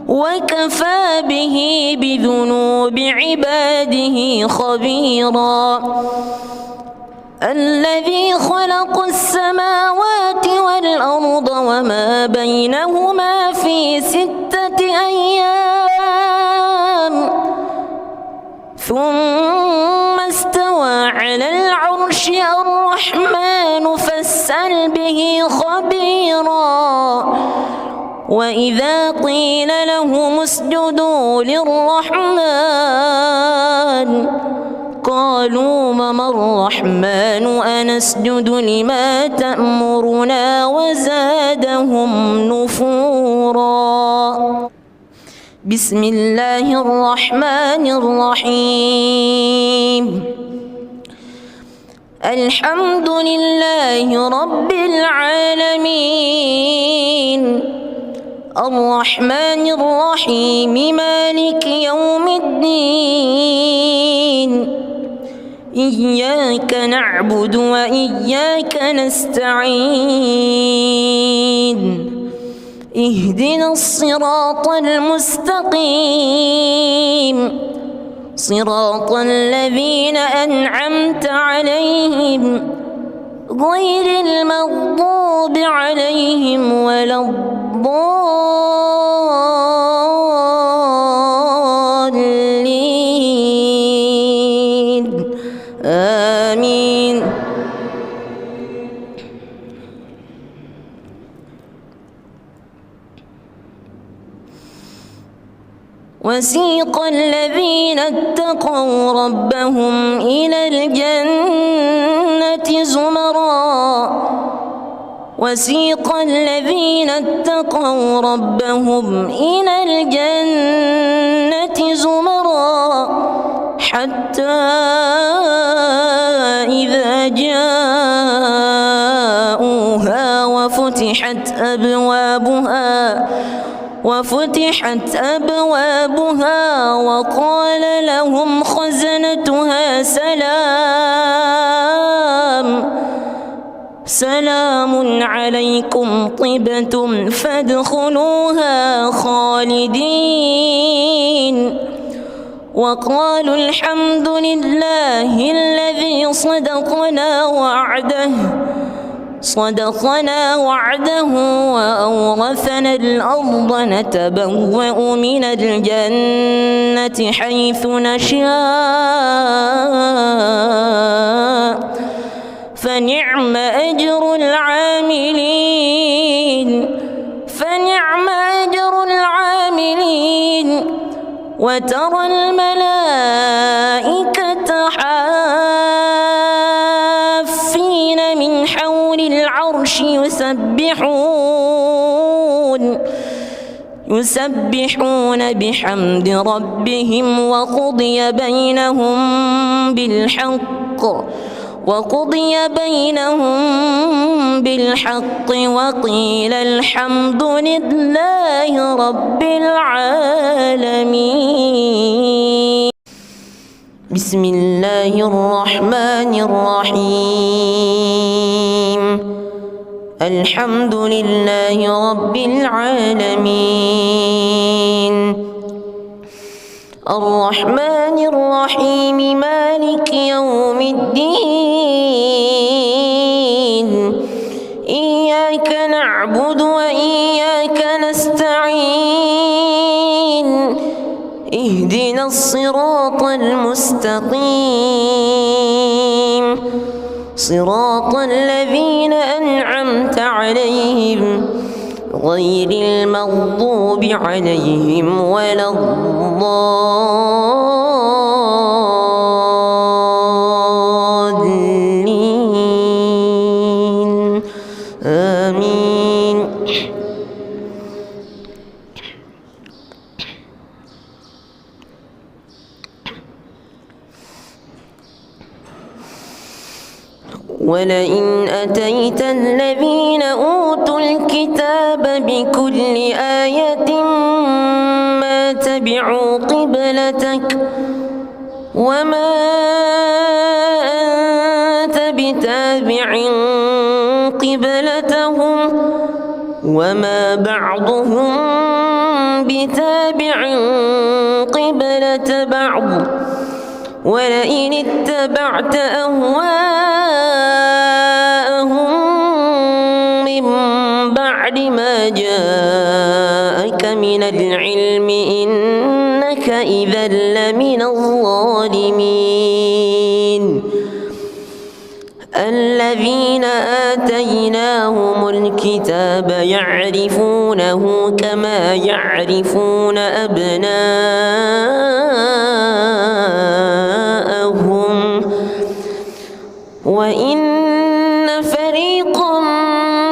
Speaker 1: وكفى به بذنوب عباده خبيرا الذي خلق السماوات والأرض وما بينهما في 6 أيام ثم استوى على العرش الرحمن فاسأل به خبيرا وإذا قيل لهم اسجدوا للرحمن قالوا وما الرحمن أنسجد لما تأمرنا وزادهم نفورا. بسم الله الرحمن الرحيم. الحمد لله رب العالمين الرحمن الرحيم مالك يوم الدين إياك نعبد وإياك نستعين اهدنا الصراط المستقيم صراط الذين أنعمت عليهم غير المغضوب عليهم ولا الضالين آمين. وسيق الذين اتقوا ربهم إلى الجنة زمرا وسيق الذين اتقوا ربهم إلى الجنة زمرا حتى إذا جاءوها وفتحت أبوابها وقال لهم خزنتها سلام عليكم طبتم فادخلوها خالدين وقالوا الحمد لله الذي صدقنا وعده وأورثنا الأرض نتبوأ من الجنة حيث نشاء فنعم أجر العاملين وترى الملائكة حافين من حول العرش يسبحون بحمد ربهم وقضي بينهم بالحق وقيل الحمد لله رب العالمين. بسم الله الرحمن الرحيم. الحمد لله رب العالمين الرحمن الرحيم مالك يوم الدين إياك نعبد وإياك نستعين اهدنا الصراط المستقيم صراط الذين أنعمت عليهم غير المغضوب عليهم ولا الضالين آمين. ولئن أتيت الذين أوتوا الكتاب بكل آية ما تبعوا قبلتك وما أنت بتابع قبلتهم وما بعضهم بتابع قبلة بعض ولئن اتبعت أهواءهم من بعد ما جاءك من العلم إنك إذا لمن الظالمين. الذين آتيناهم الكتاب يعرفونه كما يعرفون أبناءهم فريق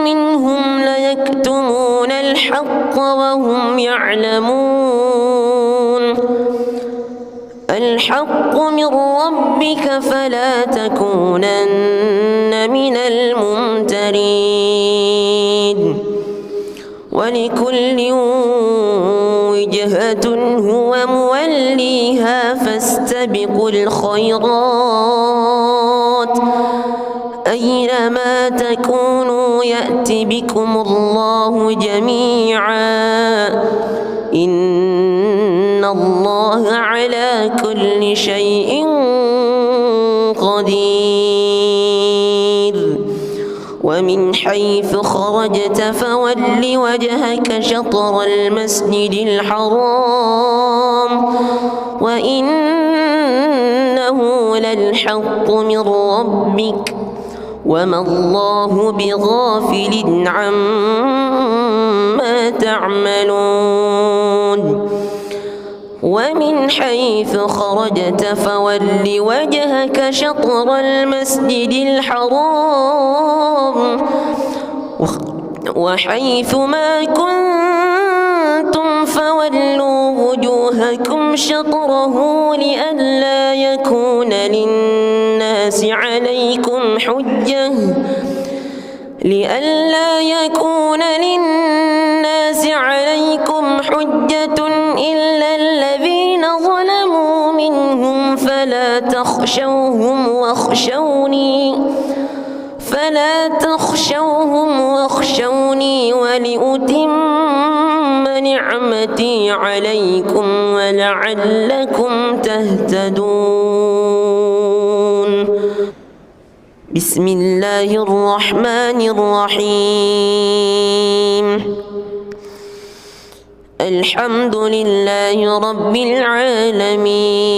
Speaker 1: منهم ليكتمون الحق وهم يعلمون الحق من ربك فلا تكونن من الممترين ولكل وجهة هو موليها فاستبقوا الخيرات أينما تكونوا يأت بكم الله جميعا إن الله على كل شيء قدير ومن حيث خرجت فول وجهك شطر المسجد الحرام وإنه للحق من ربك وما الله بغافل عما تعملون ومن حيث خرجت فول وجهك شطر المسجد الحرام وحيث ما كنتم فولوا وجوهكم شطره لئلا يكون للناس عليكم حجة إلا الذين ظلموا منهم فلا تخشوهم واخشوني ولأتم نعمتي عليكم ولعلكم تهتدون بسم الله الرحمن الرحيم الحمد لله رب العالمين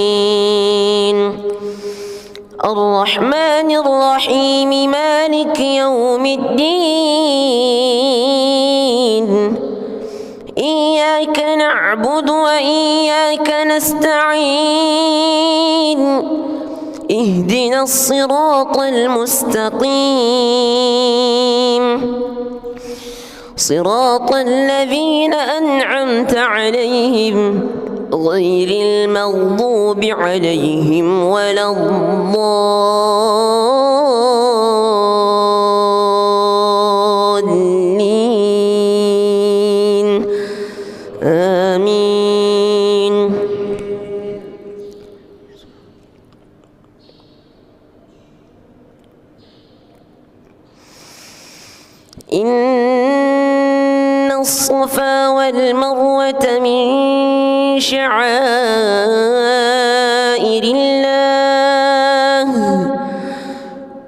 Speaker 1: الرحمن الرحيم مالك يوم الدين إياك نعبد وإياك نستعين اهدنا الصراط المستقيم صراط الذين أنعمت عليهم غير المغضوب عليهم ولا الضالين آمين إن الصفا والمروة من شعائر الله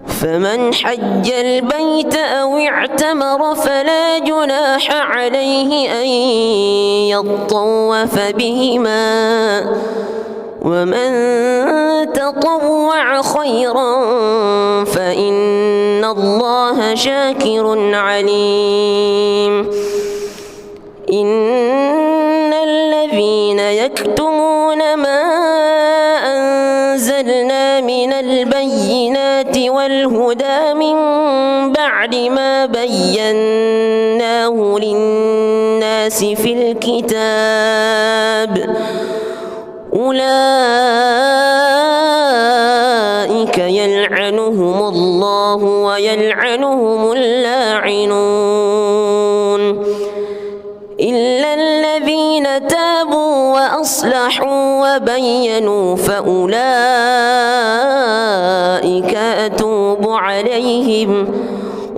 Speaker 1: فمن حج البيت أو اعتمر فلا جناح عليه أن يطوف بهما ومن تطوع خيرا فإن الله شاكر عليم إن الذين يكتمون ما أنزلنا من البينات والهدى من بعد ما بيناه للناس في الكتاب أولئك يلعنهم الله ويلعنهم اللاعنون إلا الذين تابوا وأصلحوا وبينوا فأولئك أتوب عليهم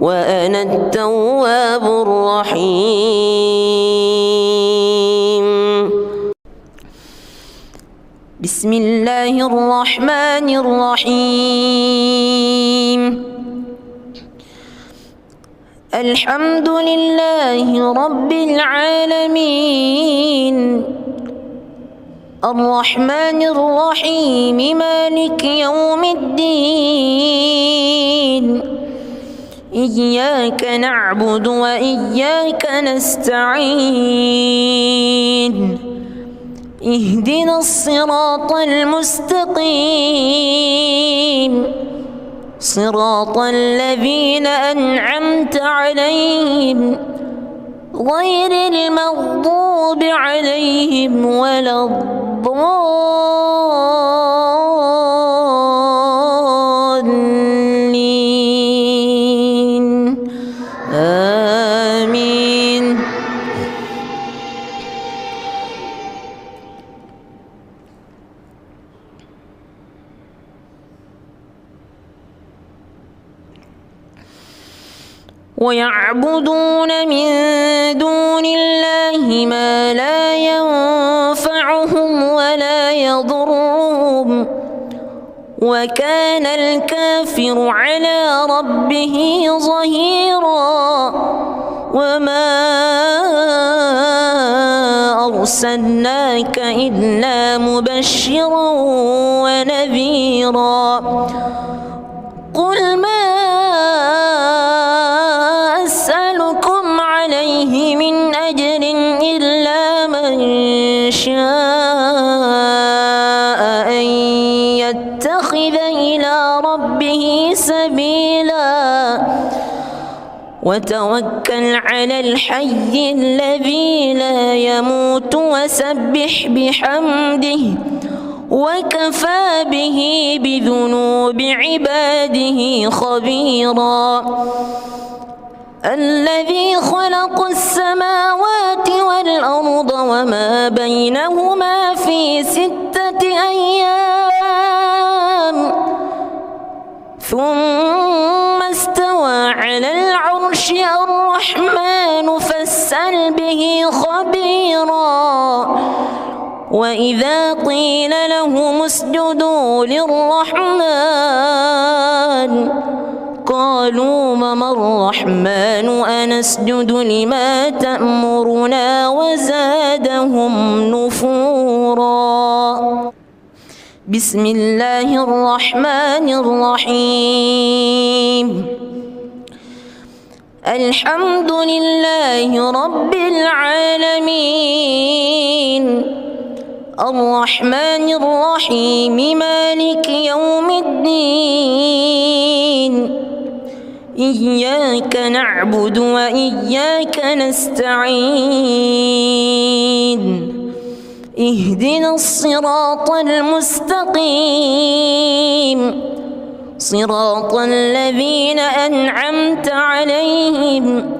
Speaker 1: وأنا التواب الرحيم بسم الله الرحمن الرحيم الحمد لله رب العالمين الرحمن الرحيم مالك يوم الدين إياك نعبد وإياك نستعين اهدنا الصراط المستقيم صراط الذين أنعمت عليهم غير المغضوب عليهم ولا الضالين آمين. ويعبدون من دون الله ما لا ينفعهم ولا يضرهم وكان الكافر على ربه ظهيرا. وما أرسلناك إلا مبشرا ونذيرا. قل ما أسألكم عليه من أجر إلا من شاء أن يتخذ إلى ربه سبيلا. وتوكل على الحي الذي لا يموت وسبح بحمده وكفى به بذنوب عباده خبيرا. الذي خلق السماوات والأرض وما بينهما في 6 أيام ثم استوى على العرش. الرحمن فاسأل به خبيرا. وإذا قيل لهم اسجدوا للرحمن قالوا وما الرحمن أنسجد لما تأمرنا وزادهم نفورا. بسم الله الرحمن الرحيم. الحمد لله رب العالمين الرحمن الرحيم مالك يوم الدين. إياك نعبد وإياك نستعين. اهدنا الصراط المستقيم صراط الذين أنعمت عليهم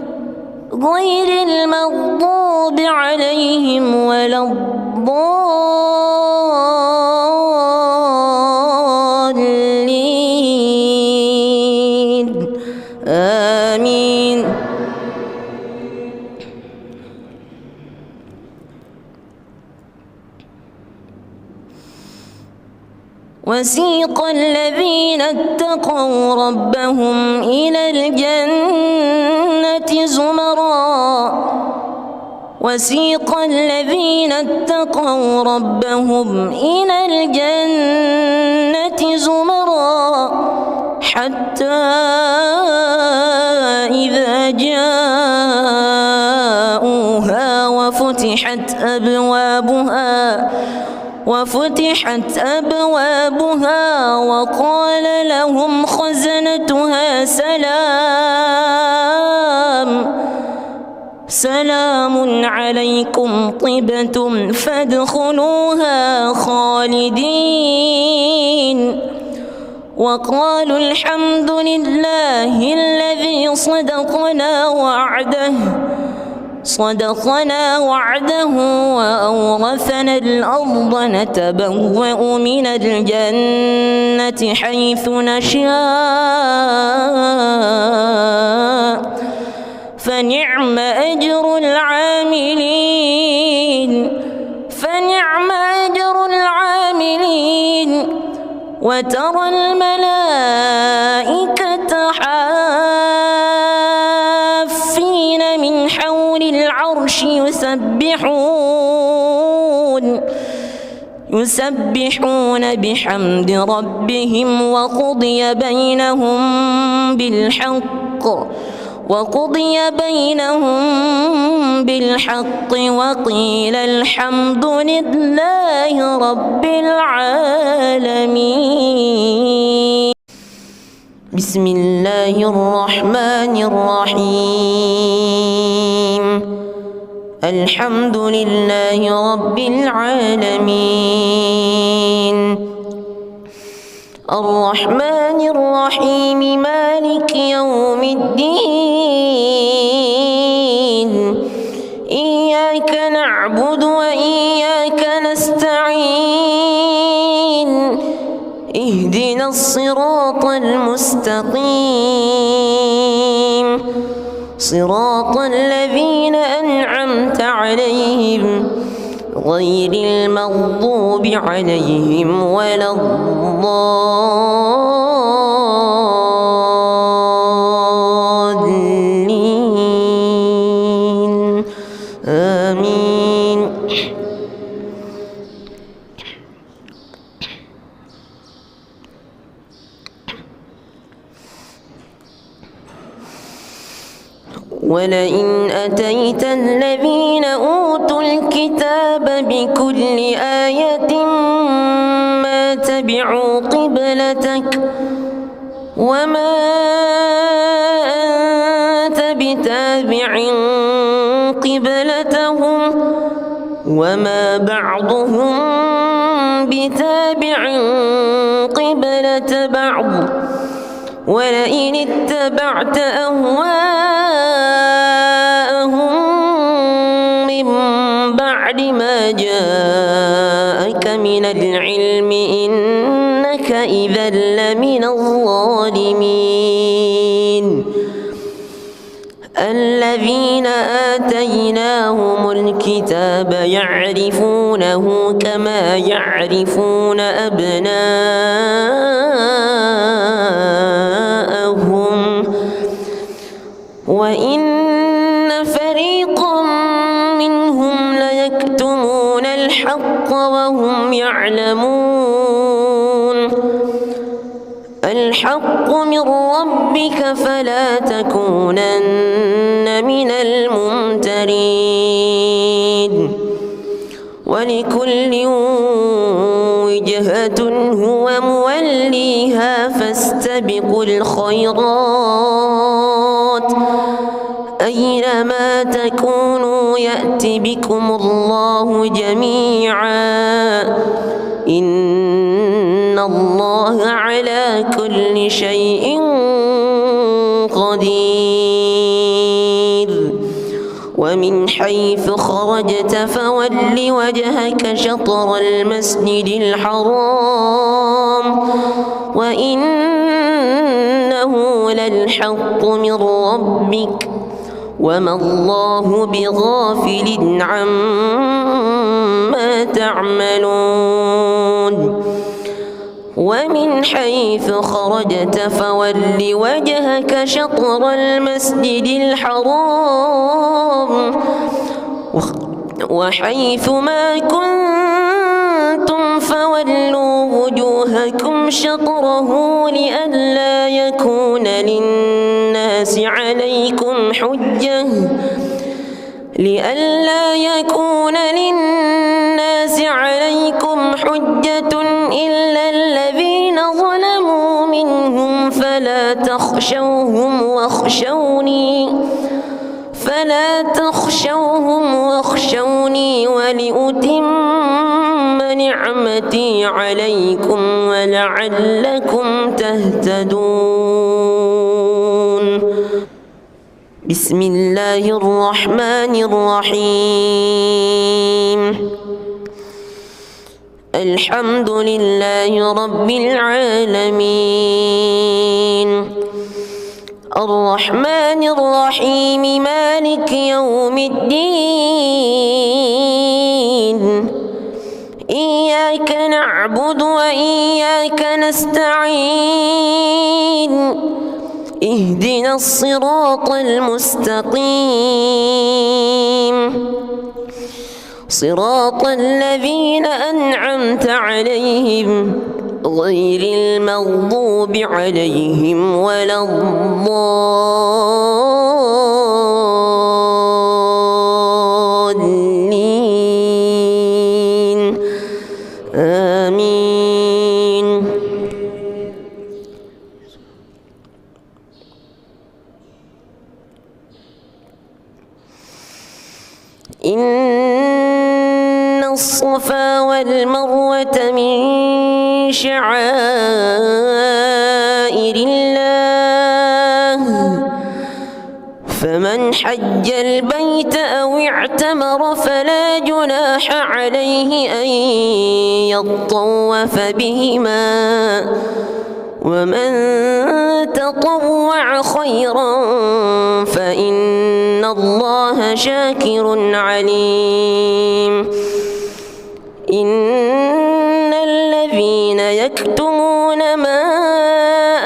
Speaker 1: غير المغضوب عليهم ولا الضالين آمين. وسيق الذين اتقوا ربهم إلى الجنة زمرا. وسيق الذين اتقوا ربهم إلى الجنة زمرا حتى إذا جاءوها وفتحت أبوابها وقال لهم خزنتها سلام عليكم طبتم فادخلوها خالدين. وقالوا الحمد لله الذي صدقنا وعده وأورثنا الأرض نتبوأ من الجنة حيث نشاء فنعم أجر العاملين. وترى الملائكة حافين من حول العرش يسبحون بحمد ربهم وقضي بينهم بالحق وقيل الحمد لله رب العالمين. بسم الله الرحمن الرحيم الحمد لله رب العالمين الرحمن الرحيم مالك يوم الدين إياك نعبد وإياك نستعين اهدنا الصراط المستقيم صراط الذين أنعمت عليهم غير المغضوب عليهم ولا الضالين آمين. ولئن أتيت الذين أوتوا الكتاب بكل آية ما تبعوا قبلتك وما أنت بتابع قبلتهم وما بعضهم بتابع قبلة بعض ولئن اتبعت أهواءهم من بعد ما جاءك من العلم إنك إذا لمن الظالمين. الذين آتيناهم الكتاب يعرفونه كما يعرفون أبناءهم وإن فريقا منهم ليكتمون الحق وهم يعلمون. الحق من ربك فلا تكونن من الممترين. ولكل وجهة هو موليها فاستبقوا الخيرات أينما تكونوا يأت بكم الله جميعا إن الله على كل شيء قدير. ومن حيث خرجت فول وجهك شطر المسجد الحرام وإنه للحق من ربك وما الله بغافل عما تعملون. ومن حيث خرجت فول وجهك شطر المسجد الحرام وحيث ما كنتم فولوا وجوهكم شطره لئلا يكون للناس عليكم حجة إلا الذين ظلموا منهم فلا تخشوهم واخشوني ولأتم نعمتي عليكم ولعلكم تهتدون. بسم الله الرحمن الرحيم الحمد لله رب العالمين الرحمن الرحيم مالك يوم الدين إياك نعبد وإياك نستعين اهدنا الصراط المستقيم صراط الذين أنعمت عليهم غير المغضوب عليهم ولا الضالين آمين. إن الصفا والمروة من شعائر الله فمن حج البيت أو اعتمر فلا جناح عليه أن يطوف بهما ومن تطوع خيرا فإن الله شاكر عليم إن الذين يكتمون ما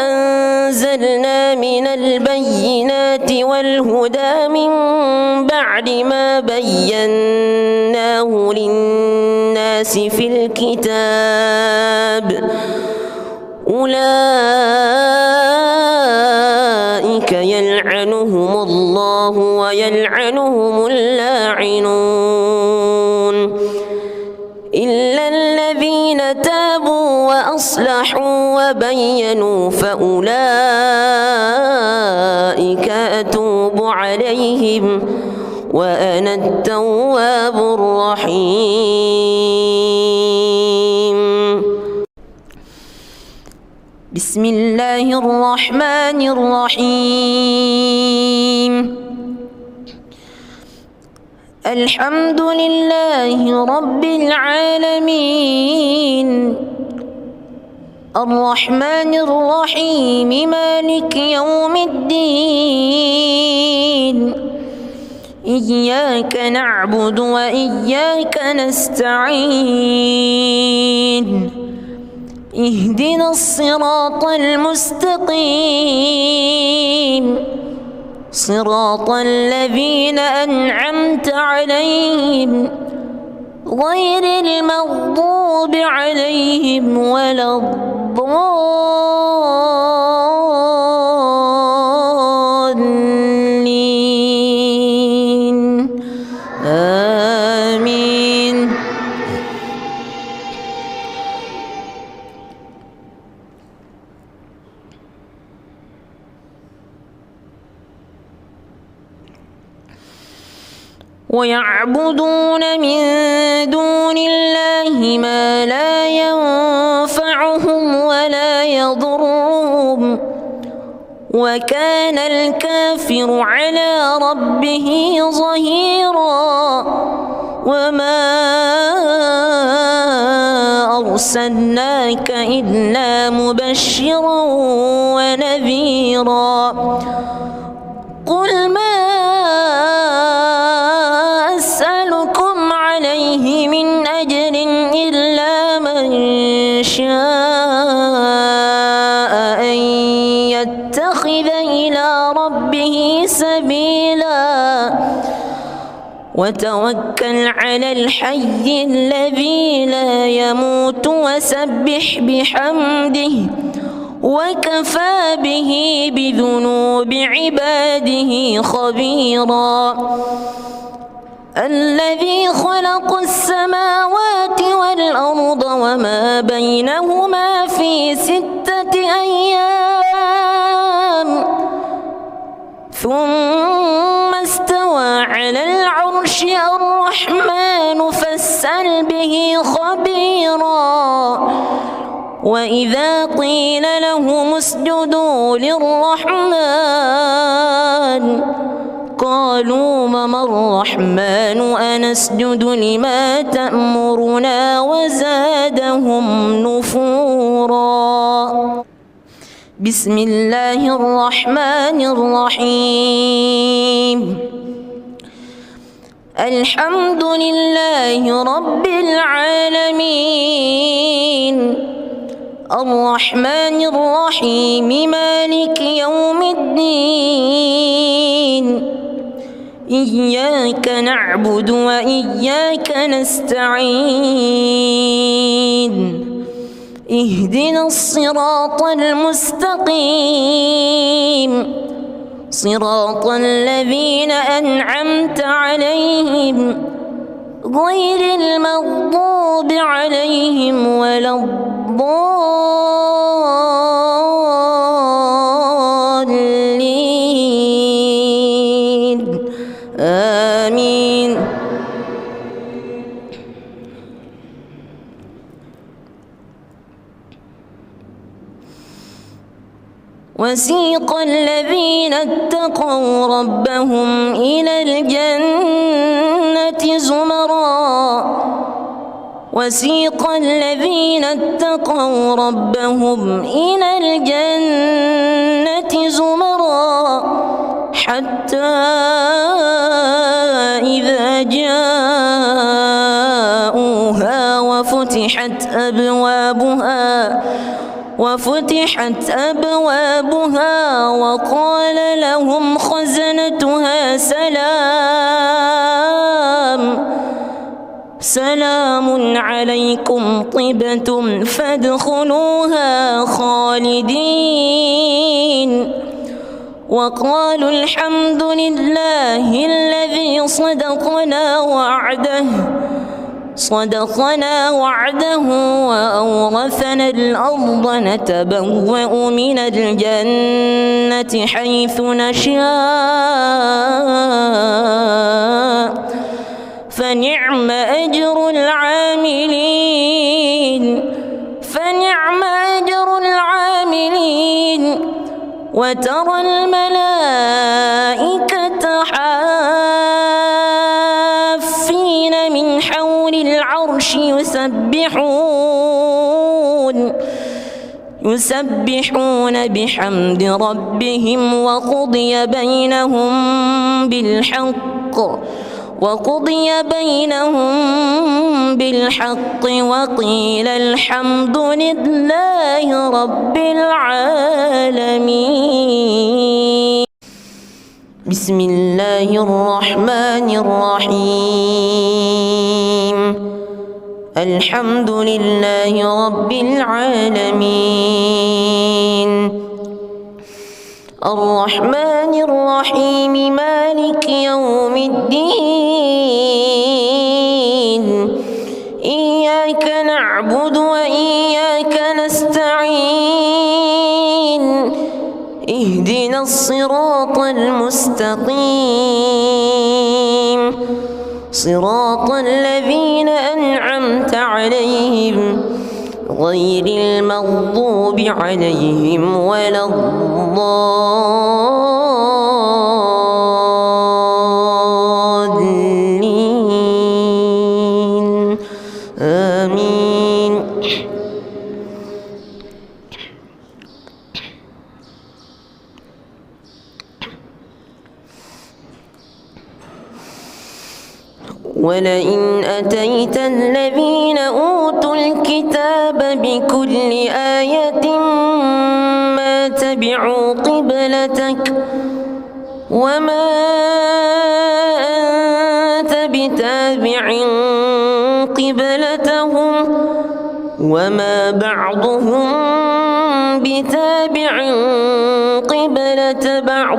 Speaker 1: أنزلنا من البينات والهدى من بعد ما بيناه للناس في الكتاب أولئك يلعنهم الله ويلعنهم اللاعنون إلا الذين تابوا وأصلحوا وبينوا فأولئك أتوب عليهم وأنا التواب الرحيم. بسم الله الرحمن الرحيم. الحمد لله رب العالمين الرحمن الرحيم مالك يوم الدين إياك نعبد وإياك نستعين اهدنا الصراط المستقيم صراط الذين أنعمت عليهم غير المغضوب عليهم ولا الضالين آمين. ويعبدون من دون الله ما لا ينفعهم ولا يضرهم وكان الكافر على ربه ظهيرا وما أرسلناك إلا مبشرا ونذيرا قل ما أسألكم عليه من أجر إلا من شاء أن يتخذ إلى ربه سبيلا وتوكل على الحي الذي لا يموت وسبح بحمده وكفى به بذنوب عباده خبيرا الذي خلق السماوات والأرض وما بينهما في 6 أيام ثم استوى على العرش الرحمن فاسأل به خبيرا وإذا قيل لهم اسجدوا للرحمن قالوا وما الرحمن أنسجد لما تأمرنا وزادهم نفورا. بسم الله الرحمن الرحيم. الحمد لله رب العالمين الرحمن الرحيم مالك يوم الدين إياك نعبد وإياك نستعين اهدنا الصراط المستقيم صراط الذين أنعمت عليهم غير المغضوب عليهم ولا الضالين آمين. وسيق الذين اتقوا ربهم إلى الجنة زمرا وسيق الذين اتقوا ربهم إلى الجنة زمرا حتى إذا جاءوها وفتحت أبوابها وقال لهم خزنتها سلام عليكم طبتم فادخلوها خالدين وقالوا الحمد لله الذي صدقنا وعده وأورثنا الأرض نتبوأ من الجنة حيث نشاء فنعم أجر العاملين وترى الملائكة حافين من حول العرش يسبحون بحمد ربهم وقضي بينهم بالحق وقيل الحمد لله رب العالمين. بسم الله الرحمن الرحيم. الحمد لله رب العالمين الرحمن الرحيم مالك يوم الدين إياك نعبد وإياك نستعين اهدنا الصراط المستقيم صراط الذين أنعمت عليهم غير المغضوب عليهم ولا الضالين آمين. ولئن أتيت الذين أوتوا الكتاب بكل آية ما تبعوا قبلتك وما أنت بتابع قبلتهم وما بعضهم بتابع قبلة بعض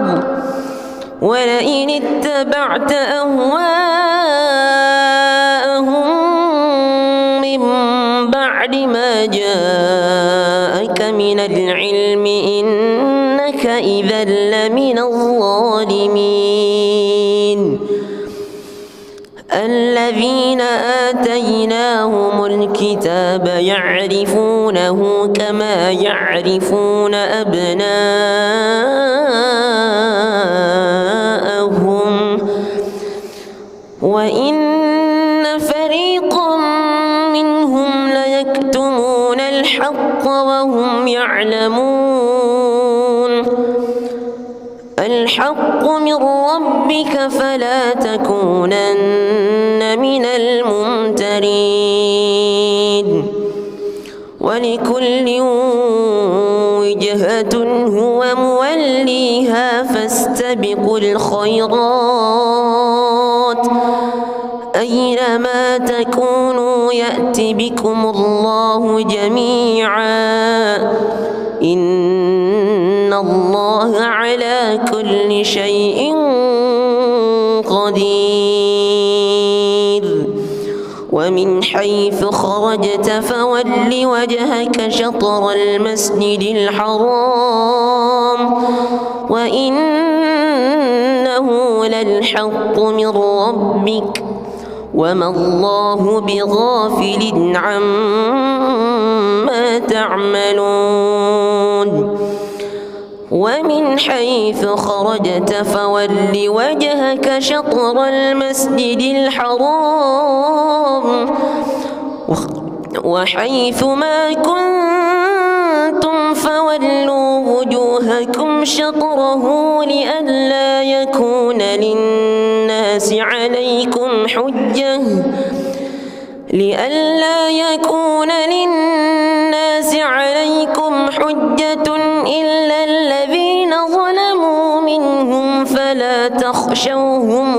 Speaker 1: ولئن اتبعت أهواءهم من بعد ما جاءك من العلم إنك إذا لمن الظالمين. الذين آتيناهم الكتاب يعرفونه كما يعرفون أبناءهم وإن فريقا منهم ليكتمون الحق وهم يعلمون. الحق من ربك فلا تكونن من الممترين. ولكل وجهة هو موليها فاستبقوا الخيرات أينما تكونوا يأت بكم الله جميعا إن الله على كل شيء قدير. ومن حيث خرجت فول وجهك شطر المسجد الحرام وإنه للحق من ربك وما الله بغافل عما تعملون. ومن حيث خرجت فول وجهك شطر المسجد الحرام وحيث ما كنتم فولوا وجوهكم شطره لئلا يكون للناس عليكم حجة إلا الذين ظلموا منهم فلا تخشوهم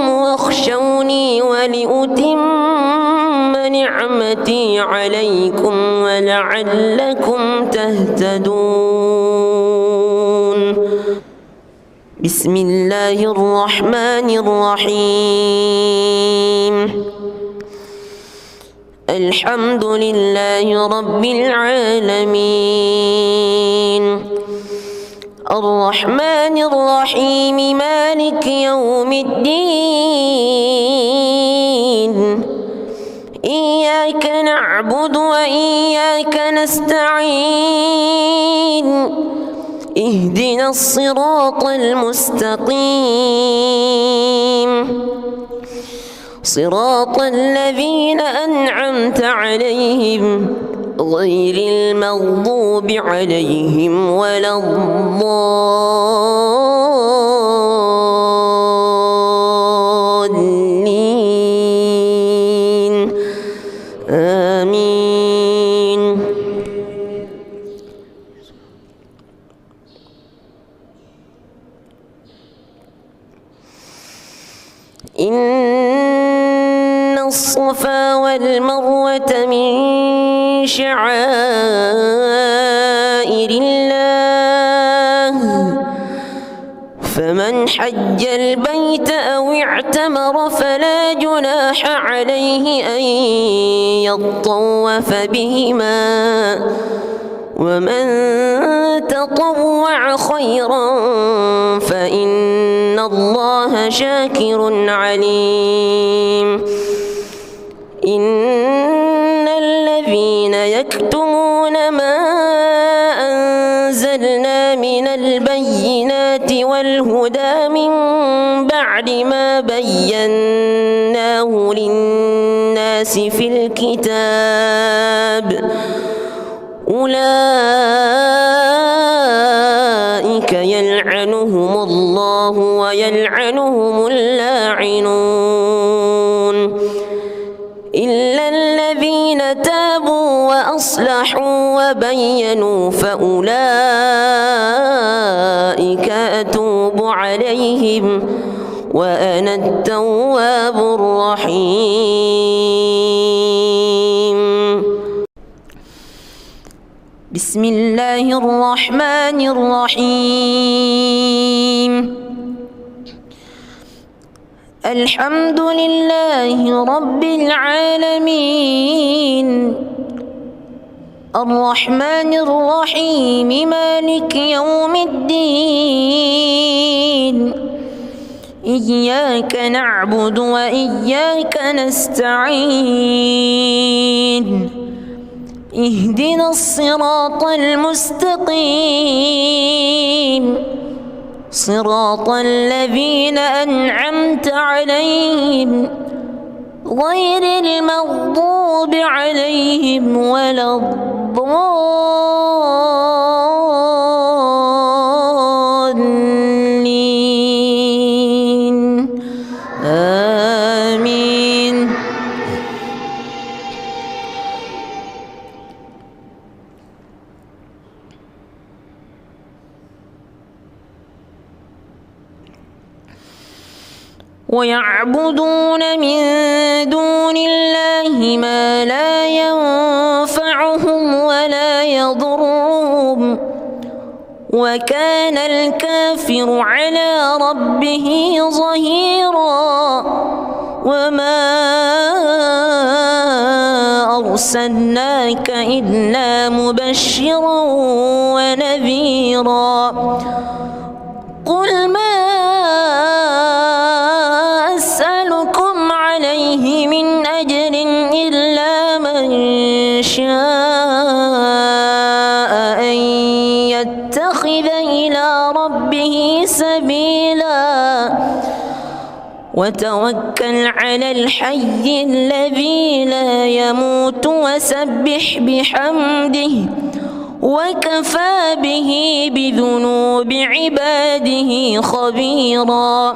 Speaker 1: واخشوني ولأتم نعمتي عليكم ولعلكم تهتدون. بسم الله الرحمن الرحيم. الحمد لله رب العالمين الرحمن الرحيم مالك يوم الدين إياك نعبد وإياك نستعين اهدنا الصراط المستقيم صراط الذين أنعمت عليهم غير المغضوب عليهم ولا الضالين آمين. إن الصفا والمروة من شعائر الله فمن حج البيت أو اعتمر فلا جناح عليه أن يطوف بهما ومن تطوع خيرا فإن الله شاكر عليم. إن الذين يكتمون ما أنزلنا من البينات والهدى من بعد ما بيناه للناس في الكتاب أولئك يلعنهم الله ويلعنهم اللاعنون إلا الذين تابوا وأصلحوا وبينوا فأولئك أتوب عليهم وأنا التواب الرحيم. بسم الله الرحمن الرحيم. الحمد لله رب العالمين الرحمن الرحيم مالك يوم الدين إياك نعبد وإياك نستعين اهدنا الصراط المستقيم صراط الذين أنعمت عليهم غير المغضوب عليهم ولا الضالين آمين. ويعبدون من دون الله ما لا ينفعهم ولا يضرهم وكان الكافر على ربه ظهيرا. وما أرسلناك إلا مبشرا ونذيرا. قل ما أسألكم عليه من أجر إلا من شاء إلى ربه سبيلا وتوكل على الحي الذي لا يموت وسبح بحمده وكفى به بذنوب عباده خبيرا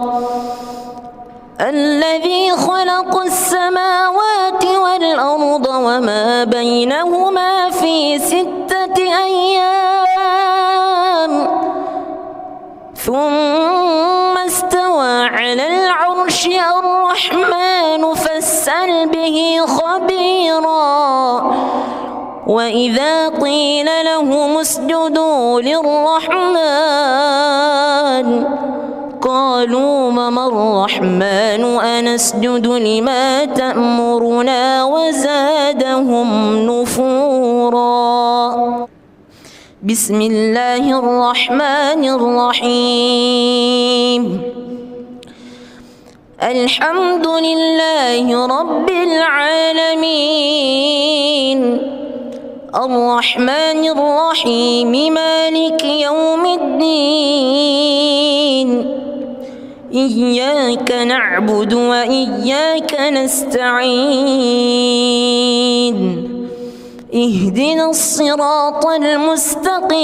Speaker 1: الذي خلق السماوات والأرض وما بينهما في 6 أيام ثم استوى على العرش الرحمن فاسأل به خبيرا وإذا قيل لهم اسجدوا للرحمن قالوا وما الرحمن أنسجد لما تأمرنا وزادهم نفورا. بسم الله الرحمن الرحيم. الحمد لله رب العالمين الرحمن الرحيم مالك يوم الدين إياك نعبد وإياك نستعين اهدنا الصراط المستقيم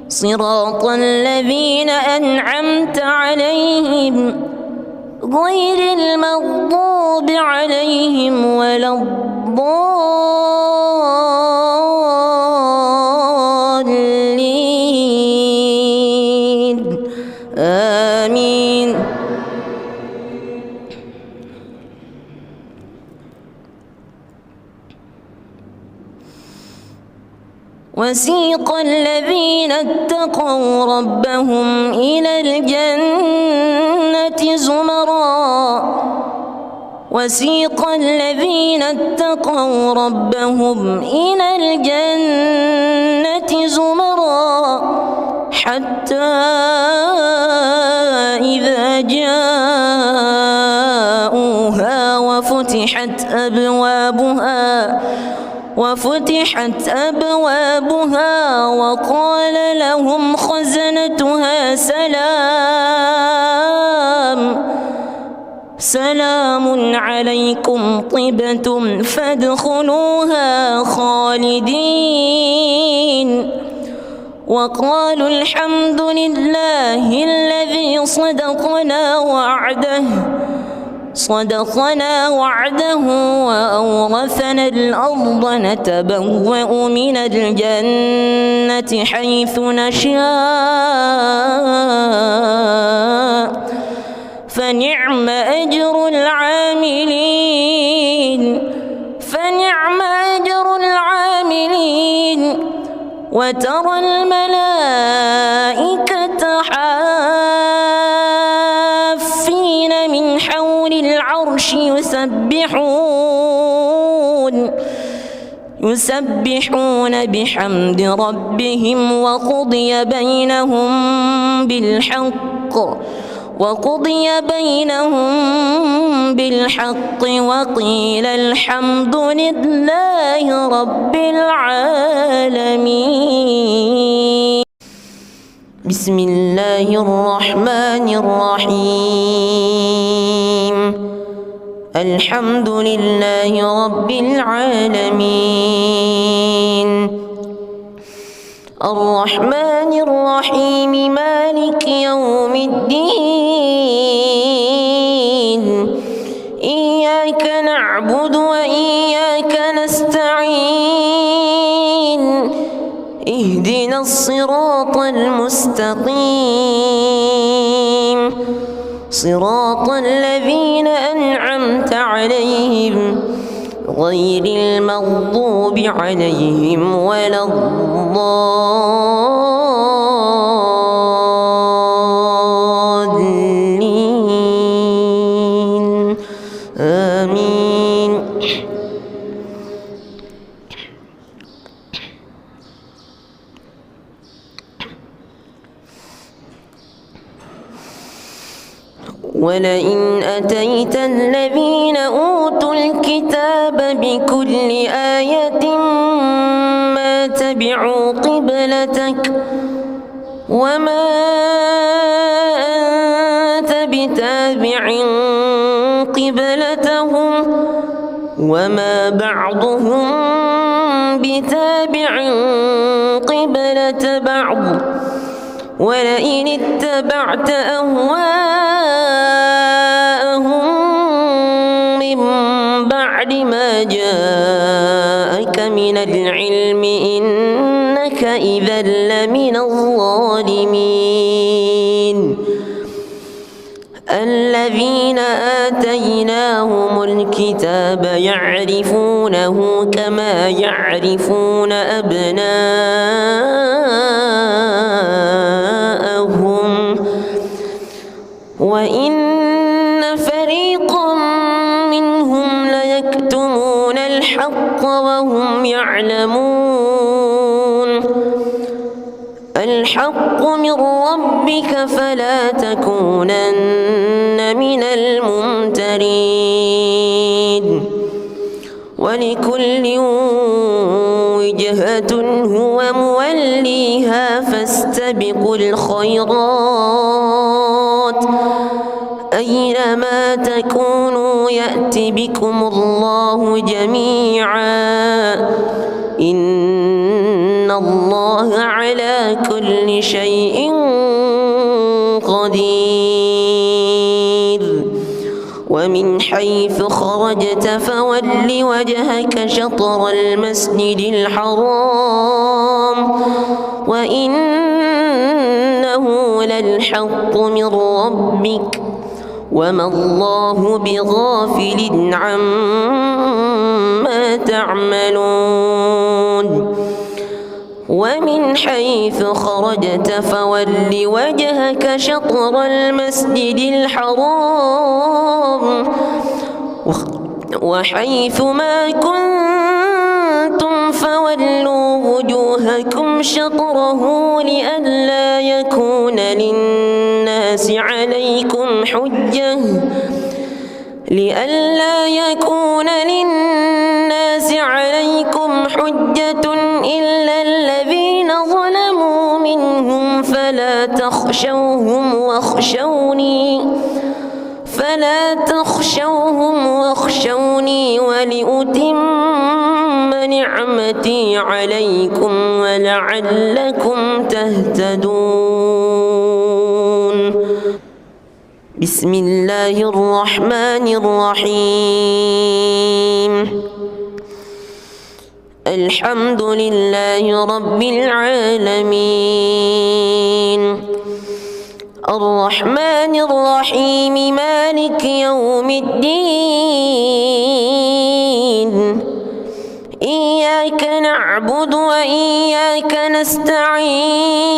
Speaker 1: صراط الذين أنعمت عليهم غير المغضوب عليهم ولا الضالين آمين. وسيق الذين اتقوا ربهم إلى الجنة زمرا وسيق الذين اتقوا ربهم إلى الجنة زمرا حتى إذا جاءوها وفتحت أبوابها وقال لهم خزنتها سلام عليكم طبتم فادخلوها خالدين وقالوا الحمد لله الذي صدقنا وعده وأورثنا الأرض نتبوأ من الجنة حيث نشاء فنعم أجر العاملين وترى الملائكة حافين من حول العرش يسبحون بحمد ربهم وقضي بينهم بالحق وقيل الحمد لله رب العالمين. بسم الله الرحمن الرحيم. الحمد لله رب العالمين الرحمن الرحيم مالك يوم الدين إياك نعبد وإياك نستعين اهدنا الصراط المستقيم صراط الذين أنعمت عليهم غير المغضوب عليهم ولا الضالين آمين. ولئن أتيت الذين أوتوا الكتاب بكل آية ما تبعوا قبلتك لك وما أنت بتابع قبلتهم وما بعضهم بتابع قبلة بعض ولئن اتبعت أهواءهم من بعد ما جاءك من العلم إنك إذا لمن الظالمين. الذين آتيناهم الكتاب يعرفونه كما يعرفون أبناءهم وإن فريقا منهم ليكتمون الحق وهم يعلمون. الحق من ربك فلا تكونن من الممترين. ولكل وجهة هو موليها فاستبقوا الخيرات أينما تكونوا يأت بكم الله جميعا إن الله على كل شيء قدير. ومن حيث خرجت فول وجهك شطر المسجد الحرام وإنه للحق من ربك وما الله بغافل عما تعملون. ومن حيث خرجت فول وجهك شطر المسجد الحرام وحيث ما كنتم فولوا وجوهكم شطره لئلا يكون للناس عليكم حجة إلا الذين ظلموا منهم فلا تخشوهم واخشوني ولأتم نعمتي عليكم ولعلكم تهتدون. بسم الله الرحمن الرحيم. الحمد لله رب العالمين الرحمن الرحيم مالك يوم الدين إياك نعبد وإياك نستعين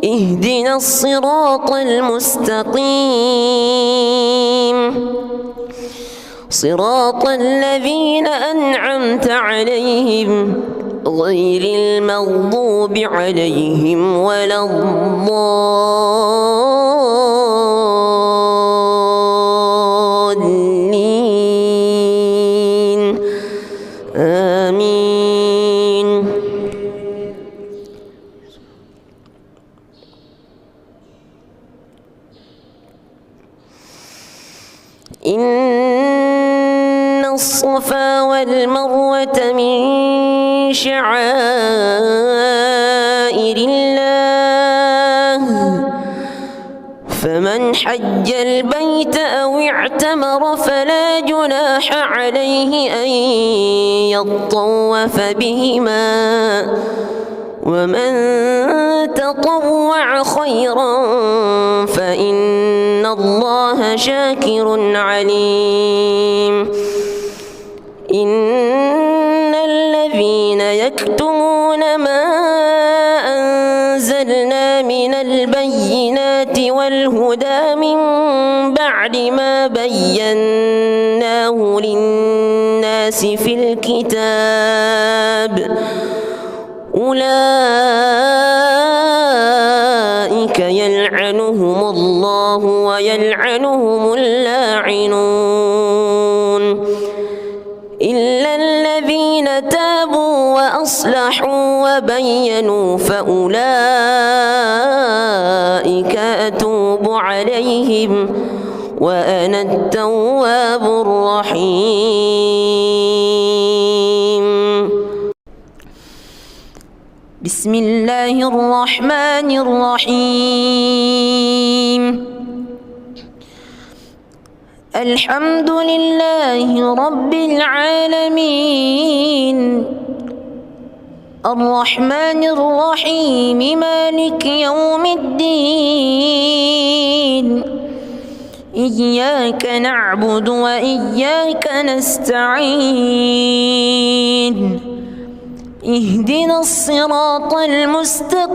Speaker 1: اهدنا الصراط المستقيم صراط الذين أنعمت عليهم غير المغضوب عليهم ولا الضالين آمين. إن الصفا والمروة من شعائر الله فمن حج البيت أو اعتمر فلا جناح عليه أن يطوف بهما ومن تطوع خيرا فإن الله شاكر عليم. إن الذين يكتمون ما أنزلنا من البينات والهدى من بعد ما بيناه للناس في الكتاب أولئك يلعنهم الله ويلعنهم اللاعنون إلا الذين تابوا وأصلحوا وبينوا فأولئك أتوب عليهم وأنا التواب الرحيم. بسم الله الرحمن الرحيم. الحمد لله رب العالمين الرحمن الرحيم مالك يوم الدين إياك نعبد وإياك نستعين اهدنا الصراط المستقيم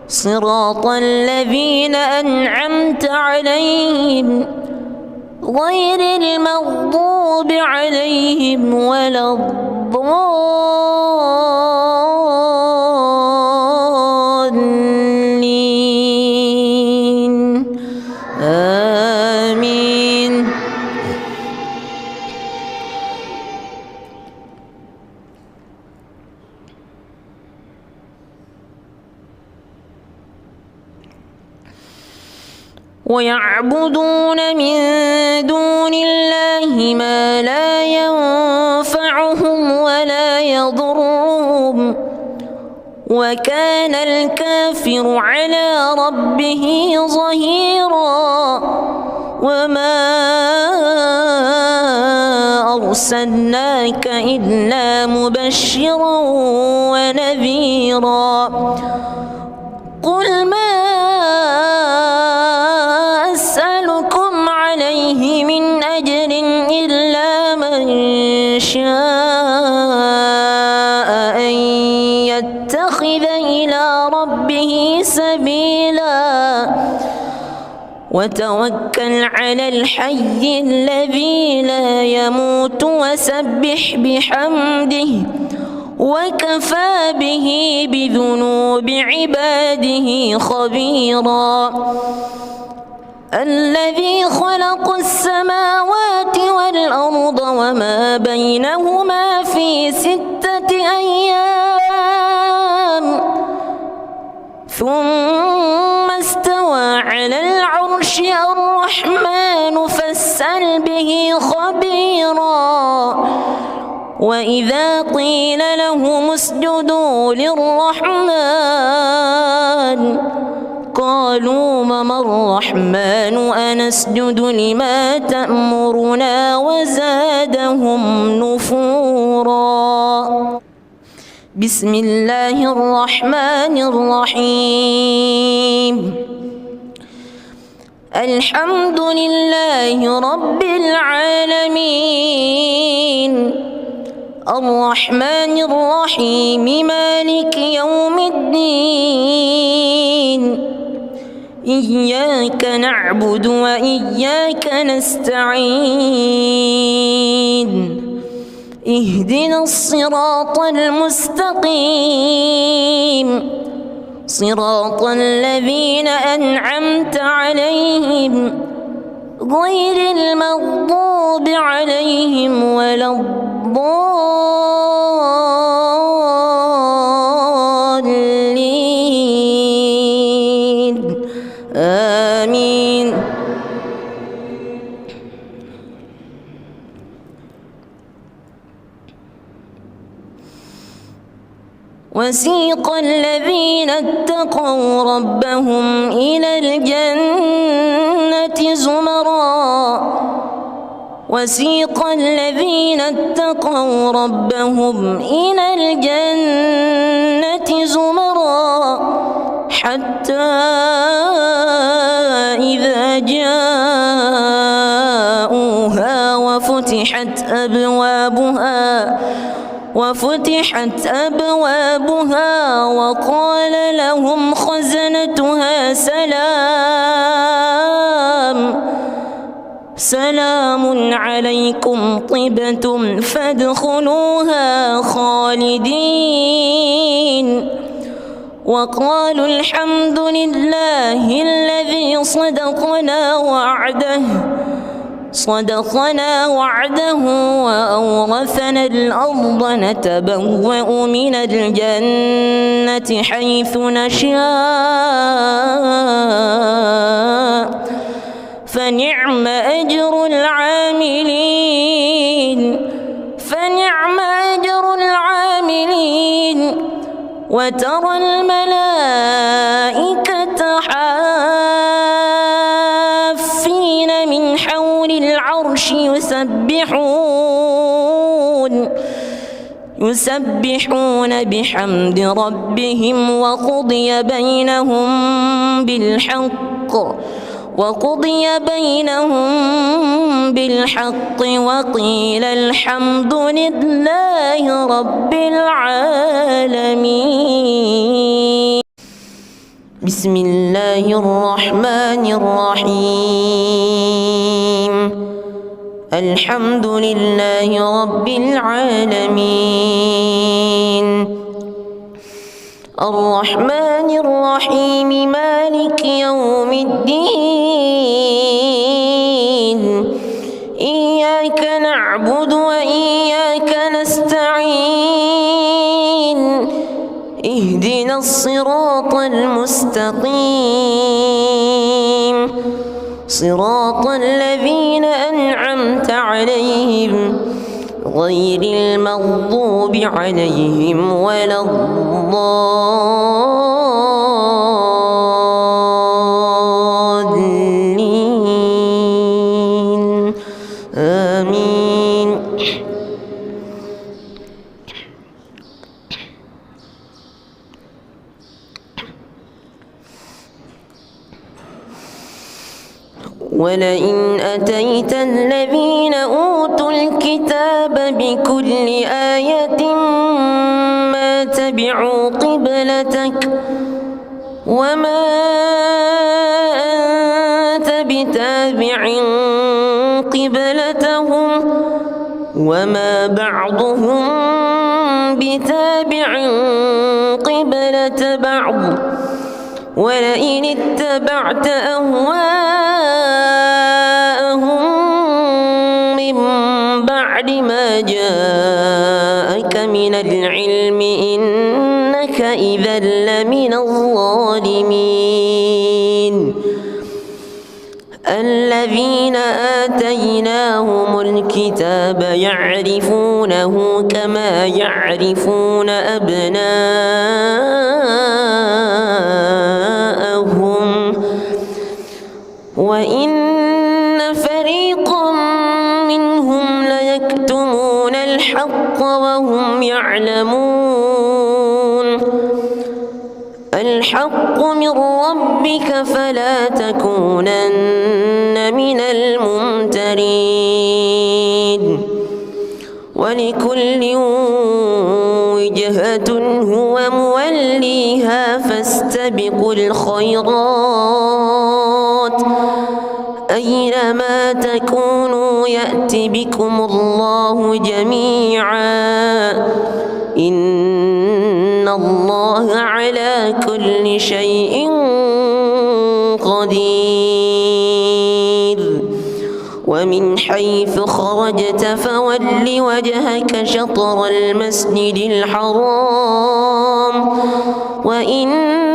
Speaker 1: صراط الذين أنعمت عليهم غير المغضوب عليهم ولا الضالين آمين. ويعبدون من دون الله ما لا ينفعهم ولا يضرهم وكان الكافر على ربه ظهيرا. وما أرسلناك إلا مبشرا ونذيرا. قل ما أسألكم عليه من أجر إلا من شاء أن يتخذ إلى ربه سبيلا وتوكل على الحي الذي لا يموت وسبح بحمده وكفى به بذنوب عباده خبيرا. الذي خلق السماوات والأرض وما بينهما في 6 أيام ثم استوى على العرش. الرحمن فاسأل به خبيرا. وإذا قيل لهم اسجدوا للرحمن قالوا وما الرحمن أنسجد لما تأمرنا وزادهم نفورا. بسم الله الرحمن الرحيم. الحمد لله رب العالمين الرحمن الرحيم مالك يوم الدين إياك نعبد وإياك نستعين اهدنا الصراط المستقيم صراط الذين أنعمت عليهم غير المغضوب عليهم ولا الضالين آمين. وسيق الذين اتقوا ربهم إلى الجنة زمرا وسيق الذين اتقوا ربهم إلى الجنة زمرا حتى إذا جاءوها وفتحت أبوابها وقال لهم خزنتها سلام عليكم طبتم فادخلوها خالدين وقالوا الحمد لله الذي صدقنا وعده صدقنا وعده وأورثنا الأرض نتبوأ من الجنة حيث نشاء فنعم أجر العاملين وترى الملائكة حافين من حول العرش يسبحون بحمد ربهم وقضي بينهم بالحق وقيل الحمد لله رب العالمين. بسم الله الرحمن الرحيم. الحمد لله رب العالمين الرحمن الرحيم مالك يوم الدين إياك نعبد وإياك نستعين اهدنا الصراط المستقيم صراط الذين أنعمت عليهم غير المغضوب عليهم ولا الضالين آمين. ولئن أتيت الذين أوتوا الكتاب بكل آية ما تبعوا قبلتك وما أنت بتابع قبلتهم وما بعضهم بتابع قبلة بعض ولئن اتبعت أهواءهم من بعد ما جاءك من العلم إنك إذا لمن الظالمين. الذين آتيناهم الكتاب يعرفونه كما يعرفون أبناءهم وإن فريقا منهم ليكتمون الحق وهم يعلمون. الحق من ربك فلا تكونن من الممترين. ولكل وجهة هو موليها فاستبقوا الخيرات أينما تكونوا يأت بكم الله جميعا إن الله على كل شيء قدير. ومن حيث خرجت فول وجهك شطر المسجد الحرام وإنه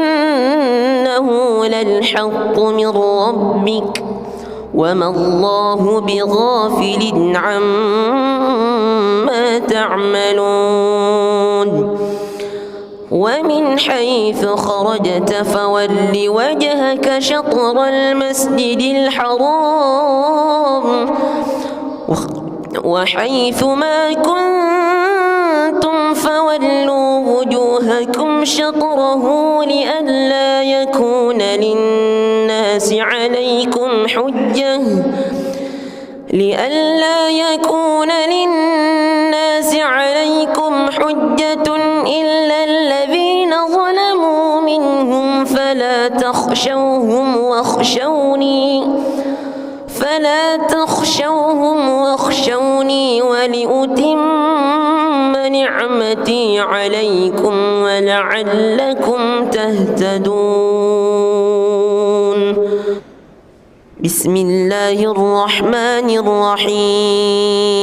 Speaker 1: للحق من ربك وما الله بغافل عما تعملون. ومن حيث خرجت فول وجهك شطر المسجد الحرام وحيث ما كنتم فولوا وجوهكم شطره لئلا يكون للناس عليكم حجة إلا الذين ظلموا منهم فلا تخشوهم واخشوني ولأتم نعمتي عليكم ولعلكم تهتدون. بسم الله الرحمن الرحيم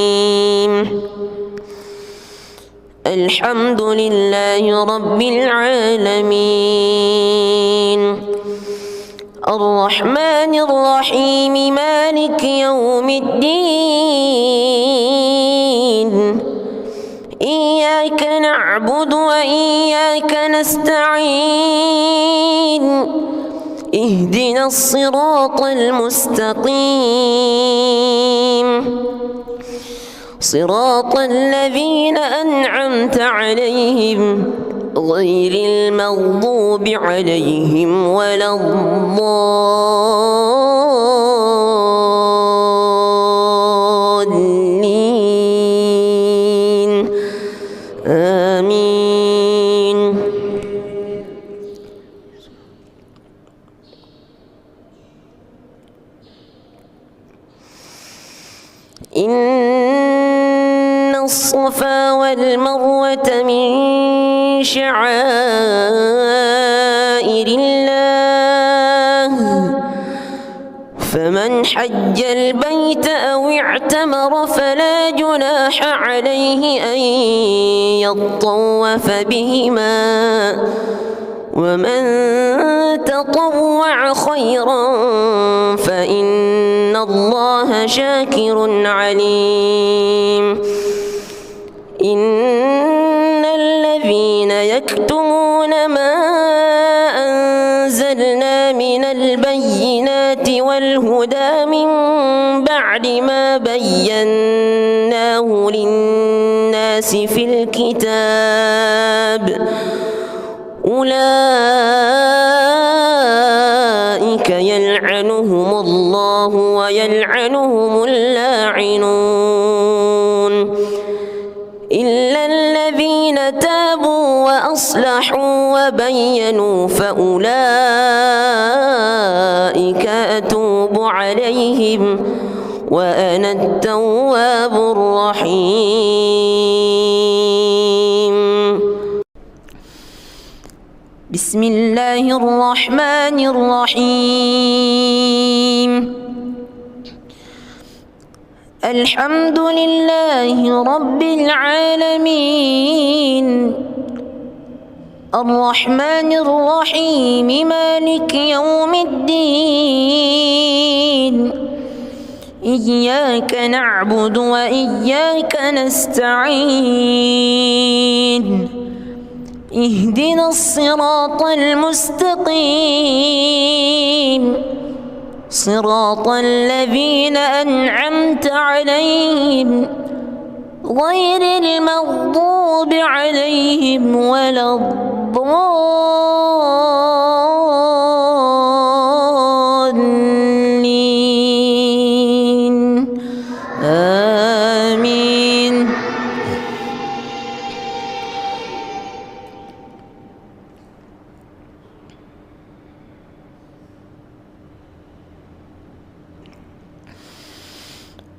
Speaker 1: الحمد لله رب العالمين الرحمن الرحيم مالك يوم الدين إياك نعبد وإياك نستعين اهدنا الصراط المستقيم صراط الذين أنعمت عليهم غير المغضوب عليهم ولا الضالين آمين. إن الصفا والمروة من شعائر الله فمن حج البيت أو اعتمر فلا جناح عليه أن يطوف بهما ومن تطوع خيرا فإن الله شاكر عليم. إن الذين يكتمون ما أنزلنا من البينات والهدى من بعد ما بيناه للناس في الكتاب أولئك يلعنهم الله ويلعنهم اللاعنون إلا الذين تابوا وأصلحوا وبينوا فأولئك أتوب عليهم وأنا التواب الرحيم. بسم الله الرحمن الرحيم الحمد لله رب العالمين الرحمن الرحيم مالك يوم الدين إياك نعبد وإياك نستعين اهدنا الصراط المستقيم صراط الذين أنعمت عليهم غير المغضوب عليهم ولا الضالين آمين.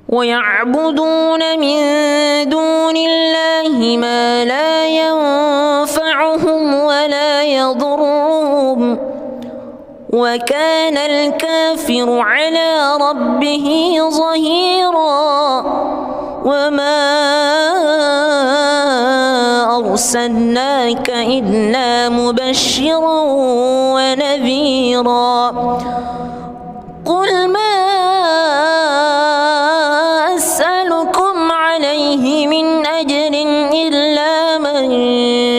Speaker 1: ويعبدون من دون الله ما لا ينفعهم ولا يضرهم وكان الكافر على ربه ظهيرا وما أرسلناك إلا مبشرا ونذيرا قل ما أسألكم عليه من أجر إلا من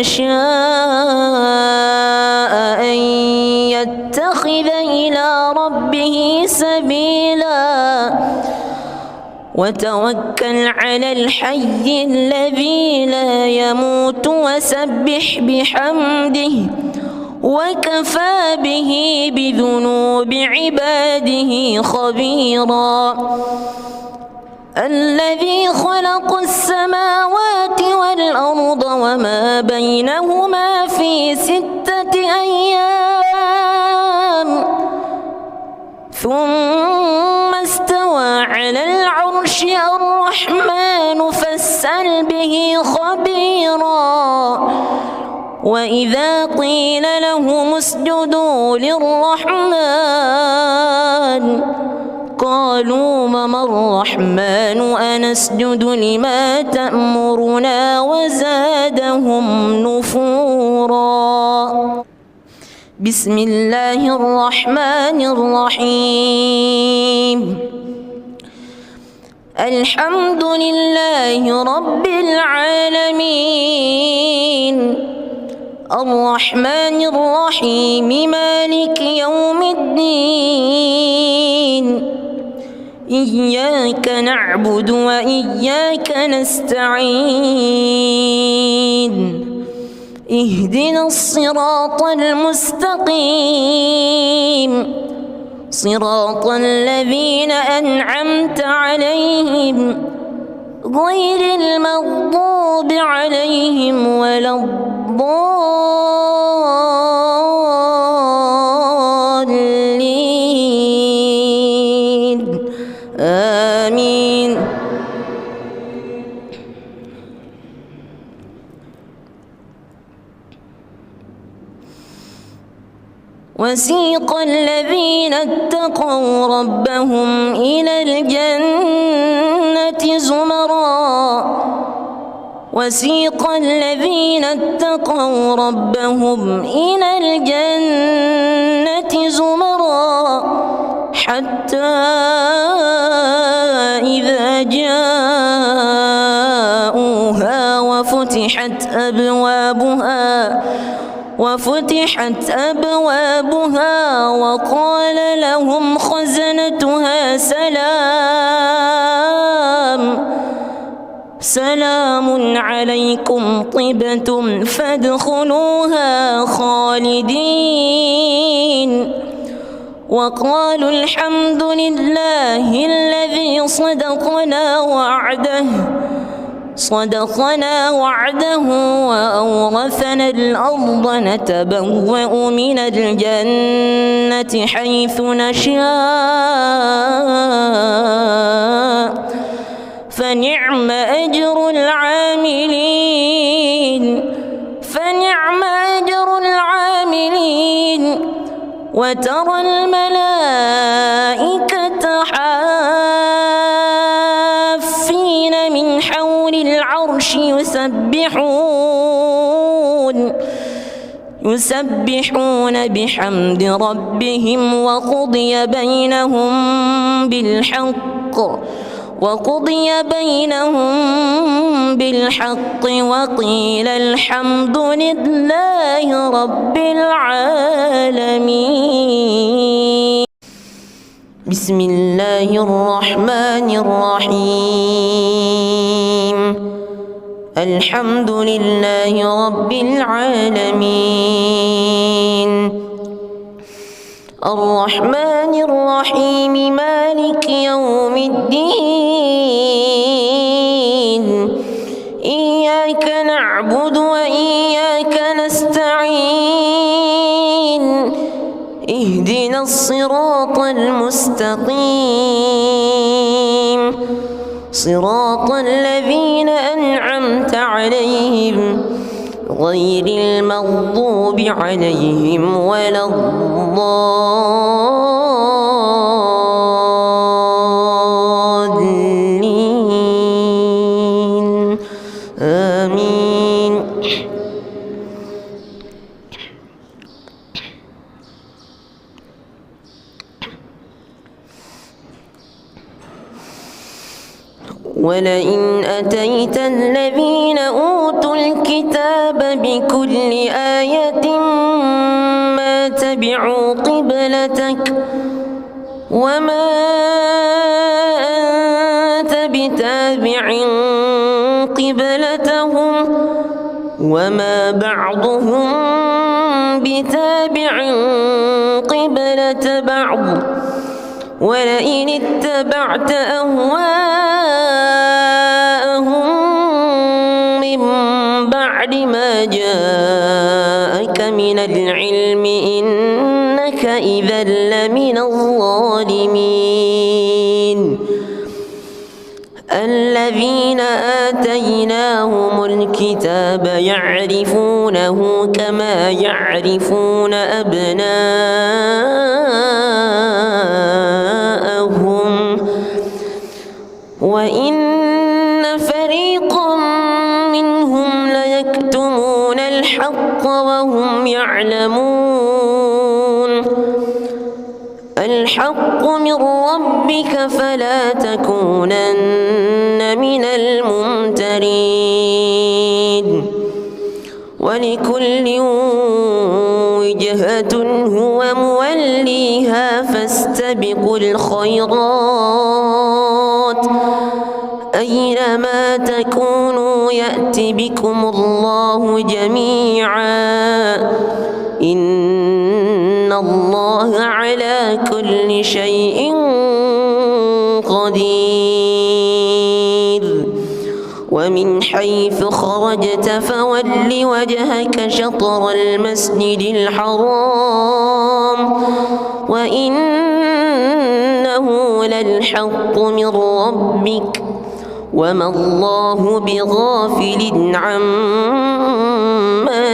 Speaker 1: شاء أن يتخذ إلى ربه سبيلا وتوكل على الحي الذي لا يموت وسبح بحمده وكفى به بذنوب عباده خبيرا الذي خلق السماوات والأرض وما بينهما في 6 أيام ثم استوى على العرش الرحمن فاسأل به خبيرا وإذا قيل لهم اسجدوا للرحمن قالوا وما الرحمن أنسجد لما تأمرنا وزادهم نفورا. بسم الله الرحمن الرحيم. الحمد لله رب العالمين الرحمن الرحيم مالك يوم الدين إياك نعبد وإياك نستعين اهدنا الصراط المستقيم صراط الذين أنعمت عليهم غير المغضوب عليهم ولا الضالين آمين. وسيق الذين اتقوا ربهم إلى الجنة زمرا وسيق الذين اتقوا ربهم إلى الجنة زمرا حتى إذا جاءوها وفتحت أبوابها وقال لهم خزنتها سلام عليكم طبتم فادخلوها خالدين وقالوا الحمد لله الذي صدقنا وعده وأورثنا الأرض نتبوأ من الجنة حيث نشاء فنعم أجر العاملين وترى الملائكة حافين من حول العرش يسبحون بحمد ربهم وقضي بينهم بالحق وقيل الحمد لله رب العالمين. بسم الله الرحمن الرحيم. الحمد لله رب العالمين الرحمن الرحيم مالك يوم الدين إياك نعبد وإياك نستعين اهدنا الصراط المستقيم صراط الذين أنعمت عليهم غير المغضوب عليهم ولا الضالين آمين. ولئن أتيت الذين أوتوا الكتاب بكل آية ما تبعوا قبلتك وما أنت بتابع قبلتهم وما بعضهم بتابع قبلة بعض ولئن اتبعت أهواءهم من بعد ما جاءك من العلم إنك إذا لمن الظالمين. الذين آتيناهم الكتاب يعرفونه كما يعرفون أبناءهم الحق وهم يعلمون الحق من ربك فلا تكونن من الممترين ولكل وجهة هو موليها فاستبقوا الخيرات أينما تكونوا يأت بكم الله جميعا إن الله على كل شيء قدير ومن حيث خرجت فول وجهك شطر المسجد الحرام وإنه للحق من ربك وما الله بغافل عما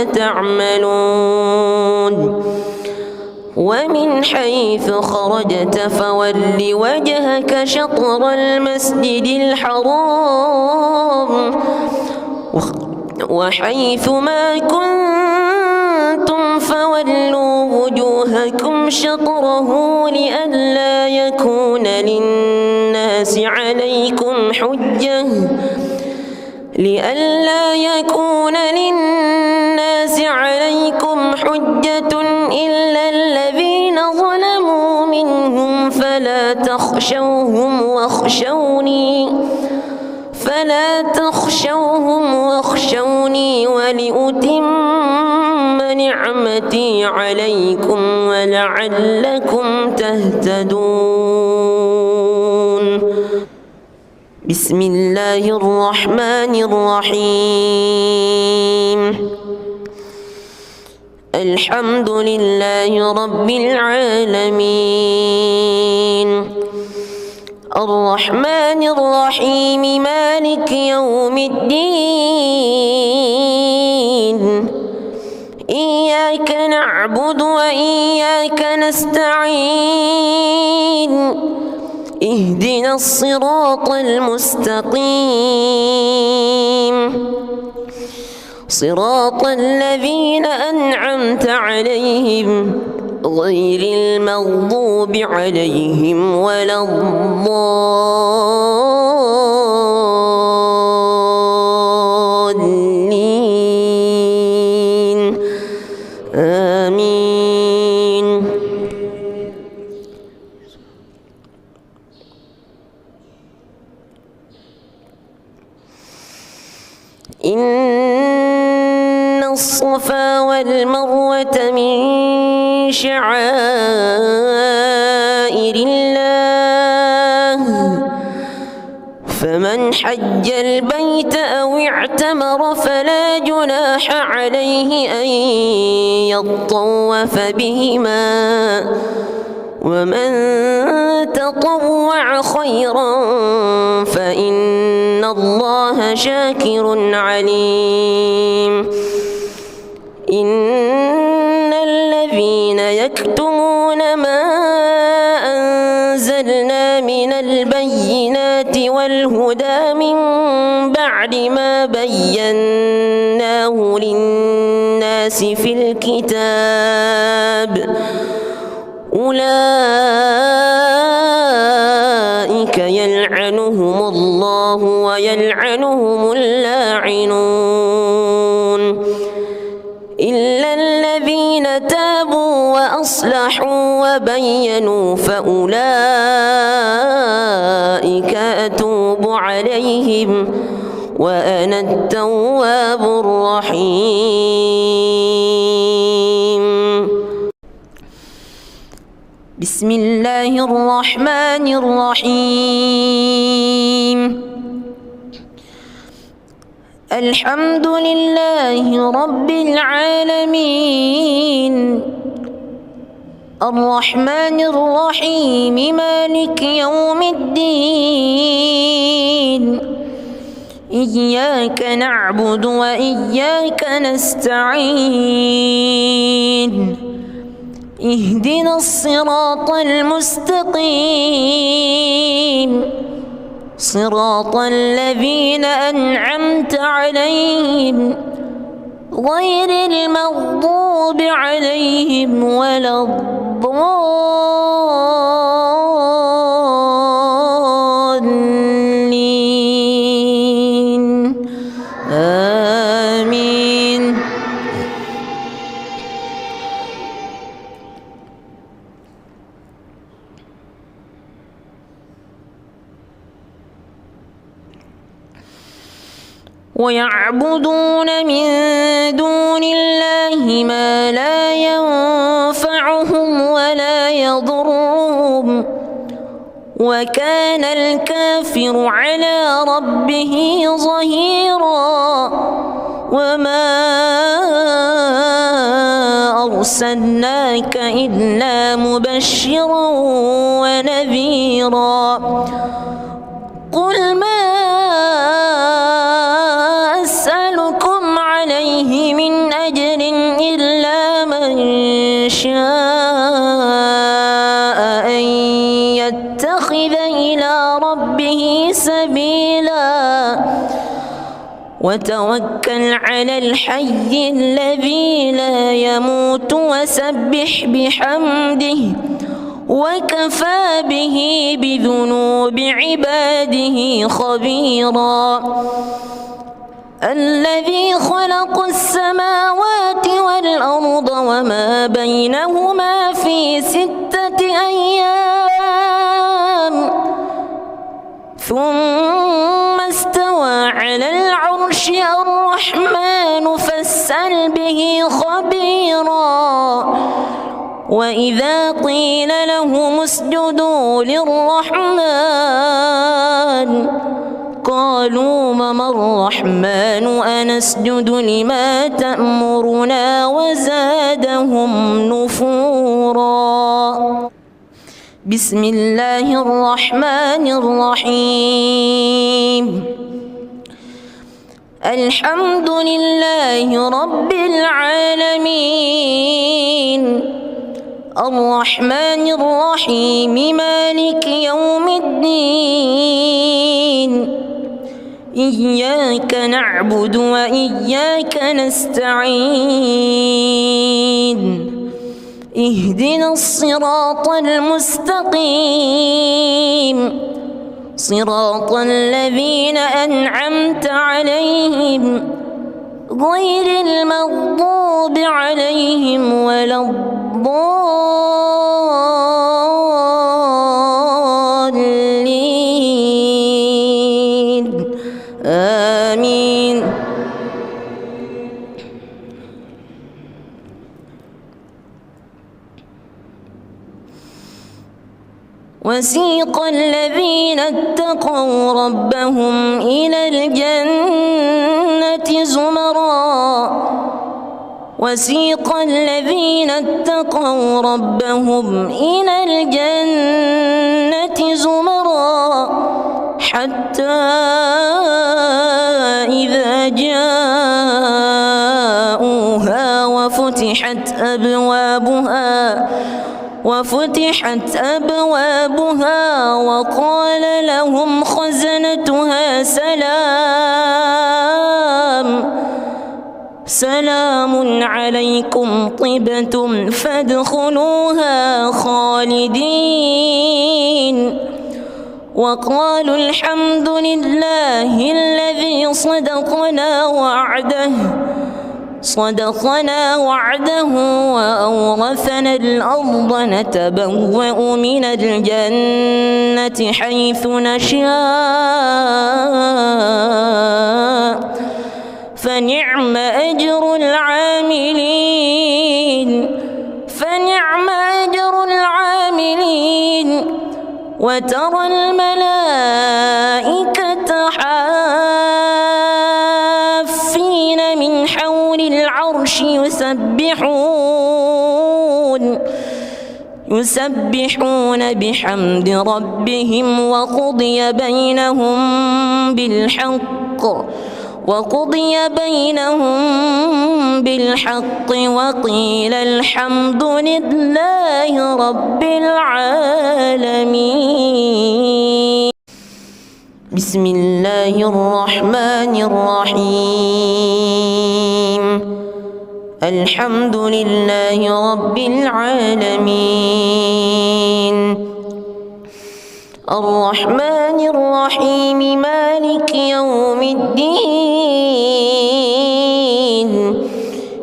Speaker 1: تعملون ومن حيث خرجت فول وجهك شطر المسجد الحرام وحيث ما كنتم فولوا وجوهكم شطره لئلا يكون للناس عليكم حجة إلا الذين ظلموا منهم فلا تخشوهم واخشوني ولأتم نعمتي عليكم ولعلكم تهتدون بسم الله الرحمن الرحيم الحمد لله رب العالمين الرحمن الرحيم مالك يوم الدين إياك نعبد وإياك نستعين اهدنا الصراط المستقيم صراط الذين أنعمت عليهم غير المغضوب عليهم ولا الضالين آمين إن الصفا والمروة من شعائر الله فمن حج البيت أو اعتمر فلا جناح عليه أن يطوف بهما ومن تطوع خيرا فإن الله شاكر عليم إن الذين يكتمون ما أنزلنا من البينات والهدى من بعد ما بيناه للناس في الكتاب أولئك يلعنهم الله ويلعنهم اللاعنون إلا الذين تابوا وأصلحوا وبينوا فأولئك أتوب عليهم وأنا التواب الرحيم بسم الله الرحمن الرحيم الحمد لله رب العالمين الرحمن الرحيم مالك يوم الدين إياك نعبد وإياك نستعين اهدنا الصراط المستقيم صراط الذين أنعمت عليهم غير المغضوب عليهم ولا الضالين آمين. ويعبدون من دون الله ما لا ينفعهم ولا يضرهم وكان الكافر على ربه ظهيرا. وما أرسلناك إلا مبشرا ونذيرا. قل ما أسألكم عليه من أجر إلا من شاء أن يتخذ إلى ربه سبيلا. وتوكل على الحي الذي لا يموت وسبح بحمده وكفى به بذنوب عباده خبيرا. الذي خلق السماوات والأرض وما بينهما في 6 أيام ثم استوى على العرش. الرحمن فاسأل به خبيرا. وإذا قيل لهم اسجدوا للرحمن قالوا وما الرحمن أنسجد لما تأمرنا وزادهم نفورا. بسم الله الرحمن الرحيم. الحمد لله رب العالمين الرحمن الرحيم مالك يوم الدين. إياك نعبد وإياك نستعين. اهدنا الصراط المستقيم صراط الذين أنعمت عليهم غير المغضوب عليهم ولا الضالين آمين. وسيق الذين اتقوا ربهم إلى الجنة زمرا. وسيق الذين اتقوا ربهم إلى الجنة زمرا حتى إذا جاءوها وفتحت أبوابها وقال لهم خزنتها سلام عليكم طبتم فادخلوها خالدين. وقالوا الحمد لله الذي صدقنا وعده وأورثنا الأرض نتبوأ من الجنة حيث نشاء فنعم أجر العاملين. وترى الملائكة حافين من حول العرش يسبحون بحمد ربهم وقضي بينهم بالحق وقيل الحمد لله رب العالمين. بسم الله الرحمن الرحيم. الحمد لله رب العالمين الرحمن الرحيم مالك يوم الدين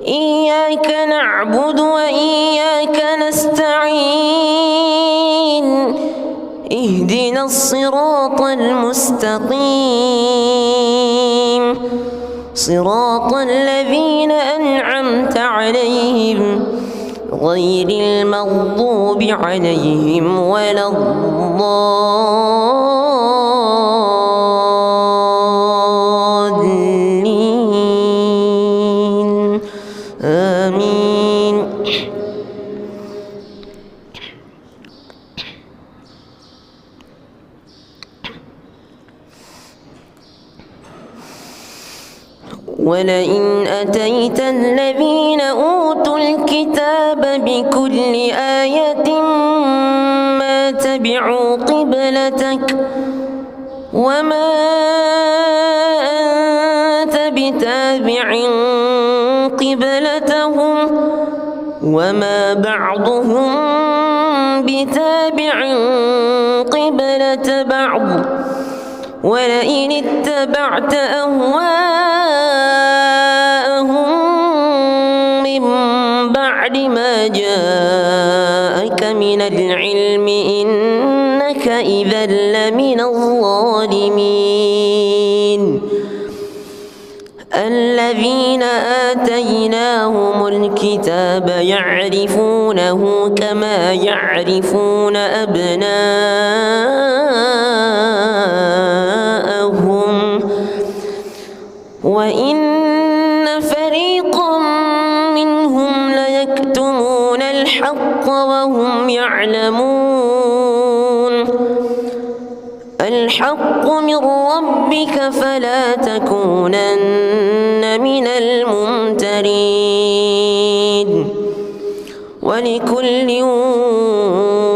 Speaker 1: إياك نعبد وإياك نستعين اهدنا الصراط المستقيم صراط الذين أنعمت عليهم غير المغضوب عليهم ولا الضالين آمين. ولئن أتيت الذين أوتوا الكتاب بكل آية ما تبعوا قبلتك وما أنت بتابع قبلتهم وما بعضهم بتابع قبلة بعض ولئن اتبعت أهواءهم من بعد ما جاءك من العلم إنك إذا لمن الظالمين الذين آتيناهم الكتاب يعرفونه كما يعرفون أبناءهم وإن فريقا منهم ليكتمون الحق وهم يعلمون الحق من ربك فلا تكونن من الممترين ولكل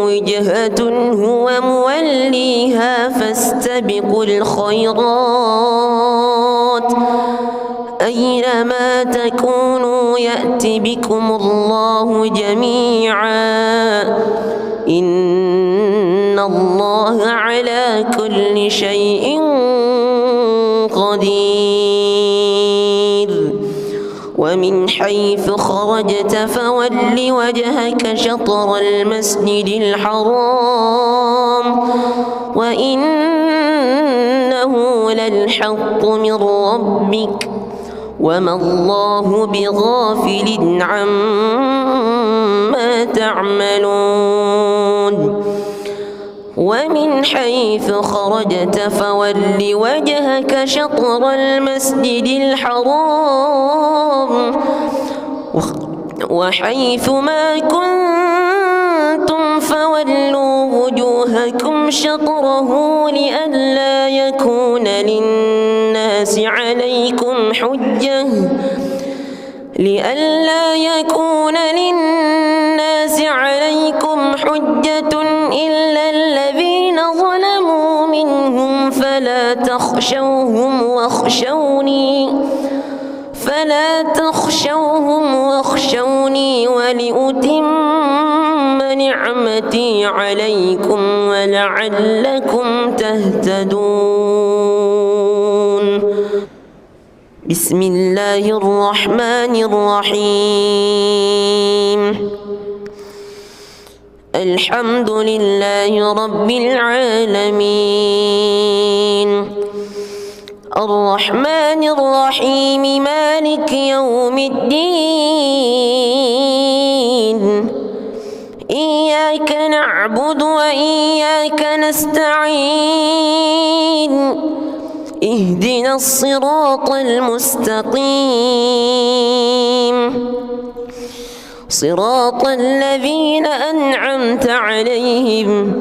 Speaker 1: وجهة هو موليها فاستبقوا الخيرات أينما تكونوا يأت بكم الله جميعا إن الله على كل شيء قدير ومن حيث خرجت فول وجهك شطر المسجد الحرام وإنه للحق من ربك وما الله بغافل عما تعملون ومن حيث خرجت فول وجهك شطر المسجد الحرام وحيث ما كنتم فولوا وجوهكم شطره لئلا يكون للناس عليكم حجة إلا الذين ظلموا منهم فلا تخشوهم واخشوني ولأتم نعمتي عليكم ولعلكم تهتدون بسم الله الرحمن الرحيم الحمد لله رب العالمين الرحمن الرحيم مالك يوم الدين إياك نعبد وإياك نستعين اهدنا الصراط المستقيم صراط الذين أنعمت عليهم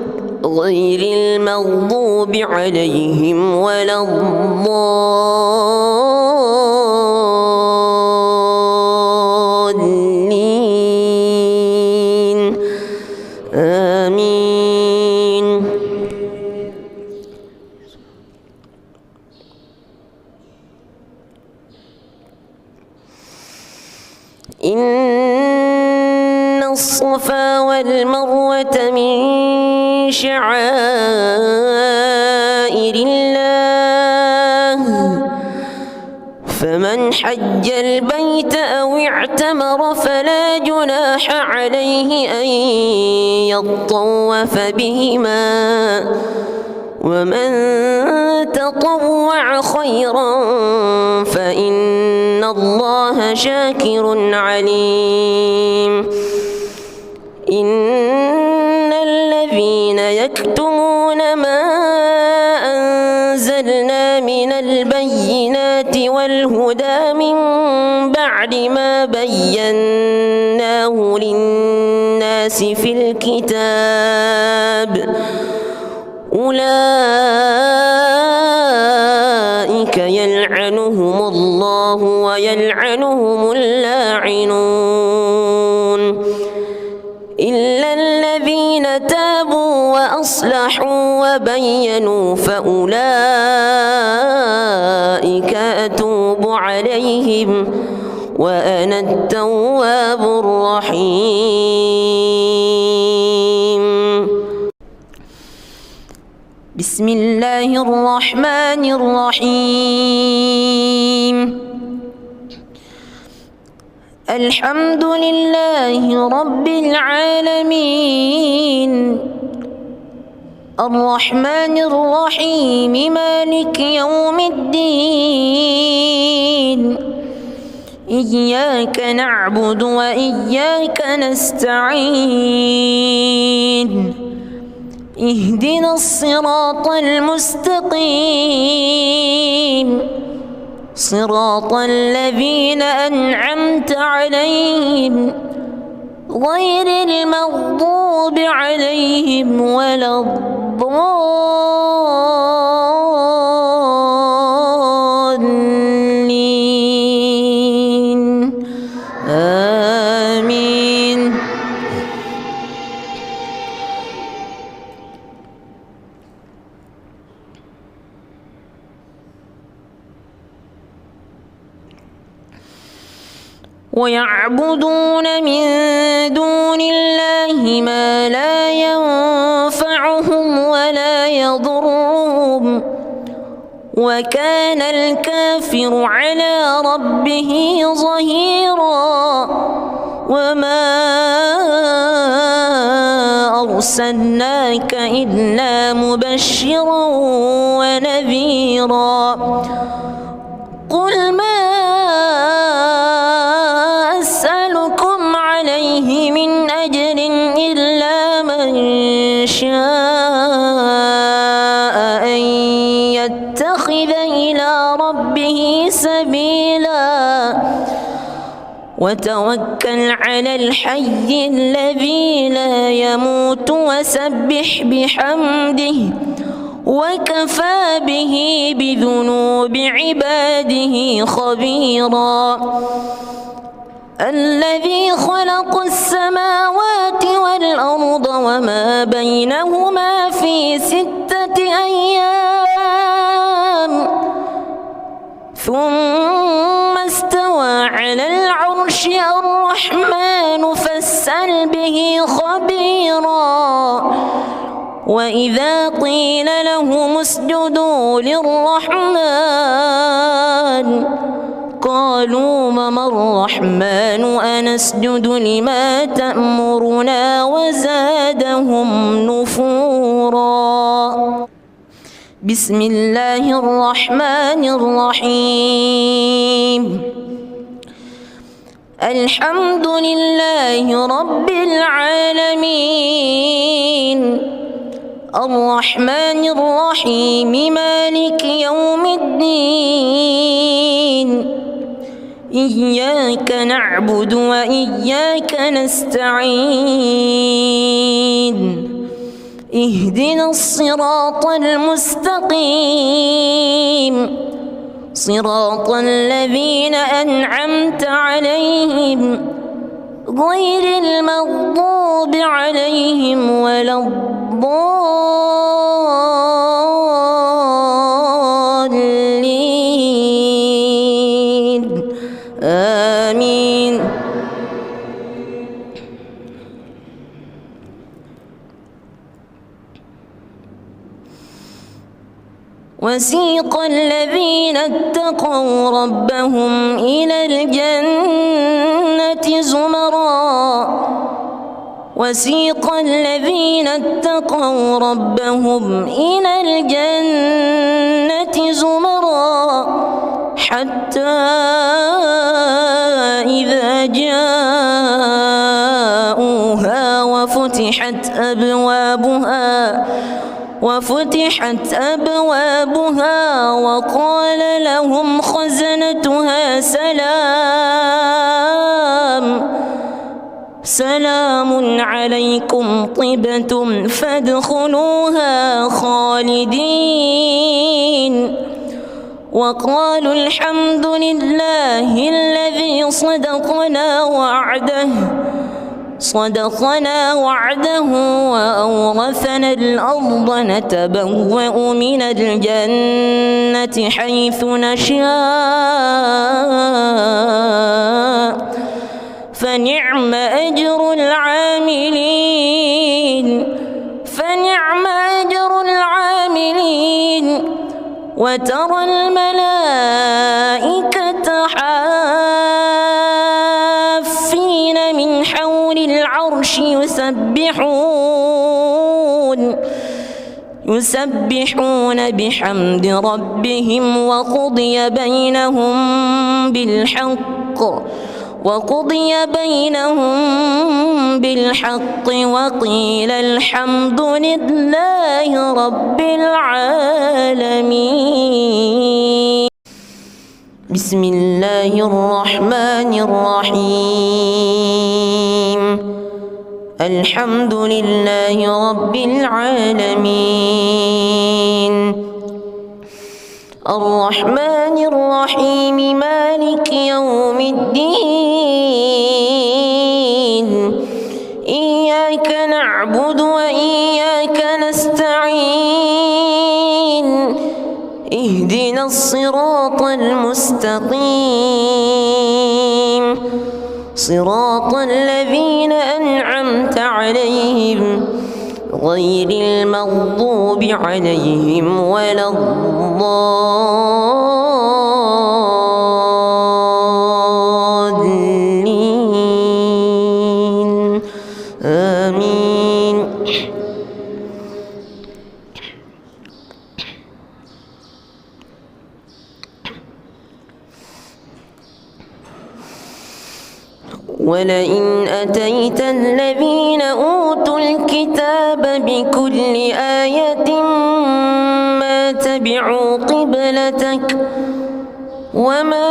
Speaker 1: غير المغضوب عليهم ولا الضالين آمين. إن الصفا والمروة من شعائر الله فمن حج البيت أو اعتمر فلا جناح عليه أن يطوف بهما ومن تطوع خيرا فإن الله شاكر عليم إن الذين يكتمون ما أنزلنا من البينات والهدى من بعد ما بيناه للناس في الكتاب أولئك يلعنهم الله ويلعنهم اللاعنون إلا الذين تابوا وأصلحوا وبينوا فأولئك أتوب عليهم وأنا التواب الرحيم. بسم الله الرحمن الرحيم. الحمد لله رب العالمين الرحمن الرحيم مالك يوم الدين إياك نعبد وإياك نستعين اهدنا الصراط المستقيم صراط الذين أنعمت عليهم غير المغضوب عليهم ولا الضالين آمين. ويعبدون من دون الله ما لا ينفعهم ولا يضرهم وكان الكافر على ربه ظهيرا وما أرسلناك إلا مبشرا ونذيرا قل ما أسألكم عليه من أجر إلا من شاء أن يتخذ إلى ربه سبيلا وتوكل على الحي الذي لا يموت وسبح بحمده وكفى به بذنوب عباده خبيرا الذي خلق السماوات والأرض وما بينهما في 6 أيام ثم استوى على العرش الرحمن فاسأل به خبيرا وإذا قيل لهم اسجدوا للرحمن قالوا وما الرحمن أنسجد لما تأمرنا وزادهم نفورا. بسم الله الرحمن الرحيم. الحمد لله رب العالمين الرحمن الرحيم مالك يوم الدين إياك نعبد وإياك نستعين اهدنا الصراط المستقيم صراط الذين أنعمت عليهم غير المغضوب عليهم ولا الضالين آمين. وسيق الذين اتقوا ربهم إلى الجنة زمرًا وسيق الذين اتقوا ربهم إلى الجنة زمرًا حتى إذا جاءوها وفتحت أبوابها وقال لهم خزنتها سلام عليكم طبتم فادخلوها خالدين وقالوا الحمد لله الذي صدقنا وعده وأورثنا الأرض نتبوأ من الجنة حيث نشاء فنعم أجر العاملين وترى الملائكة حافين من حول العرش يسبحون بحمد ربهم وقضي بينهم بالحق وقيل الحمد لله رب العالمين. بسم الله الرحمن الرحيم. الحمد لله رب العالمين الرحمن الرحيم مالك يوم الدين إياك نعبد وإياك نستعين اهدنا الصراط المستقيم صراط الذين أنعمت عليهم غير المغضوب عليهم ولا الضالين آمين. ولئن أتيت الذين أوتوا الكتاب بكل آية ما تبعوا قبلتك وما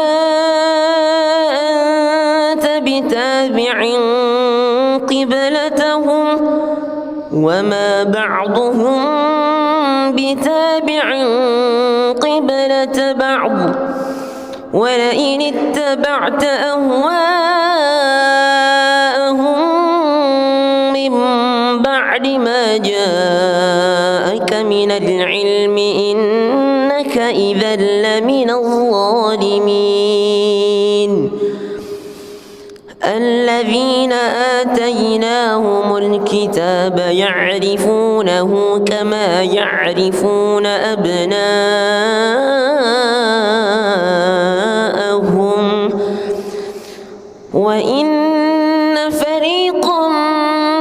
Speaker 1: أنت بتابع قبلتهم وما بعضهم بتابع قبلة بعض ولئن اتبعت أهواءهم من بعد ما جاءك من العلم إنك إذا لمن الظالمين. الذين آتيناهم الكتاب يعرفونه كما يعرفون أبناءهم وإن فريقا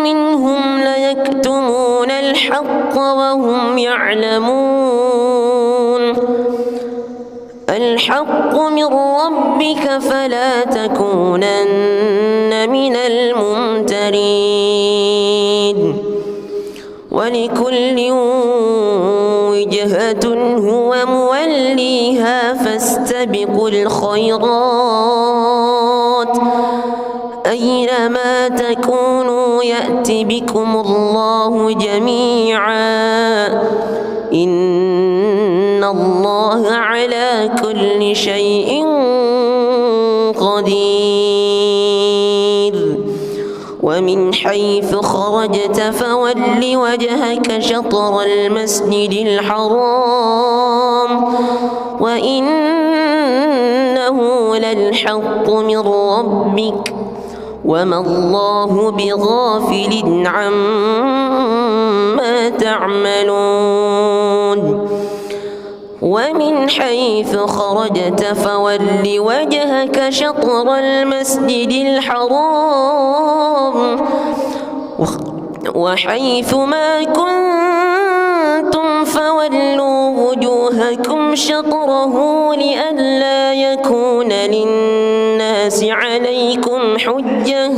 Speaker 1: منهم ليكتمون الحق وهم يعلمون. الحق من ربك فلا تكونن من الممترين. ولكل وجهة هو موليها فاستبقوا الخيرات أينما تكونوا يأت بكم الله جميعا إن الله على كل شيء قدير. ومن حيث خرجت فول وجهك شطر المسجد الحرام وإنه للحق من ربك وما الله بغافل عما تعملون. ومن حيث خرجت فول وجهك شطر المسجد الحرام وحيث ما كنتم فولوا وجوهكم شطره لئلا يكون للناس عليكم حجة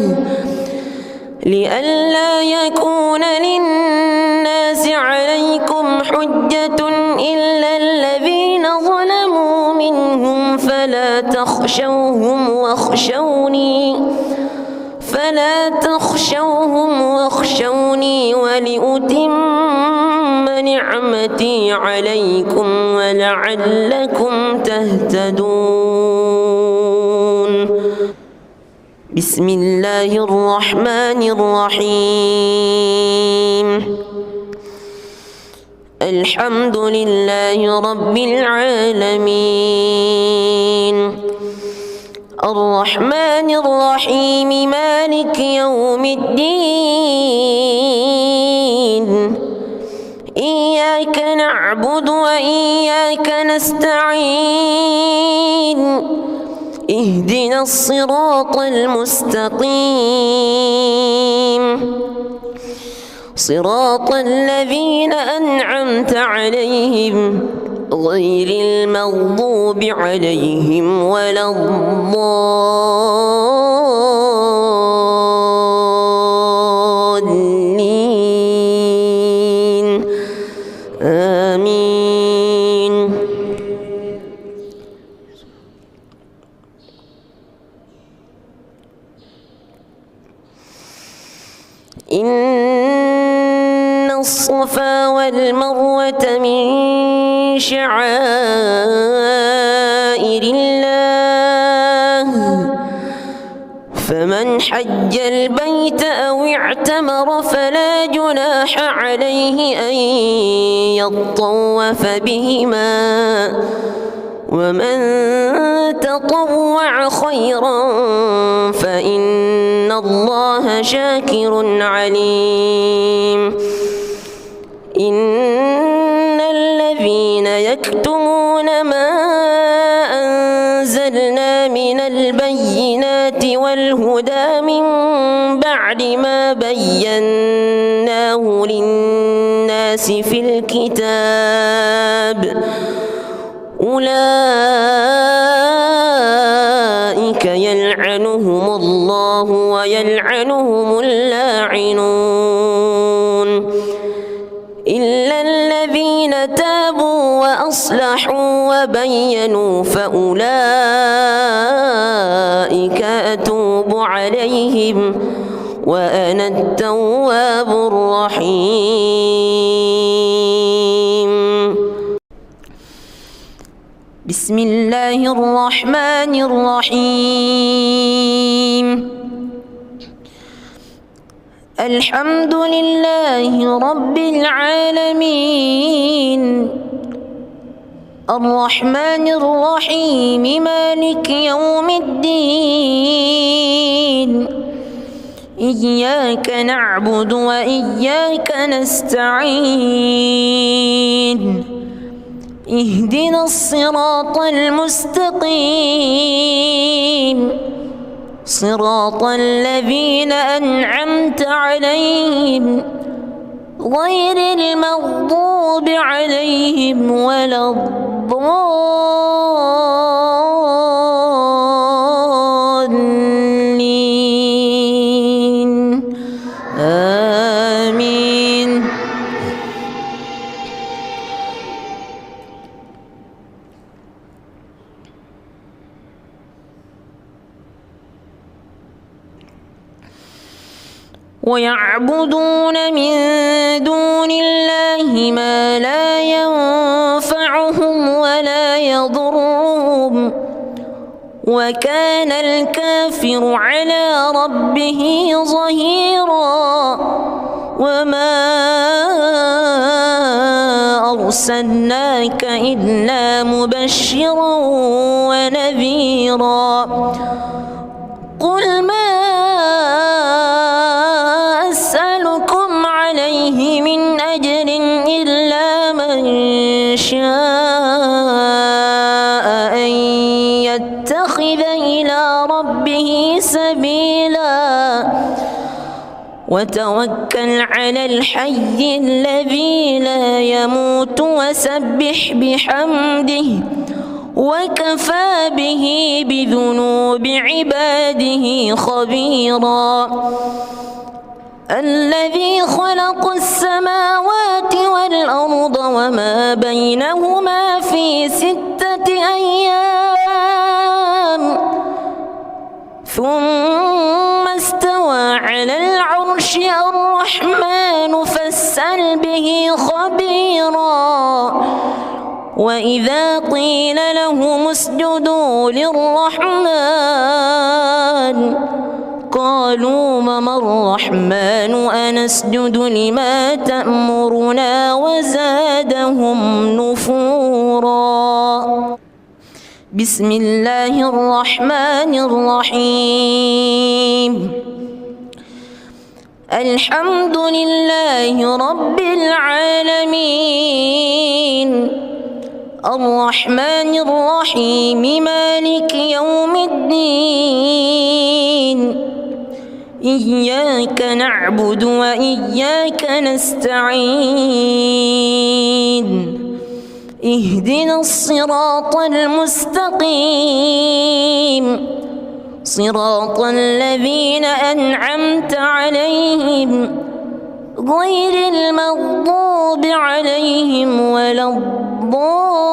Speaker 1: إلا الذين ظلموا منهم فلا تخشوهم واخشوني ولأتم نعمتي عليكم ولعلكم تهتدون. بسم الله الرحمن الرحيم. الحمد لله رب العالمين الرحمن الرحيم مالك يوم الدين إياك نعبد وإياك نستعين اهدنا الصراط المستقيم صراط الذين أنعمت عليهم غير المغضوب عليهم ولا الضالين آمين. إن الصفا والمروة من شعائر الله فمن حج البيت أو اعتمر فلا جناح عليه أن يطوف بهما ومن تطوع خيرا فإن الله شاكر عليم. إن الذين يكتمون ما أنزلنا من البينات والهدى من بعد ما بيناه للناس في الكتاب أولئك يلعنهم الله ويلعنهم اللاعنون إلا الذين تابوا وأصلحوا وبينوا فأولئك أتوب عليهم وأنا التواب الرحيم. بسم الله الرحمن الرحيم. الحمد لله رب العالمين الرحمن الرحيم مالك يوم الدين إياك نعبد وإياك نستعين اهدنا الصراط المستقيم صراط الذين أنعمت عليهم غير المغضوب عليهم ولا الضالين آمين. ويعبدون من دون الله ما لا ينفعهم ولا يضرهم وكان الكافر على ربه ظهيرا. وما أرسلناك إلا مبشرا ونذيرا. قل ما أسألكم عليه من أجر إلا من شاء وتوكل على الحي الذي لا يموت وسبح بحمده وكفى به بذنوب عباده خبيرا الذي خلق السماوات والأرض وما بينهما في 6 أيام ثم استوى على العرش الرحمن فاسأل به خبيرا وإذا قيل لهم اسجدوا للرحمن قالوا وما الرحمن أنسجد لما تأمرنا وزادهم نفورا. بسم الله الرحمن الرحيم. الحمد لله رب العالمين الرحمن الرحيم مالك يوم الدين إياك نعبد وإياك نستعين اهدنا الصراط المستقيم صراط الذين أنعمت عليهم غير المغضوب عليهم ولا الضالين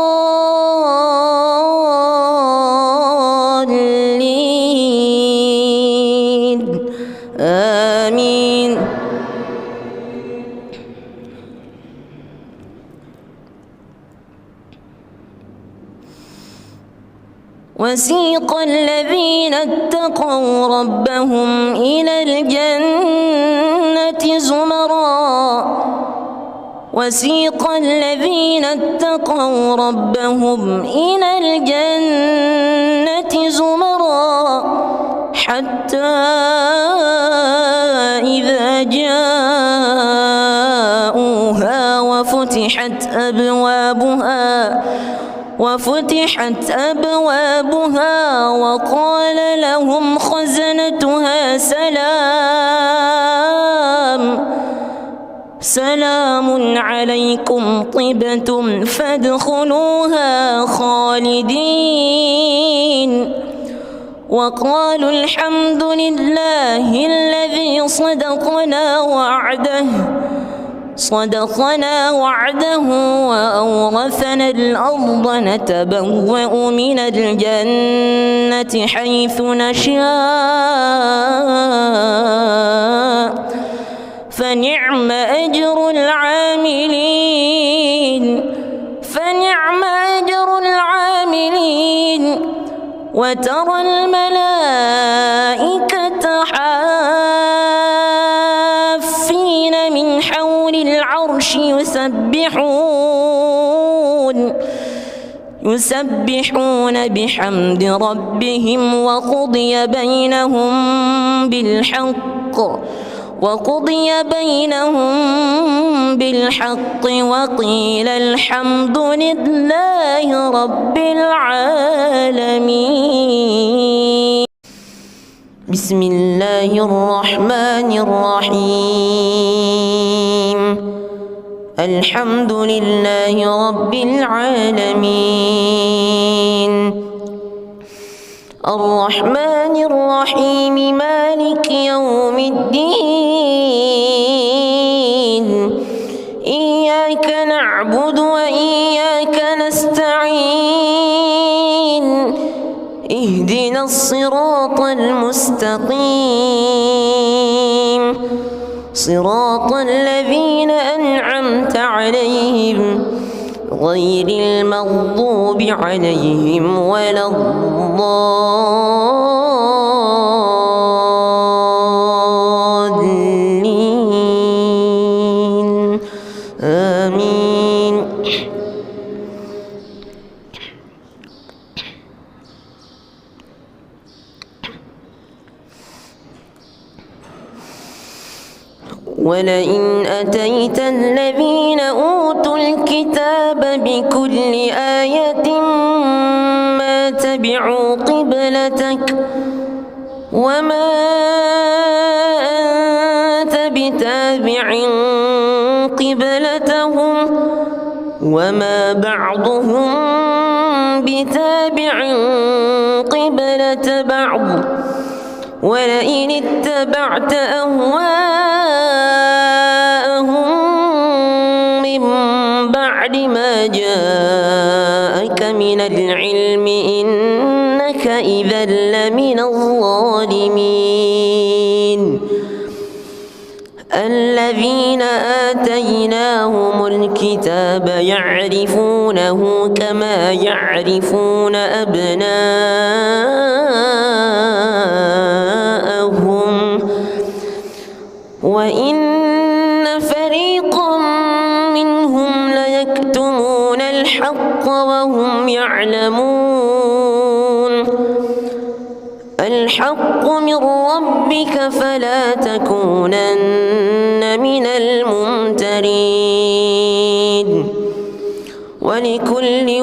Speaker 1: آمين. وسيق الذين اتقوا ربهم إلى الجنة زمرا وسيق الذين اتقوا ربهم إلى الجنة زمرا حتى إذا جاءوها وفتحت أبوابها وقال لهم خزنتها سلام عليكم طبتم فادخلوها خالدين وقالوا الحمد لله الذي صدقنا وعده وأورثنا الأرض نتبوأ من الجنة حيث نشاء فنعم أجر العاملين وترى الملائكة حافين من حول العرش يسبحون بحمد ربهم وقضي بينهم بالحق وقيل الحمد لله رب العالمين. بسم الله الرحمن الرحيم. الحمد لله رب العالمين الرحمن الرحيم مالك يوم الدين إياك نعبد وإياك نستعين اهدنا الصراط المستقيم صراط الذين أنعمت عليهم غير المغضوب عليهم ولا الضالين آمين. ولئن أتيت الذين أوتوا الكتاب بكل آية ما تبعوا قبلتك وما أنت بتابع قبلتهم وما بعضهم بتابع قبلة بعض ولئن اتبعت أهواءهم من بعد ما جاءك من العلم إنك إذا لمن الظالمين الذين آتيناهم الكتاب يعرفونه كما يعرفون أبناءهم وإن فريقا منهم ليكتمون الحق وهم يعلمون الحق من ربك فلا تكونن من الممترين ولكل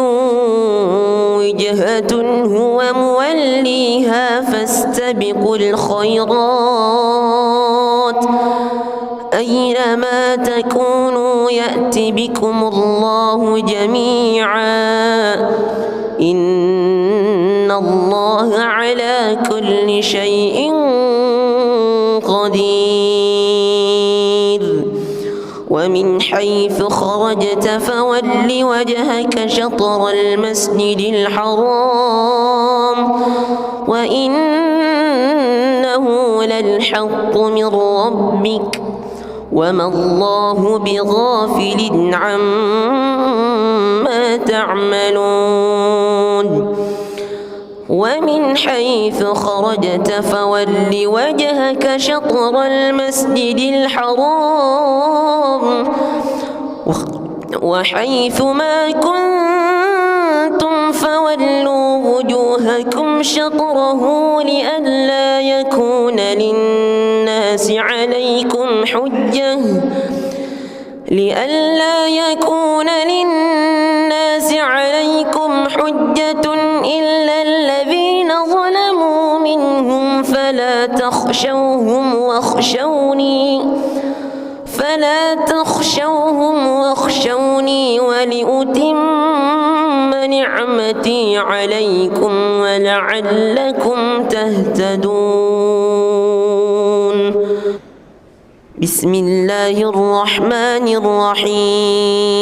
Speaker 1: وجهة هو موليها فاستبقوا الخيرات أينما تكونوا يأت بكم الله جميعا إن الله على كل شيء قدير ومن حيث خرجت فول وجهك شطر المسجد الحرام وإنه للحق من ربك وما الله بغافل عما تعملون ومن حيث خرجت فول وجهك شطر المسجد الحرام وحيث ما كنتم فولوا وجوهكم شطره لئلا يكون للناس عليكم حجة إلا الذين ظلموا منهم فلا تخشوهم واخشوني ولأتم نعمتي عليكم ولعلكم تهتدون بسم الله الرحمن الرحيم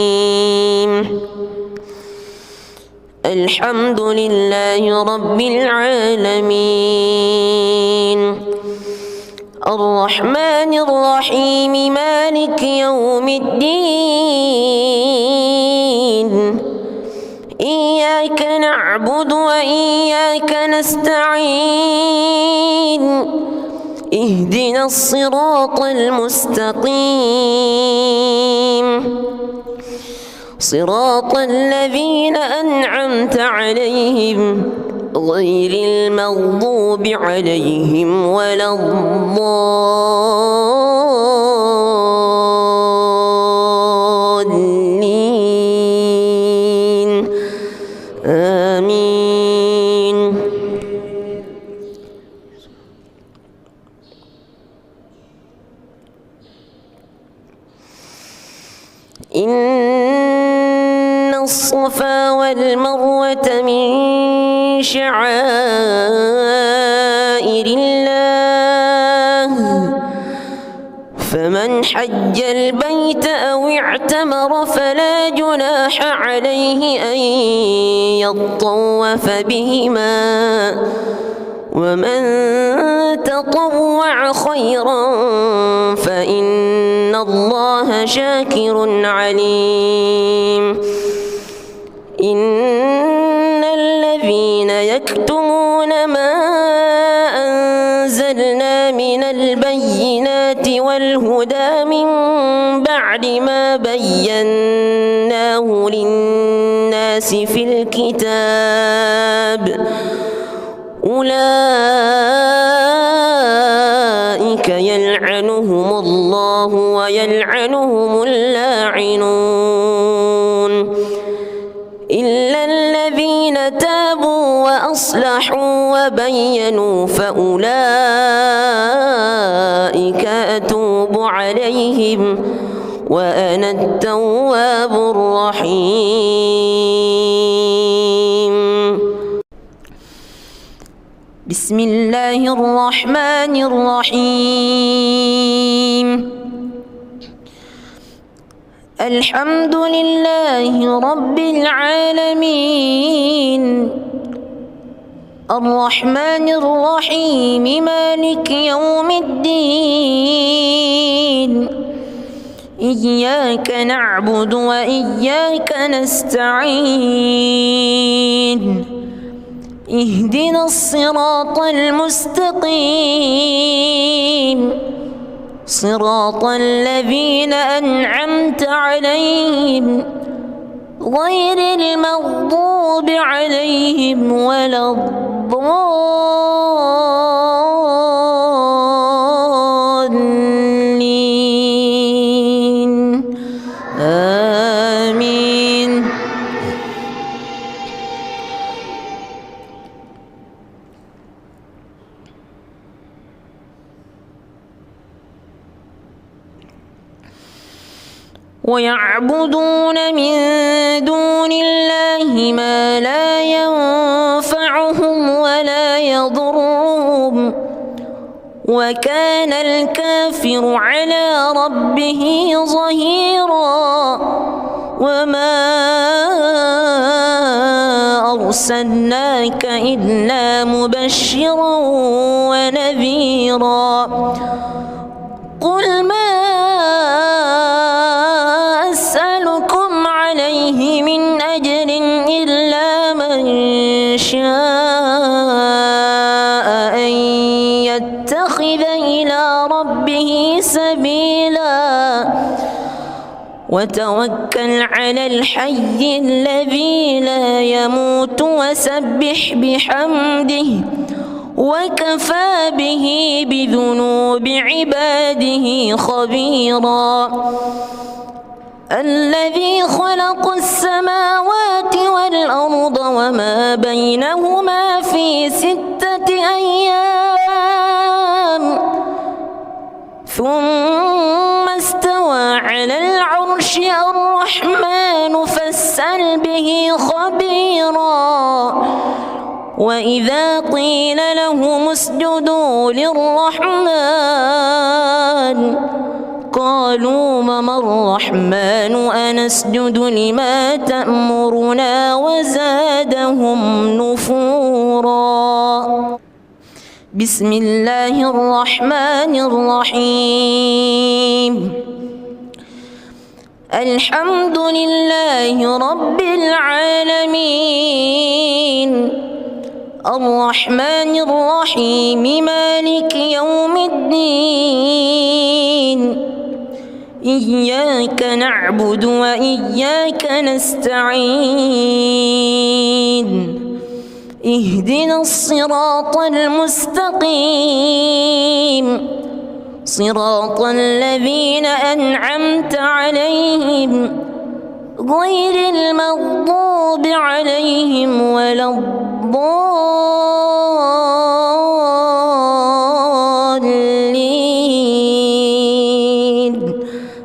Speaker 1: الحمد لله رب العالمين الرحمن الرحيم مالك يوم الدين إياك نعبد وإياك نستعين اهدنا الصراط المستقيم صراط الذين أنعمت عليهم غير المغضوب عليهم ولا الضالين آمين إن الصفا والمروة من شعائر الله فمن حج البيت أو اعتمر فلا جناح عليه أن يطوف بهما ومن تطوع خيرا فإن الله شاكر عليم إن الذين يكتمون ما أنزلنا من البينات والهدى من بعد ما بيناه للناس في الكتاب أولئك يلعنهم الله ويلعنهم اللاعنون إلا الذين تابوا وأصلحوا وبينوا فأولئك أتوب عليهم وأنا التواب الرحيم. بسم الله الرحمن الرحيم. الحمد لله رب العالمين الرحمن الرحيم مالك يوم الدين إياك نعبد وإياك نستعين اهدنا الصراط المستقيم صراط الذين أنعمت عليهم غير المغضوب عليهم ولا الضالين آمين. ويعبدون من دون الله ما لا ينفعهم ولا يضرهم وكان الكافر على ربه ظهيرا. وما أرسلناك إلا مبشرا ونذيرا. قل ما أسألكم عليه من أجر إلا من شاء أن يتخذ إلى ربه سبيلا. وتوكل على الحي الذي لا يموت وسبح بحمده وكفى به بذنوب عباده خبيرا. الذي خلق السماوات والأرض وما بينهما في 6 أيام ثم استوى على العرش. الرحمن فاسأل به خبيرا. وإذا قيل لهم اسجدوا للرحمن قالوا وما الرحمن أنسجد لما تأمرنا وزادهم نفورا. بسم الله الرحمن الرحيم. الحمد لله رب العالمين الرحمن الرحيم مالك يوم الدين إياك نعبد وإياك نستعين اهدنا الصراط المستقيم صراط الذين أنعمت عليهم غير المغضوب عليهم ولا الضالين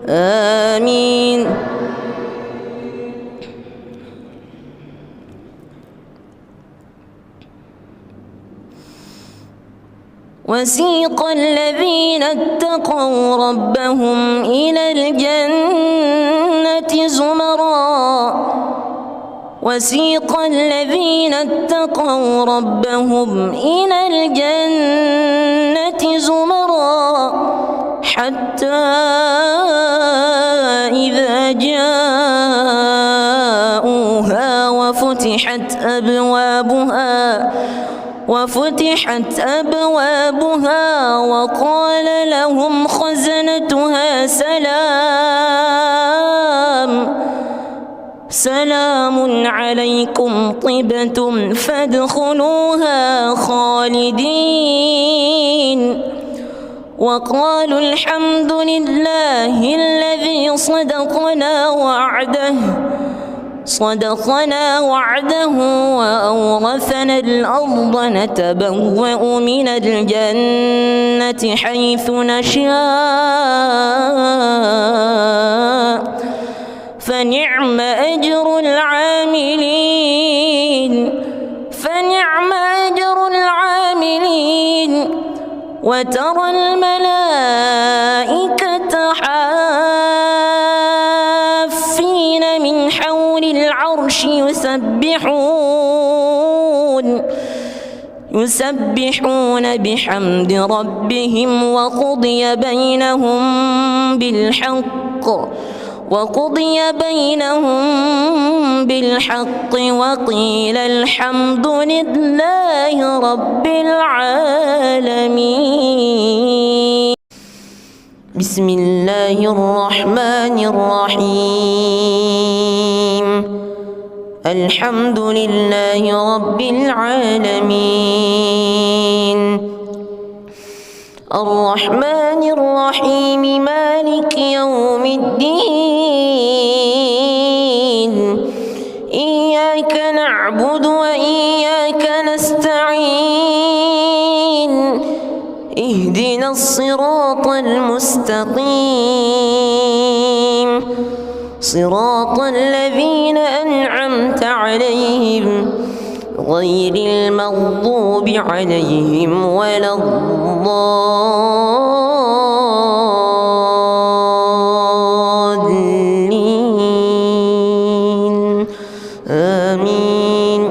Speaker 1: آمين. وسيق الذين اتقوا ربهم إلى الجنة زمرا وسيق الذين اتقوا ربهم إلى الجنة زمرا حتى إذا جاءوها وفتحت أبوابها وقال لهم خزنتها سلام عليكم طبتم فادخلوها خالدين وقالوا الحمد لله الذي صدقنا وعده صدقنا وعده وأورثنا الأرض نتبوأ من الجنة حيث نشاء فنعم أجر العاملين وترى الملائكة حافين من حول العرش يسبحون بحمد ربهم وقضي بينهم بالحق وقيل الحمد لله رب العالمين. بسم الله الرحمن الرحيم. الحمد لله رب العالمين الرحمن الرحيم مالك يوم الدين إياك نعبد وإياك نستعين اهدنا الصراط المستقيم صراط الذين أنعمت عليهم غير المغضوب عليهم ولا الضالين آمين.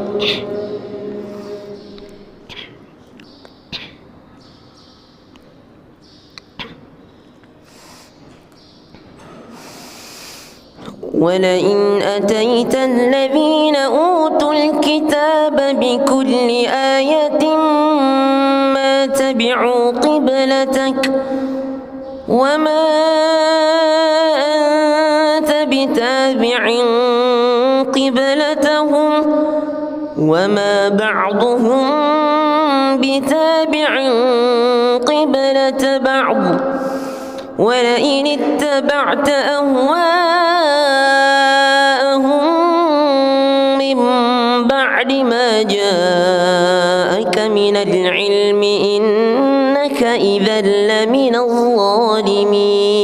Speaker 1: ولئن أتيت الذين أوتوا الكتاب بكل آية ما تبعوا قبلتك وما أنت بتابع قبلتهم وما بعضهم بتابع قبلة بعض ولئن اتبعت أهواءهم من بعد ما جاءك من العلم إنك إذا لمن الظالمين.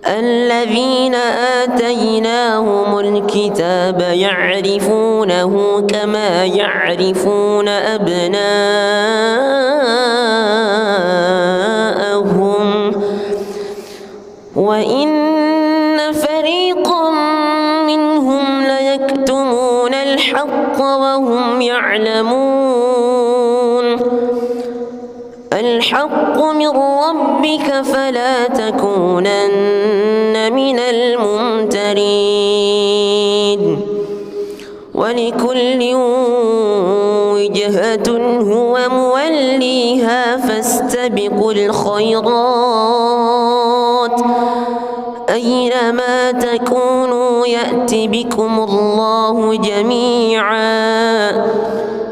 Speaker 1: الذين آتيناهم الكتاب يعرفونه كما يعرفون أبناءهم وإن فريقا منهم ليكتمون الحق وهم يعلمون. الحق من ربك فلا تكونن من الممترين. ولكل وجهة هو موليها فاستبقوا الخيرات أينما تكونوا يأت بكم الله جميعا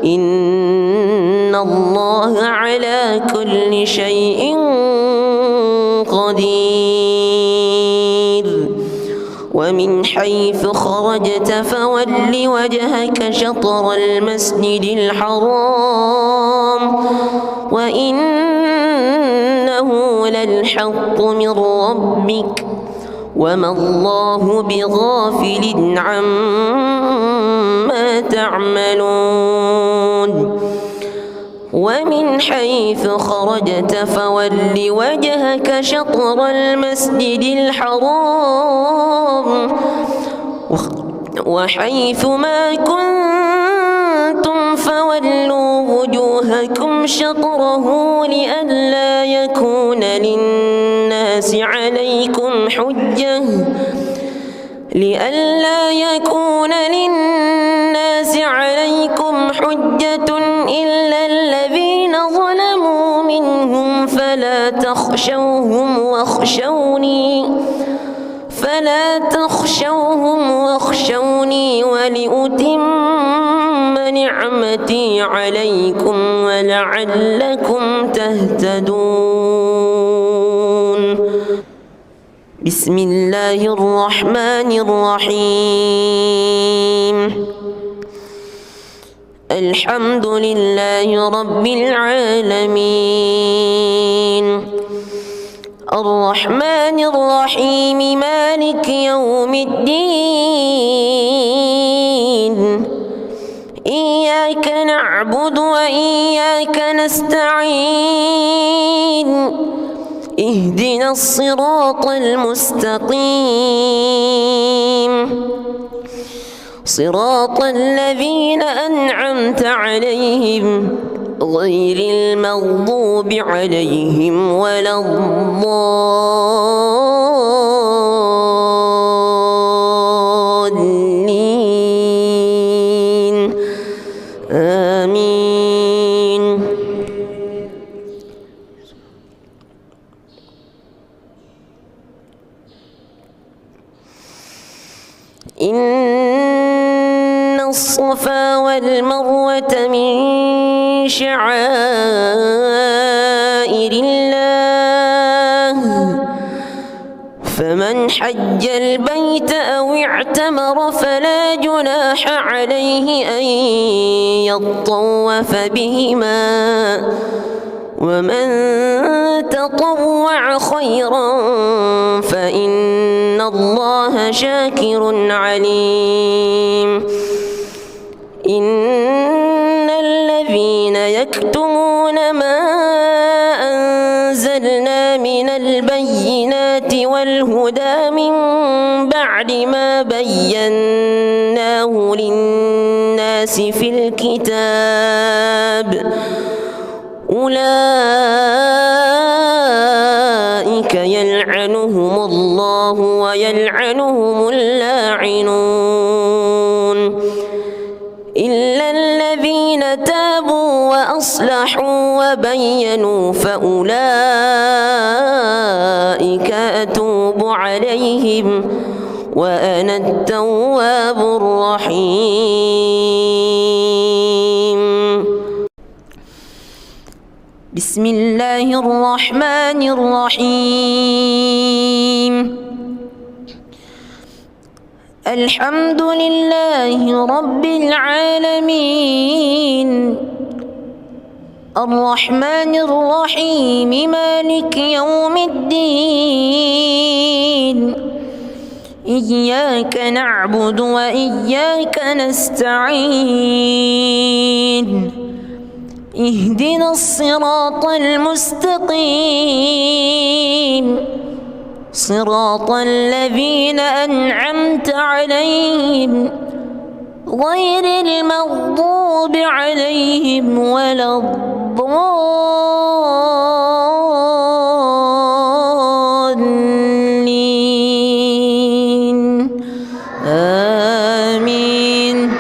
Speaker 1: إن الله على كل شيء قدير. ومن حيث خرجت فول وجهك شطر المسجد الحرام وإنه للحق من ربك وما الله بغافل عما تعملون. ومن حيث خرجت فول وجهك شطر المسجد الحرام وحيث ما كنتم فولوا وجوهكم شطره لئلا يكون للناس عليكم حجة إلا الذين ظلموا منهم فلا تخشوهم واخشوني ولأتم نعمتي عليكم ولعلكم تهتدون. بسم الله الرحمن الرحيم الحمد لله رب العالمين الرحمن الرحيم مالك يوم الدين إياك نعبد وإياك نستعين اهدنا الصراط المستقيم صراط الذين أنعمت عليهم غير المغضوب عليهم ولا الضالين آمين. إن الصفا والمروة من شعائر الله فمن حج البيت أو اعتمر فلا جناح عليه أن يطوف بهما ومن تطوع خيرا فإن الله شاكر عليم. إن الذين يكتمون ما أنزلنا من البينات والهدى من بعد ما بيناه للناس في الكتاب أولئك يلعنهم الله ويلعنهم اللاعنون إلا الذين تابوا وأصلحوا وبينوا فأولئك أتوب عليهم وأنا التواب الرحيم. بسم الله الرحمن الرحيم الحمد لله رب العالمين الرحمن الرحيم مالك يوم الدين إياك نعبد وإياك نستعين اهدنا الصراط المستقيم صراط الذين أنعمت عليهم غير المغضوب عليهم ولا الضالين آمين.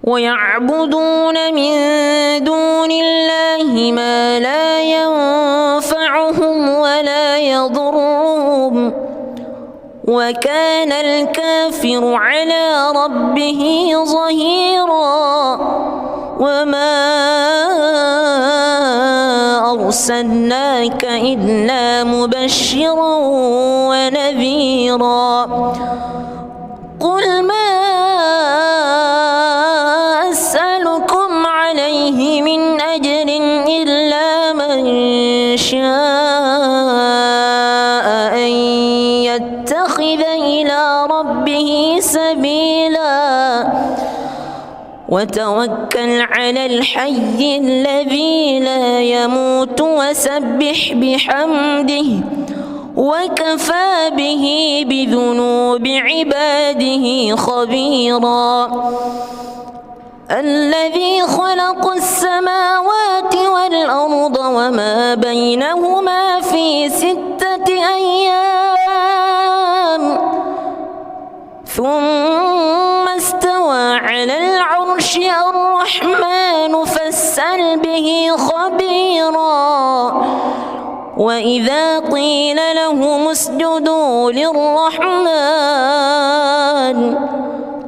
Speaker 1: ويعبدون من دون الله ما لا ينفعهم ولا يضرهم وكان الكافر على ربه ظهيرا وما أرسلناك إلا مبشرا ونذيرا قل ما أسألكم عليه من أجر إلا من شاء أن يتخذ إلى ربه سبيلا وتوكل على الحي الذي لا يموت وسبح بحمده وكفى به بذنوب عباده خبيرا الذي خلق السماوات والأرض وما بينهما في 6 أيام ثم استوى على العرش الرحمن فاسأل به خبيرا وإذا قيل لهم اسجدوا للرحمن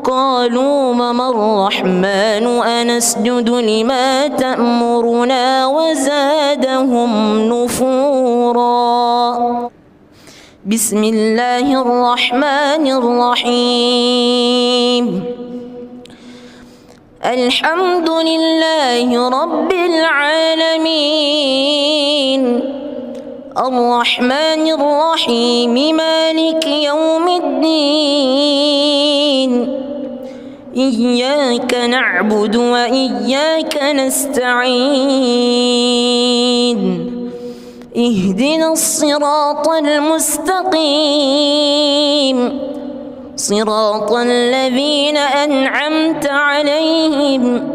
Speaker 1: قالوا وما الرحمن أنسجد لما تأمرنا وزادهم نفورا. بسم الله الرحمن الرحيم. الحمد لله رب العالمين الرحمن الرحيم مالك يوم الدين إياك نعبد وإياك نستعين اهدنا الصراط المستقيم صراط الذين أنعمت عليهم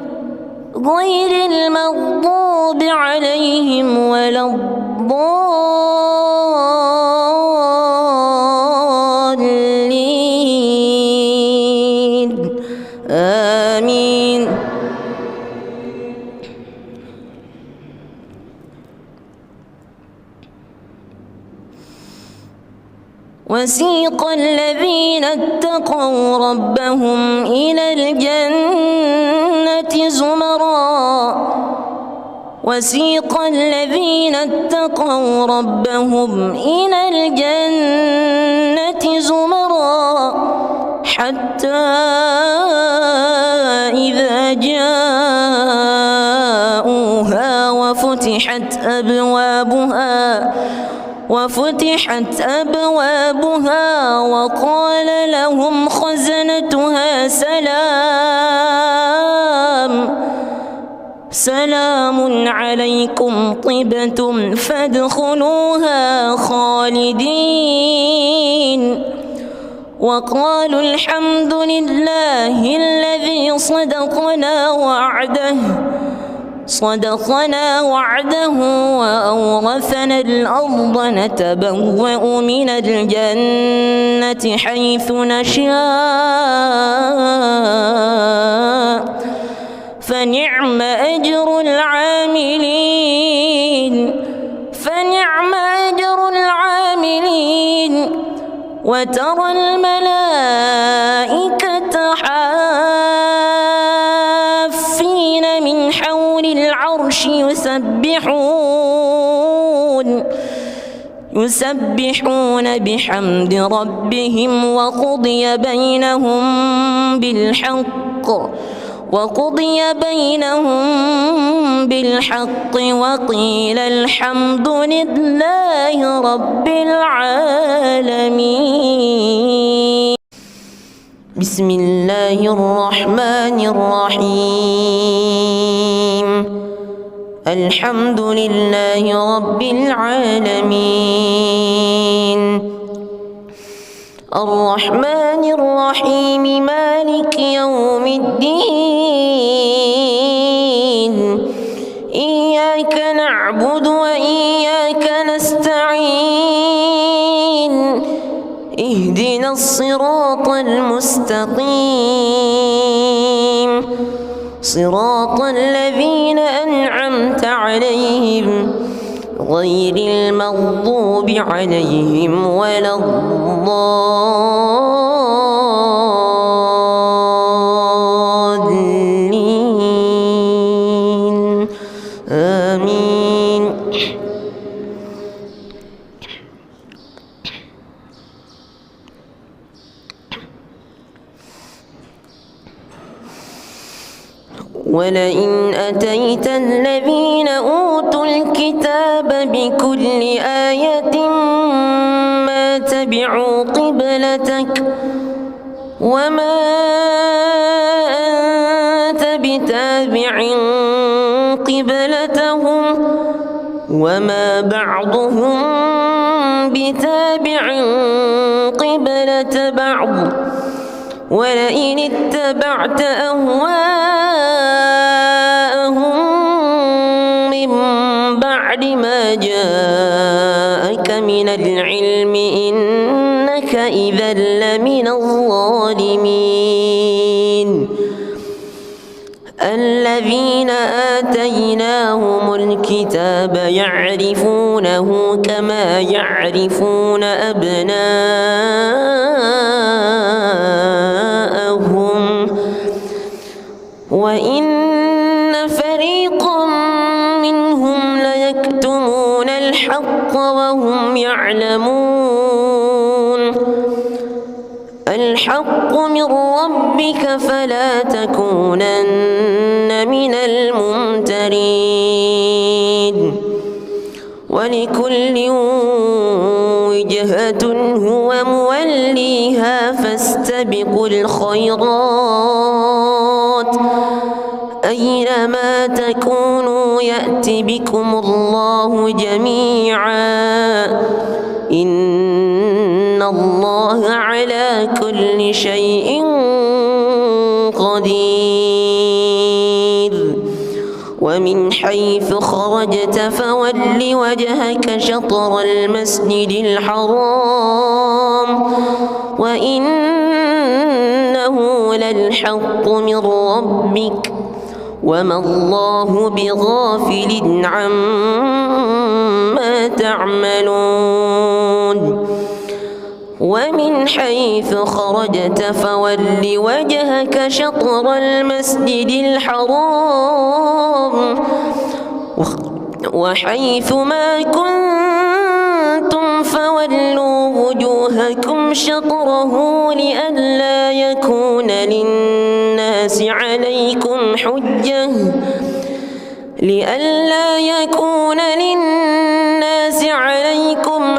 Speaker 1: غير المغضوب عليهم ولا الضالين آمين. وسيق الذين اتقوا ربهم إلى الجنة زمرا وسيق الذين اتقوا ربهم إلى الجنة زمرا حتى إذا جاءوها وفتحت أبوابها وقال لهم خزنتها سلام عليكم طبتم فادخلوها خالدين وقالوا الحمد لله الذي صدقنا وعده وأورثنا الأرض نتبوأ من الجنة حيث نشاء فنعم أجر العاملين وترى الملائكة حافين من حول العرش يسبحون بحمد ربهم وقضي بينهم بالحق وقيل الحمد لله رب العالمين. بسم الله الرحمن الرحيم. الحمد لله رب العالمين الرحمن الرحيم مالك يوم الدين إياك نعبد وإياك نستعين اهدنا الصراط المستقيم صراط الذين أنعمت عليهم غير المغضوب عليهم ولا الضالين آمين. ولئن أتيت الذين أوتوا الكتاب بكل آية ما تبعوا قبلتك وما أنت بتابع قبلتهم وما بعضهم بتابع قبلة بعض ولئن اتبعت أهواءهم من بعد ما جاءك من العلم إنك إذا لمن الظالمين. الذين آتيناهم الكتاب يعرفونه كما يعرفون أبناءهم وإن فريقا منهم ليكتمون الحق وهم يعلمون الحق من ربك فلا تكونن من الممترين ولكل وجهة هو موليها فاستبقوا الخيرات أينما تكونوا يأت بكم الله جميعا إن الله على كل شيء قدير ومن حيث خرجت فول وجهك شطر المسجد الحرام وإنه للحق من ربك وما الله بغافل عما تعملون ومن حيث خرجت فول وجهك شطر المسجد الحرام وحيث ما كنتم فولوا وجوهكم شطره لئلا يكون للناس عليكم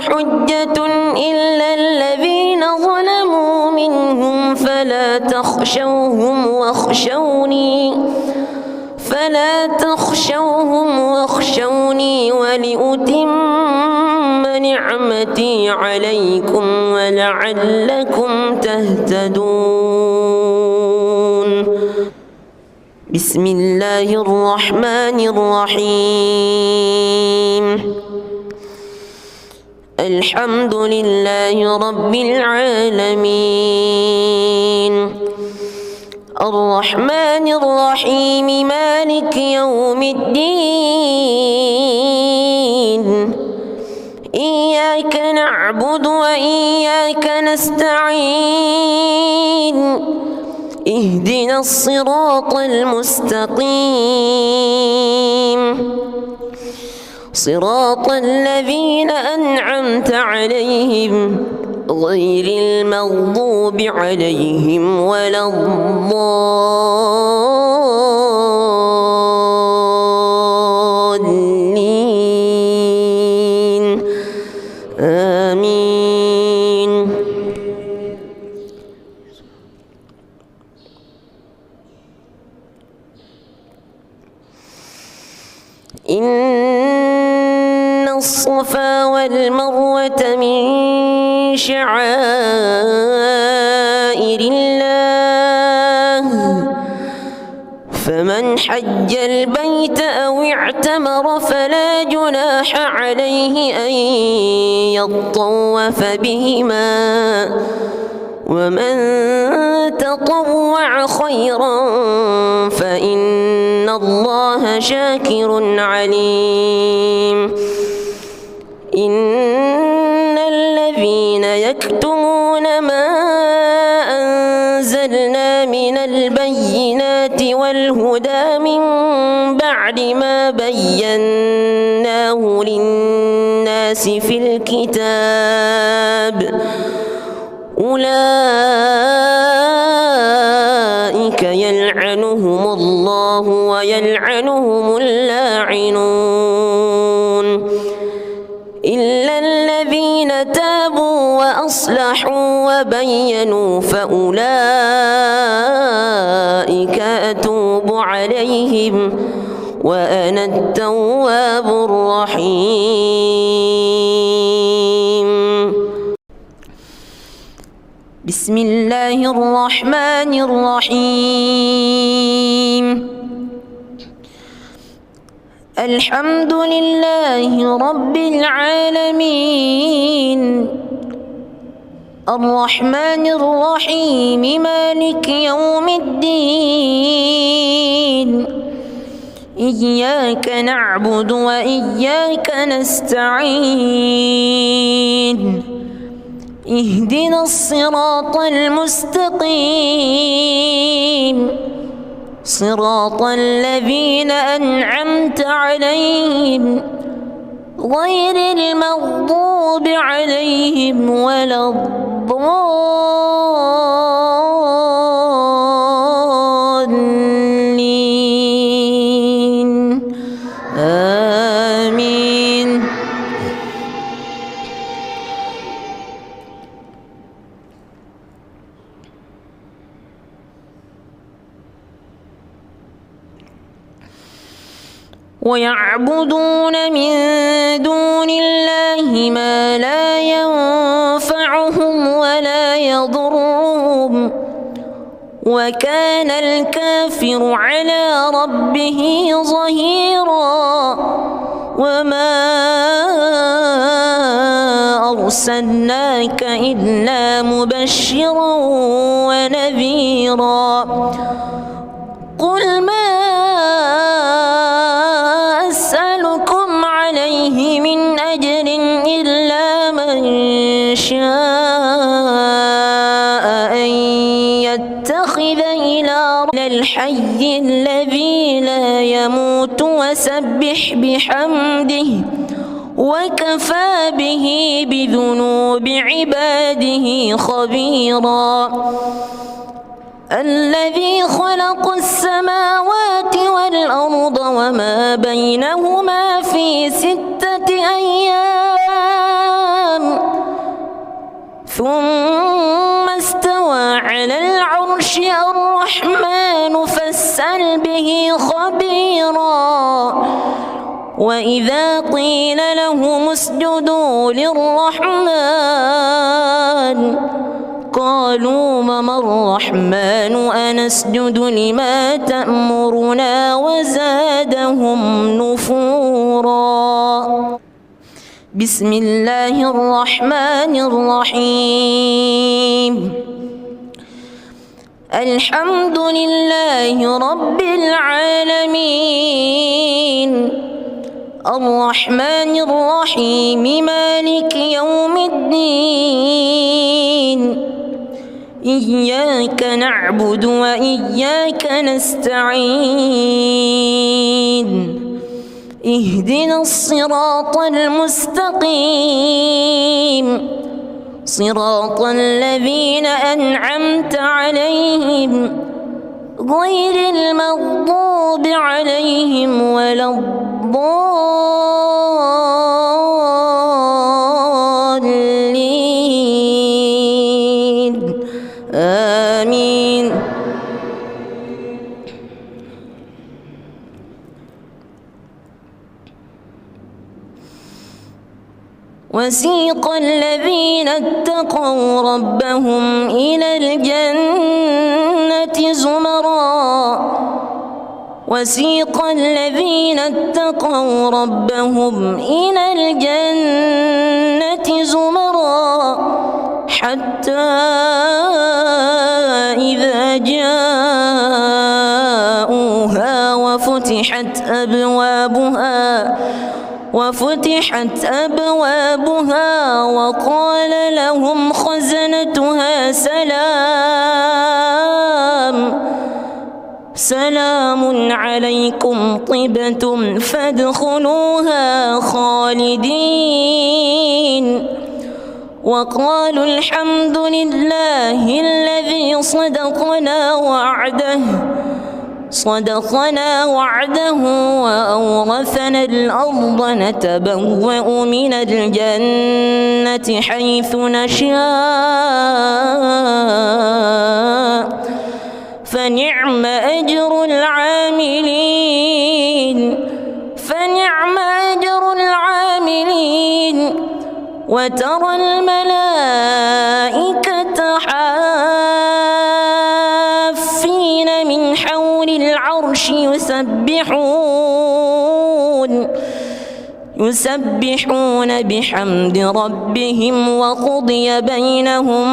Speaker 1: حجة إلا الذين ظلموا منهم فلا تخشوهم واخشوني ولأتم نعمتي عليكم ولعلكم تهتدون بسم الله الرحمن الرحيم الحمد لله رب العالمين الرحمن الرحيم مالك يوم الدين إياك نعبد وإياك نستعين اهدنا الصراط المستقيم صراط الذين أنعمت عليهم غير المغضوب عليهم ولا الضالين آمين إن الصفا والمروة من شعائر الله فمن حج البيت أو اعتمر فلا جناح عليه أن يطوف بهما ومن تطوع خيرا فإن الله شاكر عليم إن الذين يكتمون ما أنزلنا من البينات والهدى من بعد ما بيناه للناس في الكتاب أولئك يلعنهم الله ويلعنهم اللاعنون إلا الذين تابوا وأصلحوا وبينوا فأولئك أتوب عليهم وأنا التواب الرحيم بسم الله الرحمن الرحيم الحمد لله رب العالمين الرحمن الرحيم مالك يوم الدين إياك نعبد وإياك نستعين اهدنا الصراط المستقيم صراط الذين أنعمت عليهم غير المغضوب عليهم ولا الضالين آمين. ويعبدون من دون الله ما لا ينفعهم ولا يضرهم وكان الكافر على ربه ظهيرا. وما أرسلناك إلا مبشرا ونذيرا. قل ما أسألكم عليه من أجر إلا من شاء أن يتخذ إلى الحي الذي لا يموت وسبح بحمده وكفى به بذنوب عباده خبيرا. الذي خلق السماوات والأرض وما بينهما في 6 أيام ثم استوى على العرش. الرحمن فاسأل به خبيرا. وإذا قيل لهم اسجدوا للرحمن قالوا وما الرحمن أنسجد لما تأمرنا وزادهم نفورا. بسم الله الرحمن الرحيم. الحمد لله رب العالمين الرحمن الرحيم مالك يوم الدين. إياك نعبد وإياك نستعين. اهدنا الصراط المستقيم صراط الذين أنعمت عليهم غير المغضوب عليهم ولا الضالين آمين. وسيق الذين اتقوا ربهم إلى الجنة زمرا. وسيق الذين اتقوا ربهم إلى الجنة زمرا حتى إذا جاءوها وفتحت أبوابها وقال لهم خزنتها سلام عليكم طبتم فادخلوها خالدين. وقالوا الحمد لله الذي صدقنا وعده وأورثنا الأرض نتبوأ من الجنة حيث نشاء فنعم أجر العاملين. وترى الملائكة حافين من حول العرش يسبحون بحمد ربهم وقضي بينهم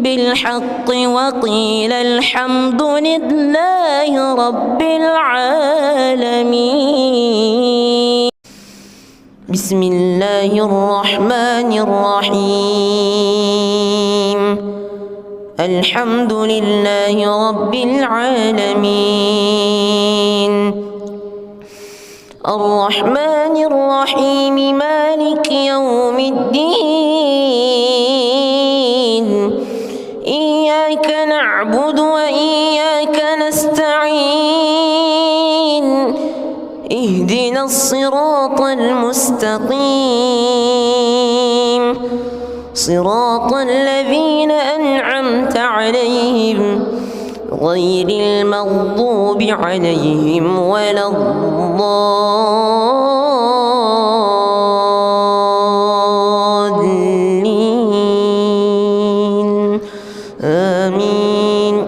Speaker 1: بالحق وقيل الحمد لله رب العالمين. بسم الله الرحمن الرحيم. الحمد لله رب العالمين الرحمن الرحيم مالك يوم الدين إياك نعبد وإياك نستعين اهدنا الصراط المستقيم صراط الذين أنعمت عليهم غير المغضوب عليهم ولا الضالين آمين.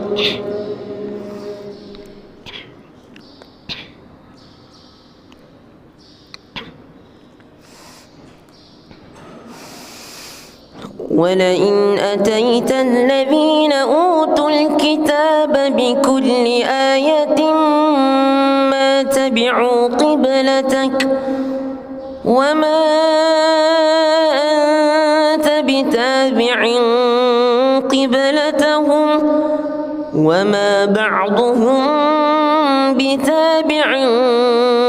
Speaker 1: ولئن أتيت الذين أوتوا الكتاب بكل آية ما تبعوا قبلتك وما أنت بتابع قبلتهم وما بعضهم بتابع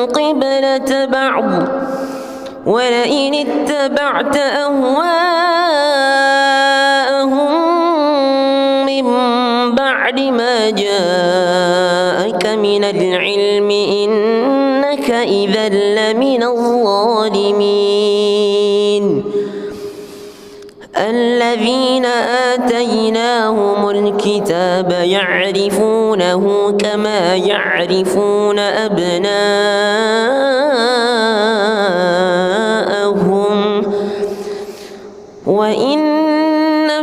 Speaker 1: قبلة بعض ولئن اتبعت أهواءهم من بعد ما جاءك من العلم إنك إذا لمن الظالمين. الذين آتيناهم الكتاب يعرفونه كما يعرفون أبناءهم وإن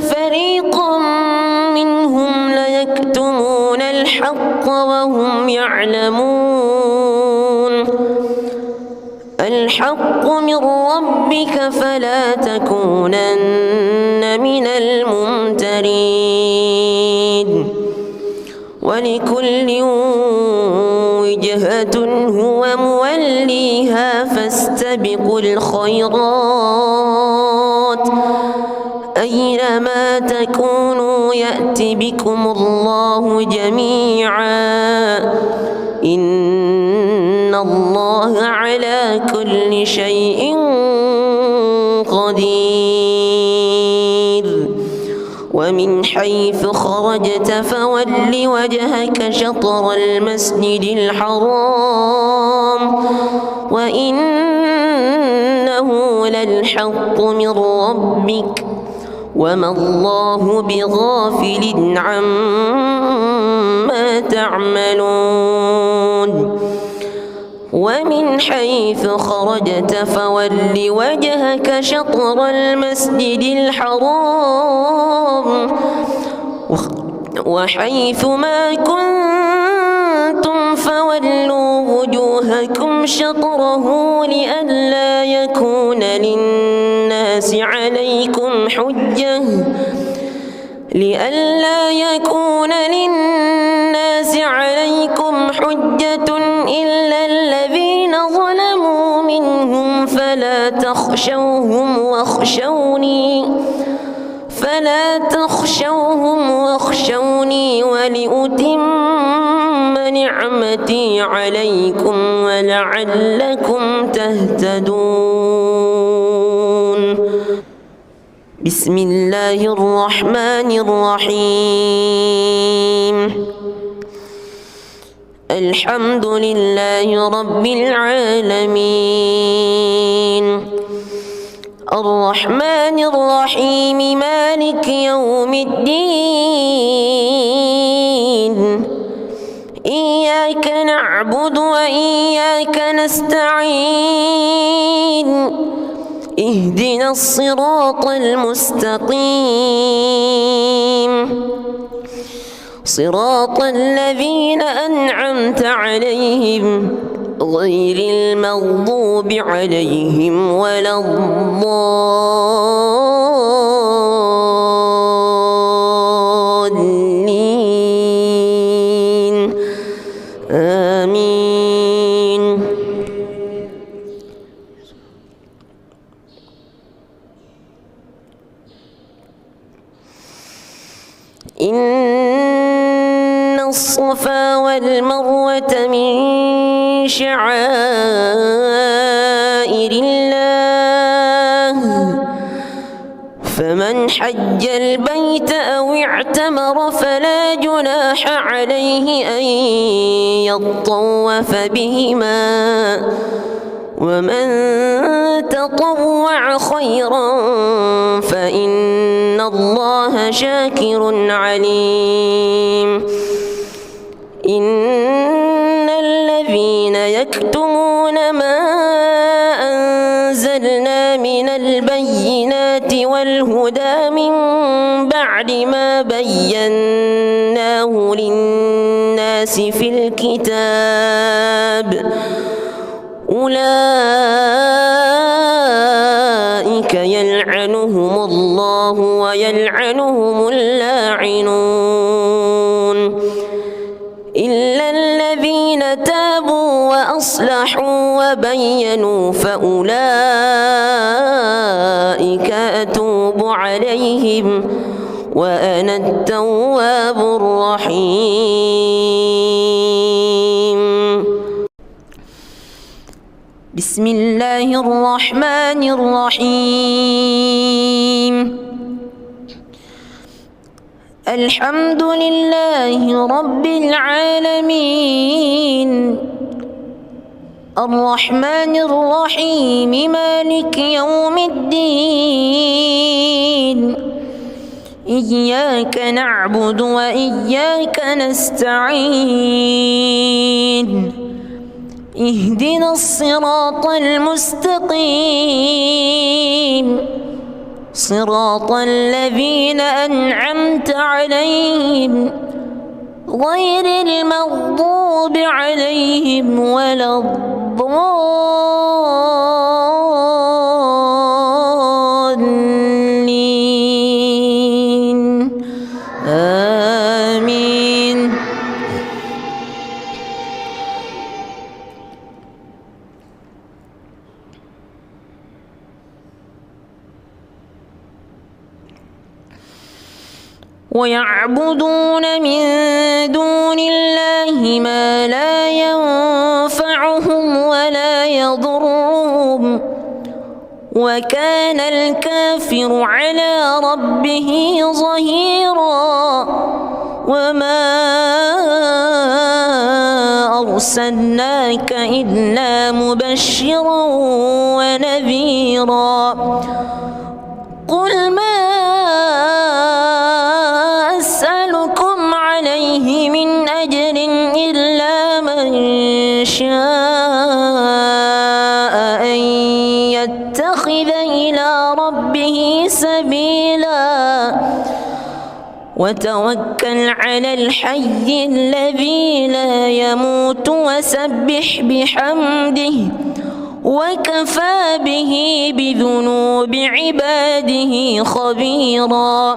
Speaker 1: فريقا منهم ليكتمون الحق وهم يعلمون. الحق من ربك فلا تكونن من الممترين. ولكل وجهة هو موليها فاستبقوا الخيرات أينما تكونوا يأت بكم الله جميعا إن الله على كل شيء قدير. ومن حيث خرجت فول وجهك شطر المسجد الحرام وإنه للحق من ربك وما الله بغافل عما تعملون. ومن حيث خرجت فول وجهك شطر المسجد الحرام وحيث ما كنتم فولوا وجوهكم شطره لئلا يكون للناس عليكم حجة إلا الذين ظلموا منهم فلا تخشوهم واخشوني ولأتم نعمتي عليكم ولعلكم تهتدون. بسم الله الرحمن الرحيم الحمد لله رب العالمين الرحمن الرحيم مالك يوم الدين إياك نعبد وإياك نستعين اهدنا الصراط المستقيم صراط الذين أنعمت عليهم غير المغضوب عليهم ولا الضالين آمين. إن الصفا والمروة من شعائر الله فمن حج البيت أو اعتمر فلا جناح عليه أن يطوف بهما ومن تطوع خيرا فإن الله شاكر عليم. إن الذين يكتمون ما أنزلنا من البينات والهدى من بعد ما بيناه للناس في الكتاب أولئك يلعنهم الله ويلعنهم اللاعنون إلا الذين تابوا وأصلحوا وبينوا فأولئك أتوب عليهم وأنا التواب الرحيم. بسم الله الرحمن الرحيم. الحمد لله رب العالمين الرحمن الرحيم مالك يوم الدين إياك نعبد وإياك نستعين اهدنا الصراط المستقيم صراط الذين أنعمت عليهم غير المغضوب عليهم ولا الضالين آمين. ويعبدون من دون الله ما لا ينفعهم ولا يضرهم وكان الكافر على ربه ظهيرا. وما أرسلناك إلا مبشرا ونذيرا. قل ما أسألكم عليه من أجر إلا من شاء أن يتخذ إلى ربه سبيلا وتوكل على الحي الذي لا يموت وسبح بحمده وكفى به بذنوب عباده خبيرا.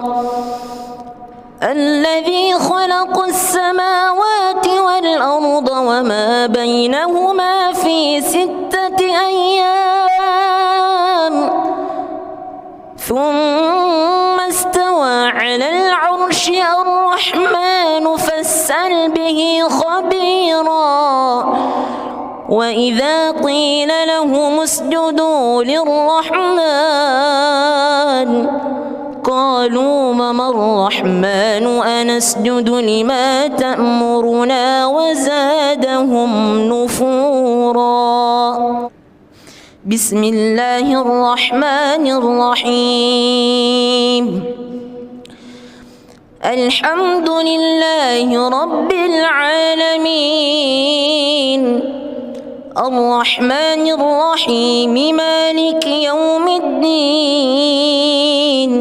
Speaker 1: الذي خلق السماوات والأرض وما بينهما في 6 أيام ثم استوى على العرش الرحمن فاسأل به خبيرا. وإذا قيل لهم اسجدوا للرحمن قالوا وما الرحمن أنسجد لما تأمرنا وزادهم نفورا. بسم الله الرحمن الرحيم. الحمد لله رب العالمين الرحمن الرحيم مالك يوم الدين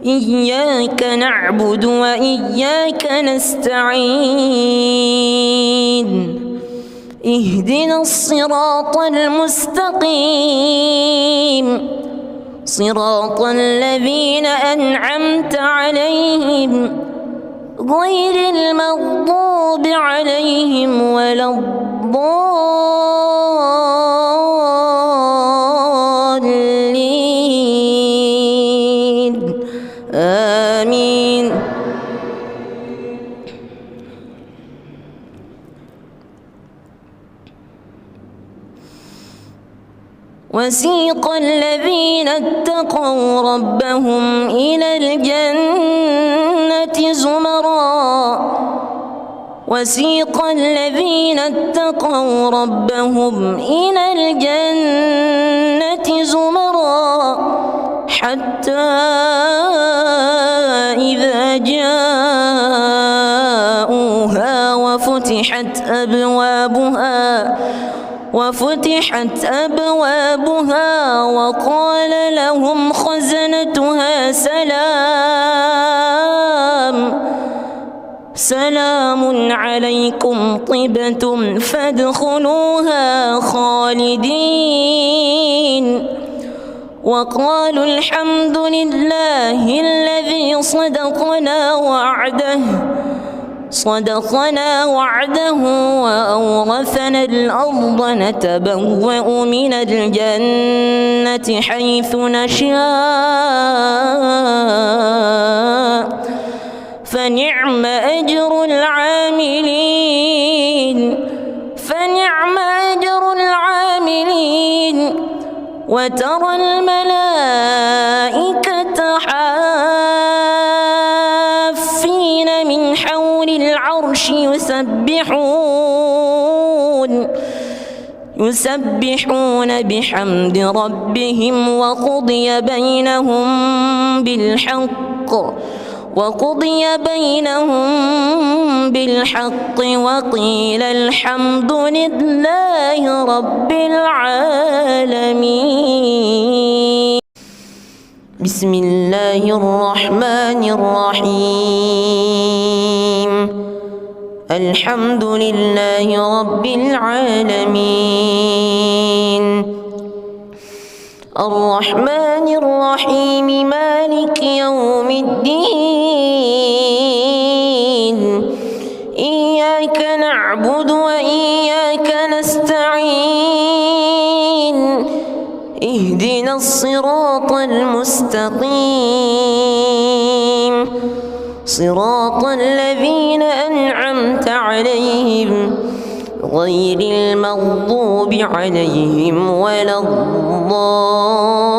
Speaker 1: إياك نعبد وإياك نستعين اهدنا الصراط المستقيم صراط الذين أنعمت عليهم غير المغضوب عليهم ولا الضالين آمين. وسيق الذين اتقوا ربهم إلى الجنة زمرا وسيق الذين اتقوا ربهم إلى الجنة زمرا حتى إذا جاءوها وفتحت أبوابها وقال لهم خزنتها سلام عليكم طبتم فادخلوها خالدين وقالوا الحمد لله الذي صدقنا وعده وأورثنا الأرض نتبوأ من الجنة حيث نشاء فنعم أجر العاملين وترى الملائكة حافين من حول العرش يسبحون بحمد ربهم وقضي بينهم بالحق وقيل الحمد لله رب العالمين. بسم الله الرحمن الرحيم. الحمد لله رب العالمين الرحمن الرحيم مالك يوم الدين إياك نعبد وإياك نستعين اهدنا الصراط المستقيم صراط الذين أنعمت عليهم غير المغضوب عليهم ولا الضالين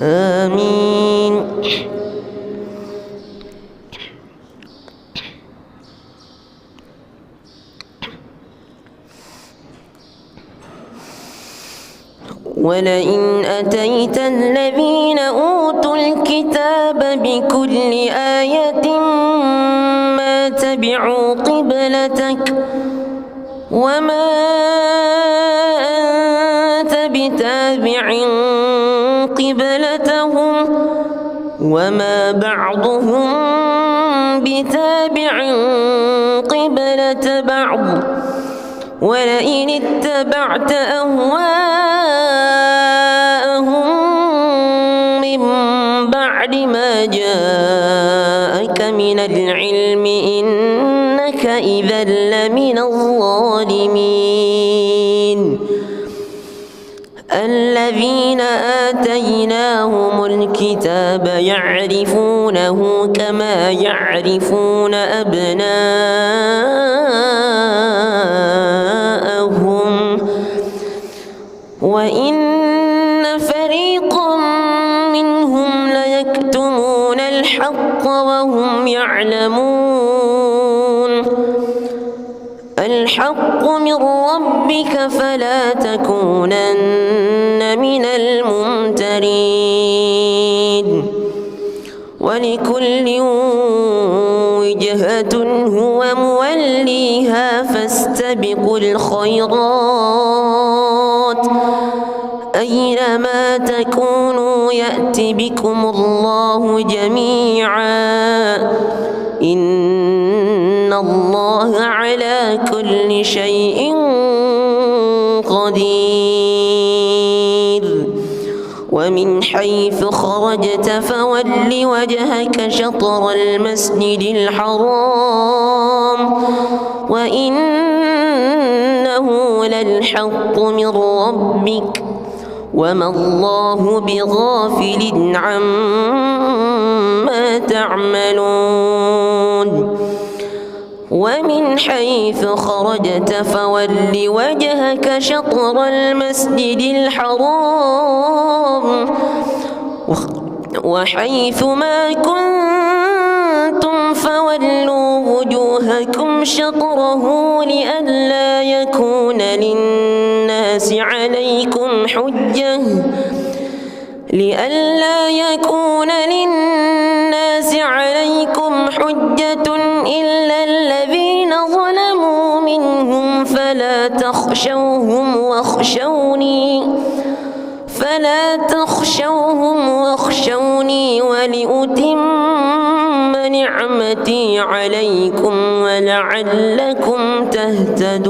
Speaker 1: آمين. ولئن أتيت الذين أوتوا الكتاب بكل آية ما تبعوا قبلتك وما أنت بتابع قبلتهم وما بعضهم بتابع قبلة بعض ولئن اتبعت أهواءهم من بعد ما جاءك من العلم إنك إذا لمن الظالمين. الذين آتيناهم الكتاب يعرفونه كما يعرفون أبناءهم وإن فريقا منهم ليكتمون الحق وهم يعلمون. الحق من ربك فلا تكونن من الممترين. ولكل وجهة هو موليها فاستبقوا الخيرات أينما تكونوا يأت بكم الله جميعا إن الله على كل شيء قدير. ومن حيث خرجت فول وجهك شطر المسجد الحرام وإنه للحق من ربك وما الله بغافل عما تعملون. ومن حيث خرجت فول وجهك شطر المسجد الحرام وحيث ما كنتم فولوا وجوهكم شطره لئلا يكون للناس عليكم حجة إلا الذين ظلموا منهم فلا تخشوهم واخشوني ولأتم نعمتي عليكم ولعلكم تهتدون.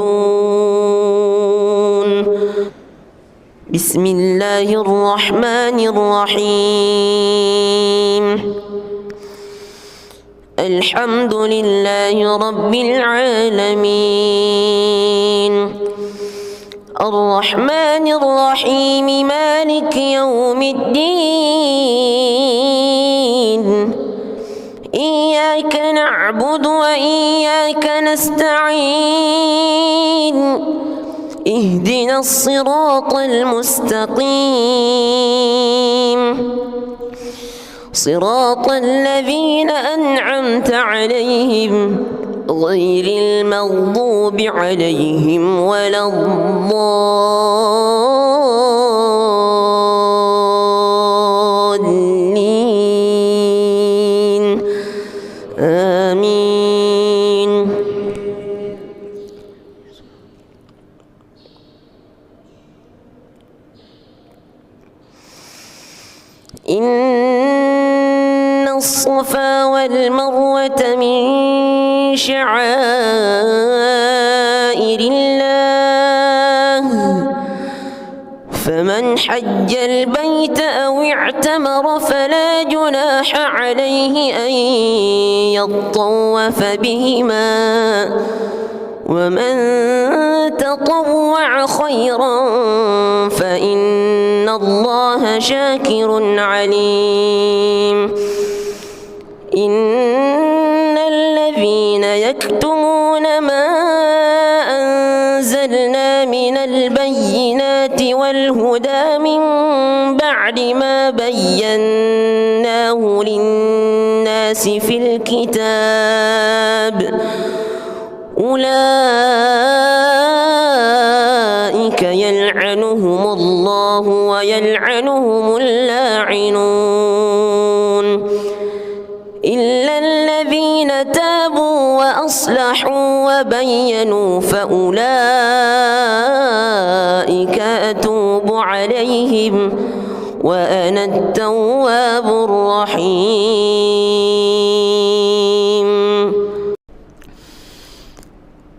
Speaker 1: بسم الله الرحمن الرحيم. الحمد لله رب العالمين الرحمن الرحيم مالك يوم الدين إياك نعبد وإياك نستعين اهدنا الصراط المستقيم صراط الذين أنعمت عليهم غير المغضوب عليهم ولا الضالين آمين. إن الصفا والمروة من شعائر الله فمن حج البيت أو اعتمر فلا جناح عليه أن يطوف بهما ومن تطوع خيرا فإن الله شاكر عليم. إن الذين يكتمون ما أنزلنا من البينات والهدى من بعد ما بيناه للناس في الكتاب أولئك يلعنهم الله ويلعنهم اللاعنون إلا الذين تابوا وأصلحوا وبينوا فأولئك أتوب عليهم وأنا التواب الرحيم.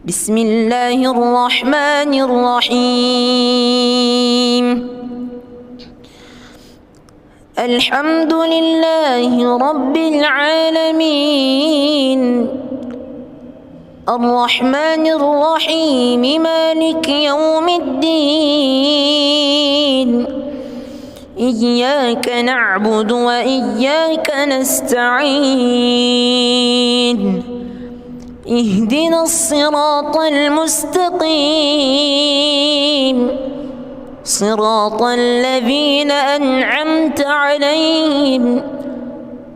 Speaker 1: بسم الله الرحمن الرحيم. الحمد لله رب العالمين الرحمن الرحيم مالك يوم الدين إياك نعبد وإياك نستعين اهدنا الصراط المستقيم صراط الذين أنعمت عليهم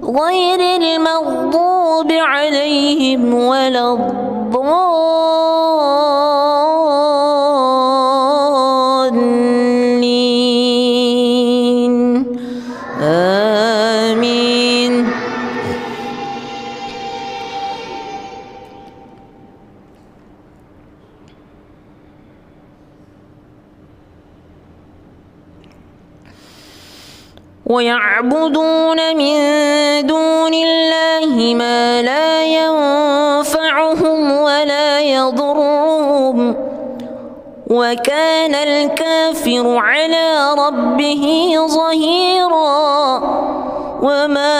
Speaker 1: غير المغضوب عليهم ولا الضالين آمين. ويعبدون من دون الله ما لا ينفعهم ولا يضرهم وكان الكافر على ربه ظهيرا. وما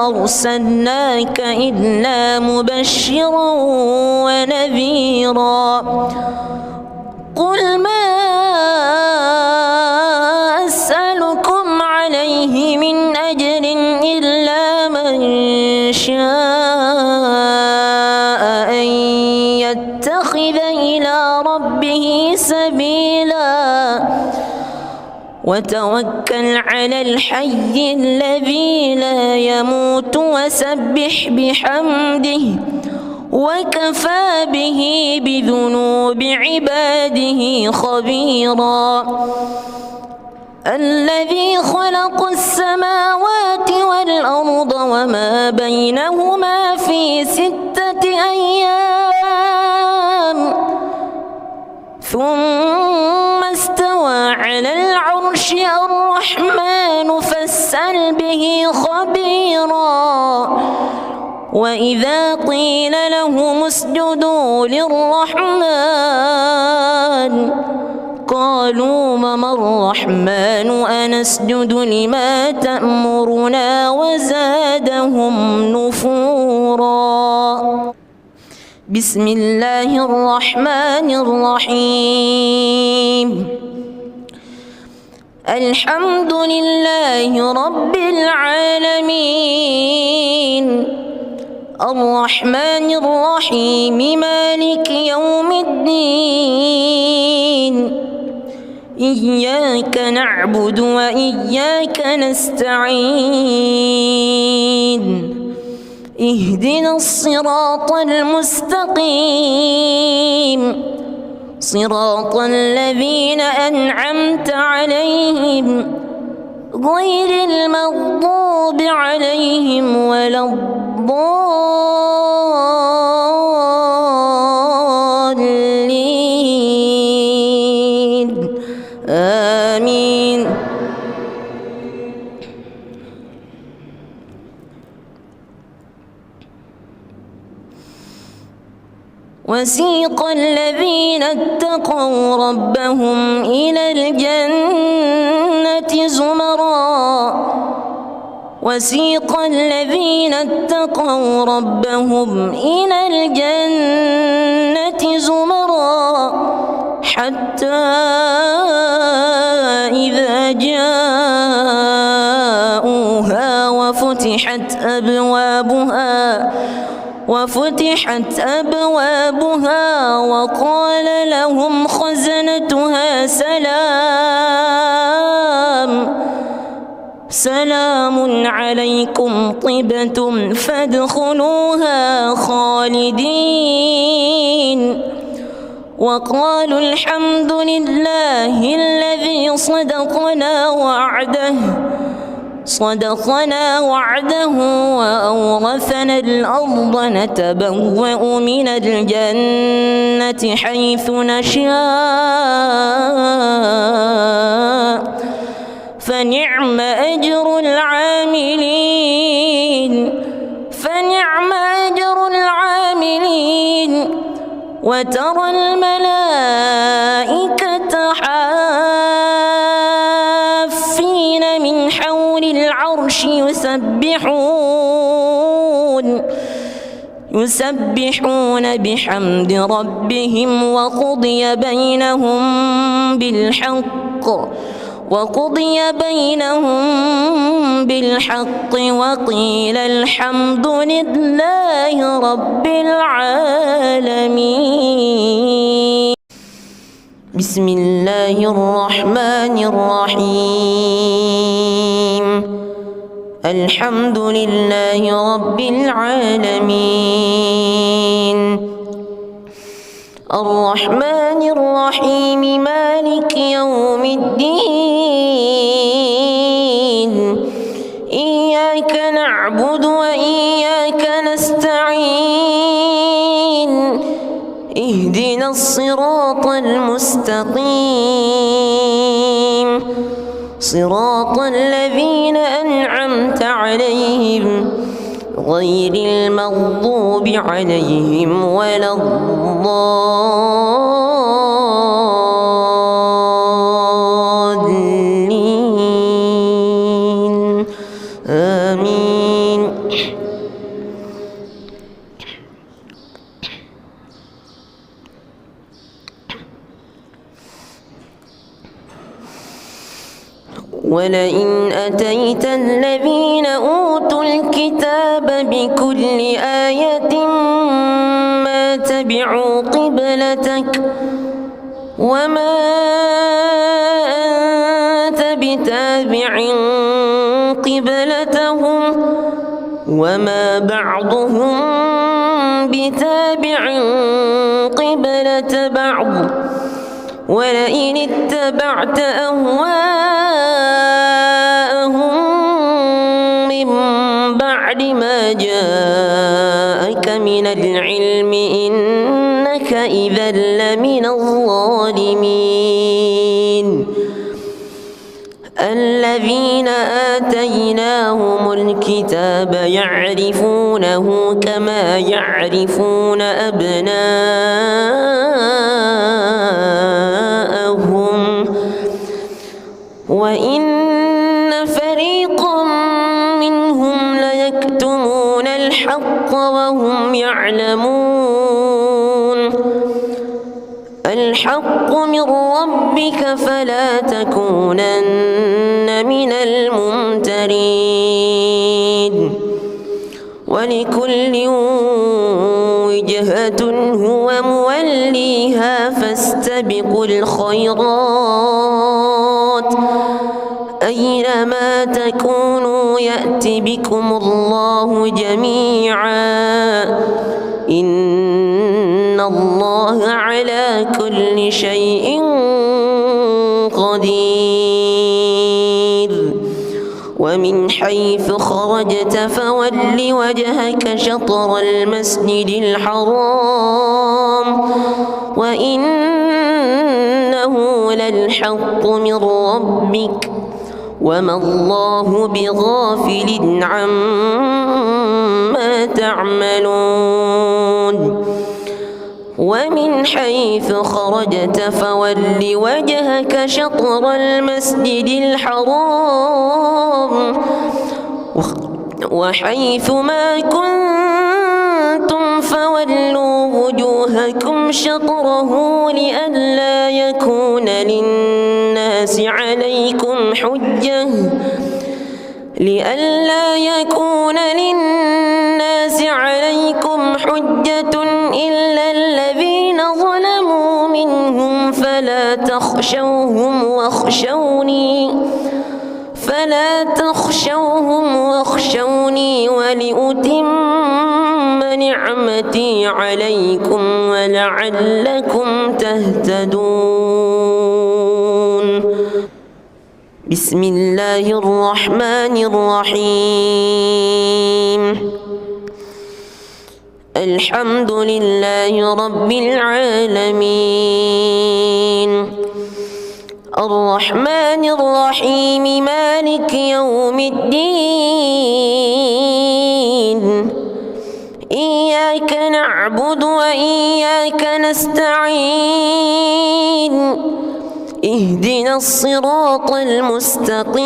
Speaker 1: أرسلناك إلا مبشرا ونذيرا. قل ما عليه من أجر إلا من شاء وتوكل على الحي الذي لا يموت وسبح بحمده وكفى به بذنوب عباده خبيرا. الذي خلق السماوات والأرض وما بينهما في 6 أيام ثم استوى على العرش. الرحمن فاسأل به خبيرا. وإذا قيل لهم اسجدوا للرحمن قالوا وما الرحمن أنسجد لما تأمرنا وزادهم نفورا. بسم الله الرحمن الرحيم. الحمد لله رب العالمين الرحمن الرحيم مالك يوم الدين إياك نعبد وإياك نستعين اهدنا الصراط المستقيم صراط الذين أنعمت عليهم غير المغضوب عليهم ولا الضالين آمين. وسيق الذين اتقوا ربهم إلى الجنة زمرا وسيق الذين اتقوا ربهم إلى الجنة زمرا حتى إذا جاءوها وفتحت أبوابها وقال لهم خزنتها سلام عليكم طبتم فادخلوها خالدين وقالوا الحمد لله الذي صدقنا وعده وأورثنا الأرض نتبوأ من الجنة حيث نشاء فنعم أجر العاملين وترى الملائكة حافين من حول العرش يسبحون بحمد ربهم وقضي بينهم بالحق وقيل الحمد لله رب العالمين. بسم الله الرحمن الرحيم. الحمد لله رب العالمين الرحمن الرحيم مالك يوم الدين إياك نعبد وإياك نستعين اهدنا الصراط المستقيم صراط الذين أنعمت عليهم غير المغضوب عليهم ولا الضالين آمين. ولئن أتيت الذين أوتوا الكتاب بكل آية ما تبعوا قبلتك وما أنت بتابع قبلتهم وما بعضهم بتابع قبلة بعض ولئن اتبعت أهواءهم من بعد ما جاءك من العلم إنك إذا لمن الظالمين الذين آتيناهم الكتاب يعرفونه كما يعرفون أبناءهم وإن فريقا منهم ليكتمون الحق وهم يعلمون الحق من ربك فلا تكونن من الممترين ولكل وجهة هو موليها فاستبقوا الخيرات أينما تكونوا يأت بكم الله جميعا إن الله على كل شيء قدير ومن حيث خرجت فول وجهك شطر المسجد الحرام وإنه للحق من ربك وما الله بغافل عما تعملون ومن حيث خرجت فول وجهك شطر المسجد الحرام وحيث ما كنتم فولوا وجوهكم شطره لئلا يكون للناس عليكم حجة إلا الذين ظلموا منهم فلا تخشوهم واخشوني ولأتم نعمتي عليكم ولعلكم تهتدون بسم الله الرحمن الرحيم الحمد لله رب العالمين الرحمن الرحيم مالك يوم الدين إياك نعبد وإياك نستعين اهدنا الصراط المستقيم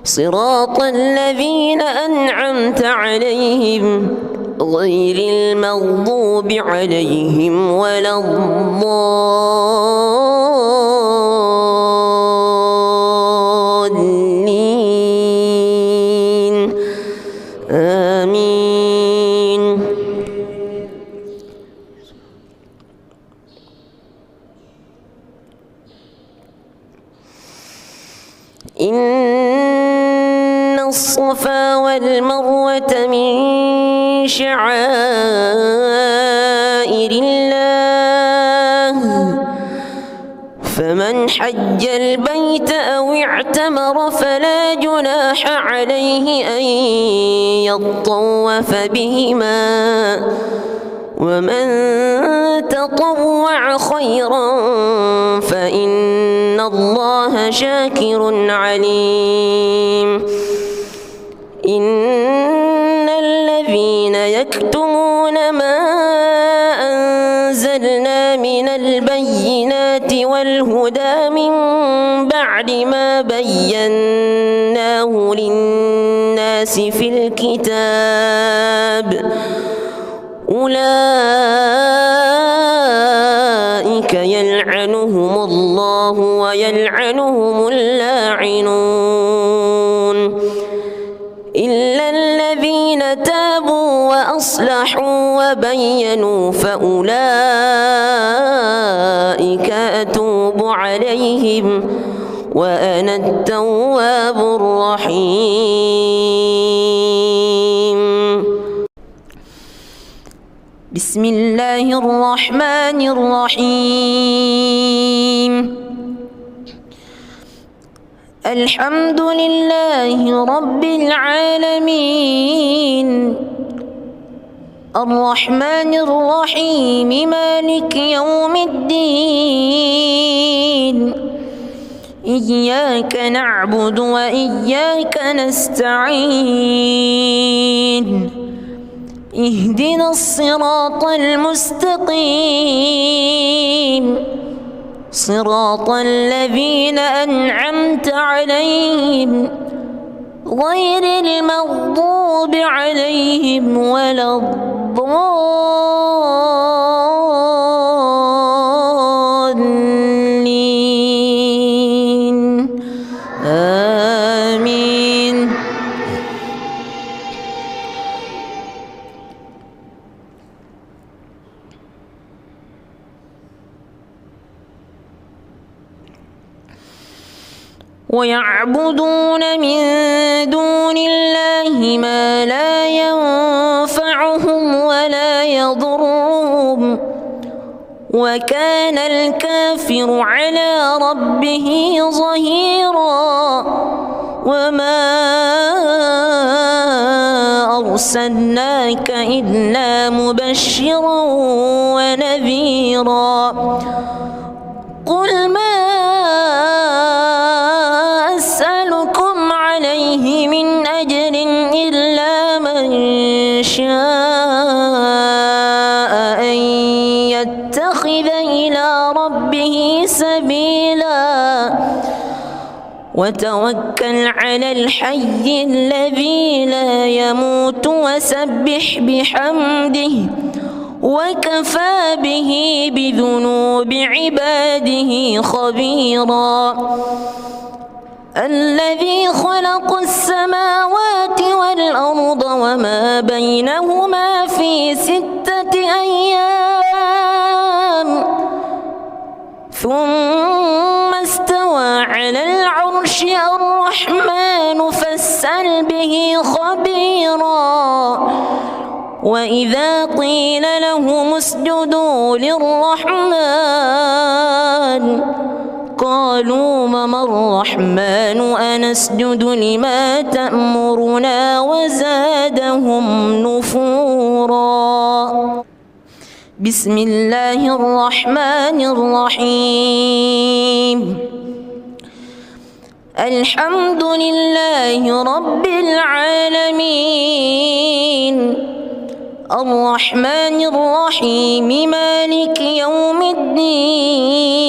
Speaker 1: صراط الذين أنعمت عليهم غير المغضوب عليهم ولا الضالين آمين إن الصفا والمروة من شعائر الله فمن حج البيت أو اعتمر فلا جناح عليه أن يطوف بهما ومن تطوع خيرا فإن الله شاكر عليم إن الذين يكتمون ما أنزلنا من البينات والهدى من بعد ما بيناه للناس في الكتاب أولئك يلعنهم الله ويلعنهم اللاعنون إلا الذين تابوا وأصلحوا وبينوا فأولئك أتوب عليهم وأنا التواب الرحيم. بسم الله الرحمن الرحيم. الحمد لله رب العالمين الرحمن الرحيم مالك يوم الدين إياك نعبد وإياك نستعين اهدنا الصراط المستقيم صراط الذين أنعمت عليهم غير المغضوب عليهم ولا الضالين آمين. ويعبدون من دون الله ما لا ينفعهم ولا يضرهم وكان الكافر على ربه ظهيرا. وما أرسلناك إلا مبشرا ونذيرا. قل ما أسألكم عليه من أجر إلا من شاء أن يتخذ إلى ربه سبيلا وتوكل على الحي الذي لا يموت وسبح بحمده وكفى به بذنوب عباده خبيرا. الذي خلق السماوات والأرض وما بينهما في 6 أيام ثم استوى على العرش. الرحمن فاسأل به خبيرا. وإذا قيل لهم اسجدوا للرحمن قالوا وما الرحمن أنسجد لما تأمرنا وزادهم نفورا. بسم الله الرحمن الرحيم. الحمد لله رب العالمين الرحمن الرحيم مالك يوم الدين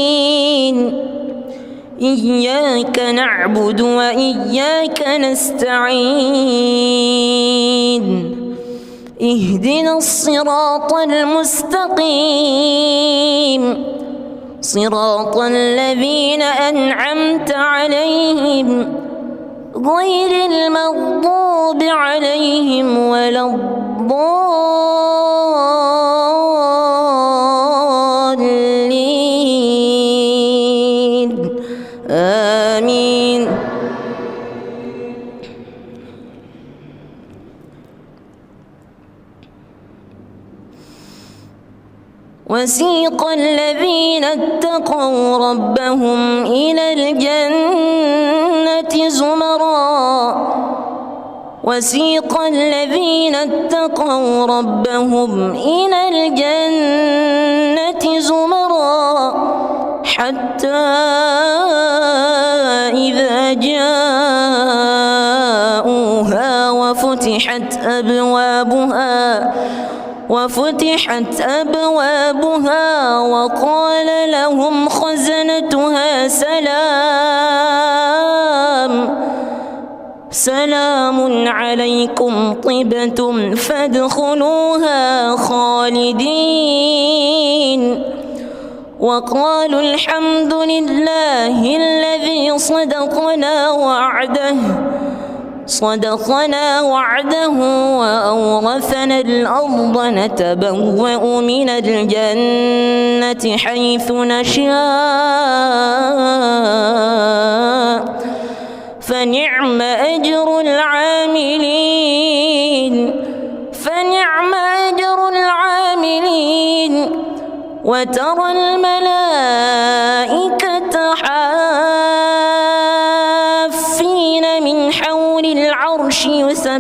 Speaker 1: إياك نعبد وإياك نستعين اهدنا الصراط المستقيم صراط الذين أنعمت عليهم غير المغضوب عليهم ولا الضالين آمين. وسيق الذين اتقوا ربهم إلى الجنة زمرا وسيق الذين اتقوا ربهم إلى الجنة زمرا حتى إذا جاءوها وفتحت أبوابها وقال لهم خزنتها سلام عليكم طبتم فادخلوها خالدين وقالوا الحمد لله الذي صدقنا وعده صدقنا وعده وأورثنا الأرض نتبوأ من الجنة حيث نشاء فنعم أجر العاملين وترى الملائكة حافين من حول العرش يسبحون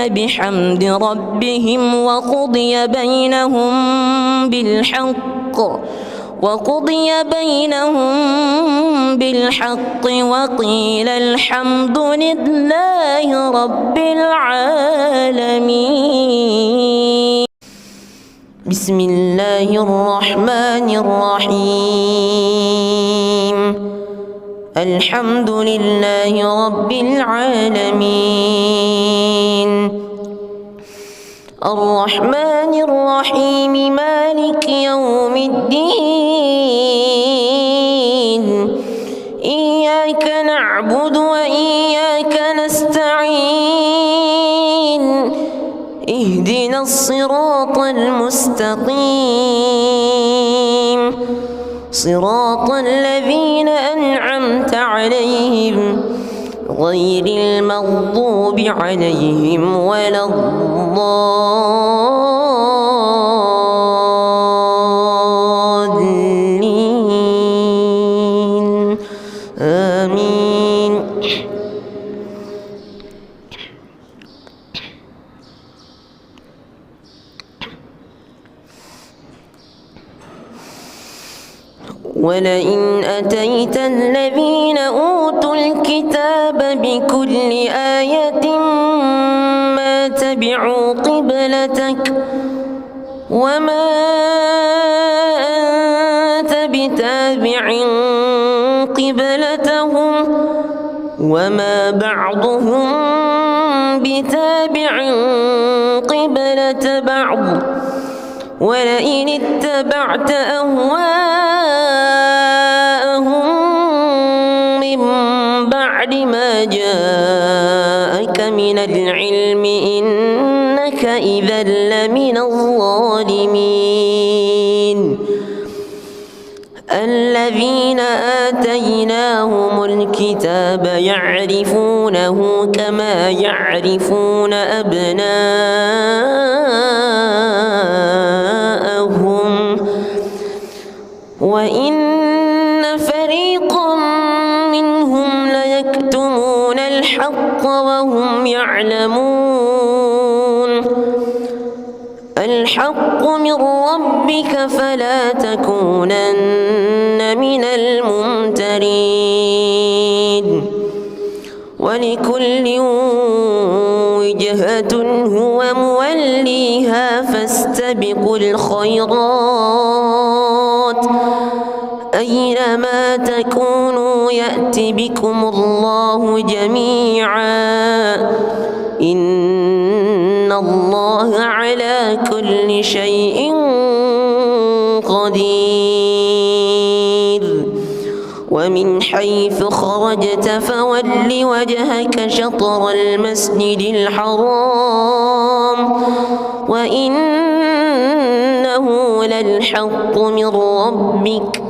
Speaker 1: بحمد ربهم وقضي بينهم بالحق وقيل الحمد لله رب العالمين. بسم الله الرحمن الرحيم. الحمد لله رب العالمين الرحمن الرحيم مالك يوم الدين إياك نعبد وإياك نستعين اهدنا الصراط المستقيم صراط الذين أنعمت عليهم غير المغضوب عليهم ولا الضالين آمين. ولئن أتيت الذين أوتوا الكتاب بكل آية ما تبعوا قبلتك وما أنت بتابع قبلتهم وما بعضهم بتابع قبلة بعض ولئن اتبعت أهواءهم من بعد ما جاءك من العلم إنك إذا لمن الظالمين. الذين آتيناهم الكتاب يعرفونه كما يعرفون أبناءهم وإن فريقا منهم ليكتمون الحق وهم يعلمون. الحق من ربك فلا تكونن من الممترين. ولكل وجهة هو موليها فاستبقوا الخيرات أينما تكونوا يأت بكم الله جميعا إن الله على كل شيء قدير. ومن حيث خرجت فول وجهك شطر المسجد الحرام وإنه للحق من ربك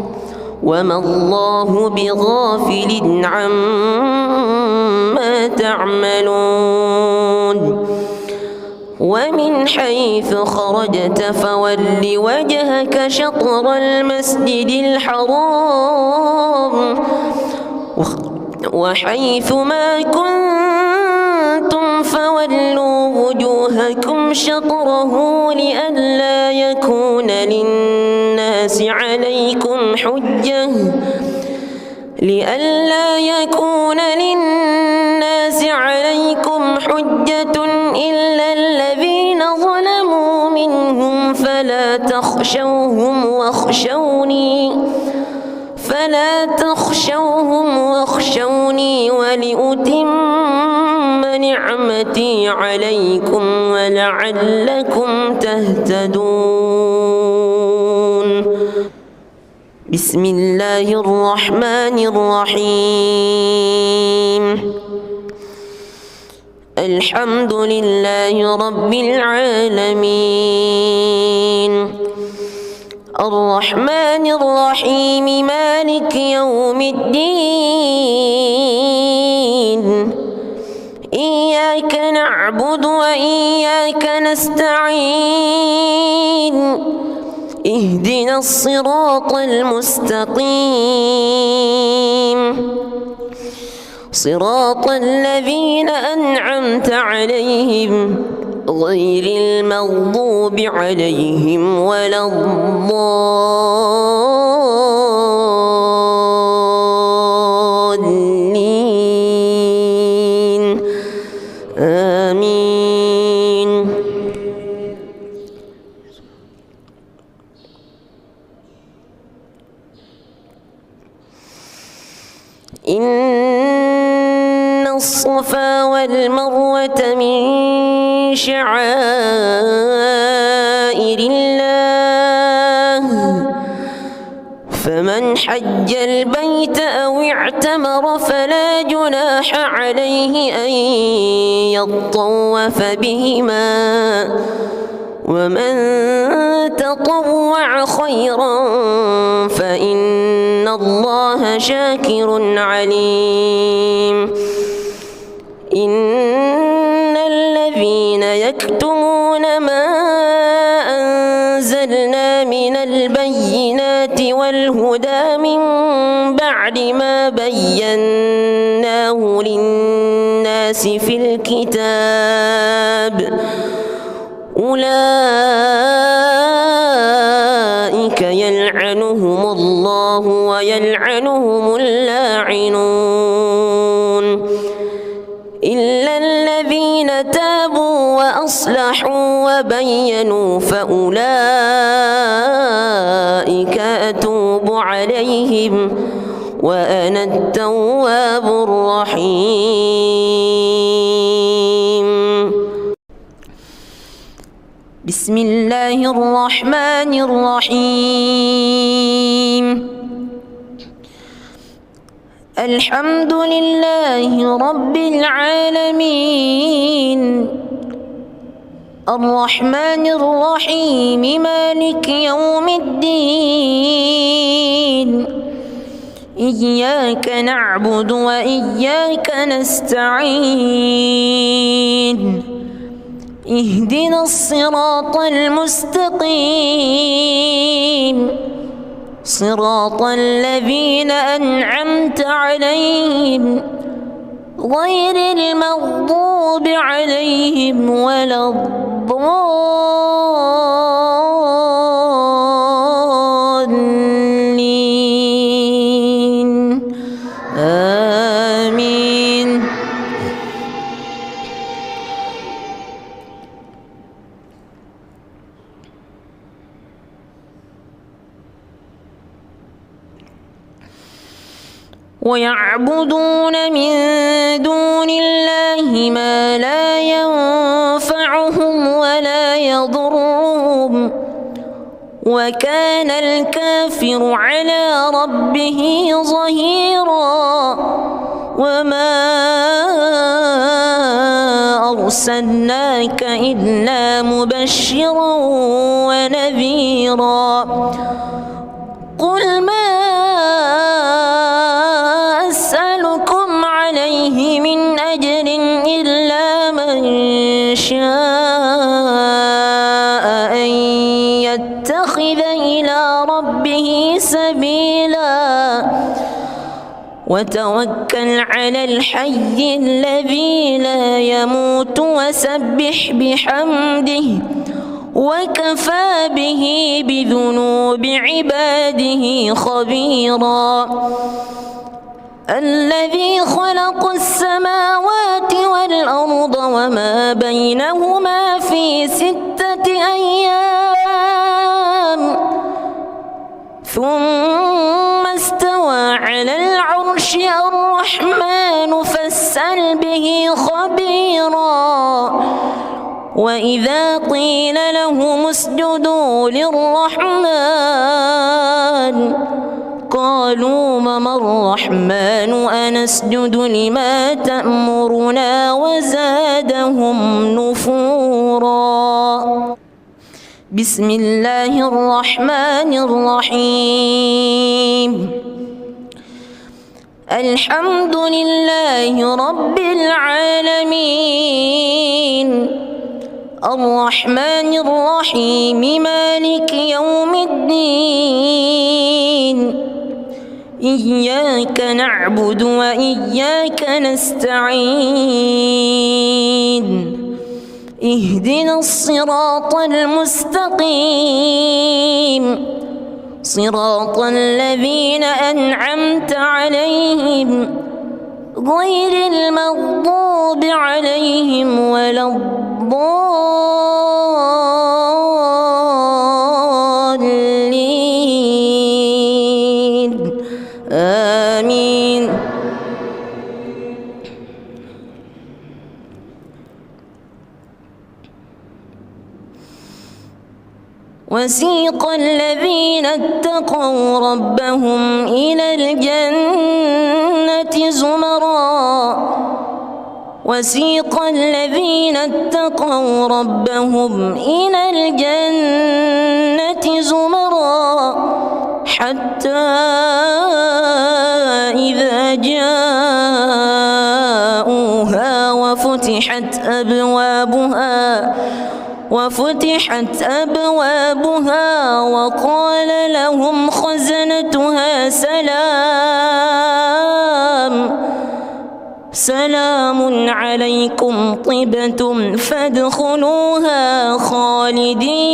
Speaker 1: وما الله بغافل عما تعملون. ومن حيث خرجت فول وجهك شطر المسجد الحرام وحيث ما كنتم فولوا وجوهكم شطره لئلا يكون للناس عليكم حجة إلا الذين ظلموا منهم فلا تخشوهم واخشوني ولأتم نعمتي عليكم ولعلكم تهتدون. بسم الله الرحمن الرحيم الحمد لله رب العالمين الرحمن الرحيم مالك يوم الدين إياك نعبد وإياك نستعين اهدنا الصراط المستقيم صراط الذين أنعمت عليهم غير المغضوب عليهم ولا الضالين آمين. إن الصفا والمروة من شعائر الله فمن حج البيت أو اعتمر فلا جناح عليه أن يطوف بهما ومن تطوع خيرا فإن الله شاكر عليم. إن الذين يكتمون ما أنزلنا من البينات والهدى من بعد ما بيناه للناس في الكتاب أولئك يلعنهم الله ويلعنهم اللاعنون إلا الذين تابوا وأصلحوا وبينوا فأولئك أتوب عليهم وأنا التواب الرحيم. بسم الله الرحمن الرحيم الحمد لله رب العالمين الرحمن الرحيم مالك يوم الدين إياك نعبد وإياك نستعين اهدنا الصراط المستقيم صراط الذين أنعمت عليهم غير المغضوب عليهم ولا الضالين آمين. ويعبدون من دون الله ما لا ينفعهم ولا يضرهم وكان الكافر على ربه ظهيرا وما أرسلناك إلا مبشرا ونذيرا قل ما أسألكم عليه من أجر إلا من شاء أن يتخذ إلى ربه سبيلا وتوكل على الحي الذي لا يموت وسبح بحمده وكفى به بذنوب عباده خبيرا الذي خلق السماوات والأرض وما بينهما في 6 أيام ثم استوى على العرش الرحمن فاسأل به خبيرا وإذا قيل لهم اسجدوا للرحمن قالوا وما الرحمن أنسجد لما تأمرنا وزادهم نفورا. بسم الله الرحمن الرحيم. الحمد لله رب العالمين الرحمن الرحيم مالك يوم الدين إياك نعبد وإياك نستعين اهدنا الصراط المستقيم صراط الذين أنعمت عليهم غير المغضوب عليهم ولا الضالين آمين. وسيق الذين اتقوا ربهم إلى الجنة زمرا وسيق الذين اتقوا ربهم إلى الجنة زمرا حتى إذا جاءوها وفتحت أبوابها وقال لهم خزنتها سلام عليكم طبتم فادخلوها خالدين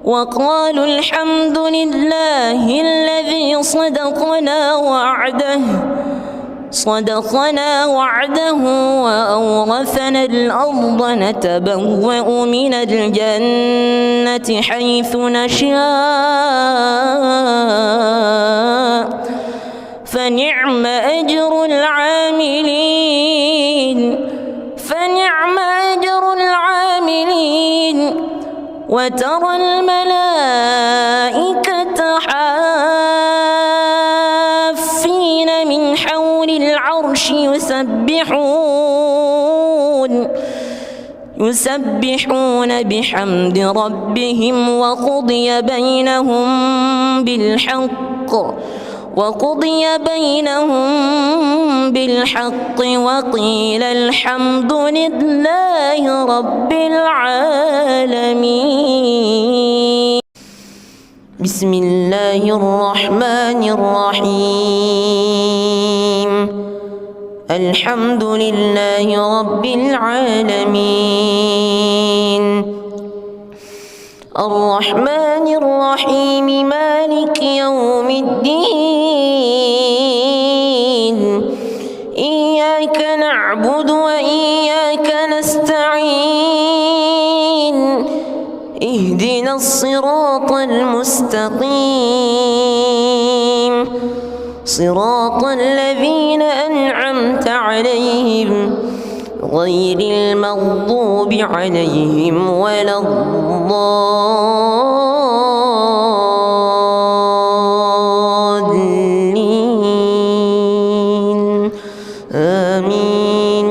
Speaker 1: وقالوا الحمد لله الذي صدقنا وعده وأورثنا الأرض نتبوأ من الجنة حيث نشاء فنعم أجر العاملين وترى الملائكة حافين من حول العرش يسبحون بحمد ربهم وقضي بينهم بالحق وقيل الحمد لله رب العالمين. بسم الله الرحمن الرحيم. الحمد لله رب العالمين الرحمن الرحيم مالك يوم الدين إياك نعبد وإياك نستعين اهدنا الصراط المستقيم صراط الذين أنعمت عليهم غير المغضوب عليهم ولا الضالين آمين.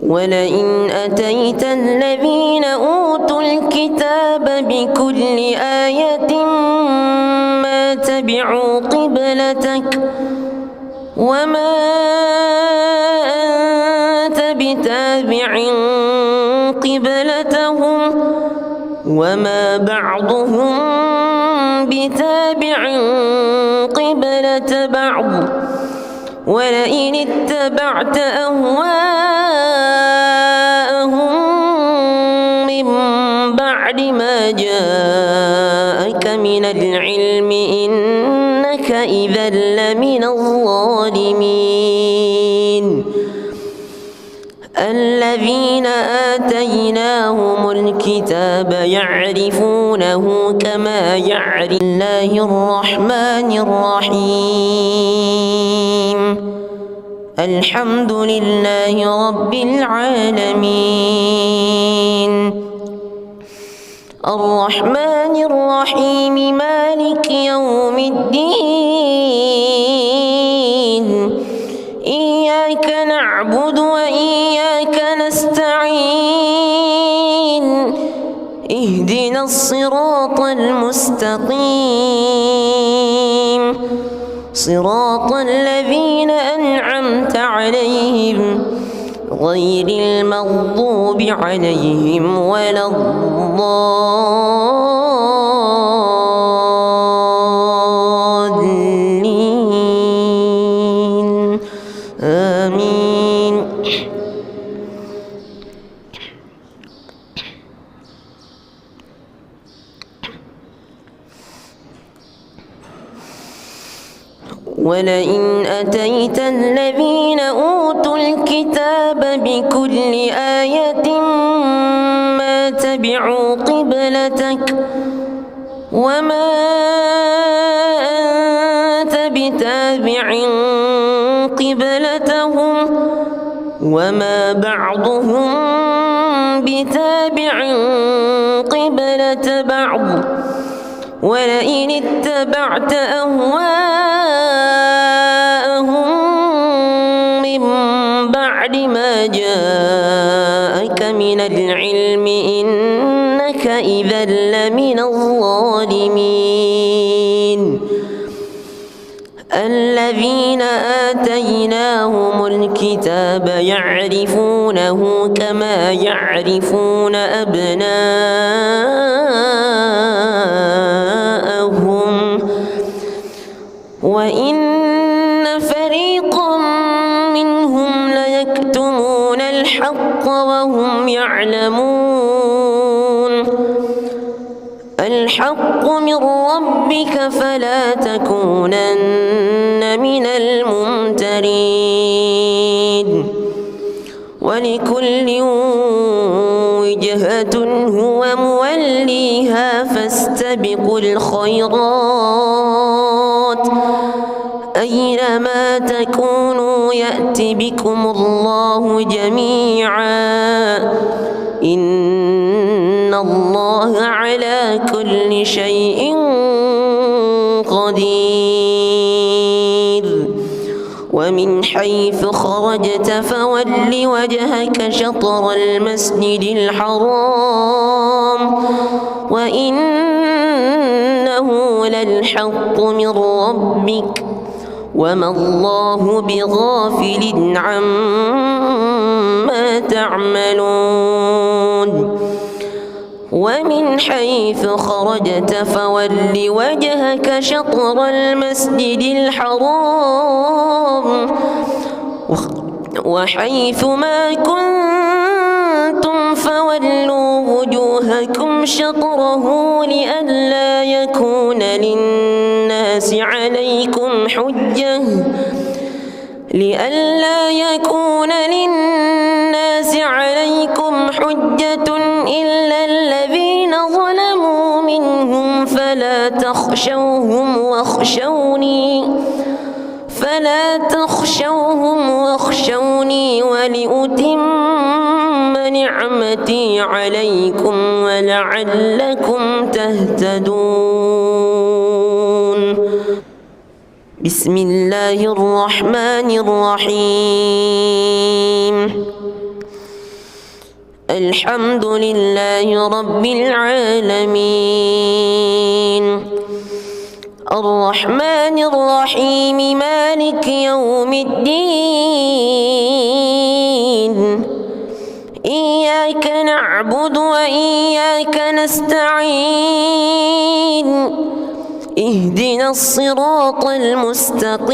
Speaker 1: ولئن أتيت الذين أوتوا الكتاب بكل آية ما تبعوا قبلتك وما أنت بتابع قبلتهم وما بعضهم بتابع قبلة بعض ولئن اتبعت أهواءهم من بعد ما جاءك من العلم إنك إذا لمن الظالمين. الذين آتيناهم الكتاب يعرفونه كما يعرف الله الرحمن الرحيم. الحمد لله رب العالمين الرحمن الرحيم مالك يوم الدين إياك نعبد وإياك نستعين اهدنا الصراط المستقيم صراط الذين أنعمت عليهم غير المغضوب عليهم ولا الضالين آمين. ولئن أتيت الذين أوتوا الكتاب بكل آية ما تبعوا قبلتك وما أنت بتابع قبلتهم وما بعضهم بتابع قبلة بعض ولئن اتبعت أهواءهم من بعد ما جاءك من العلم إنك إذا لمن الظالمين الذين آتيناهم الكتاب يعرفونه كما يعرفون أبناءهم وإن فريقا منهم ليكتمون الحق وهم يعلمون الحق من ربك فلا تكونن من الممترين ولكل وجهة هو موليها فاستبقوا الخيرات أينما تكونوا يأت بكم الله جميعا إن الله على كل شيء قدير ومن حيث خرجت فول وجهك شطر المسجد الحرام وإنه للحق من ربك وما الله بغافل عما تعملون ومن حيث خرجت فول وجهك شطر المسجد الحرام وحيث ما كنتم فولوا وجوهكم شطره لئلا يكون للناس عليكم حجة إلا الذين ظلموا منهم فلا تخشوهم واخشوني ولأتم نعمتي عليكم ولعلكم تهتدون بسم الله الرحمن الرحيم الحمد لله رب العالمين الرحمن الرحيم مالك يوم الدين إياك نعبد وإياك نستعين اهدنا الصراط المستقيم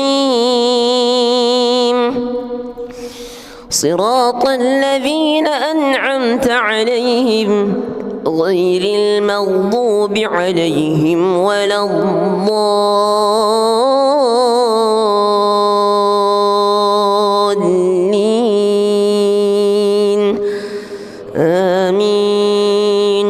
Speaker 1: صراط الذين أنعمت عليهم غير المغضوب عليهم ولا الضالين آمين.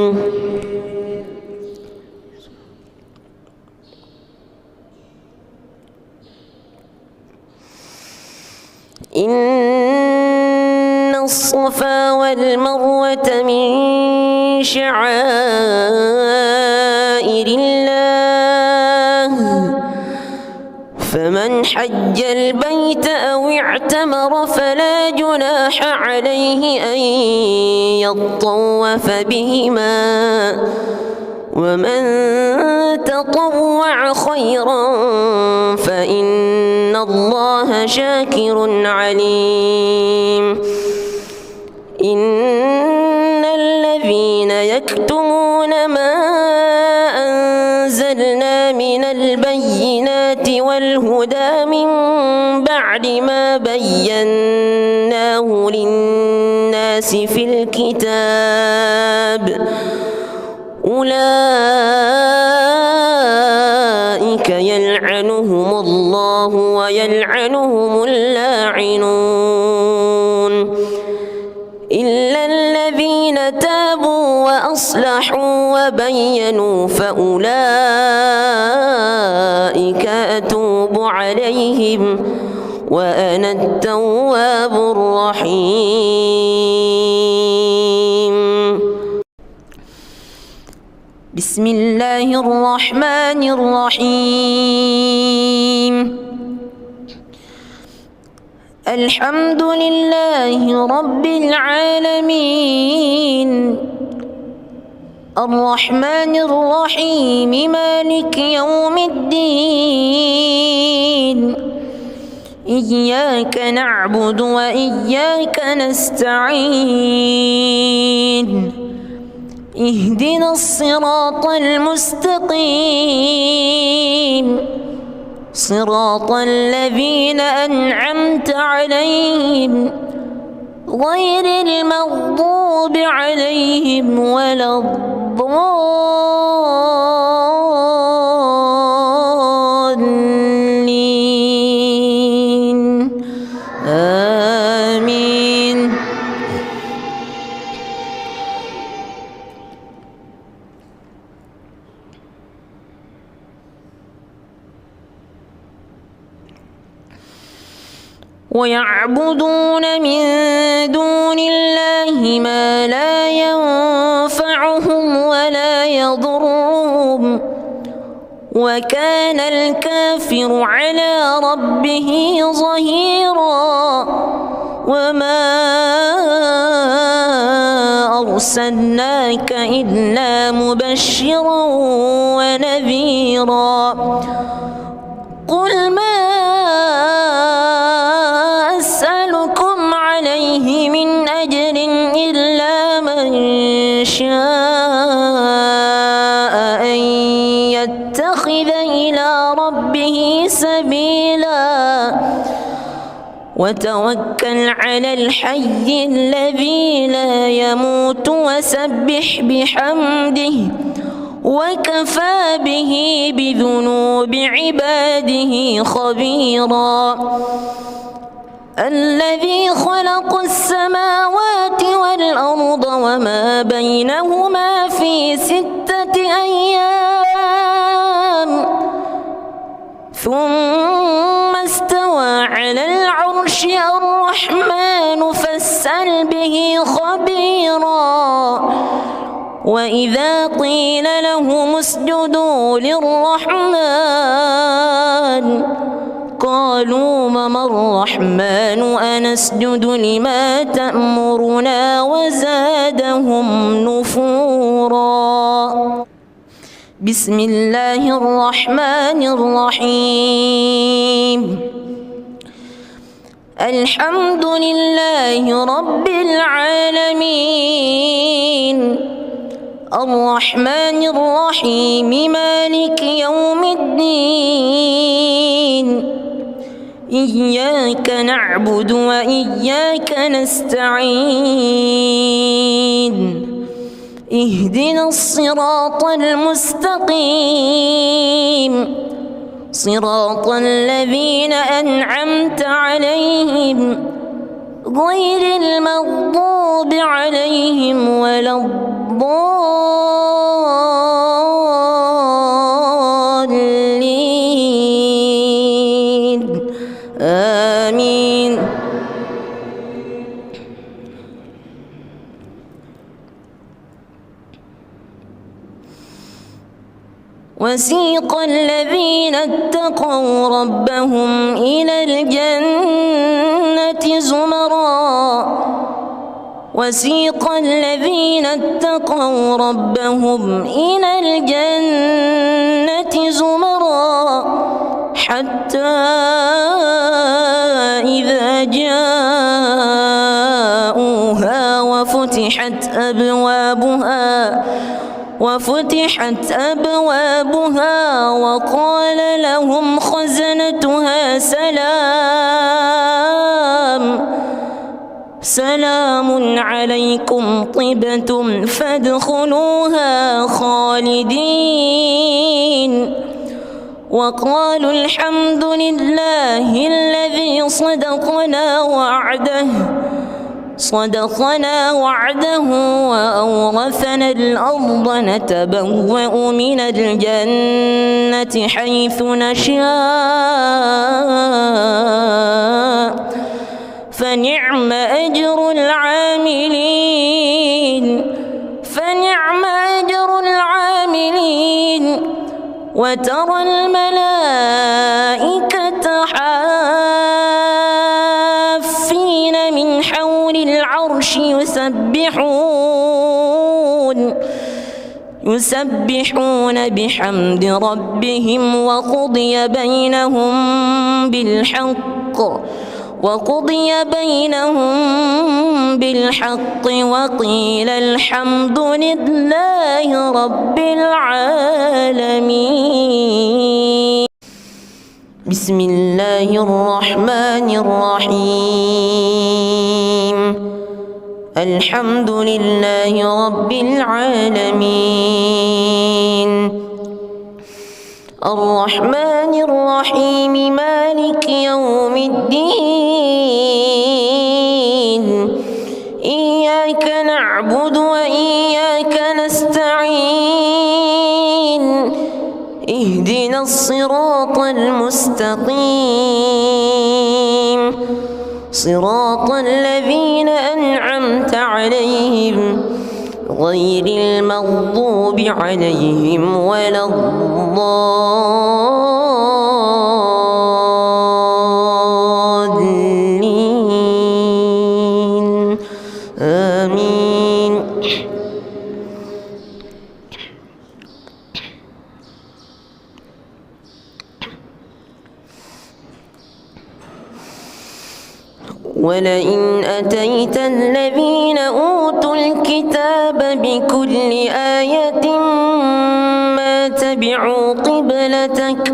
Speaker 1: إن الصفا والمروة من شعائر الله فمن حج البيت أو اعتمر فلا جناح عليه أن يطوف بهما ومن تطوع خيرا فإن الله شاكر عليم. إن الذين يكتمون ما أنزلنا من البينات والهدى من بعد ما بيناه للناس في الكتاب أولئك يلعنهم الله ويلعنهم اللاعنون إلا الذين تابوا وأصلحوا وبينوا فأولئك أتوب عليهم وأنا التواب الرحيم. بسم الله الرحمن الرحيم. الحمد لله رب العالمين الرحمن الرحيم مالك يوم الدين إياك نعبد وإياك نستعين اهدنا الصراط المستقيم صراط الذين أنعمت عليهم غير المغضوب عليهم ولا الضالين آمين. ويعبدون من دون الله ما لا ينفعهم ولا يضرهم وكان الكافر على ربه ظهيرا. وما أرسلناك إلا مبشرا ونذيرا. قل ما أسألكم عليه من أجر إلا من شاء أن يتخذ إلى ربه سبيلا وتوكل على الحي الذي لا يموت وسبح بحمده وكفى به بذنوب عباده خبيرا. الذي خلق السماوات والأرض وما بينهما في 6 أيام ثم استوى على العرش الرحمن فاسأل به خبيرا. وإذا قيل لهم اسجدوا للرحمن قالوا وما الرحمن أنسجد لما تأمرنا وزادهم نفورا. بسم الله الرحمن الرحيم. الحمد لله رب العالمين الرحمن الرحيم مالك يوم الدين إياك نعبد وإياك نستعين اهدنا الصراط المستقيم صراط الذين أنعمت عليهم غير المغضوب عليهم ولا الضالين آمين. وسيق الذين اتقوا ربهم إلى الجنة زمرا وسيق الذين اتقوا ربهم إلى الجنة زمرا حتى إذا جاءوها وفتحت أبوابها وقال لهم خزنتها سلام عليكم طبتم فادخلوها خالدين وقالوا الحمد لله الذي صدقنا وعده وأورثنا الأرض نتبوأ من الجنة حيث نشاء فنعم أجر العاملين وترى الملائكة حافين من حول العرش يسبحون بحمد ربهم وقضي بينهم بالحق وقيل الحمد لله رب العالمين. بسم الله الرحمن الرحيم. الحمد لله رب العالمين الرحمن الرحيم مالك يوم الدين إياك نعبد وإياك نستعين اهدنا الصراط المستقيم صراط الذين أنعمت عليهم غير المغضوب عليهم ولا الضالين آمين. ولئن أتيت الذين أوتوا الكتاب بكل آية ما تبعوا قبلتك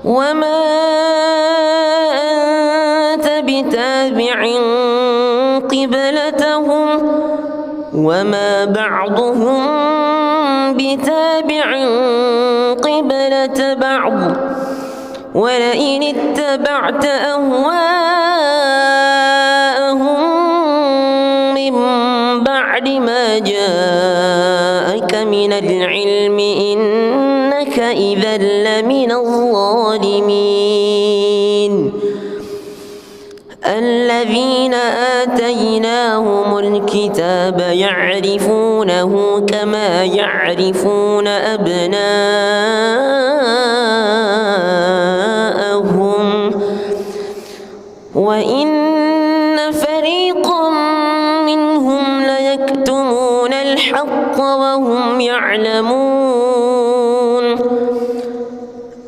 Speaker 1: وما أنت بتابع قبلتهم وما بعضهم بتابع قبلة بعض ولئن اتبعت أهواءهم من بعد ما جاءك من العلم إنك إذا لمن الظالمين. الذين آتيناهم الكتاب يعرفونه كما يعرفون أبناءهم وإن فريقا منهم ليكتمون الحق وهم يعلمون.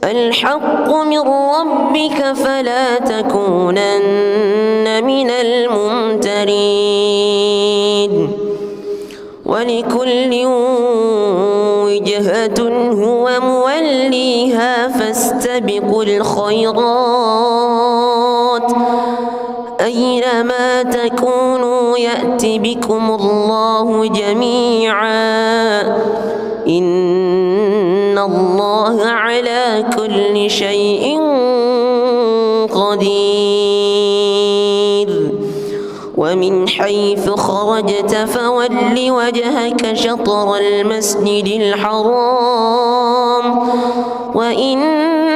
Speaker 1: الحق من ربك فلا تكونن من الممترين. ولكل وجهة هو موليها فاستبقوا الخيرات أينما تكونوا يأت بكم الله جميعا إن الله على كل شيء قدير. ومن حيث خرجت فول وجهك شطر المسجد الحرام وإنه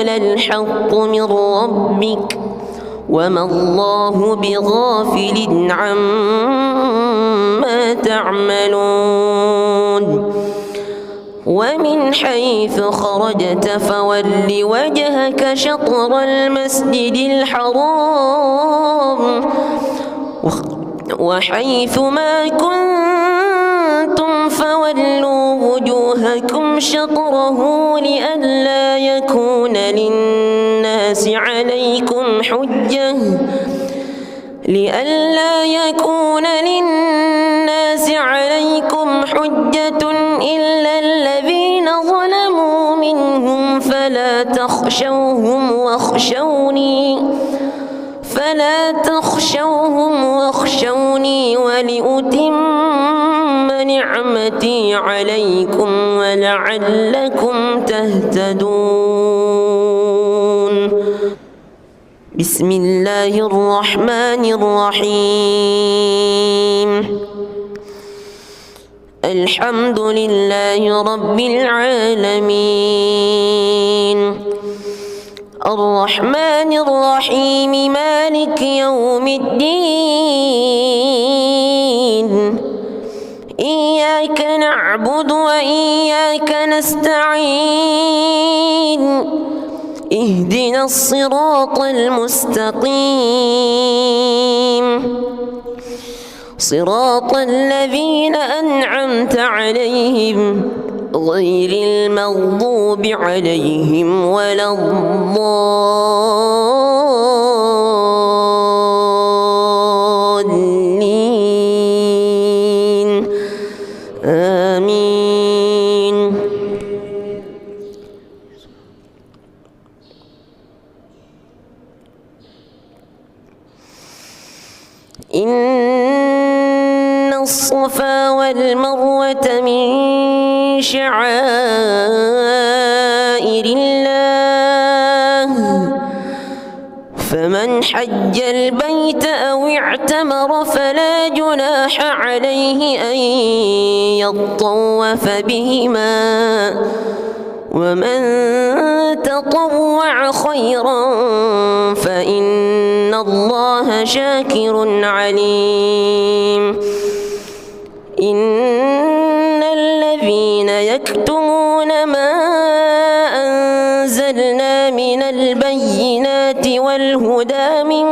Speaker 1: للحق من ربك وما الله بغافل عما تعملون. ومن حيث خرجت فول وجهك شطر المسجد الحرام وحيث ما كنتم فولوا وجوهكم شطره لئلا يكون للناس عليكم حجة إلا الذين ظلموا منهم فلا تخشوهم واخشوني ولأتم نعمتي عليكم ولعلكم تهتدون. بسم الله الرحمن الرحيم. الحمد لله رب العالمين الرحمن الرحيم مالك يوم الدين إياك نعبد وإياك نستعين اهدنا الصراط المستقيم صراط الذين أنعمت عليهم غير المغضوب عليهم ولا الضالين آمين. إن الصفا والمروة من شعائر الله فمن حج البيت أو اعتمر فلا جناح عليه أن يطوف بهما ومن تطوع خيرا فإن الله شاكر عليم. إن الذين يكتمون ما أنزلنا من البينات والهدى من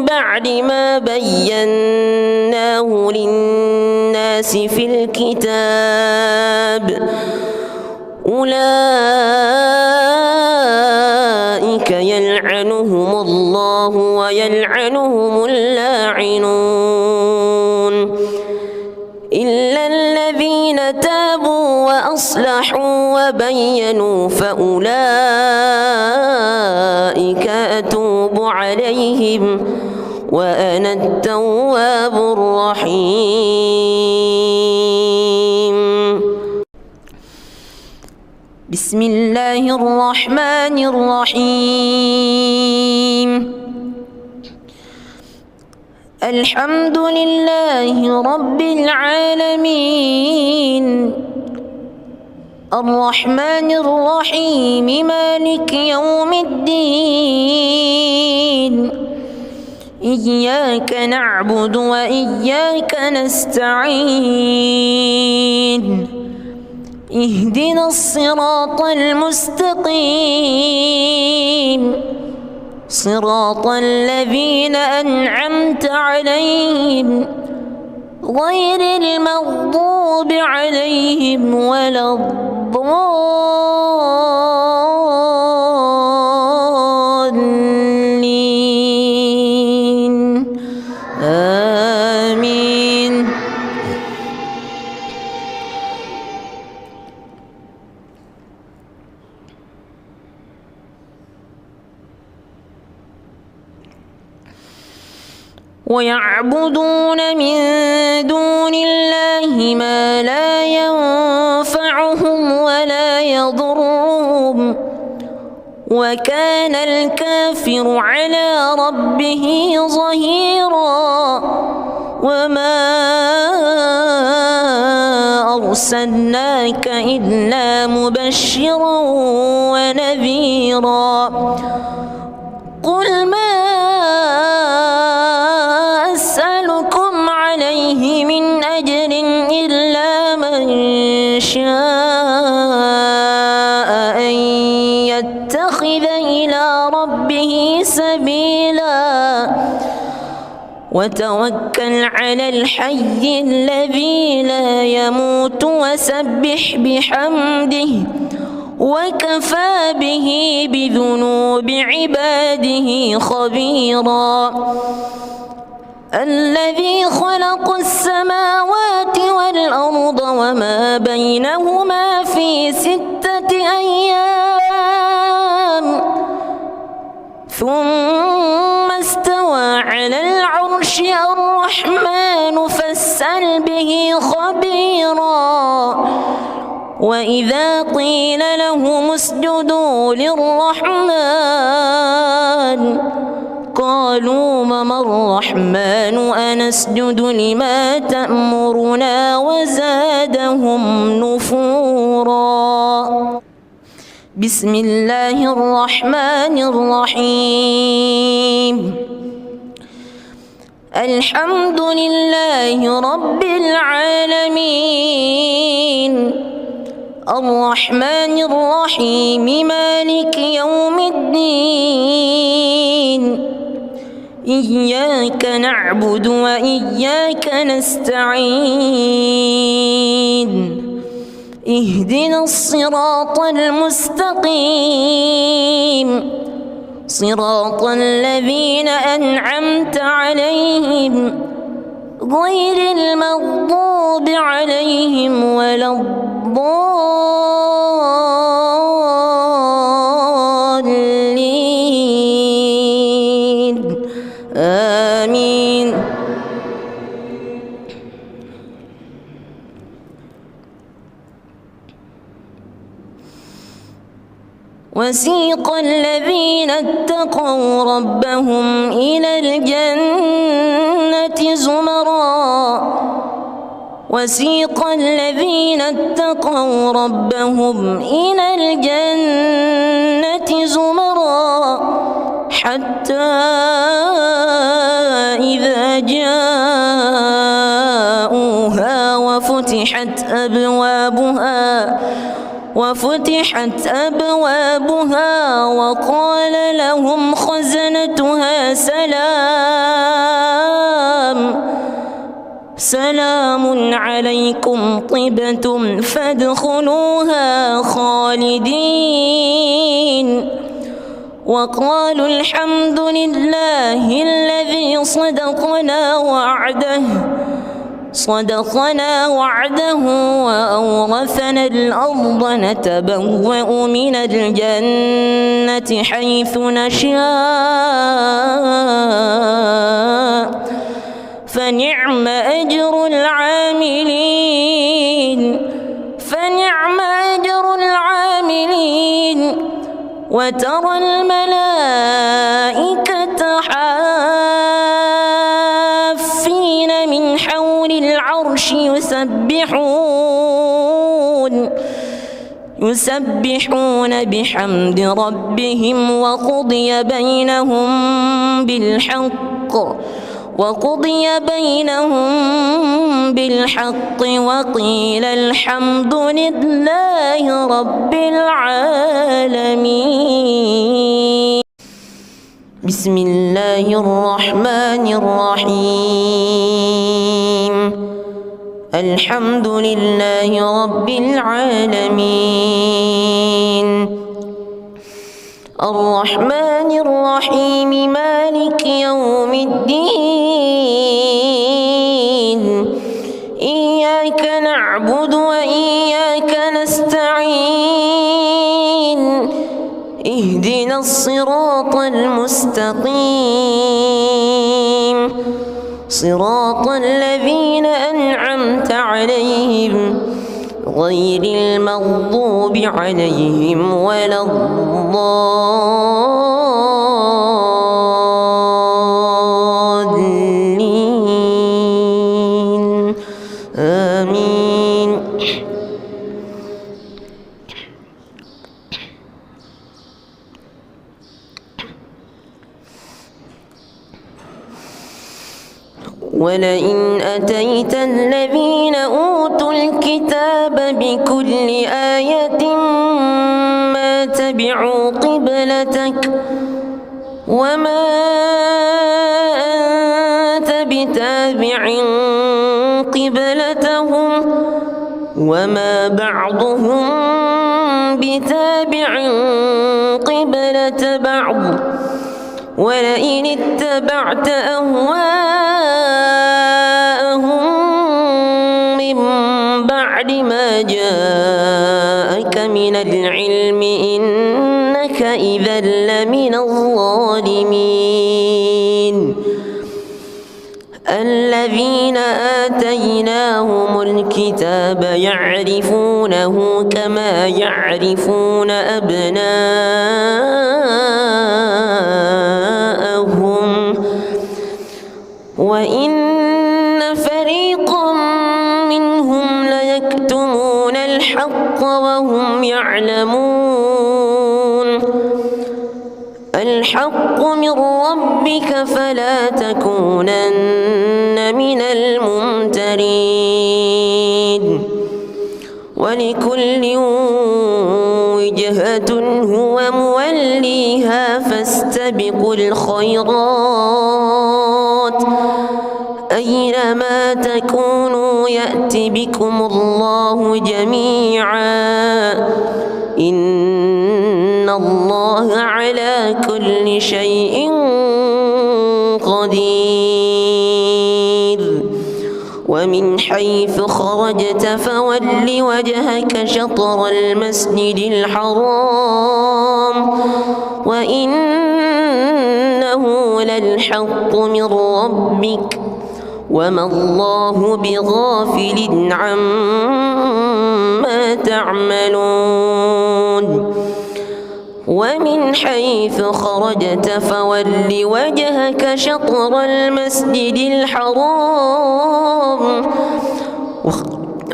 Speaker 1: بعد ما بيناه للناس في الكتاب أولئك يلعنهم الله ويلعنهم اللاعنون إلا الذين تابوا وأصلحوا وبينوا فأولئك أتوب عليهم وأنا التواب الرحيم. بسم الله الرحمن الرحيم. الحمد لله رب العالمين الرحمن الرحيم مالك يوم الدين إياك نعبد وإياك نستعين اهدنا الصراط المستقيم صراط الذين أنعمت عليهم غير المغضوب عليهم ولا الضالين آمين. ويعبدون من دون الله ما لا ينفعهم ولا يضرهم وكان الكافر على ربه ظهيرا. وما أرسلناك إلا مبشرا ونذيرا. قل ما أسألكم عليه من أجر إلا من يشاء أن يتخذ إلى ربه سبيلا وتوكل على الحي الذي لا يموت وسبح بحمده وكفى به بذنوب عباده خبيرا الذي خلق السماوات والأرض وما بينهما في 6 أيام ثم استوى على العرش الرحمن فاسأل به خبيرا وإذا قيل لهم اسجدوا للرحمن قالوا وما الرحمن أنسجد لما تأمرنا وزادهم نفورا. بسم الله الرحمن الرحيم. الحمد لله رب العالمين الرحمن الرحيم مالك يوم الدين إياك نعبد وإياك نستعين اهدنا الصراط المستقيم صراط الذين أنعمت عليهم غير المغضوب عليهم ولا الضالين آمين. وسيق الذين اتقوا ربهم إلى الجنة زمرا وسيق الذين اتقوا ربهم إلى الجنة زمرا حتى إذا جاءوها وفتحت أبوابها وقال لهم خزنتها سلام عليكم طبتم فادخلوها خالدين وقالوا الحمد لله الذي صدقنا وعده وأورثنا الأرض نتبوأ من الجنة حيث نشاء فنعم أجر العاملين وترى الملائكة حافين من حول العرش يسبحون بحمد ربهم وقضي بينهم بالحق وقيل الحمد لله رب العالمين. بسم الله الرحمن الرحيم. الحمد لله رب العالمين الرحمن الرحيم مالك يوم الدين إياك نعبد وإياك نستعين اهدنا الصراط المستقيم صراط الذين أنعمت عليهم غير المغضوب عليهم ولا الضالين آمين. ولئن أتيت الذين أوتوا الكتاب الكتاب بكل آية ما تبعوا قبلتك وما أنت بتابع قبلتهم وما بعضهم بتابع قبلة بعض ولئن اتبعت أهواءهم من بعد ما جاءك من العلم إنك إذا لمن الظالمين الذين آتيناهم الكتاب يعرفونه كما يعرفون أبناءهم وإن فريقا منهم ليكتمون الحق وهم يعلمون الحق من ربك فلا تكونن من الممترين ولكل وجهة هو موليها فاستبقوا الخيرات أينما تكونوا يأت بكم الله جميعا إن الله على كل شيء قدير ومن حيث خرجت فول وجهك شطر المسجد الحرام وإنه للحق من ربك وما الله بغافل عما تعملون ومن حيث خرجت فول وجهك شطر المسجد الحرام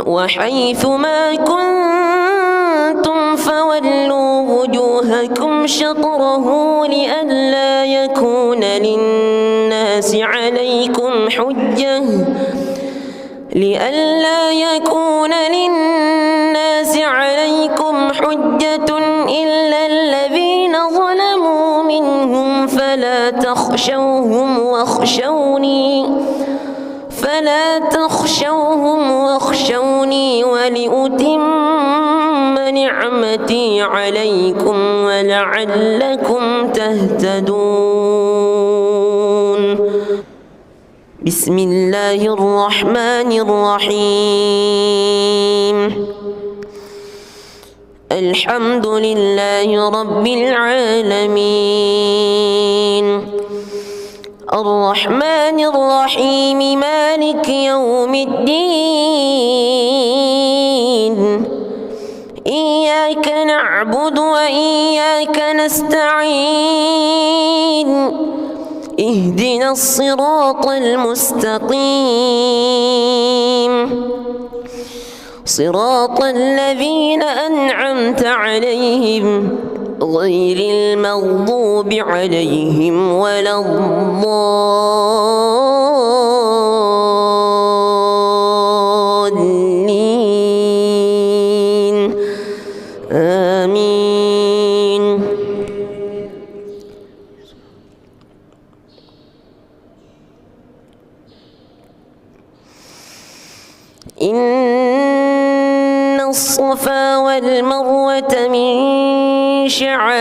Speaker 1: وحيث ما كنتم فولوا وجوهكم شطره لئلا يكون للناس عليكم حجة إلا الذين ظلموا منهم فلا تخشوهم واخشوني ولأتم نعمتي عليكم ولعلكم تهتدون بسم الله الرحمن الرحيم الحمد لله رب العالمين الرحمن الرحيم مالك يوم الدين إياك نعبد وإياك نستعين اهدنا الصراط المستقيم صراط الذين أنعمت عليهم غير المغضوب عليهم ولا الضالين آمين إن الصفا والمروة من شعائر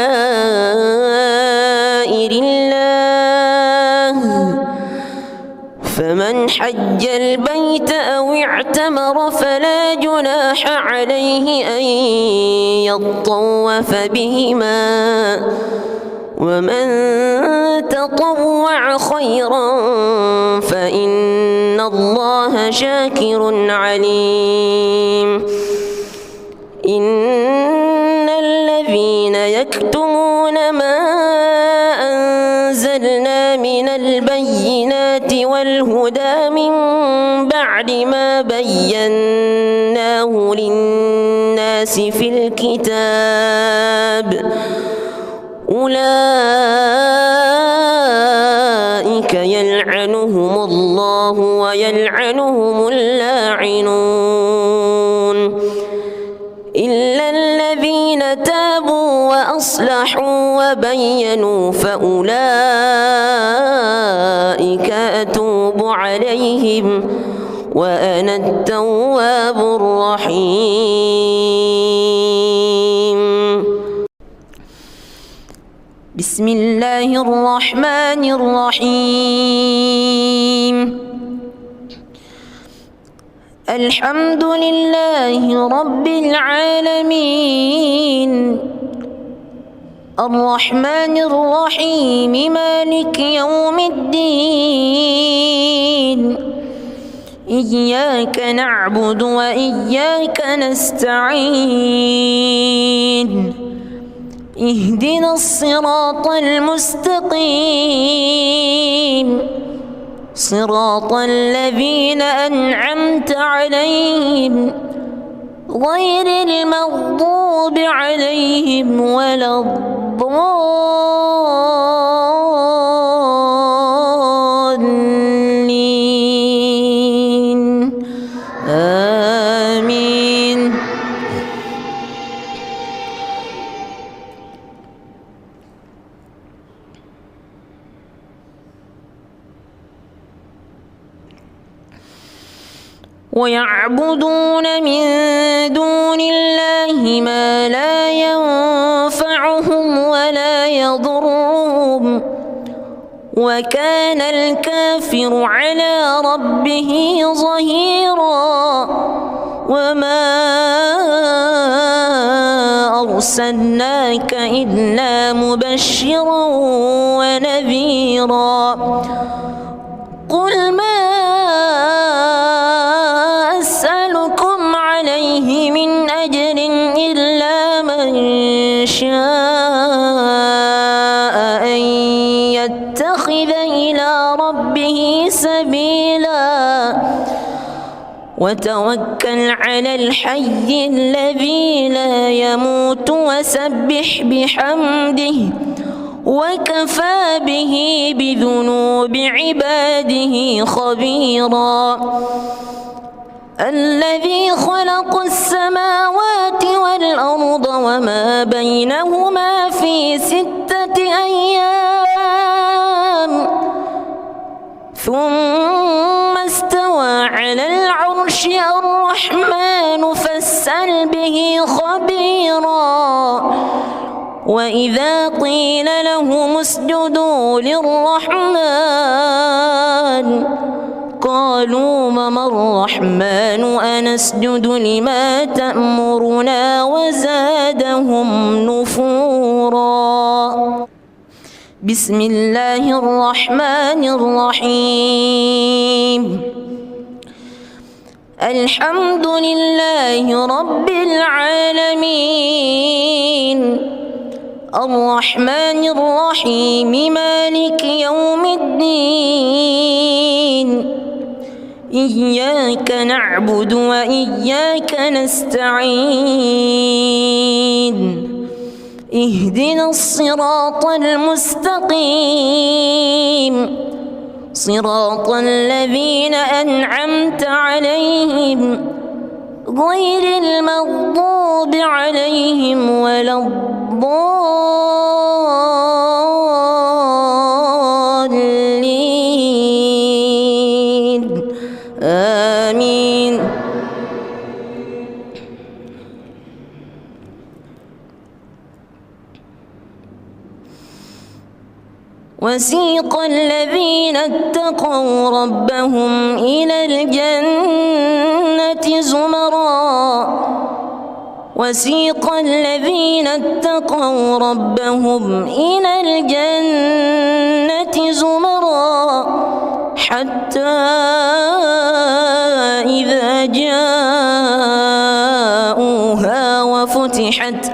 Speaker 1: الله فمن حج البيت أو اعتمر فلا جناح عليه أن يطوف بهما ومن تطوع خيرا فإن الله شاكر عليم إن الذين يكتمون ما أنزلنا من البينات والهدى من بعد ما بيناه للناس في الكتاب أولئك يلعنهم الله ويلعنهم اللاعنون تابوا وأصلحوا وبينوا فأولئك أتوب عليهم وأنا التواب الرحيم. بسم الله الرحمن الرحيم. الحمد لله رب العالمين الرحمن الرحيم مالك يوم الدين إياك نعبد وإياك نستعين اهدنا الصراط المستقيم صراط الذين أنعمت عليهم غير المغضوب عليهم ولا الضالين آمين. ويعبدون من دون الله ما لا ينفعهم ولا يضرهم وكان الكافر على ربه ظهيرا. وما أرسلناك إلا مبشرا ونذيرا. قل ما أسألكم عليه من أجر إلا من شاء أن يتخذ إلى ربه سبيلا وتوكل على الحي الذي لا يموت وسبح بحمده وكفى به بذنوب عباده خبيرا. الذي خلق السماوات والأرض وما بينهما في 6 أيام ثم استوى على العرش. الرحمن فاسأل به خبيرا. وإذا قيل لهم اسجدوا للرحمن قالوا وما الرحمن أنسجد لما تأمرنا وزادهم نفورا. بسم الله الرحمن الرحيم. الحمد لله رب العالمين الرحمن الرحيم مالك يوم الدين إياك نعبد وإياك نستعين اهدنا الصراط المستقيم صراط الذين أنعمت عليهم غير المغضوب عليهم ولا الضالين آمين. وسيق الذين اتقوا ربهم إلى الجنة زمرا وسيق الذين اتقوا ربهم إلى الجنة زمرا حتى إذا جاءوها وفتحت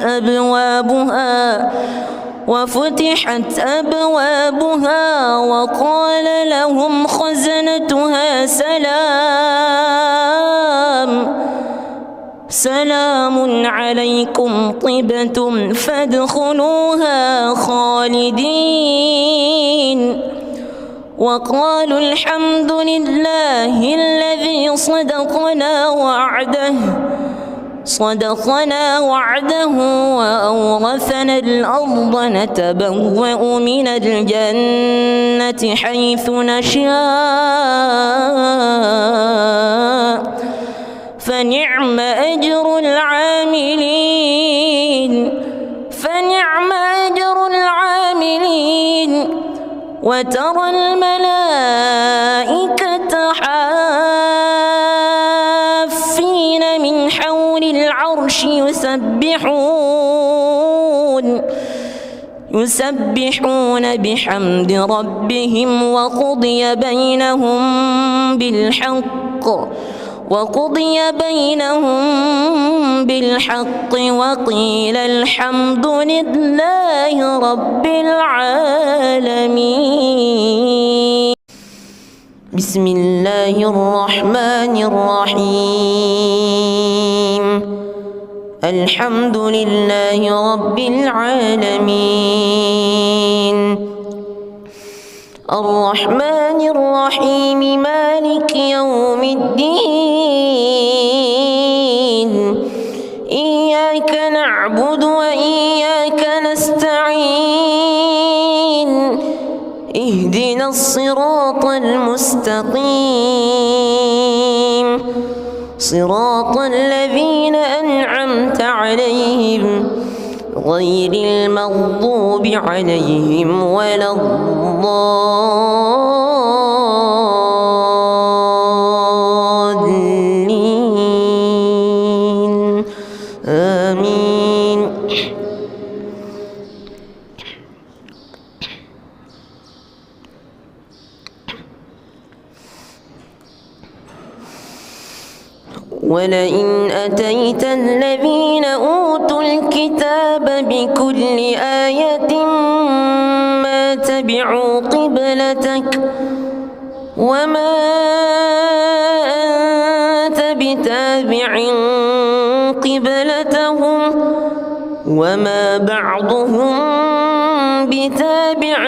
Speaker 1: أبوابها وقال لهم خزنتها سلام عليكم طبتم فادخلوها خالدين وقالوا الحمد لله الذي صدقنا وعده صدقنا وعده وأورثنا الأرض نتبوأ من الجنة حيث نشاء فنعم أجر العاملين وترى الملائكة حافين من حول العرش يسبحون بحمد ربهم وقضي بينهم بالحق وقيل الحمد لله رب العالمين. بسم الله الرحمن الرحيم. الحمد لله رب العالمين الرحمن الرحيم مالك يوم الدين إياك نعبد وإياك نستعين اهدنا الصراط المستقيم صراط الذين أنعمت عليهم غير المغضوب عليهم ولا الضالين آمين. ولئن أتيت الذين أوتوا الكتاب بكل آية ما تبعوا قبلتك وما أنت بتابع قبلتهم وما بعضهم بتابع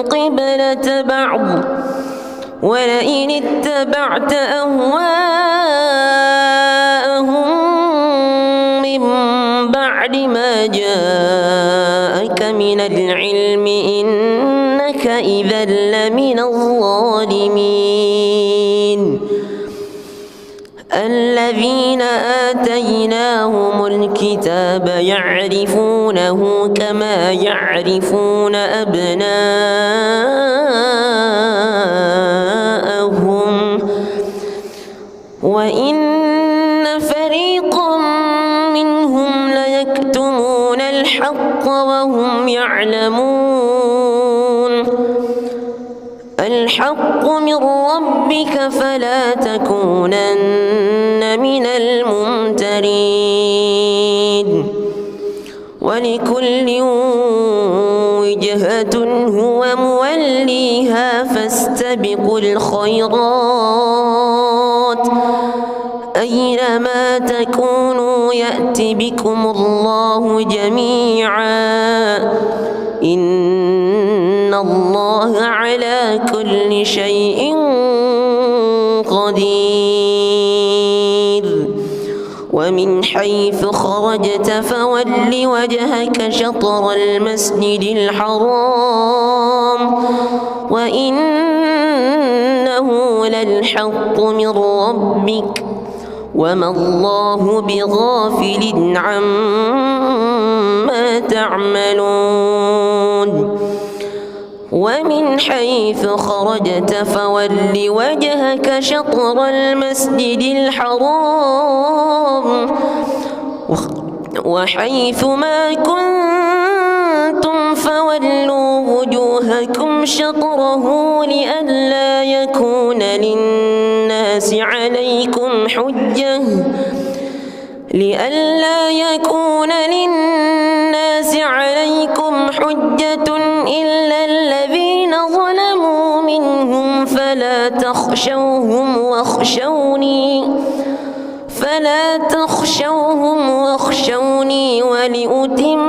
Speaker 1: قبلة بعض ولئن اتبعت أهواءهم من بعد ما جاءك من العلم إنك إذا لمن الظالمين. الذين آتيناهم الكتاب يعرفونه كما يعرفون أبناءهم وإن فريقا منهم ليكتمون الحق وهم يعلمون. الحق من ربك فلا تكونن من الممترين. ولكل وجهة هو موليها فاستبقوا الخيرات أينما تكونوا يأت بكم الله جميعا إن الله على كل شيء قدير. ومن حيث خرجت فول وجهك شطر المسجد الحرام وإنه للحق من ربك وما الله بغافل عما تعملون. ومن حيث خرجت فول وجهك شطر المسجد الحرام وحيث ما كنتم فولوا وجوهكم شطره لئلا يكون للناس عليكم حجة إلا الذين ظلموا منهم فلا تخشوهم واخشوني ولأتم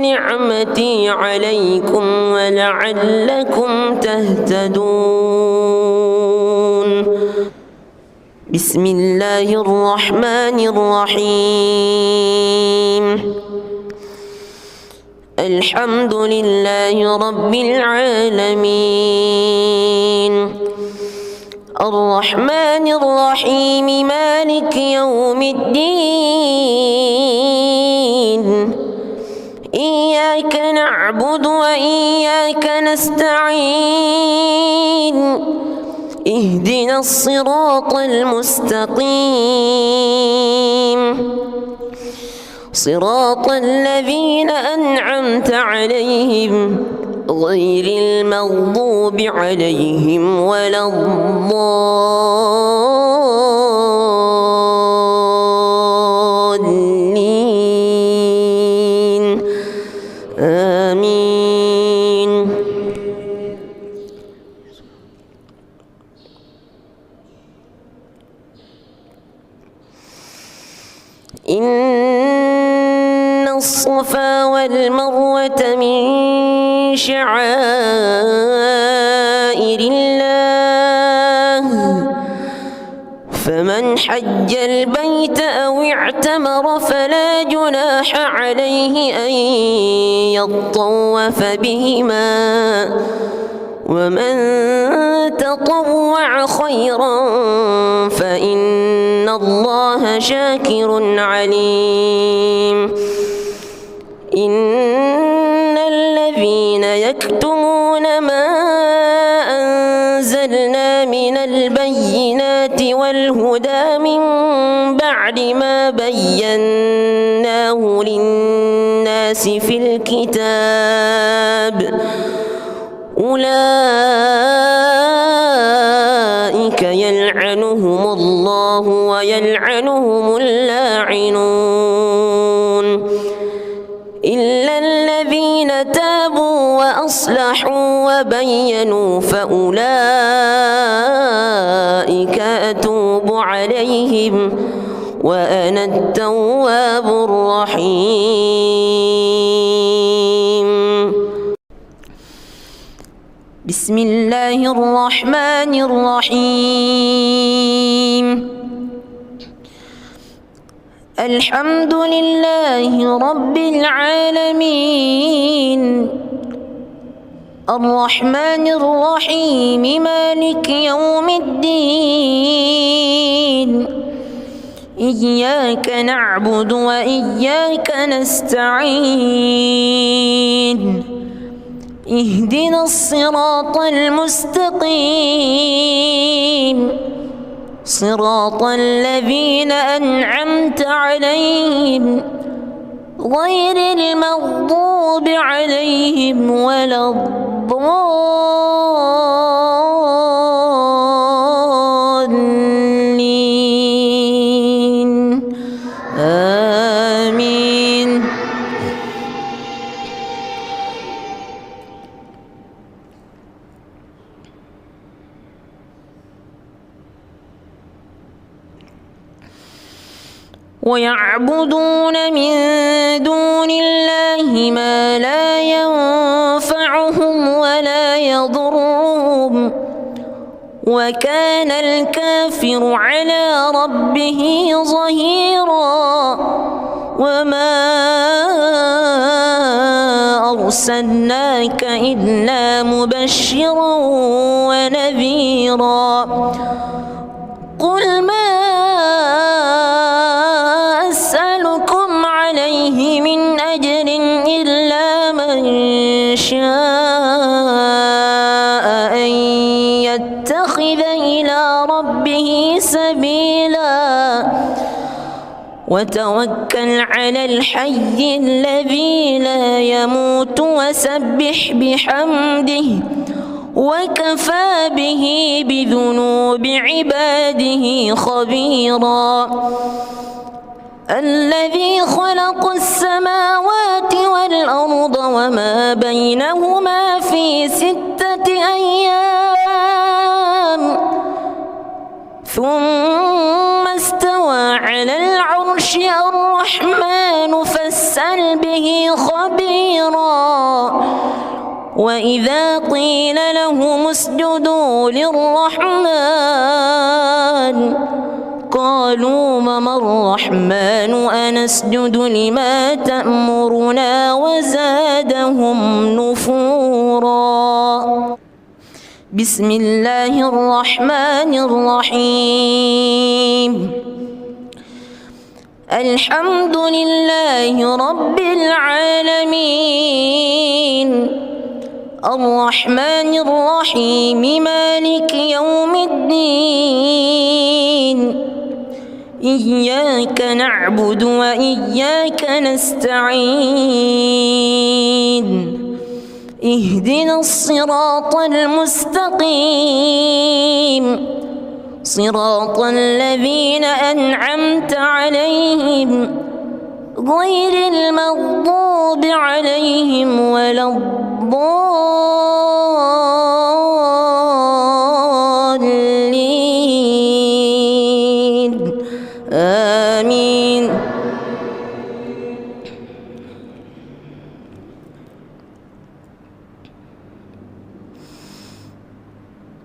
Speaker 1: نعمتي عليكم ولعلكم تهتدون. بسم الله الرحمن الرحيم الحمد لله رب العالمين الرحمن الرحيم مالك يوم الدين إياك نعبد وإياك نستعين اهدنا الصراط المستقيم صراط الذين أنعمت عليهم غير المغضوب عليهم ولا الضالين آمين. إن الصفا والمروة من شعائر الله فمن حج البيت أو اعتمر فلا جناح عليه أن يطوف بهما ومن تطوع خيرا فإن الله شاكر عليم. إن الذين يكتمون ما أنزلنا من البينات والهدى من بعد ما بيناه للناس في الكتاب أولئك يلعنهم الله ويلعنهم اللاعنون إلا الذين تابوا وأصلحوا وبينوا فأولئك أتوب عليهم وأنا التواب الرحيم. بسم الله الرحمن الرحيم الحمد لله رب العالمين الرحمن الرحيم مالك يوم الدين إياك نعبد وإياك نستعين اهدنا الصراط المستقيم صراط الذين أنعمت عليهم غير المغضوب عليهم ولا الضالين آمين. ويعبدون من دون الله ما لا ينفعهم ولا يضرهم وكان الكافر على ربه ظهيرا وما أرسلناك إلا مبشرا ونذيرا قل ما أسألكم عليه من أجر إلا من شاء أن يتخذ إلى ربه سبيلا وتوكل على الحي الذي لا يموت وسبح بحمده وكفى به بذنوب عباده خبيرا الذي خلق السماوات والأرض وما بينهما في 6 أيام ثم استوى على العرش الرحمن فاسأل به خبيرا وإذا قيل لهم اسجدوا للرحمن قالوا وما الرحمن أنسجد لما تأمرنا وزادهم نفورا. بسم الله الرحمن الرحيم. الحمد لله رب العالمين الرحمن الرحيم مالك يوم الدين إياك نعبد وإياك نستعين اهدنا الصراط المستقيم صراط الذين أنعمت عليهم غير المغضوب عليهم ولا الضالين آمين.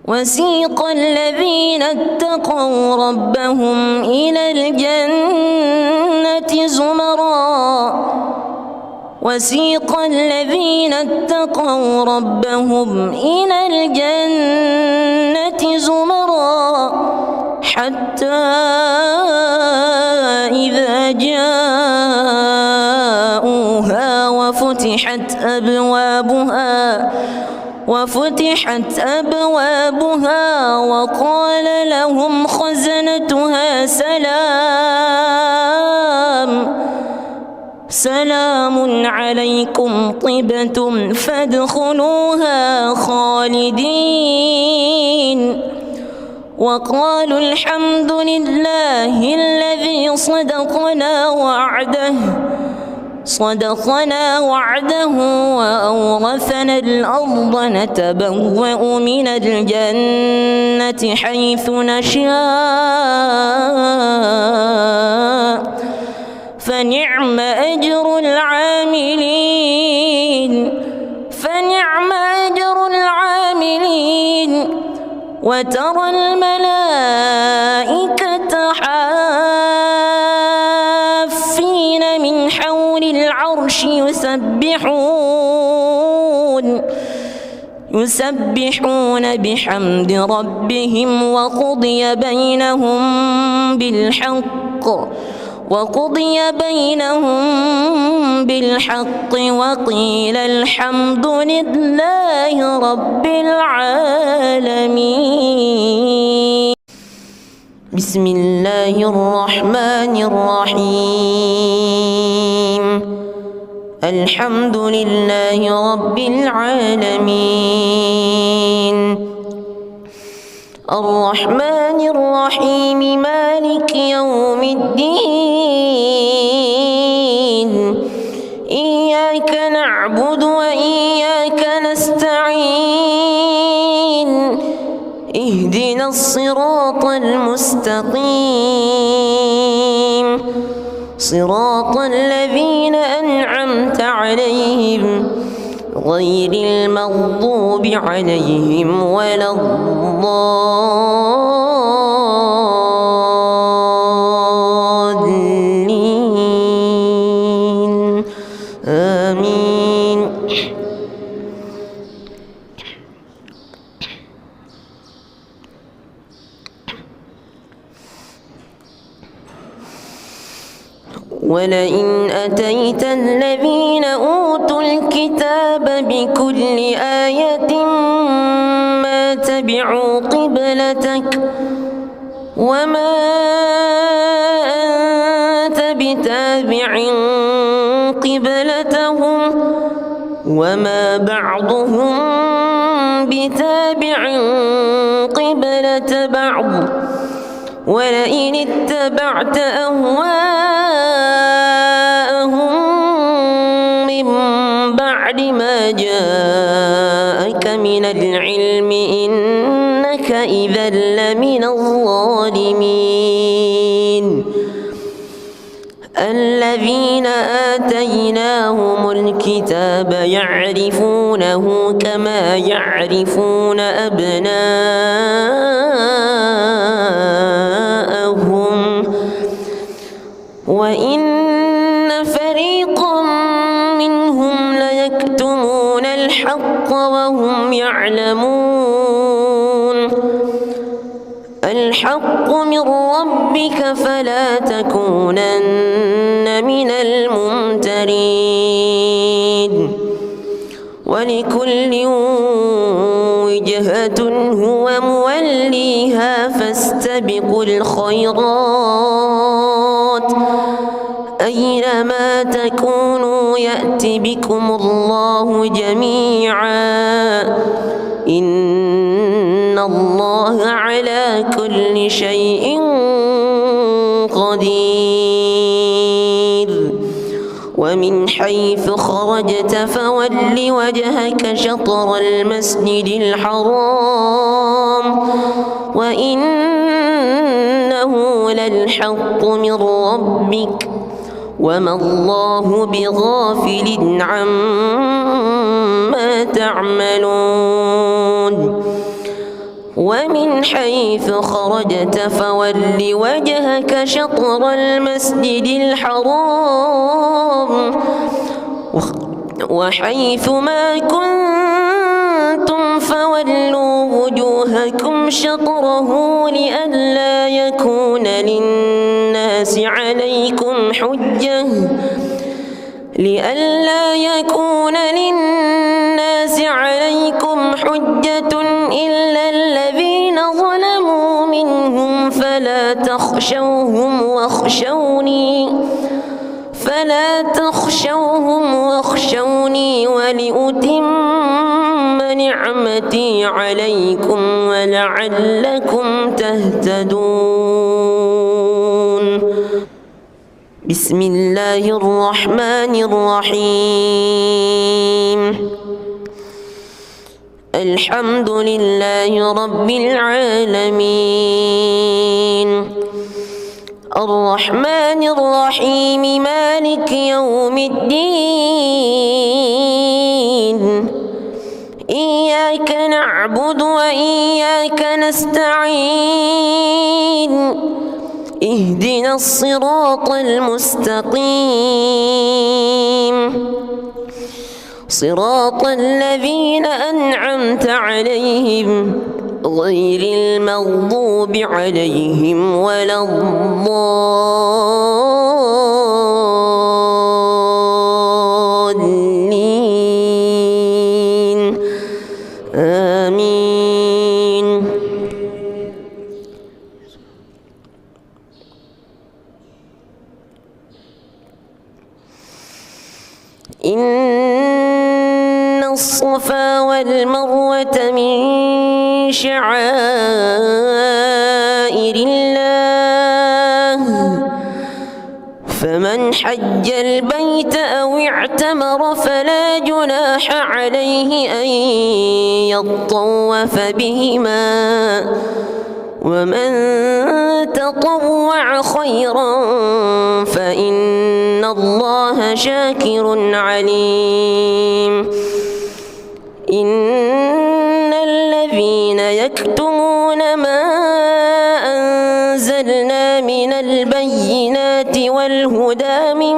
Speaker 1: وسيق الذين اتقوا ربهم إلى الجنة زمرا وسيق الذين اتقوا ربهم إلى الجنة زمرا حتى إذا جاءوها وفتحت أبوابها وقال لهم خزنتها سلام عليكم طبتم فادخلوها خالدين وقالوا الحمد لله الذي صدقنا وعده وأورثنا الأرض نتبوأ من الجنة حيث نشاء فنعم أجر العاملين وترى الملائكة حافين من حول العرش يسبحون بحمد ربهم وقضي بينهم بالحق وقيل الحمد لله رب العالمين. بسم الله الرحمن الرحيم. الحمد لله رب العالمين الرحمن الرحيم مالك يوم الدين إياك نعبد وإياك نستعين اهدنا الصراط المستقيم صراط الذين أنعمت عليهم غير المغضوب عليهم ولا الضالين آمين. ولئن أتيت الذين أوتوا الكتاب بكل آية ما تبعوا قبلتك وما أنت بتابع قبلتهم وما بعضهم بتابع قبلة بعض ولئن اتبعت أهواءهم من بعد ما جاءك من العلم إنك إذا لمن الظالمين. الذين آتيناهم الكتاب يعرفونه كما يعرفون أبناءهم وإن فريقا منهم ليكتمون الحق وهم يعلمون الحق من ربك فلا تكونن من الممترين ولكل وجهة هو موليها فاستبقوا الخيرات أينما تكونوا يأت بكم الله جميعا إن الله على كل شيء قدير ومن حيث خرجت فول وجهك شطر المسجد الحرام وإنه للحق من ربك وما الله بغافل عما تعملون ومن حيث خرجت فول وجهك شطر المسجد الحرام وحيث ما كنتم فولوا وجوهكم شطره لئلا يكون للناس عليكم حجة إلا الذين ظلموا منهم فلا تخشوهم واخشوني ولأتم نعمتي عليكم ولعلكم تهتدون بسم الله الرحمن الرحيم الحمد لله رب العالمين الرحمن الرحيم مالك يوم الدين إياك نعبد وإياك نستعين اهدنا الصراط المستقيم صراط الذين أنعمت عليهم غير المغضوب عليهم ولا الضالين آمين إن الصفا والمروة من شعائر الله فمن حج البيت أو اعتمر فلا جناح عليه أن يطوف بهما ومن تطوع خيرا فإن الله شاكر عليم إن الذين يكتمون ما أنزلنا من البينات والهدى من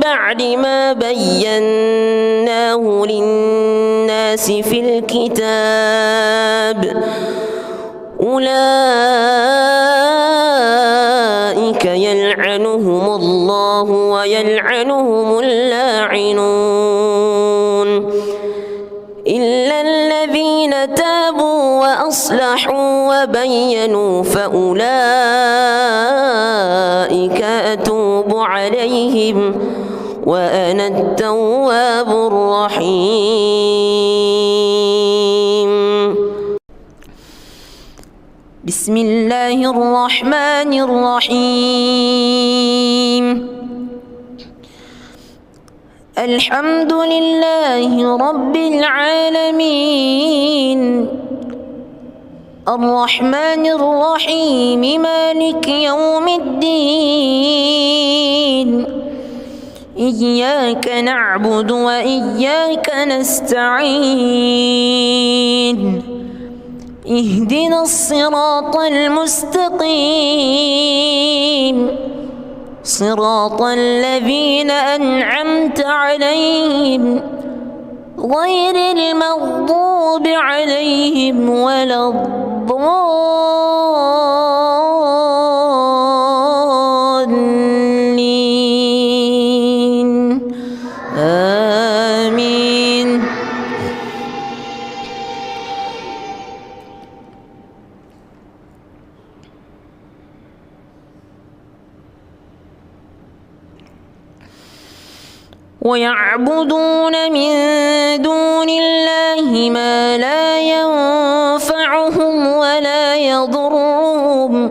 Speaker 1: بعد ما بيناه للناس في الكتاب أولئك يلعنهم الله ويلعنهم اللاعنون إلا الذين تابوا وأصلحوا وبينوا فأولئك أتوب عليهم وأنا التواب الرحيم بسم الله الرحمن الرحيم الحمد لله رب العالمين الرحمن الرحيم مالك يوم الدين إياك نعبد وإياك نستعين اهدنا الصراط المستقيم صراط الذين أنعمت عليهم غير المغضوب عليهم ولا الضالين آمين. ويعبدون من دون الله ما لا ينفعهم ولا يضرهم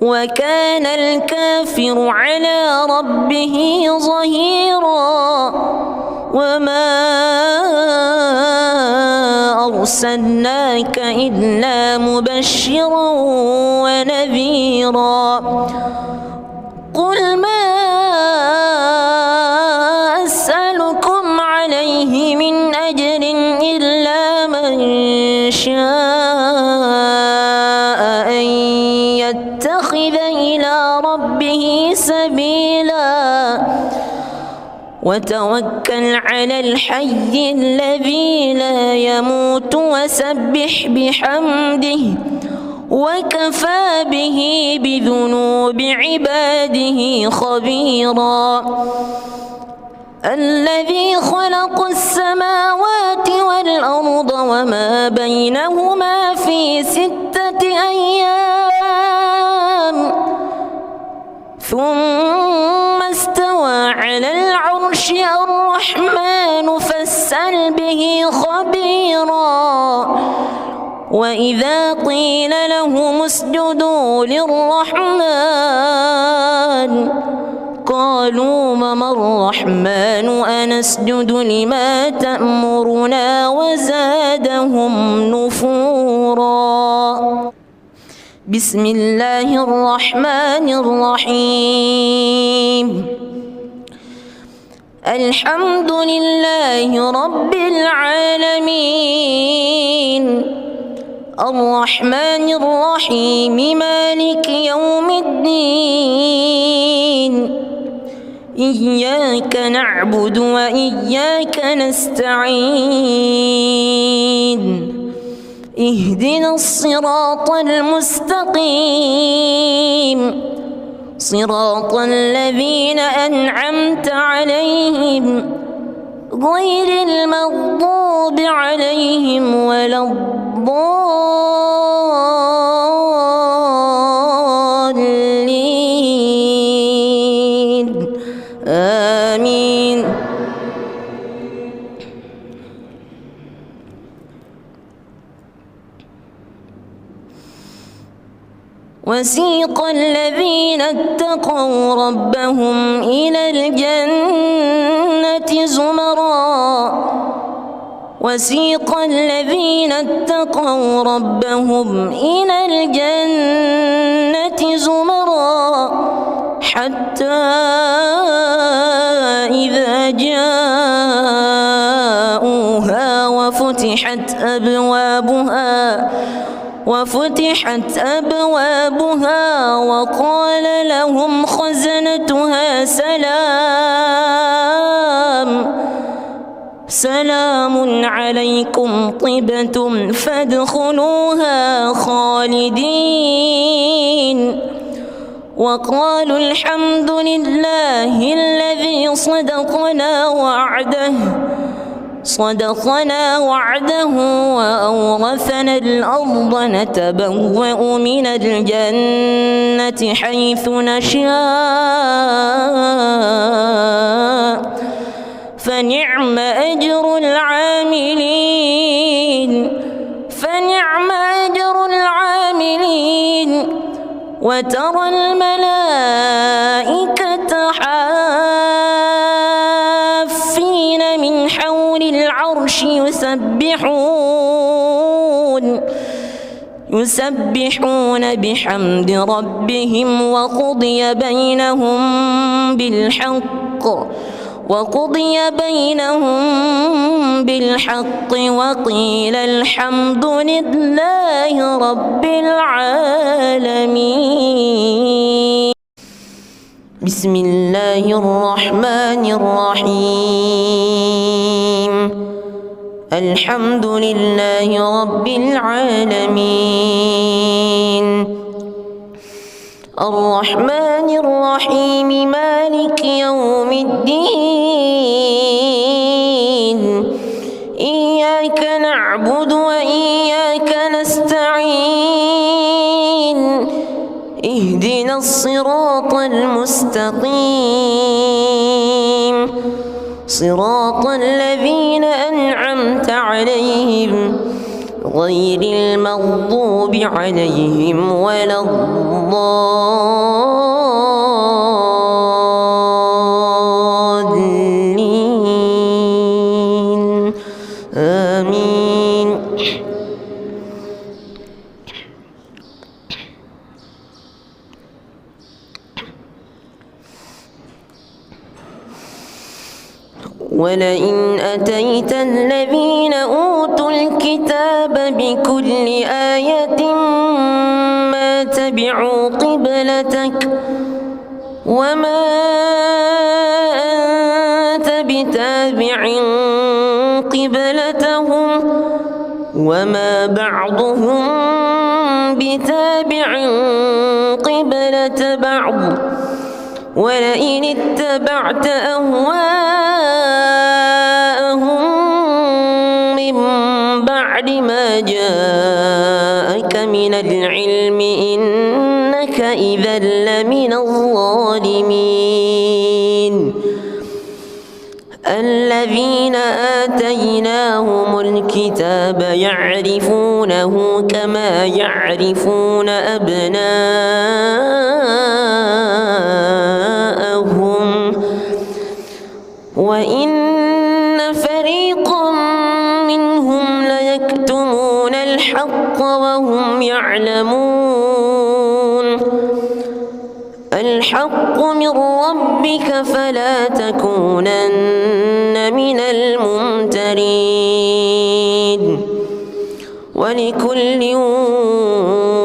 Speaker 1: وكان الكافر على ربه ظهيرا. وما أرسلناك إلا مبشرا ونذيرا. قل ما أسألكم عليه من أجر إلا من شاء أن يتخذ إلى ربه سبيلا. وتوكل على الحي الذي لا يموت وسبح بحمده وكفى به بذنوب عباده خبيرا. الذي خلق السماوات والأرض وما بينهما في 6 أيام ثم استوى على العرش. الرحمن فاسأل به خبيرا. وإذا قيل لهم اسجدوا للرحمن قالوا وما الرحمن أنسجد لما تأمرنا وزادهم نفورا. بسم الله الرحمن الرحيم. الحمد لله رب العالمين الرحمن الرحيم مالك يوم الدين. إياك نعبد وإياك نستعين. اهدنا الصراط المستقيم صراط الذين أنعمت عليهم غير المغضوب عليهم ولا الضالين آمين. وسيق الذين اتقوا ربهم إلى الجنة زمرا. وسيق الذين اتقوا ربهم إلى الجنة زمرا حتى إذا جاءوها وفتحت أبوابها وقال لهم خزنتها سلام عليكم طبتم فادخلوها خالدين. وقالوا الحمد لله الذي صدقنا وعده وأورثنا الأرض نتبوأ من الجنة حيث نشاء فنعم أجر العاملين. وترى الملائكة حافين من حول العرش يسبحون بحمد ربهم وقضي بينهم بالحق وقيل الحمد لله رب العالمين. بسم الله الرحمن الرحيم الحمد لله رب العالمين الرحمن الرحيم مالك يوم الدين إياك نعبد وإياك نستعين اهدنا الصراط المستقيم صراط الذين أنعمت عليهم غير المغضوب عليهم ولا الضالين آمين. ولئن أتيت الذين أوتوا الكتاب بكل آية ما تبعوا قبلتك وما أنت بتابع قبلتهم وما بعضهم بتابع قبلة بعض ولئن اتبعت أهواءهم من بعد ما جاءك من العلم إنك إذا لمن الظالمين. الذين آتيناهم الكتاب يعرفونه كما يعرفون أبناءهم وإن فريقا منهم ليكتمون الحق وهم يعلمون. الحق من ربك فلا تكونن من الممترين. ولكل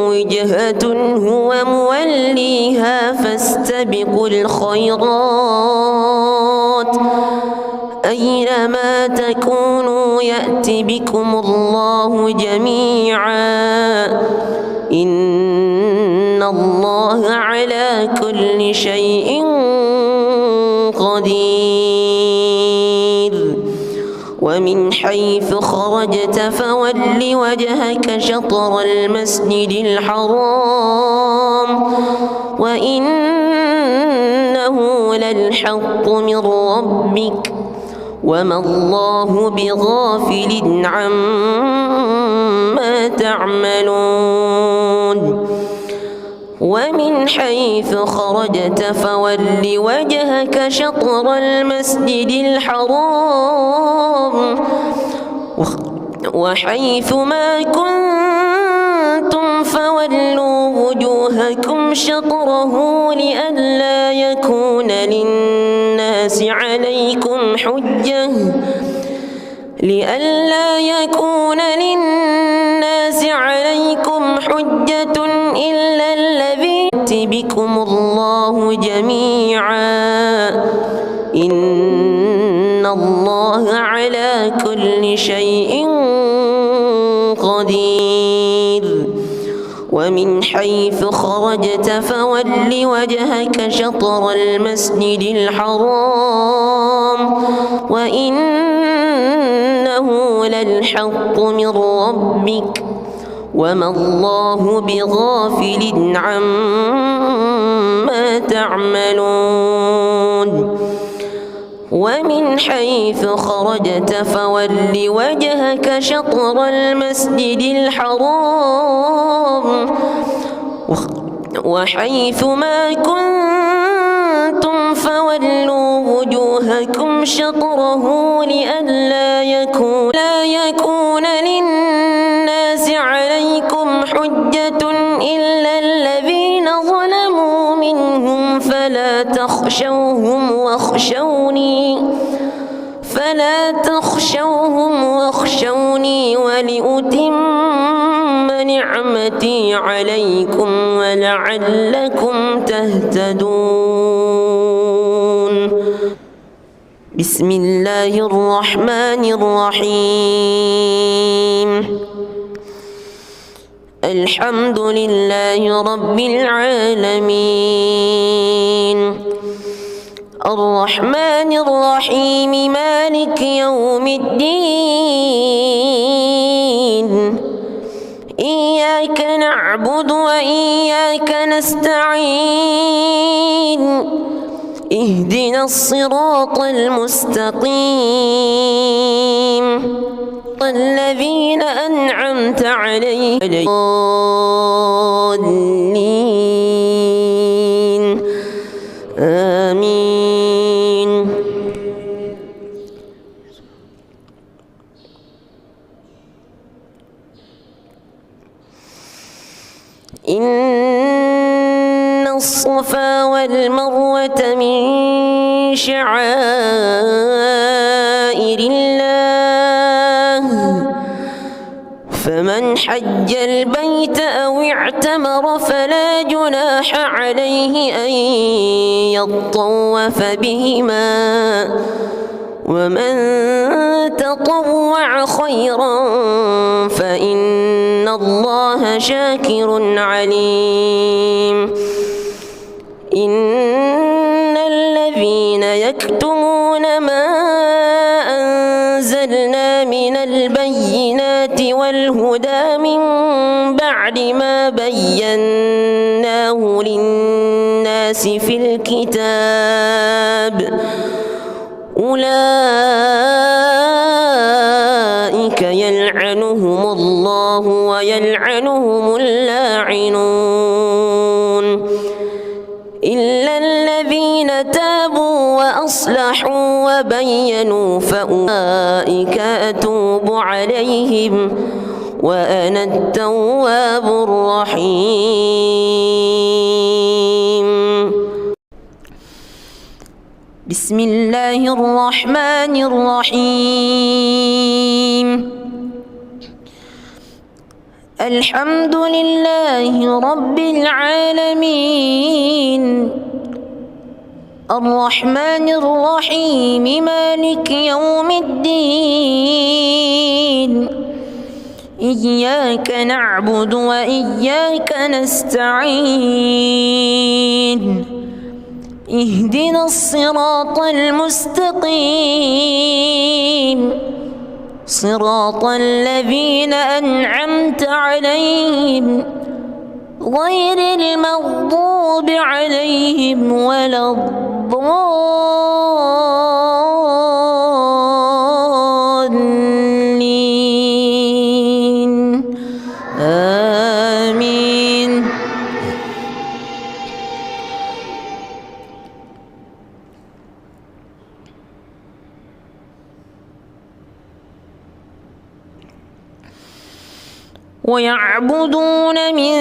Speaker 1: وجهة هو موليها فاستبقوا الخيرات أينما تكونوا يأت بكم الله جميعا إن الله على كل شيء قدير. ومن حيث خرجت فول وجهك شطر المسجد الحرام وإنه للحق من ربك وما الله بغافل عما تعملون. ومن حيث خرجت فول وجهك شطر المسجد الحرام وحيث ما كنتم فولوا وجوهكم شطره لئلا يكون للناس عليكم حجة إلا الذي يأتي بكم الله جميعا إن الله على كل شيء قدير. ومن حيث خرجت فول وجهك شطر المسجد الحرام وإنه للحق من ربك وما الله بغافل عما تعملون. ومن حيث خرجت فول وجهك شطر المسجد الحرام وحيث ما كنتم فولوا وجوهكم شطره لئلا يكون للناس عليكم حجة إلا الذين ظلموا منهم فلا تخشوهم واخشوني ولأتم نعمتي عليكم ولعلكم تهتدون. بسم الله الرحمن الرحيم الحمد لله رب العالمين الرحمن الرحيم مالك يوم الدين إياك نعبد وإياك نستعين اهدنا الصراط المستقيم الذين أنعمت عليهم الضالين آمين. إن الصفا والمروة من شعائر الله فمن حج البيت أو اعتمر فلا جناح عليه أن يطوف بهما ومن تطوع خيرا فإن الله شاكر عليم. إن الذين يكتمون ما أنزلنا من البينات والهدى من بعد ما بيناه للناس في الكتاب أولئك يلعنهم الله ويلعنهم اللاعنون إلا الذين تابوا وأصلحوا وبينوا فأولئك أتوب عليهم وأنا التواب الرحيم. بسم الله الرحمن الرحيم الحمد لله رب العالمين الرحمن الرحيم مالك يوم الدين إياك نعبد وإياك نستعين اهدنا الصراط المستقيم صراط الذين أنعمت عليهم غير المغضوب عليهم ولا الضالين آمين. ويعبدون من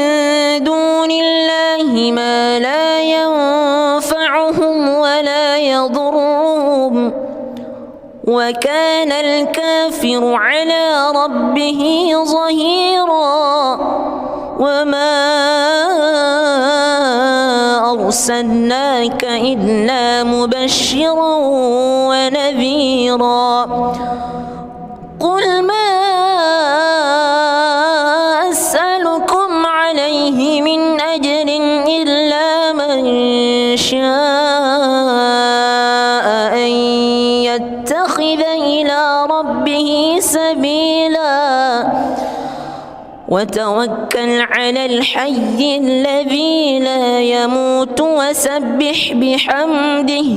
Speaker 1: دون الله ما لا ينفعهم ولا يضرهم وكان الكافر على ربه ظهيرا وما أرسلناك إلا مبشرا ونذيرا قل ما أسألكم عليه من أجر إلا من شاء أن يتخذ إلى ربه سبيلا وتوكل على الحي الذي لا يموت وسبح بحمده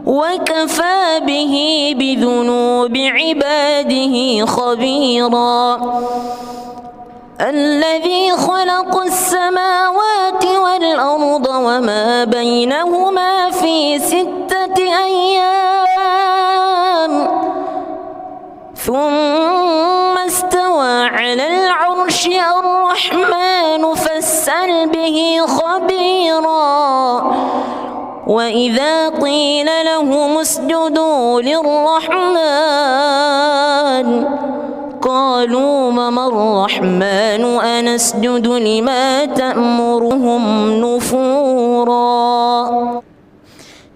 Speaker 1: وكفى به بذنوب عباده خبيرا الذي خلق السماوات والأرض وما بينهما في 6 أيام ثم استوى على العرش الرحمن فاسأل به خبيرا وإذا قيل لهم اسجدوا للرحمن قالوا وما الرحمن أنسجد لما تأمرهم نفورا.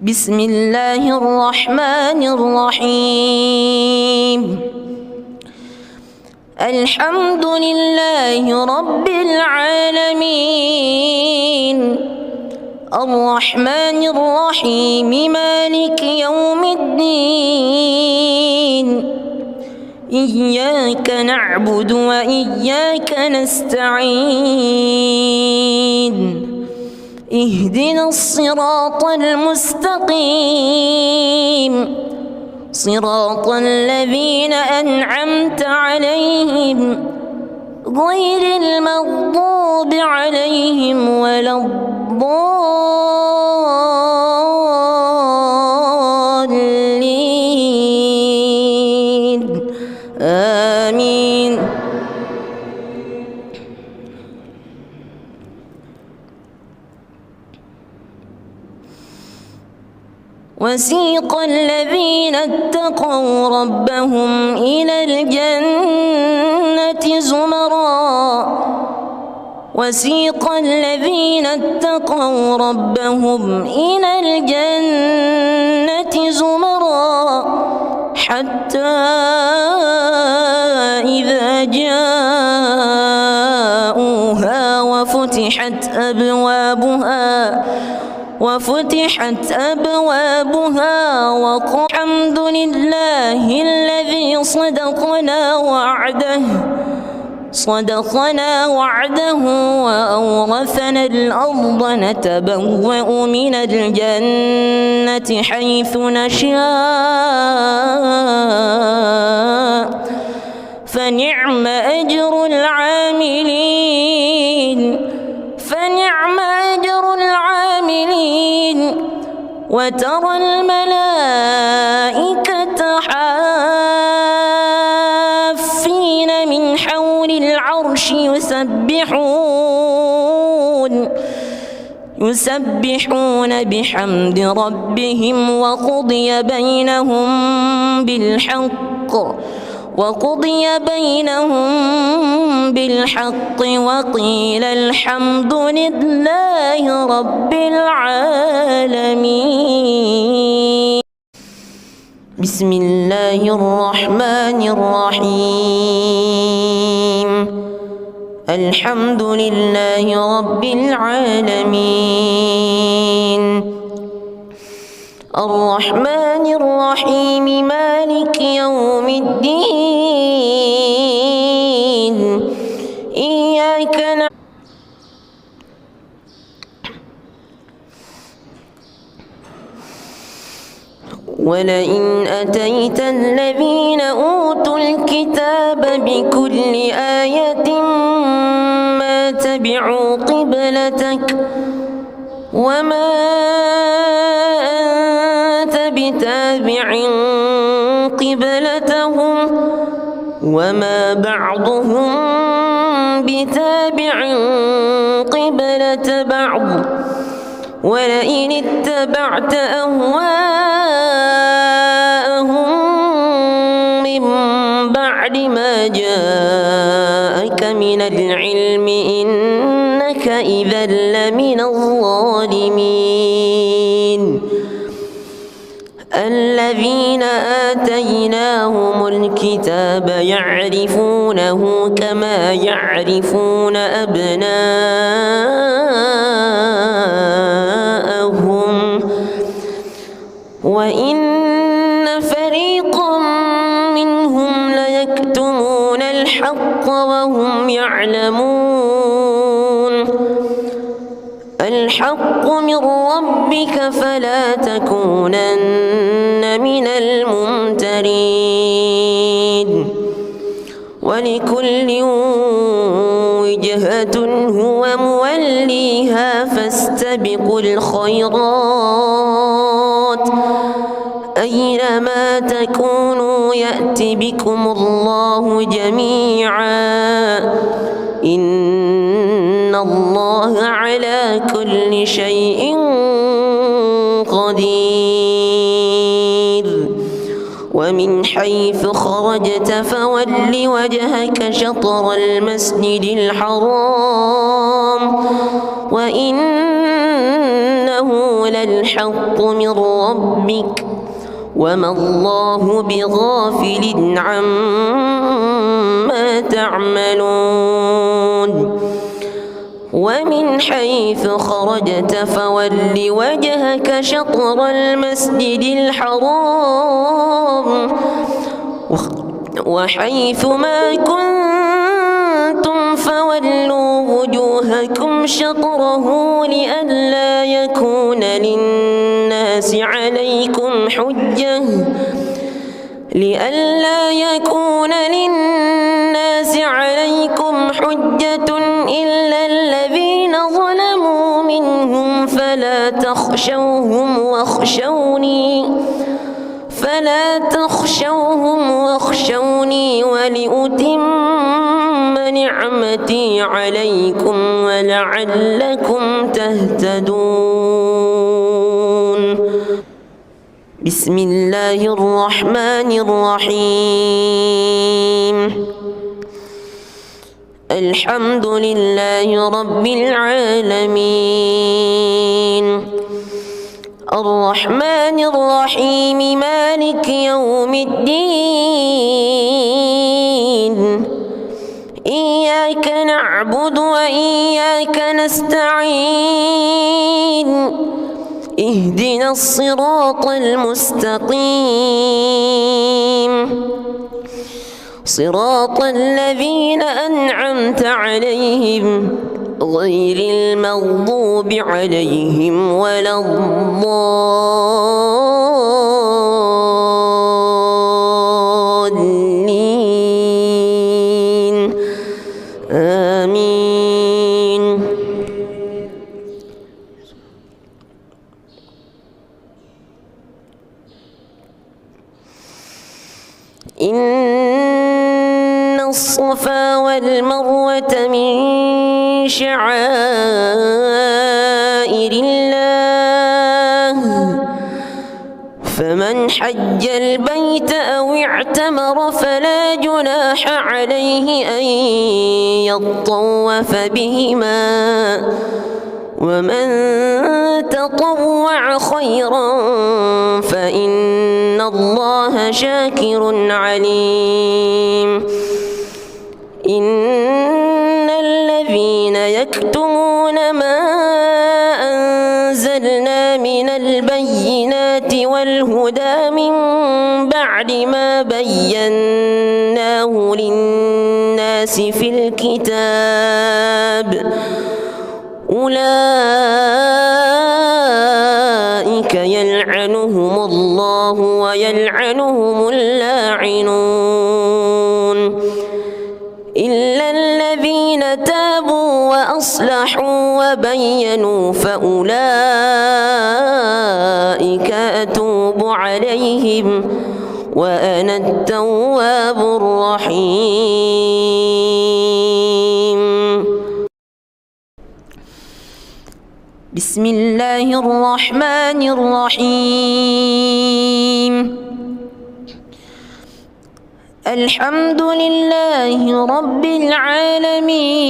Speaker 1: بسم الله الرحمن الرحيم الحمد لله رب العالمين الرحمن الرحيم مالك يوم الدين إياك نعبد وإياك نستعين اهدنا الصراط المستقيم صراط الذين أنعمت عليهم غير المغضوب عليهم ولا الضالين آمين. وسيق الذين اتقوا ربهم إلى الجنة زمرًا وسيق الذين اتقوا ربهم إلى الجنة زمرًا حتى إذا جاءوها وفتحت أبوابها وقال الحمد لله الذي صدقنا وعده وأورثنا الأرض نتبوأ من الجنة حيث نشاء فنعم أجر العاملين وترى الملائكة حافين من حول العرش يسبحون بحمد ربهم وقضي بينهم بالحق وقيل الحمد لله رب العالمين. بسم الله الرحمن الرحيم الحمد لله رب العالمين الرحمن الرحيم مالك يوم الدين إياك نعبد ولئن أتيت الذين أوتوا الكتاب بكل آية ما تبعوا قبلتك وما أنت بتابع قبلتهم وما بعضهم بتابع قبلة بعض ولئن اتبعت أهواءهم من بعد ما جاءك من العلم إنك إذا لمن الظالمين. الذين آتيناهم الكتاب يعرفونه كما يعرفون أبناءهم وإن فريقا منهم ليكتمون الحق وهم يعلمون. الحق من ربك فلا تكونن من الممترين. ولكل وجهة هو موليها فاستبقوا الخيرات أينما تكونوا يأت بكم الله جميعا إن الله على كل شيء قدير. ومن حيث خرجت فول وجهك شطر المسجد الحرام وإنه إنه للحق من ربك وما الله بغافل عما تعملون ومن حيث خرجت فول وجهك شطر المسجد الحرام وحيث ما كنتم فولوا وجوهكم شطره لئلا يكون للناس عليكم حجة إلا الذين ظلموا منهم فلا تخشوهم واخشوني ولأتم نعمتي عليكم ولعلكم تهتدون. بسم الله الرحمن الرحيم. الحمد لله رب العالمين الرحمن الرحيم مالك يوم الدين إياك نعبد وإياك نستعين اهدنا الصراط المستقيم صراط الذين أنعمت عليهم غير المغضوب عليهم ولا الضالين آمين. إن الصفا والمروة من شعائر الله فمن حج البيت أو اعتمر فلا جناح عليه أن يطوف بهما ومن تطوع خيرا فإن الله شاكر عليم. إن الذين يكتمون ما أنزلنا من البينات والهدى من بعد ما بيناه للناس في الكتاب أولئك يلعنهم الله ويلعنهم اللاعنون إلا الذين تابوا وأصلحوا وبينوا فأولئك أتوب عليهم وأنا التواب الرحيم. بسم الله الرحمن الرحيم. الحمد لله رب العالمين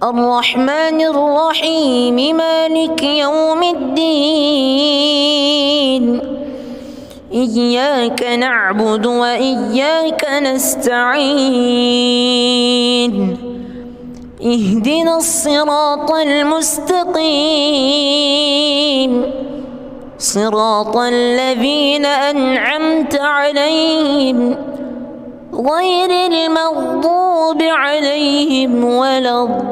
Speaker 1: الرحمن الرحيم مالك يوم الدين إياك نعبد وإياك نستعين اهدنا الصراط المستقيم صراط الذين أنعمت عليهم غير المغضوب عليهم ولا الضالين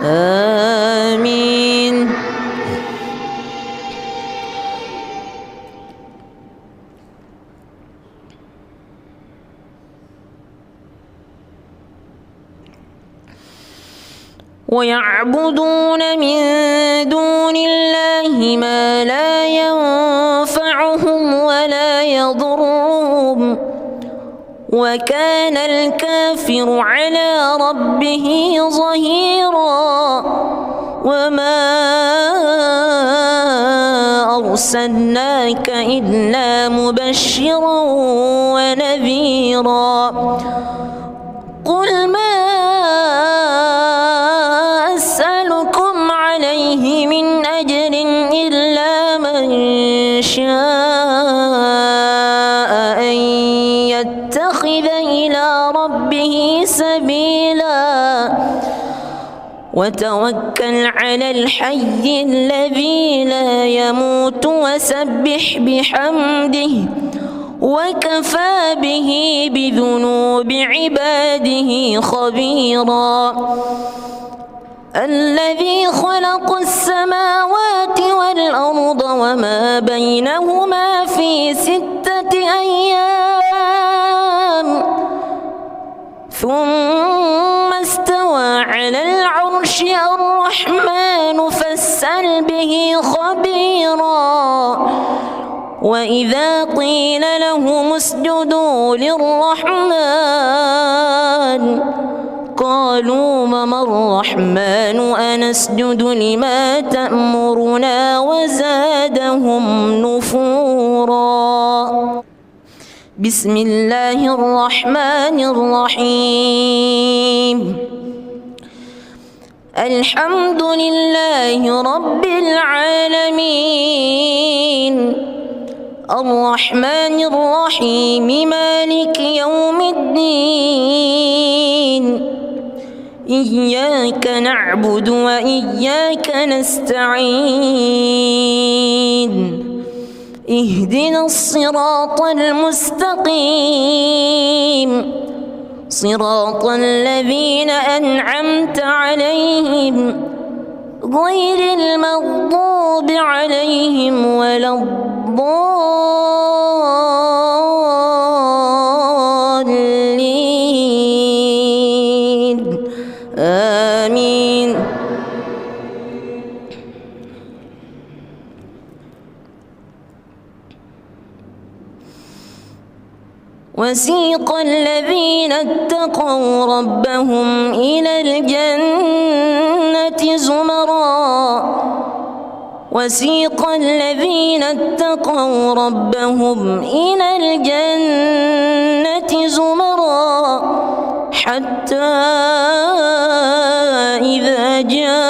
Speaker 1: آمين. ويعبدون من دون الله ما لا ينفعهم ولا يضرهم وكان الكافر على ربه ظهيرا وما أرسلناك إلا مبشرا ونذيرا قل ما أسألكم عليه من أجر إلا من شاء أن يتخذ إلى ربه سبيلا وتوكل على الحي الذي لا يموت وسبح بحمده وكفى به بذنوب عباده خبيرا الذي خلق السماوات والأرض وما بينهما في 6 أيام ثم استوى على العرش الرحمن فاسأل به خبيرا وإذا قيل لهم اسجدوا للرحمن قالوا وما الرحمن أنسجد لما تأمرنا وزادهم نفورا بسم الله الرحمن الرحيم الحمد لله رب العالمين الرحمن الرحيم مالك يوم الدين إياك نعبد وإياك نستعين اهدنا الصراط المستقيم صراط الذين أنعمت عليهم غير المغضوب عليهم ولا الضالين آمين وسيق الذين اتقوا ربهم إلى الجنة زمرا وسيق الذين اتقوا ربهم إلى الجنة زمرا حتى إذا جاءوها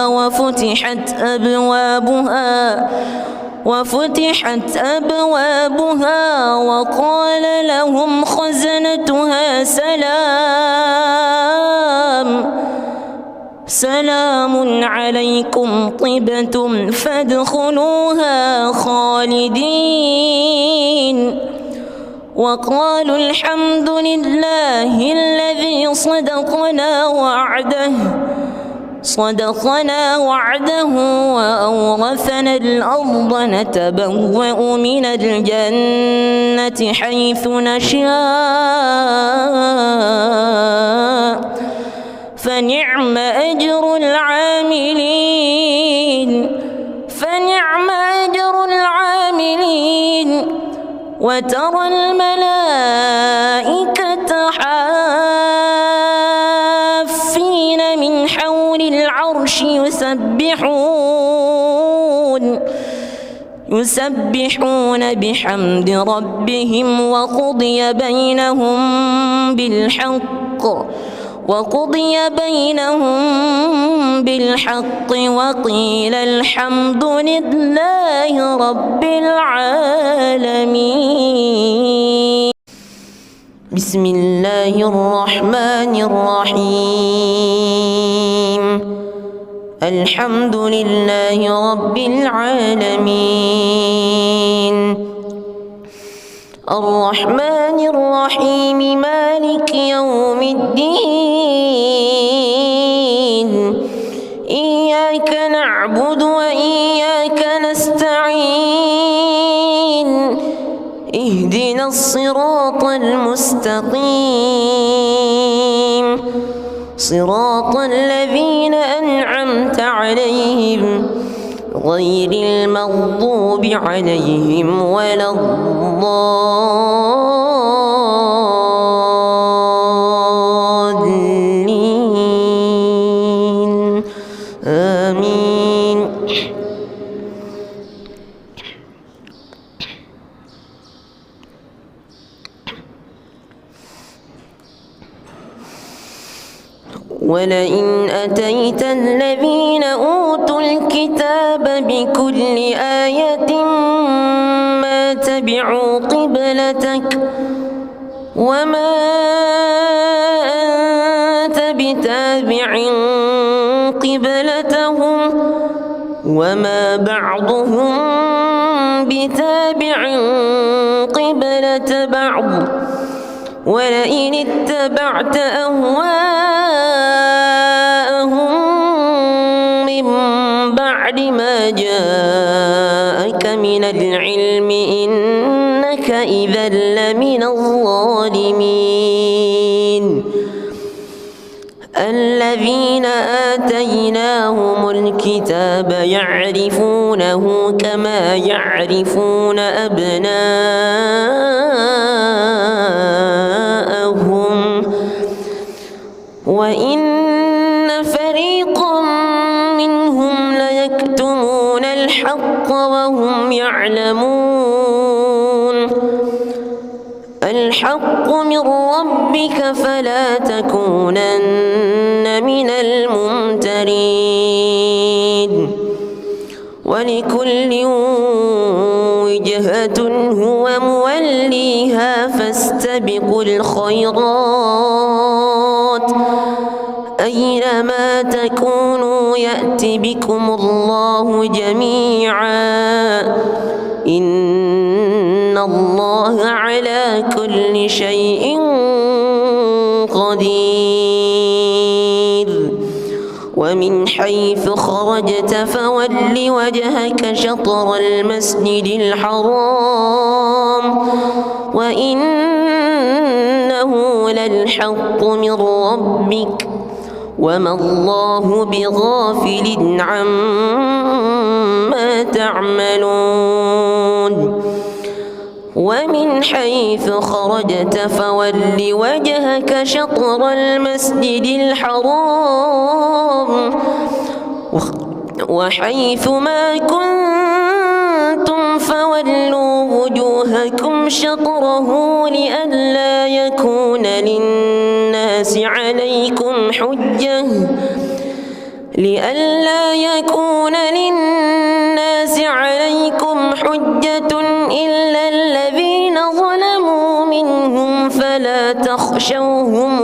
Speaker 1: وفتحت أبوابها وقال لهم خزنتها سلام عليكم طبتم فادخلوها خالدين وقالوا الحمد لله الذي صدقنا وعده وأورثنا الأرض نتبوأ من الجنة حيث نشاء فنعم أجر العاملين وترى الملائكة حافين من حول العرش يسبحون بحمد ربهم وقضي بينهم بالحق وقيل الحمد لله رب العالمين بسم الله الرحمن الرحيم الحمد لله رب العالمين الرحمن الرحيم مالك يوم الدين إياك نعبد وإياك نستعين اهدنا الصراط المستقيم صراط الذين أنعمت عليهم غير المغضوب عليهم ولا الضالين آمين ولئن أتيت الذين أوتوا الكتاب بكل آية ما تبعوا قبلتك وما أنت بتابع قبلتهم وما بعضهم بتابع قبلة بعض ولئن اتبعت أهواءهم من بعد ما جاءك من العلم إنك إذا لمن الظالمين. الذين آتيناهم الكتاب يعرفونه كما يعرفون أبناءهم وإن فريقا منهم ليكتمون الحق وهم يعلمون. الحق من ربك فلا تكونن من الممترين. ولكل وجهة هو موليها فاستبقوا الخيرات أينما تكونوا يأت بكم الله جميعا إن الله على كل شيء قدير. ومن حيث خرجت فول وجهك شطر المسجد الحرام وإنه للحق من ربك وما الله بغافل عما تعملون. ومن حيث خرجت فول وجهك شطر المسجد الحرام وحيث ما كنتم فولوا وجوهكم شطره لئلا يكون للناس عليكم حجة إلا الذين ظلموا منهم فلا تخشوهم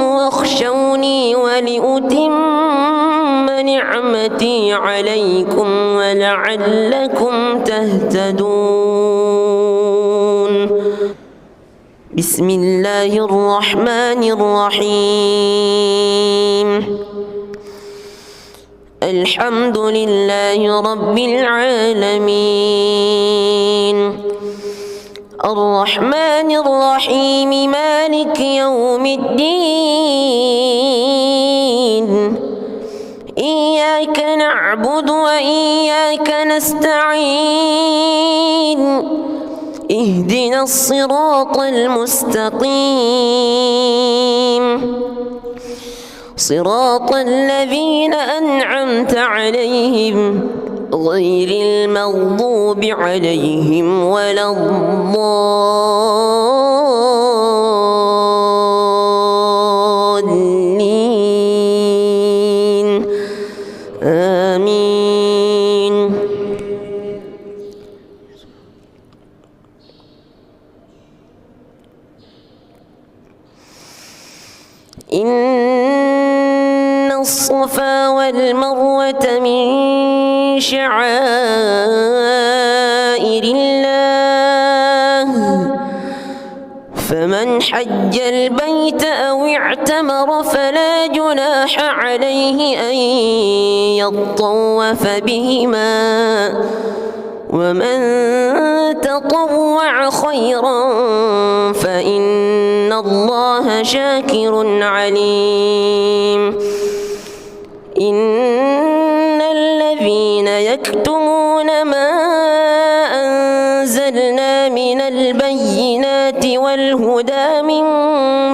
Speaker 1: واخشوني ولأتم نعمتي عليكم ولعلكم تهتدون. بسم الله الرحمن الرحيم. الحمد لله رب العالمين الرحمن الرحيم مالك يوم الدين إياك نعبد وإياك نستعين اهدنا الصراط المستقيم صراط الذين أنعمت عليهم غير المغضوب عليهم ولا الضالين آمين. إن الصفا والمروة من شعائر الله فمن حج البيت أو اعتمر فلا جناح عليه أن يطوف بهما ومن تطوع خيرا فإن الله شاكر عليم. إن الذين يكتمون ما أنزلنا من البينات والهدى من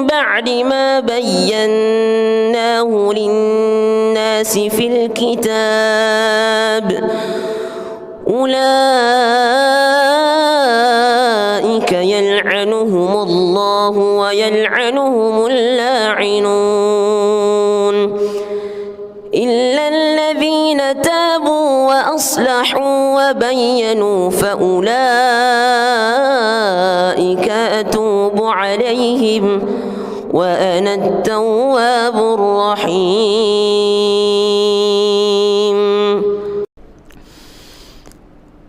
Speaker 1: بعد ما بيناه للناس في الكتاب أولئك يلعنهم الله ويلعنهم اللاعنون إلا الذين تابوا وأصلحوا وبينوا فأولئك أتوب عليهم وأنا التواب الرحيم.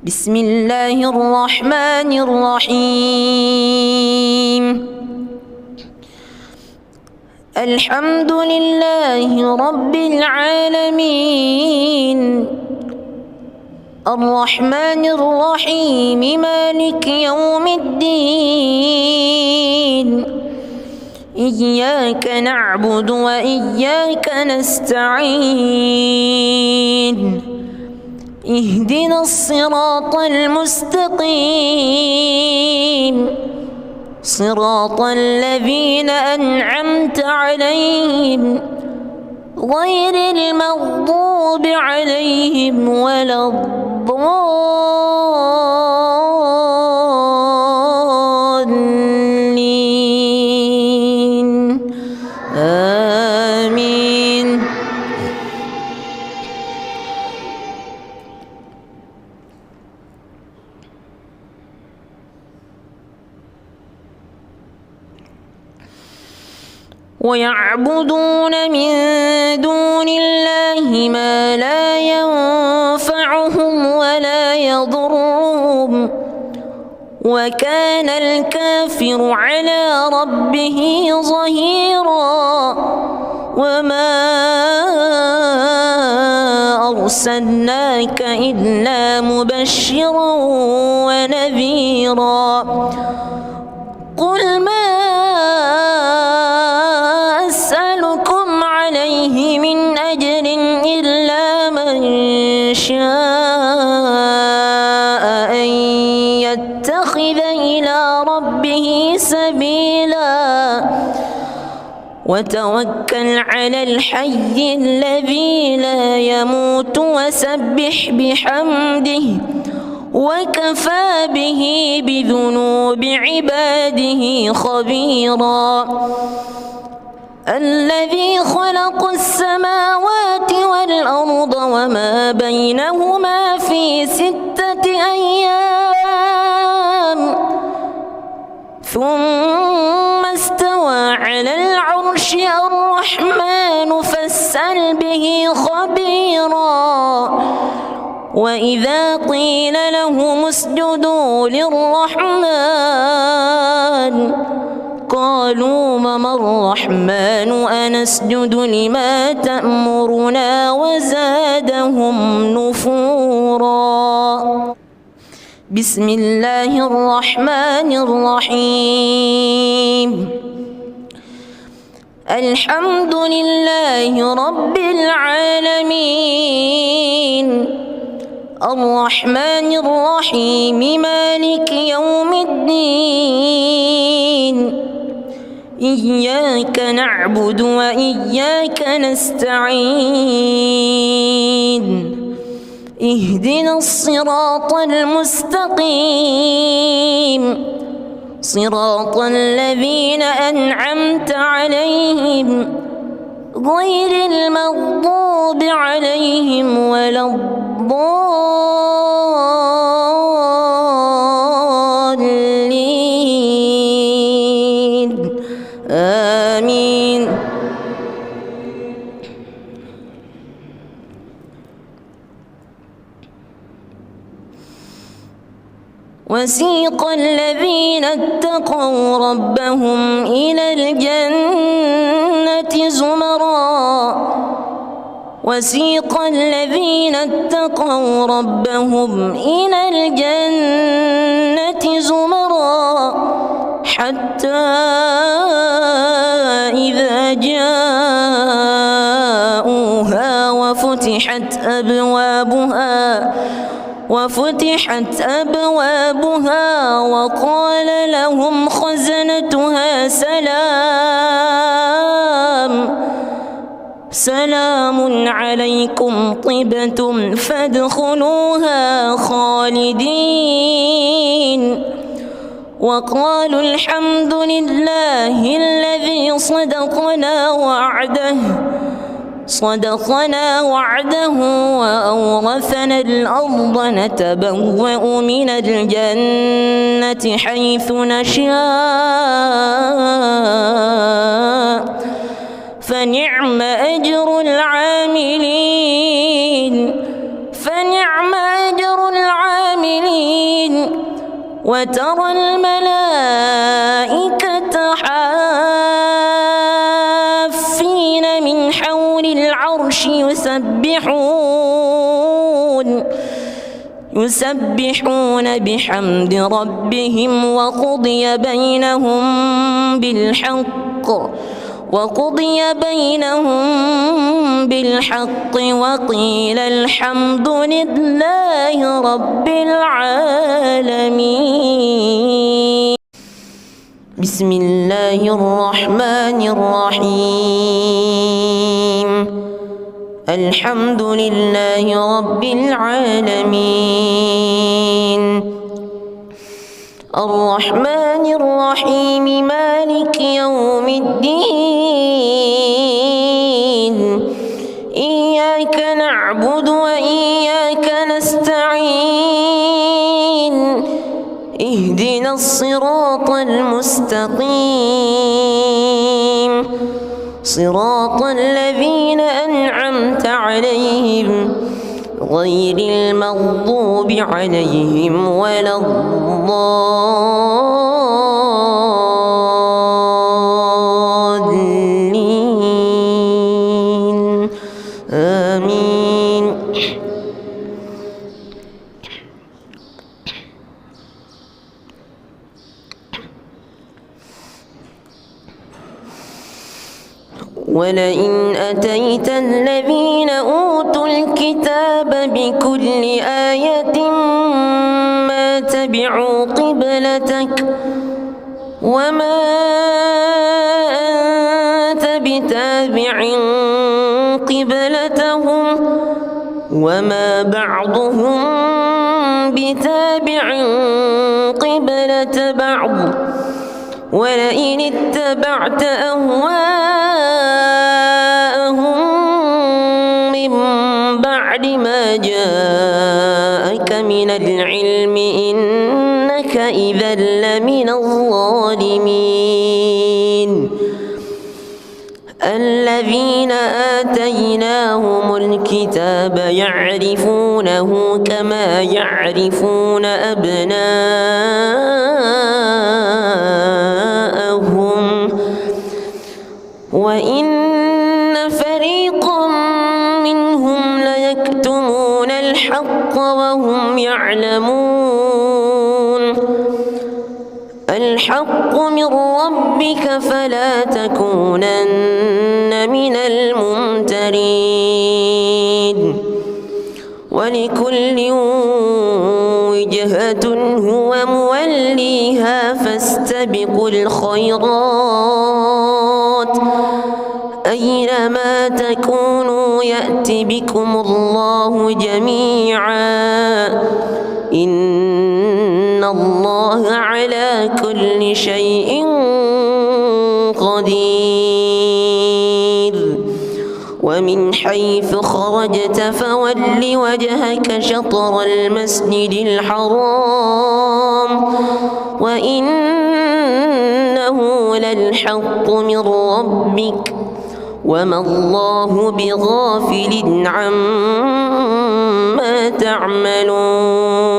Speaker 1: بسم الله الرحمن الرحيم. الحمد لله رب العالمين الرحمن الرحيم مالك يوم الدين إياك نعبد وإياك نستعين اهدنا الصراط المستقيم صراط الذين أنعمت عليهم غير المغضوب عليهم ولا الضالين آمين. ويعبدون من دون الله ما لا ينفعهم ولا يضرهم وكان الكافر على ربه ظهيرا وما أرسلناك إلا مبشرا ونذيرا قل ما أسألكم عليه من أجر إلا من شاء أن يتخذ إلى ربه سبيلا وتوكل على الحي الذي لا يموت وسبح بحمده وكفى به بذنوب عباده خبيرا الذي خلق السماوات والأرض وما بينهما في 6 أيام ثم استوى على العرش الرحمن فاسأل به خبيرا وإذا قيل لهم اسجدوا للرحمن قالوا وما الرحمن أنسجد لما تأمرنا وزادهم نفورا. بسم الله الرحمن الرحيم. الحمد لله رب العالمين الرحمن الرحيم مالك يوم الدين إياك نعبد وإياك نستعين اهدنا الصراط المستقيم صراط الذين أنعمت عليهم غير المغضوب عليهم ولا الضالين آمين. وسيق الذين اتقوا ربهم إلى الجنة زمرا وسيق الذين اتقوا ربهم إلى الجنة زمرا حتى إذا جاءوها وفتحت أبوابها وقال لهم خزنتها سلام عليكم طبتم فادخلوها خالدين وقالوا الحمد لله الذي صدقنا وعده وأورثنا الأرض نتبوأ من الجنة حيث نشاء فنعم أجر العاملين وترى الملائكة حافين من حول العرش يسبحون بحمد ربهم وقضي بينهم بالحق وقيل الحمد لله رب العالمين. بسم الله الرحمن الرحيم. الحمد لله رب العالمين الرحمن الرحيم مالك يوم الدين إياك نعبد وإياك نستعين اهدنا الصراط المستقيم صراط الذين أنعمت عليهم غير المغضوب عليهم ولا الضالين آمين. ولئن أتيت الذين أوتوا الكتاب بكل آية ما تبعوا قبلتك وما أنت بتابع قبلتهم وما بعضهم بتابع قبلة بعض ولئن اتبعت أهواءهم من بعد ما جاءك من العلم إنك إذا لمن الظالمين. الذين آتيناهم الكتاب يعرفونه كما يعرفون أبناءهم وإن فريقا منهم ليكتمون الحق وهم يعلمون. الحق من ربك فلا تكونن من الممترين. ولكل وجهة هو موليها فاستبقوا الخيرات أينما تكونوا يأت بكم الله جميعا إن الله على كل شيء قدير. ومن حيث خرجت فول وجهك شطر المسجد الحرام وإنه للحق من ربك وما الله بغافل عما تعملون.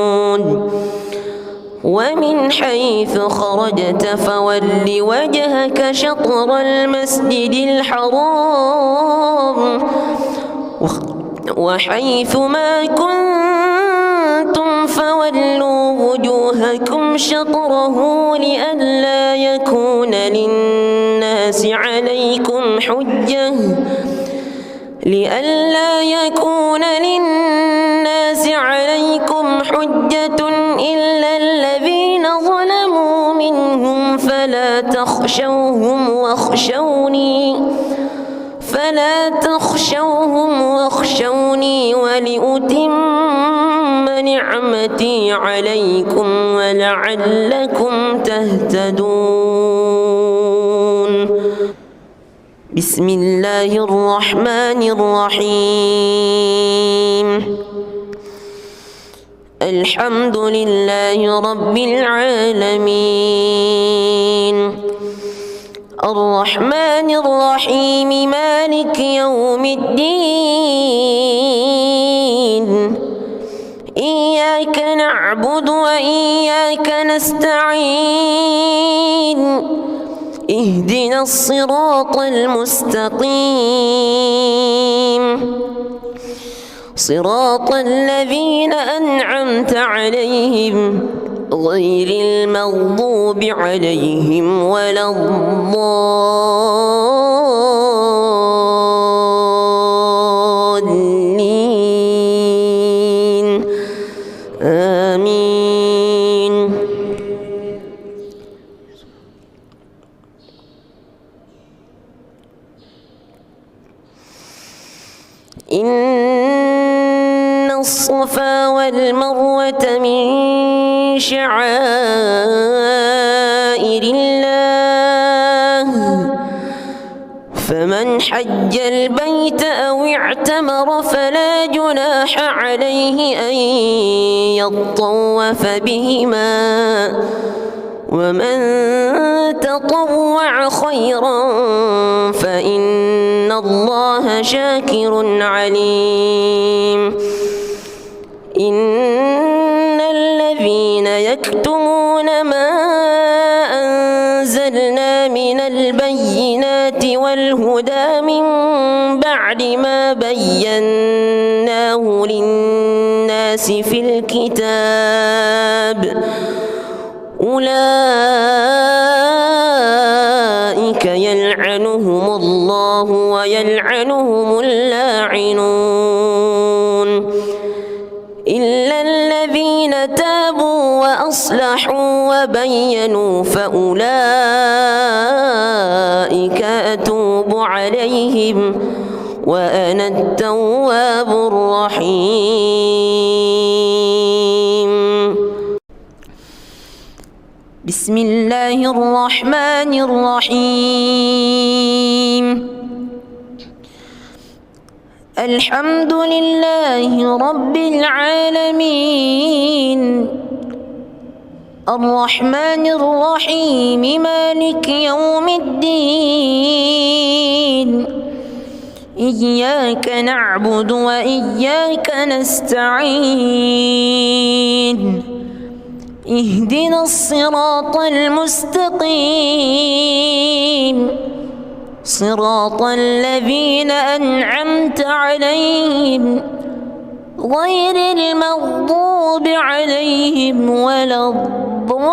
Speaker 1: ومن حيث خرجت فول وجهك شطر المسجد الحرام وحيث ما كنتم فولوا وجوهكم شطره لئلا يكون للناس عليكم حجة إلا الذين ظلموا منهم فلا تخشوهم واخشوني ولأتم ونعمتي عليكم ولعلكم تهتدون. بسم الله الرحمن الرحيم. الحمد لله رب العالمين الرحمن الرحيم مالك يوم الدين إياك نعبد وإياك نستعين اهدنا الصراط المستقيم صراط الذين أنعمت عليهم غير المغضوب عليهم ولا الضالين آمين. إن الصفا والمروة من شعائر الله فمن حج البيت أو اعتمر فلا جناح عليه أن يطوف بهما ومن تطوع خيرا فإن الله شاكر عليم. إن الذين يكتمون ما أنزلنا من البينات والهدى من بعد ما بيناه للناس في الكتاب أولئك يلعنهم الله ويلعنهم اللاعنون إلا الذين تابوا وأصلحوا وبينوا فأولئك أتوب عليهم وأنا التواب الرحيم. بسم الله الرحمن الرحيم. الحمد لله رب العالمين الرحمن الرحيم مالك يوم الدين إياك نعبد وإياك نستعين اهدنا الصراط المستقيم صراط الذين أنعمت عليهم غير المغضوب عليهم ولا الضالين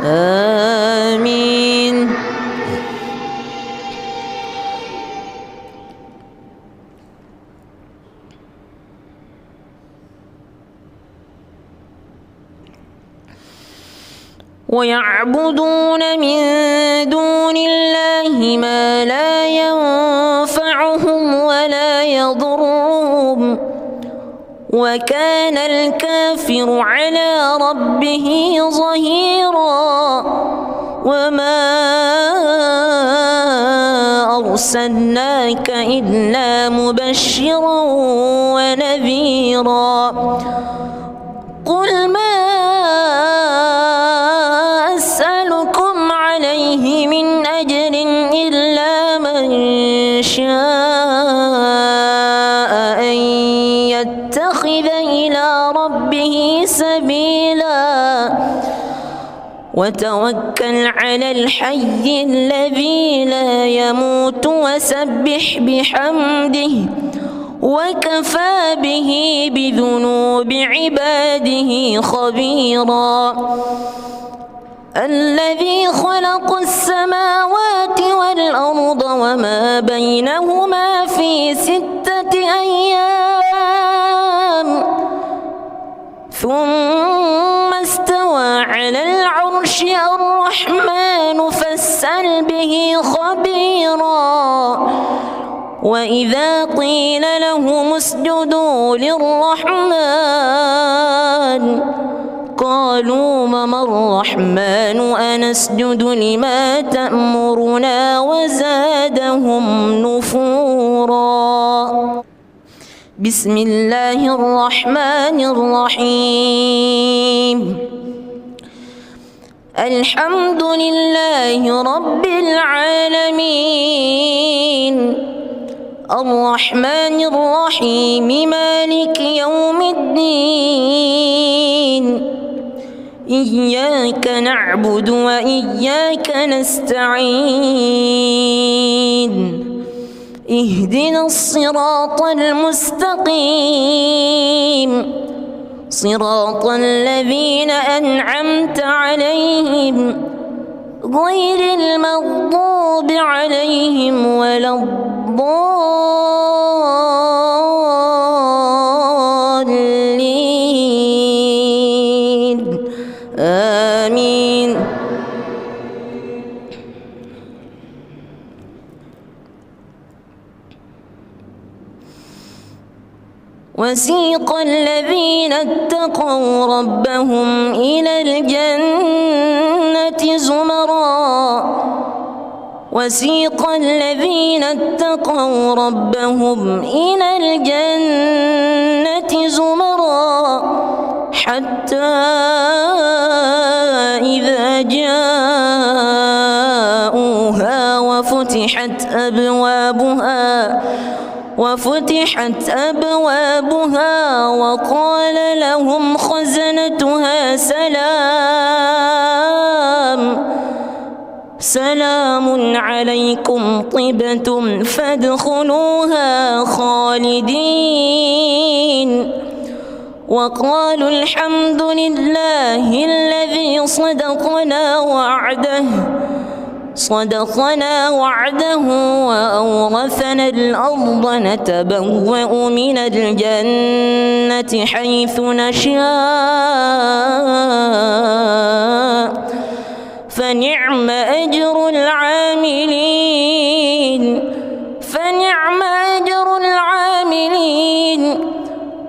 Speaker 1: آمين. ويعبدون من دون الله ما لا ينفعهم ولا يضرهم وكان الكافر على ربه ظهيرا. وما أرسلناك إلا مبشرا ونذيرا. قل ما أسألكم عليه من أجر إلا من شاء أن يتخذ إلى ربه سبيلا وتوكل على الحي الذي لا يموت وسبح بحمده وكفى به بذنوب عباده خبيرا. الذي خلق السماوات والأرض وما بينهما في 6 أيام ثم استوى على العرش. الرحمن فاسأل به خبيرا وإذا قيل لهم اسجدوا للرحمن قالوا وما الرحمن أنسجد لما تأمرنا وزادهم نفورا. بسم الله الرحمن الرحيم. الحمد لله رب العالمين الرحمن الرحيم مالك يوم الدين إياك نعبد وإياك نستعين اهدنا الصراط المستقيم صراط الذين أنعمت عليهم غير المغضوب عليهم ولا الضالين آمين. وسيق الذين اتقوا ربهم إلى الجنة زمرا وسيق الذين اتقوا ربهم إلى الجنة زمرا حتى إذا جاءوها وفتحت أبوابها وقال لهم خزنتها سلام عليكم طبتم فادخلوها خالدين وقالوا الحمد لله الذي صدقنا وعده وأورثنا الأرض نتبوأ من الجنة حيث نشاء فنعم أجر العاملين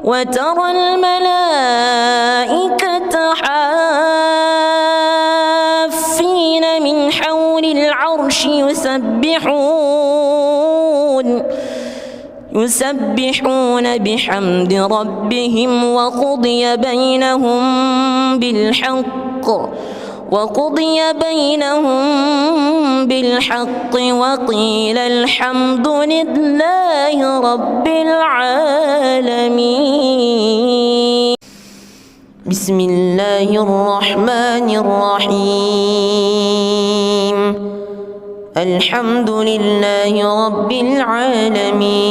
Speaker 1: وترى الملائكة حافين من حول العرش يسبحون بحمد ربهم وقضي بينهم بالحق وقيل الحمد لله رب العالمين. بسم الله الرحمن الرحيم. الحمد لله رب العالمين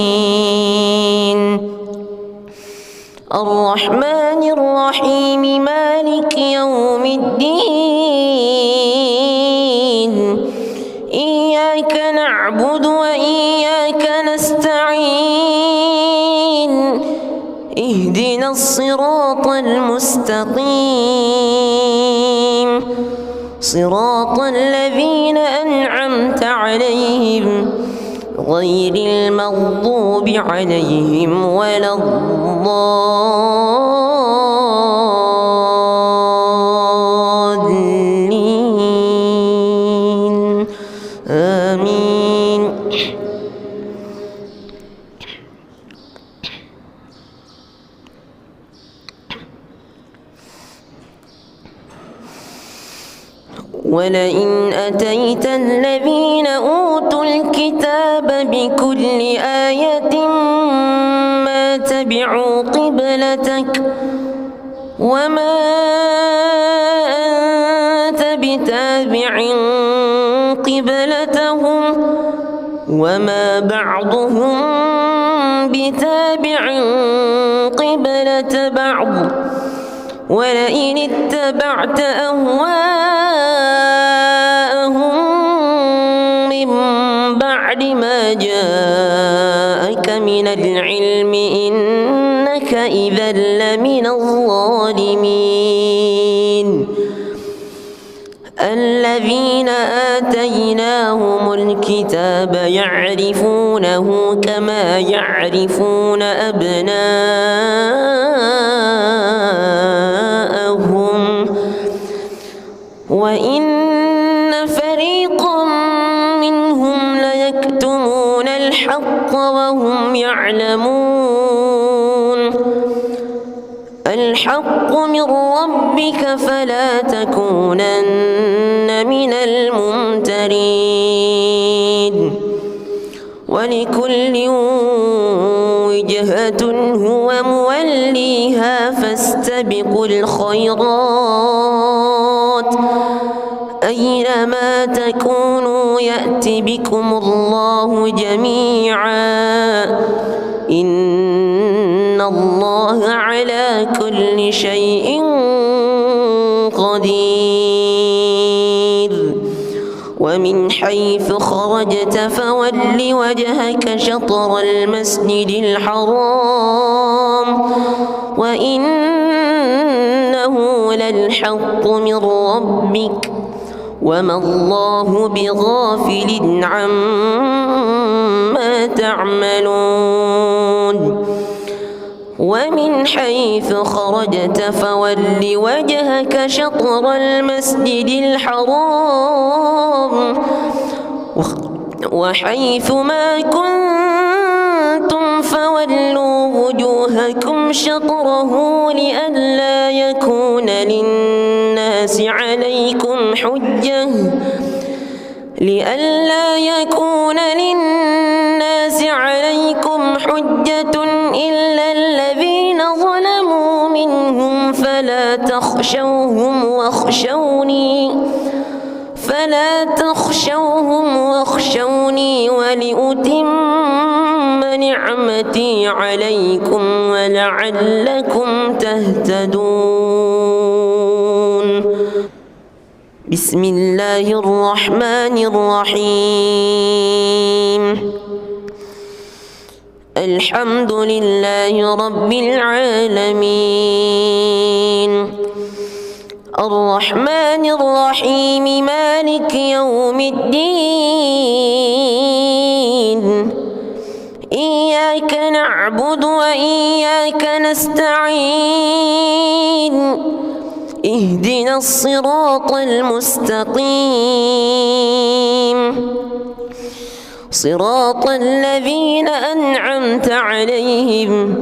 Speaker 1: الرحمن الرحيم مالك يوم الدين إياك نعبد وإياك نستعين اهدنا الصراط المستقيم صراط الذين أنعمت عليهم غير المغضوب عليهم ولا الضالين آمين. ولئن أتيت الذين أوتوا الكتاب بكل آية ما تبعوا قبلتك وما أنت بتابع قبلتهم وما بعضهم بتابع قبلة بعض ولئن اتبعت أهواءهم من بعد ما جاءك من العلم إنك إذا لمن الظالمين. الذين آتيناهم الكتاب يعرفونه كما يعرفون أبناءهم وإن فريقا منهم ليكتمون الحق وهم يعلمون الحق من ربك فلا تكونن من الممترين ولكل وجهة هو موليها فاستبقوا الخيرات أينما تكونوا يأت بكم الله جميعا إن الله على كل شيء قدير ومن حيث خرجت فول وجهك شطر المسجد الحرام وإنه للحق من ربك وما الله بغافل عما تعملون ومن حيث خرجت فول وجهك شطر المسجد الحرام وحيث ما كنتم فولوا وجوهكم شطره لئلا يكون للناس عليكم حجة إلا الذين ظلموا منهم فلا تخشوهم واخشوني ولأتم نعمتي عليكم ولعلكم تهتدون بسم الله الرحمن الرحيم الحمد لله رب العالمين الرحمن الرحيم مالك يوم الدين إياك نعبد وإياك نستعين اهدنا الصراط المستقيم صراط الذين أنعمت عليهم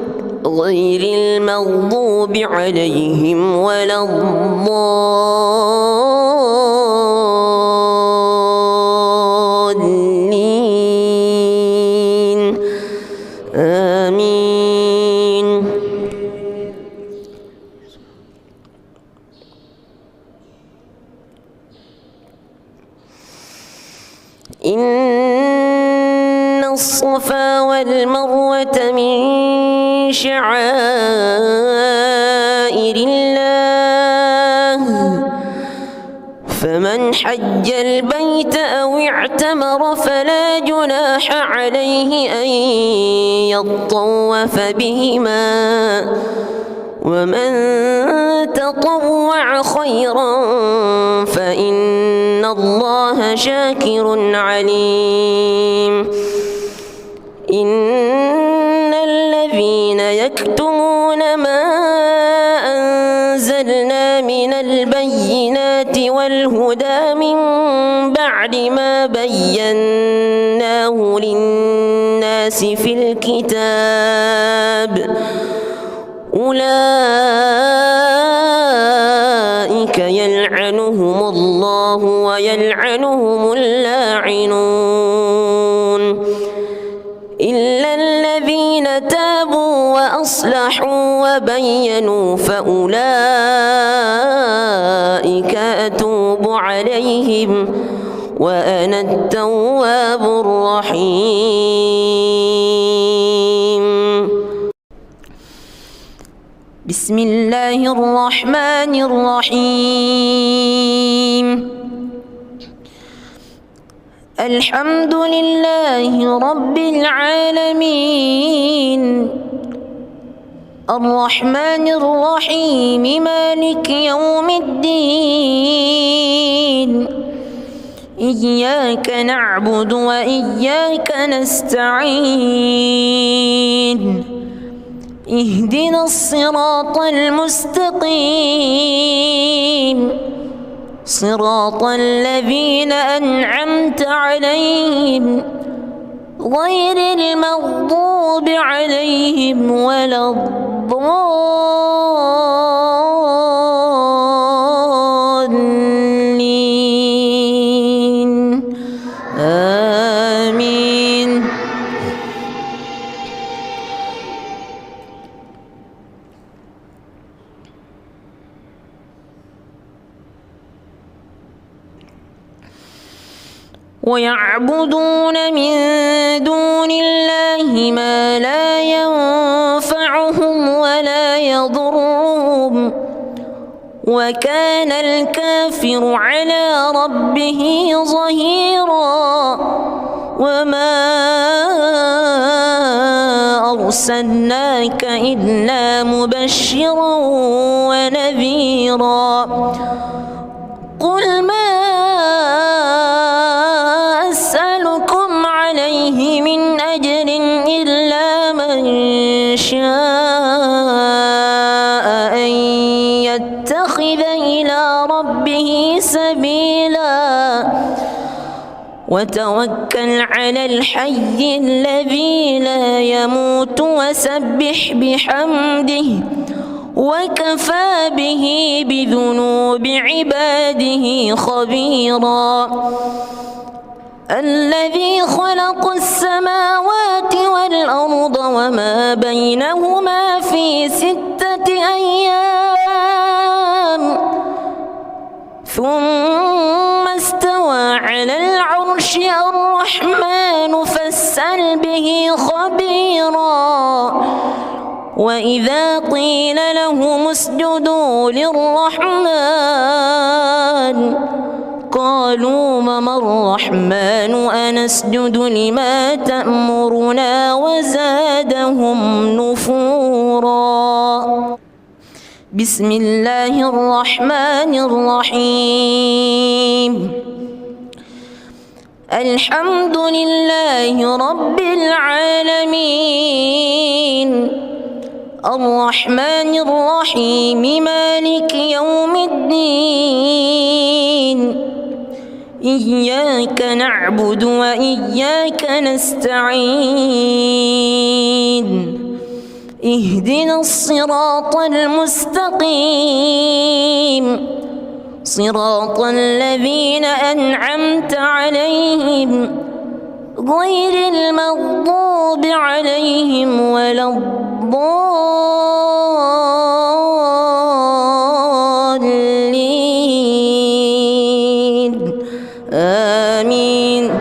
Speaker 1: غير المغضوب عليهم ولا الضالين آمين إن الصفا والمروة من شعائر الله فمن حج البيت أو اعتمر فلا جناح عليه أن يطوف بهما ومن تطوع خيرا فإن الله شاكر عليم إن الذين يكتمون ما أنزلنا من البينات والهدى من بعد ما بيناه للناس في الكتاب أولئك يلعنهم الله ويلعنهم اللاعنون إلا الذين تابوا وأصلحوا وبينوا فأولئك أتوب عليهم وأنا التواب الرحيم بسم الله الرحمن الرحيم الحمد لله رب العالمين الرحمن الرحيم مالك يوم الدين إياك نعبد وإياك نستعين اهدنا الصراط المستقيم صراط الذين أنعمت عليهم غير المغضوب عليهم ولا الضالين آمين. ويعبدون من دون الله ما لا ينفعهم ولا يضرهم وكان الكافر على ربه ظهيرا وما أرسلناك إلا مبشرا ونذيرا قل ما أسألكم عليه من أجر إلا من شاء أن يتخذ إلى ربه سبيلا وتوكل على الحي الذي لا يموت وسبح بحمده وكفى به بذنوب عباده خبيرا الذي خلق السماوات والأرض وما بينهما في 6 أيام ثم استوى على العرش الرحمن فاسأل به خبيرا وإذا قيل لهم اسجدوا للرحمن قالوا وما الرحمن أنسجد لما تأمرنا وزادهم نفورا. بسم الله الرحمن الرحيم الحمد لله رب العالمين الرحمن الرحيم مالك يوم الدين إياك نعبد وإياك نستعين اهدنا الصراط المستقيم صراط الذين أنعمت عليهم غير المغضوب عليهم ولا الضالين آمين.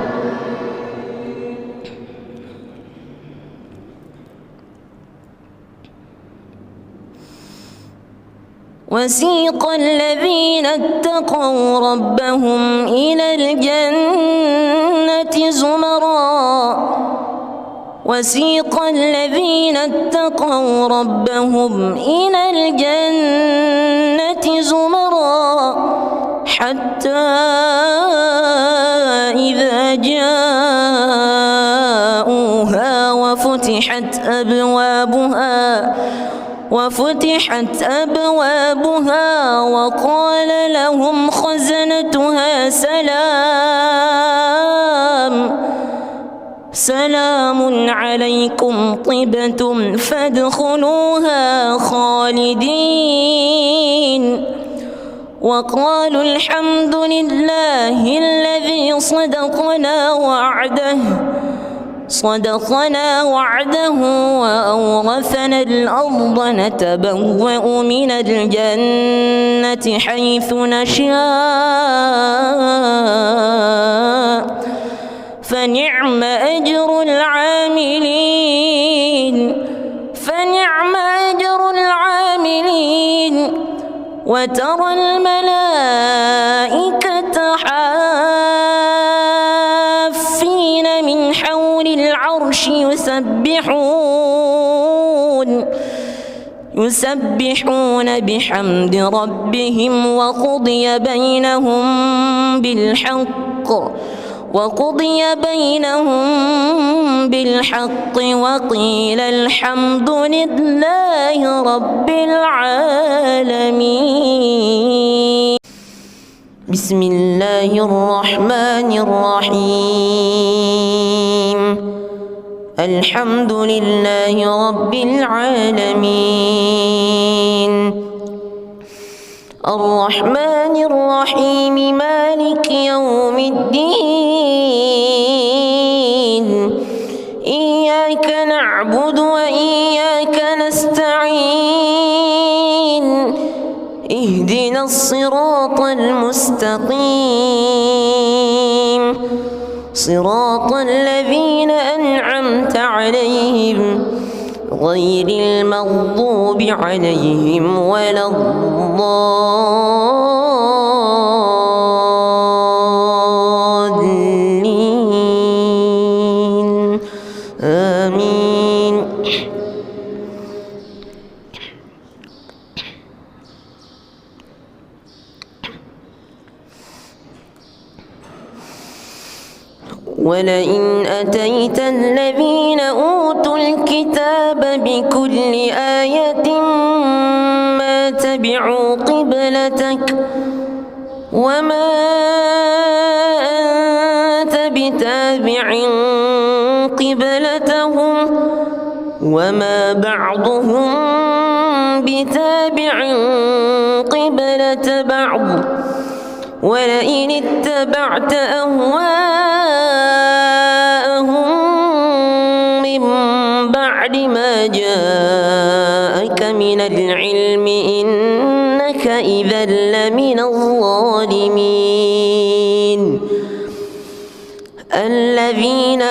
Speaker 1: وسيق الذين اتقوا ربهم إلى الجنة زمرا وسيق الذين اتقوا ربهم إلى الجنة زمرا حتى إذا جاءوها وفتحت أبوابها وقال لهم خزنتها سلام عليكم طبتم فادخلوها خالدين وقالوا الحمد لله الذي صدقنا وعده وأورثنا الأرض نتبوأ من الجنة حيث نشاء فنعم أجر العاملين وترى الملائكة حافين من حول العرش يسبحون بحمد ربهم وقضي بينهم بالحق وقيل الحمد لله رب العالمين. بسم الله الرحمن الرحيم. الحمد لله رب العالمين. الرحمن الرحيم مالك يوم الدين. إياك نعبد وإياك نستعين. اهدنا الصراط المستقيم صراط الذين أنعمت عليهم غير المغضوب عليهم ولا الضالين آمين. ولئن أتيت الذين أوتوا الكتاب بكل آية ما تبعوا قبلتك وما أنت بتابع قبلتهم وما بعضهم بتابع قبلة بعض. ولئن اتبعت أهواءهم من بعد ما جاءك من العلم إنك إذا لمن الظالمين. الذين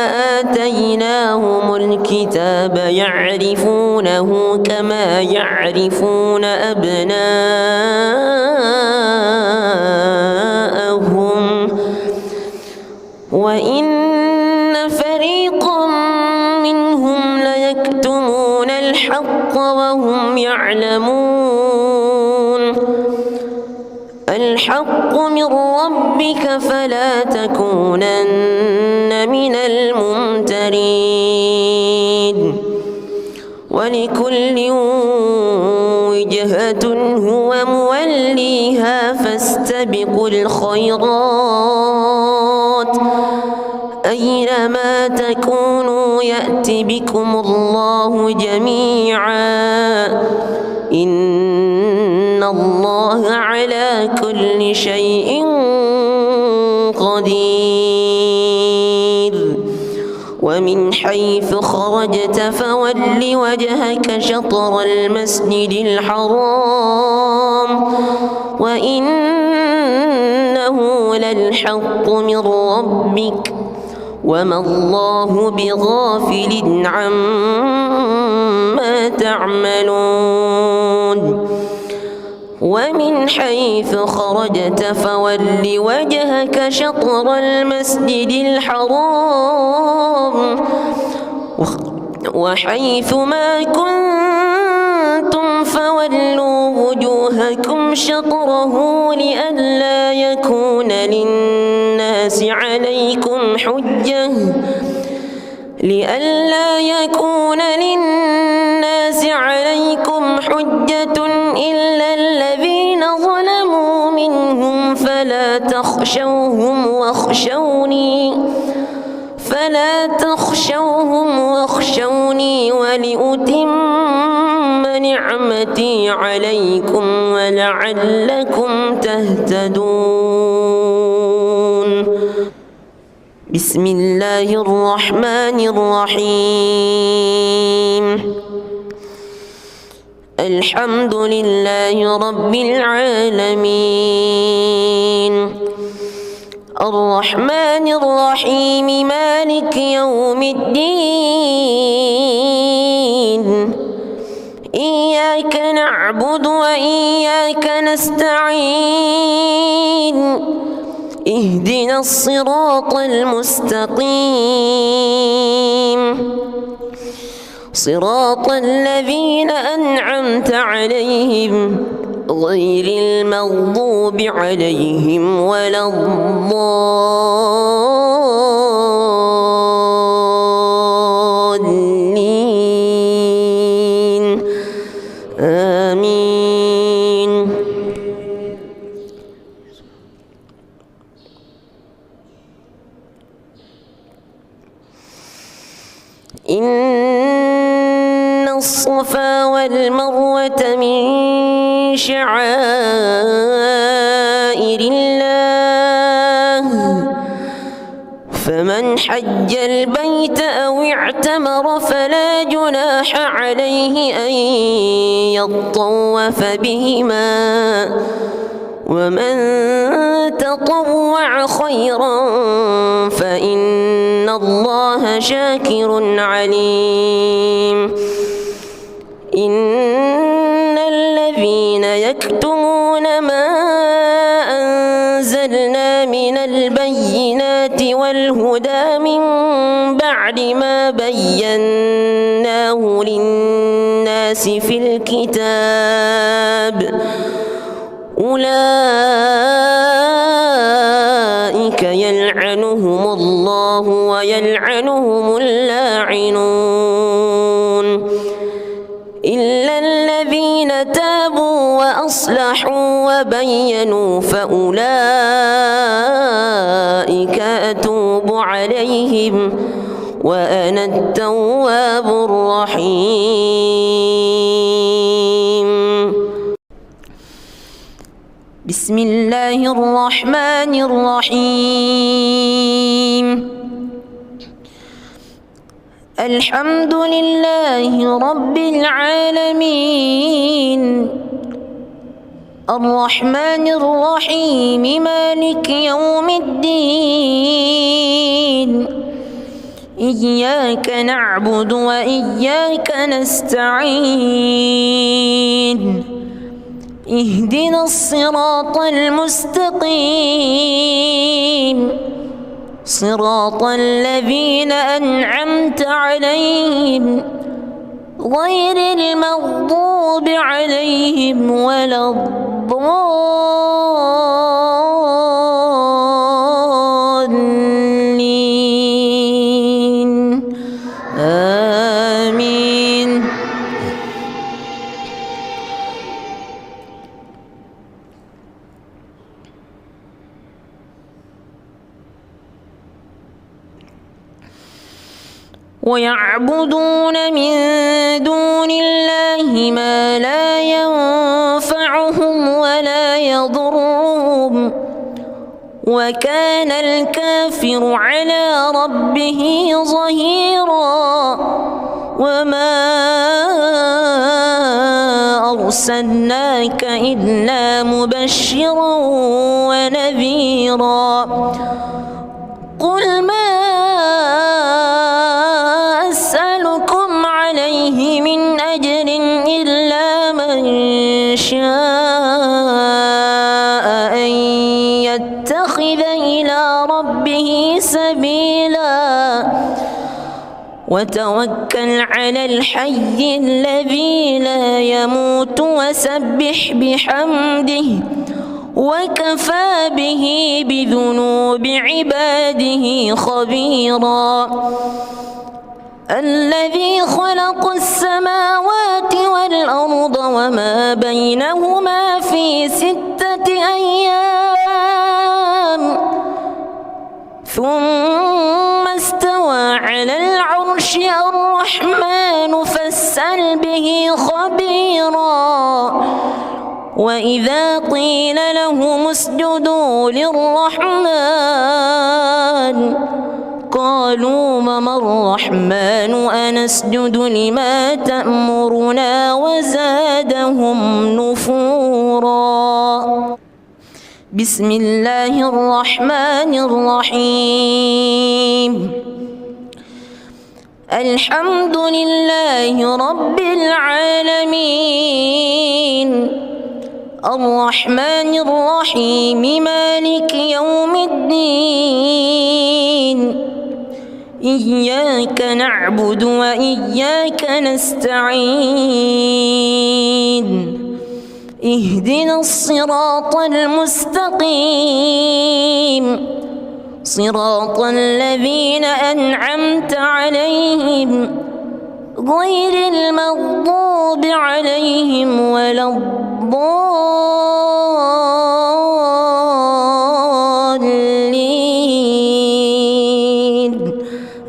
Speaker 1: آتيناهم الكتاب يعرفونه كما يعرفون أبناءهم وإن فريقا منهم ليكتمون الحق وهم يعلمون. الحق من ربك فلا تكونن من الممترين. ولكل وجهة هو موليها فاستبقوا الخيرات أينما تكونوا يأت بكم الله جميعا إن الله على كل شيء قدير. ومن حيث خرجت فول وجهك شطر المسجد الحرام وإنه للحق من ربك وما الله بغافل عما تعملون. ومن حيث خرجت فول وجهك شطر المسجد الحرام وحيث ما كنتم فولوا وجوهكم شطره لئلا يكون للناس عليكم حجة إلا الذين ظلموا منهم فلا تخشوهم واخشوني ولأتم نعمتي عليكم ولعلكم تهتدون. بسم الله الرحمن الرحيم. الحمد لله رب العالمين. الرحمن الرحيم مالك يوم الدين. إياك نعبد وإياك نستعين. اهدنا الصراط المستقيم صراط الذين أنعمت عليهم غير المغضوب عليهم ولا الضالين آمين. إن الصفا والمروة من شعائر الله فمن حج البيت أو اعتمر فلا جناح عليه أن يطوف بهما ومن تطوع خيرا فإن الله شاكر عليم. إن الذين يكتمون ما أنزلنا من البينات والهدى من بعد ما بيناه للناس في الكتاب أولئك يلعنهم الله ويلعنهم اللاعنون إلا الذين تابوا وأصلحوا وبينوا فأولئك أتوب عليهم وأنا التواب الرحيم. بسم الله الرحمن الرحيم. الحمد لله رب العالمين الرحمن الرحيم مالك يوم الدين إياك نعبد وإياك نستعين اهدنا الصراط المستقيم صراط الذين أنعمت عليهم غير المغضوب عليهم ولا الضالين آمين. ويعبدون من دون الله ما لا ينفعهم ولا يضرهم وكان الكافر على ربه ظهيرا وما أرسلناك إلا مبشرا ونذيرا قل ما أسألكم عليه من أجر إلا من شاء أن يتخذ إلى ربه سبيلا وتوكل على الحي الذي لا يموت وسبح بحمده وكفى به بذنوب عباده خبيرا. الذي خلق السماوات والأرض وما بينهما في 6 أيام ثم استوى على العرش الرحمن فاسأل به خبيرا. وإذا قيل لهم اسجدوا للرحمن قالوا وما الرحمن أنسجد لما تأمرنا وزادهم نفورا. بسم الله الرحمن الرحيم. الحمد لله رب العالمين الرحمن الرحيم مالك يوم الدين إياك نعبد وإياك نستعين اهدنا الصراط المستقيم صراط الذين أنعمت عليهم غير المغضوب عليهم ولا الضالين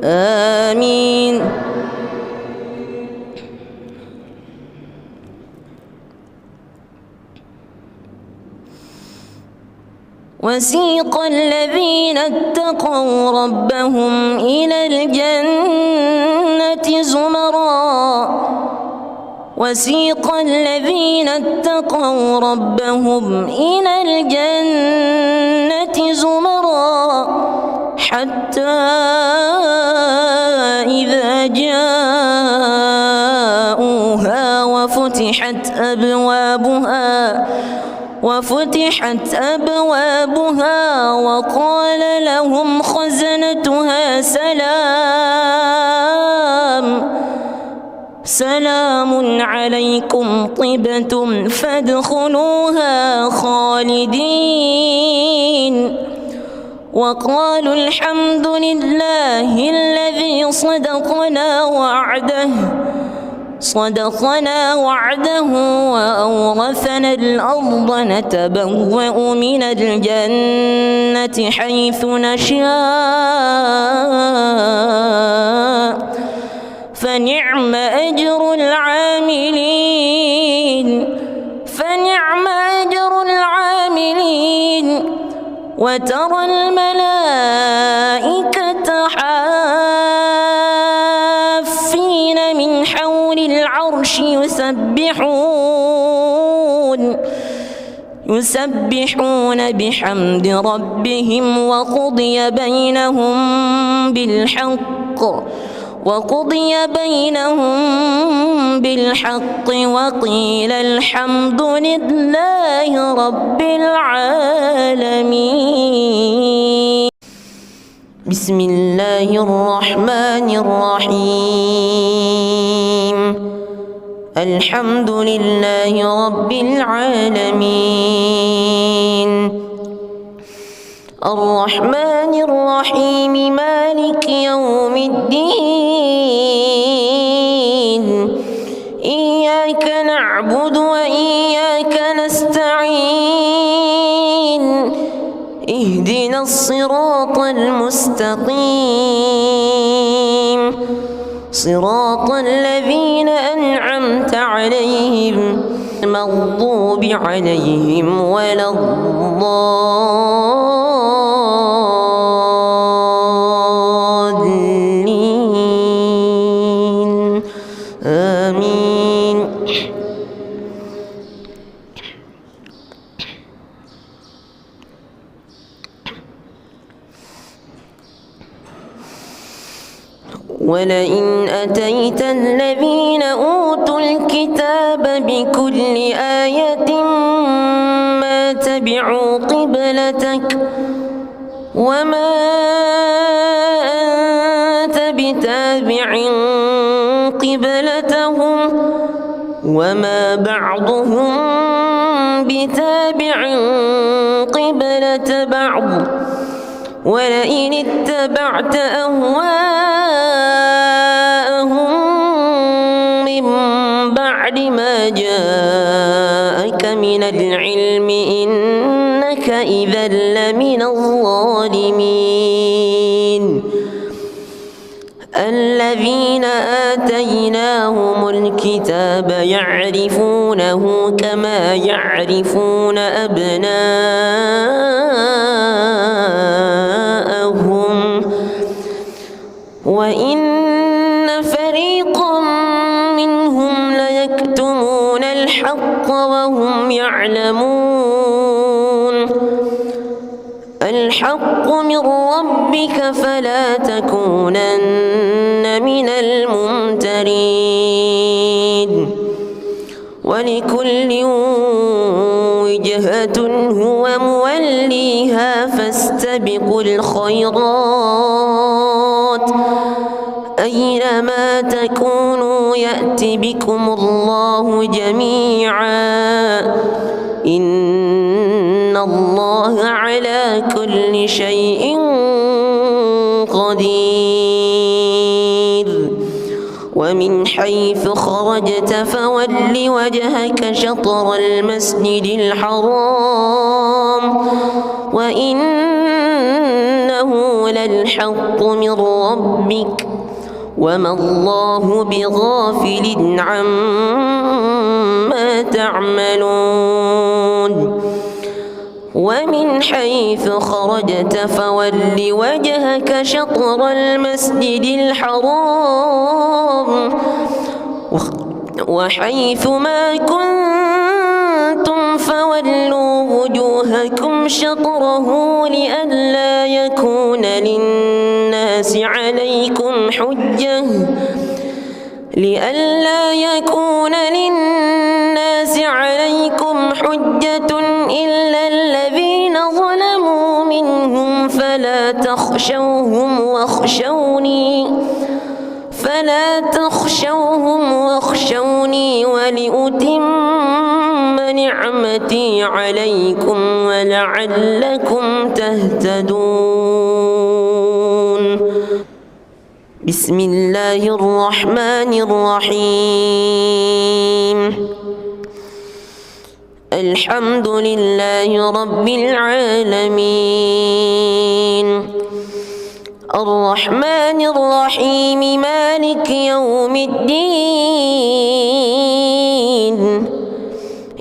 Speaker 1: آمين. وسيق الذين اتقوا ربهم إلى الجنة زمرًا وسيق الذين اتقوا ربهم إلى الجنة زمرًا حتى إذا جاءوها وفتحت أبوابها وقال لهم خزنتها سلام عليكم طبتم فادخلوها خالدين وقالوا الحمد لله الذي صدقنا وعده وأورثنا الأرض نتبوأ من الجنة حيث نشاء فنعم أجر العاملين وترى الملائكة حافين من حول العرش يسبحون بحمد ربهم وقضي بينهم بالحق وقيل الحمد لله رب العالمين. بسم الله الرحمن الرحيم الحمد لله رب العالمين الرحمن الرحيم مالك يوم الدين إياك نعبد وإياك نستعين اهدنا الصراط المستقيم صراط الذين أنعمت عليهم المغضوب عليهم ولا الضالين آمين. ولئن أتيت الذين أوتوا الكتاب بكل آية ما تبعوا قبلتك وما أنت بتابع قبلتهم وما بعضهم بتابع قبلة بعض ولئن اتبعت أهواءهم من بعد ما جاءك من العلم إنك إذا لمن الظالمين. الذين آتيناهم الكتاب يعرفونه كما يعرفون أبناءهم وإن فريقا منهم ليكتمون الحق وهم يعلمون. الحق من ربك فلا تكونن من الممترين. ولكل وجهة هو موليها فاستبقوا الخيرات أينما تكونوا يأت بكم الله جميعا إن الله على كل شيء قدير ومن حيث خرجت فول وجهك شطر المسجد الحرام وإنه للحق من ربك وما الله بغافل عما تعملون ومن حيث خرجت فول وجهك شطر المسجد الحرام وحيث ما كنتم فولوا وجوهكم شطره لئلا يكون للناس عليكم حجة إلا الذين ظلموا منهم فلا تخشوهم واخشوني ولأتم نعمتي عليكم ولعلكم تهتدون بسم الله الرحمن الرحيم الحمد لله رب العالمين الرحمن الرحيم مالك يوم الدين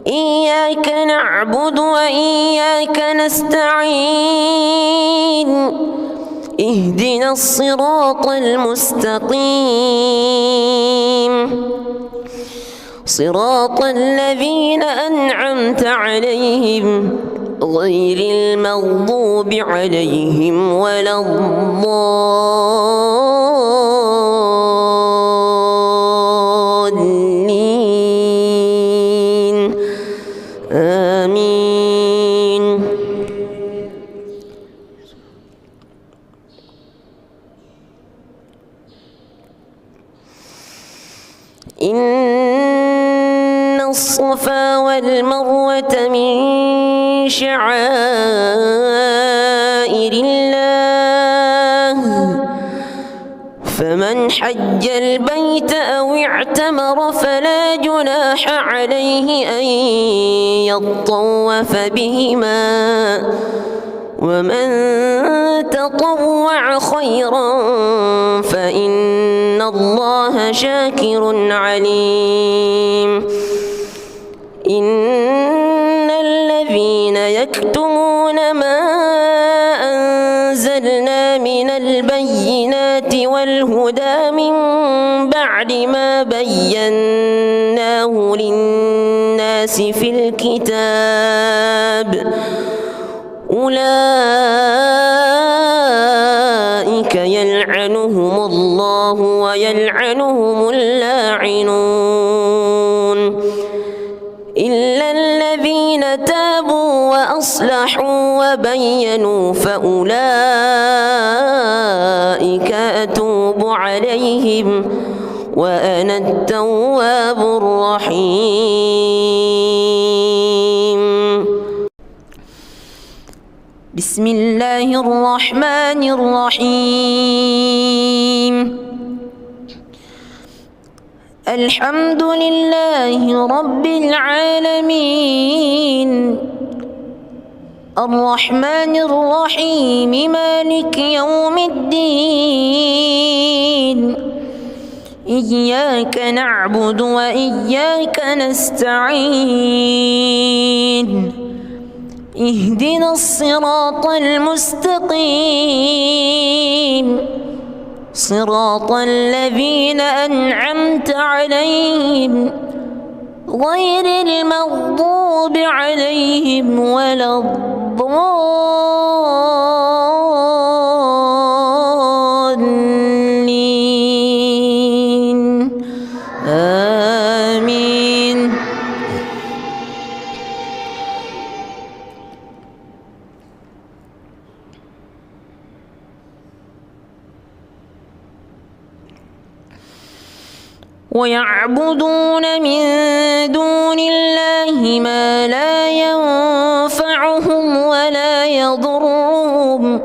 Speaker 1: إياك نعبد وإياك نستعين اهدنا الصراط المستقيم صراط الذين أنعمت عليهم غير المغضوب عليهم ولا الضالين آمين إن الصفا والمروة من شعائر الله فمن حج البيت أو اعتمر فلا جناح عليه أن يطوف بهما ومن تطوع خيرا فإن الله شاكر عليم إن الذين يكتمون ما أنزلنا من البينات والهدى من بعد ما بيناه للناس في الكتاب أولئك يلعنهم الله ويلعنهم اللاعنون إلا الذين تابوا وأصلحوا وبينوا فأولئك أتوب عليهم وأنا التواب الرحيم بسم الله الرحمن الرحيم الحمد لله رب العالمين الرحمن الرحيم مالك يوم الدين إياك نعبد وإياك نستعين اهدنا الصراط المستقيم صراط الذين أنعمت عليهم غير المغضوب عليهم ولا الضالين آمين ويعبدون من دون الله ما لا ينفعهم ولا يضرهم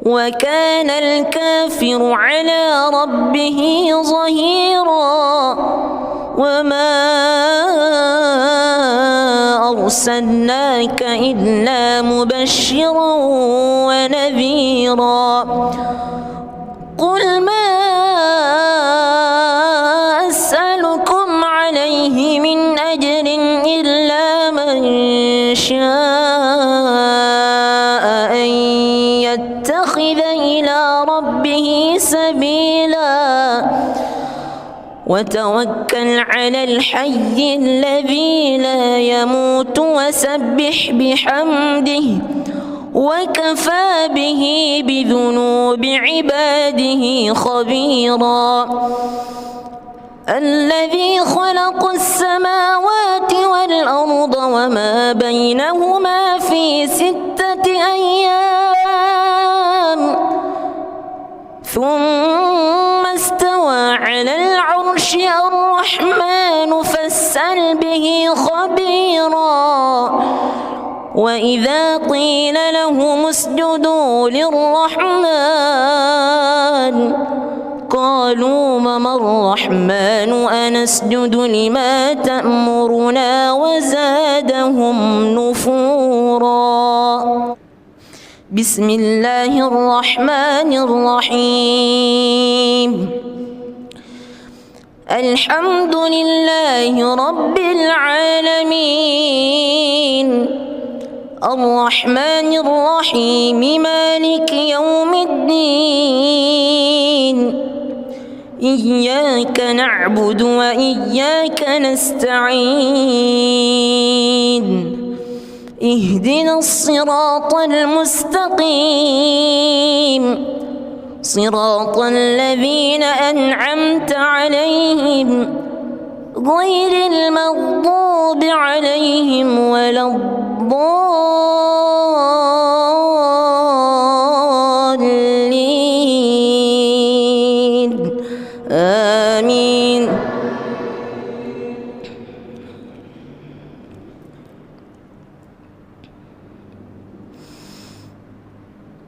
Speaker 1: وكان الكافر على ربه ظهيرا وما أرسلناك إلا مبشرا ونذيرا قل ما أسألكم عليه من أجر إلا من شاء أن يتخذ إلى ربه سبيلا وتوكل على الحي الذي لا يموت وسبح بحمده وكفى به بذنوب عباده خبيرا الذي خلق السماوات والأرض وما بينهما في 6 أيام ثم استوى على العرش الرحمن فاسأل به خبيرا وإذا قيل لهم اسجدوا للرحمن قالوا وما الرحمن أنسجد لما تأمرنا وزادهم نفورا بسم الله الرحمن الرحيم الحمد لله رب العالمين الرحمن الرحيم مالك يوم الدين إياك نعبد وإياك نستعين اهدنا الصراط المستقيم صراط الذين أنعمت عليهم غير المغضوب عليهم ولا الضالين آمين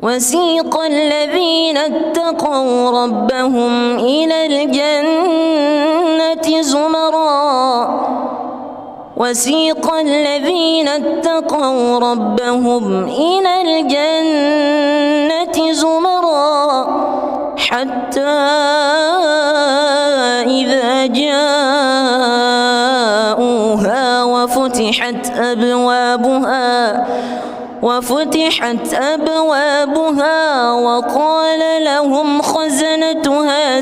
Speaker 1: وسيق الذين اتقوا ربهم إلى الجنة زمرا وسيق الذين اتقوا ربهم إلى الجنة زمرا حتى إذا جاءوها وفتحت أبوابها وقال لهم خزنتها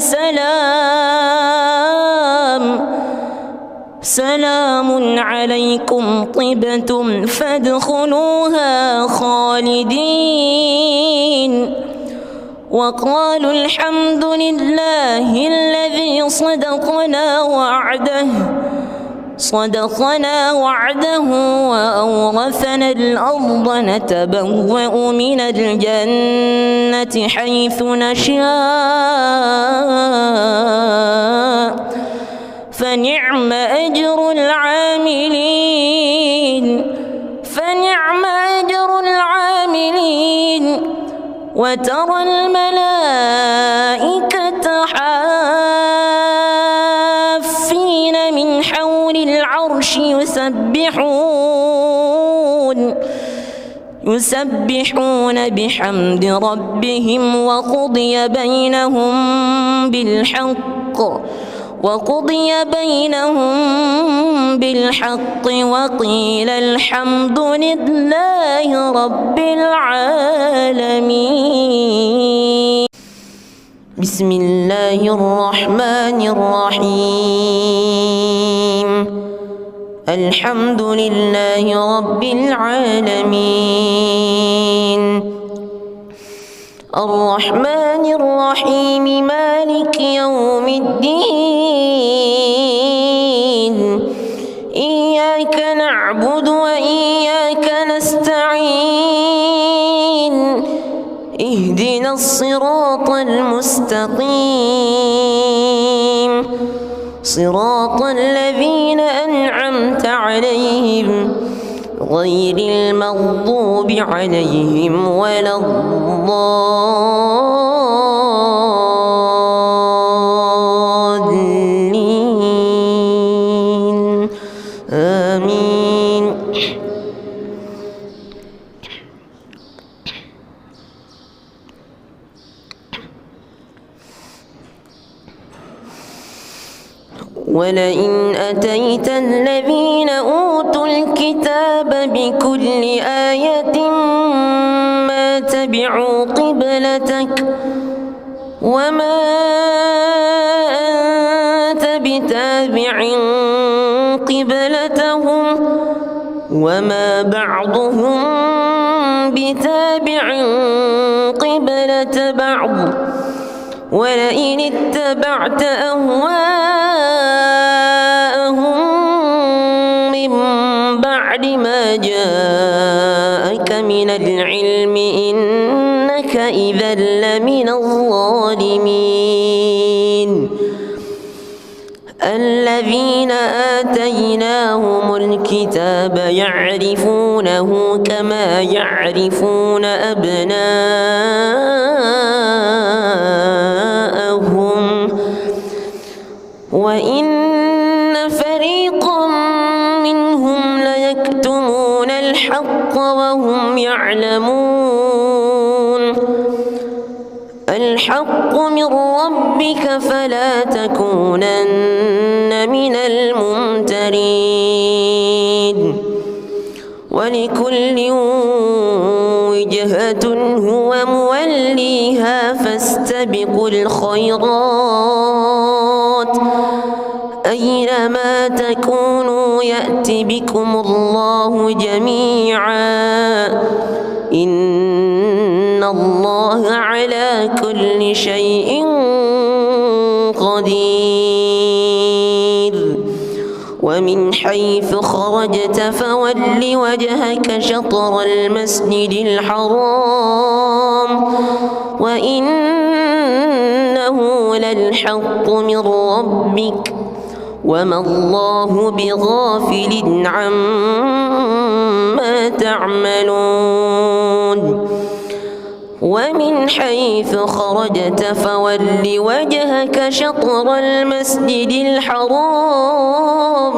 Speaker 1: سلام عليكم طبتم فادخلوها خالدين وقالوا الحمد لله الذي صدقنا وعده وأورثنا الأرض نتبوأ من الجنة حيث نشاء فنعم أجر العاملين وترى الملائكة حافين من حول العرش يسبحون بحمد ربهم وقضي بينهم بالحق وقيل الحمد لله رب العالمين بسم الله الرحمن الرحيم الحمد لله رب العالمين الرحمن الرحيم مالك يوم الدين إياك نعبد وإياك نستعين اهدنا الصراط المستقيم صراط الذين أنعمت عليهم غير المغضوب عليهم ولا الضالين آمين. ولئن أتيت الذين أوتوا الكتاب بكل آية ما تبعوا قبلتك وما أنت بتابع قبلتهم وما بعضهم بتابع قبلة بعض ولئن اتبعت أهواءهم من بعد ما جاءك من العلم إنك إذا لمن الظالمين. الذين آتيناهم الكتاب يعرفونه كما يعرفون أبناءهم وإن فريقا منهم ليكتمون الحق وهم يعلمون. الحق من ربك فلا تكونن من الممترين. ولكل وجهة هو موليها فاستبقوا الخيرات أينما تكونوا يأت بكم الله جميعا إن الله على كل شيء قدير. ومن حيث خرجت فول وجهك شطر المسجد الحرام وإنه للحق من ربك وما الله بغافل عما تعملون. ومن حيث خرجت فول وجهك شطر المسجد الحرام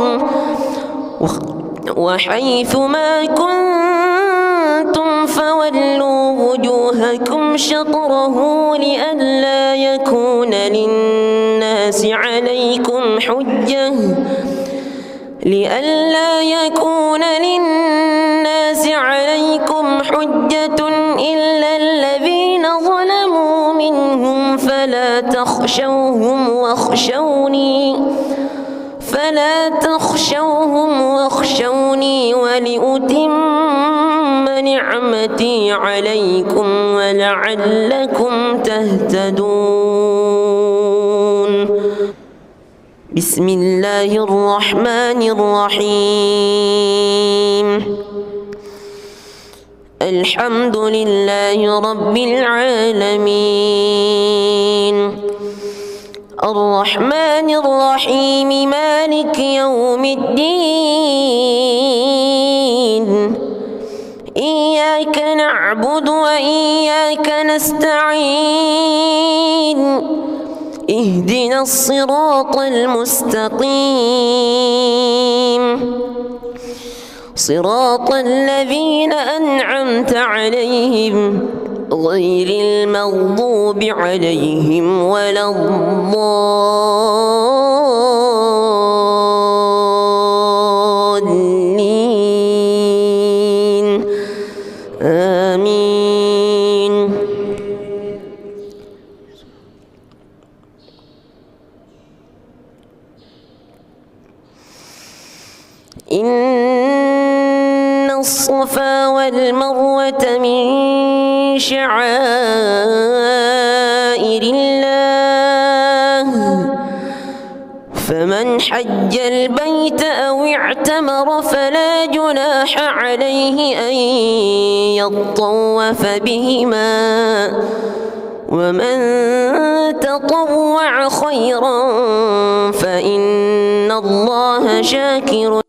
Speaker 1: وحيث ما كنتم فولوا وجوهكم شطره لئلا يكون للناس عليكم حجة إلا الذين ظلموا منهم فلا تخشوهم واخشوني ولأتم نعمتي عليكم ولعلكم تهتدون. بسم الله الرحمن الرحيم. الحمد لله رب العالمين الرحمن الرحيم مالك يوم الدين إياك نعبد وإياك نستعين اهدنا الصراط المستقيم صراط الذين أنعمت عليهم غير المغضوب عليهم ولا الضالين آمين. إن الصفا والمروة من شعائر الله فمن حج البيت أو اعتمر فلا جناح عليه أن يطوف بهما ومن تطوع خيرا فإن الله شاكر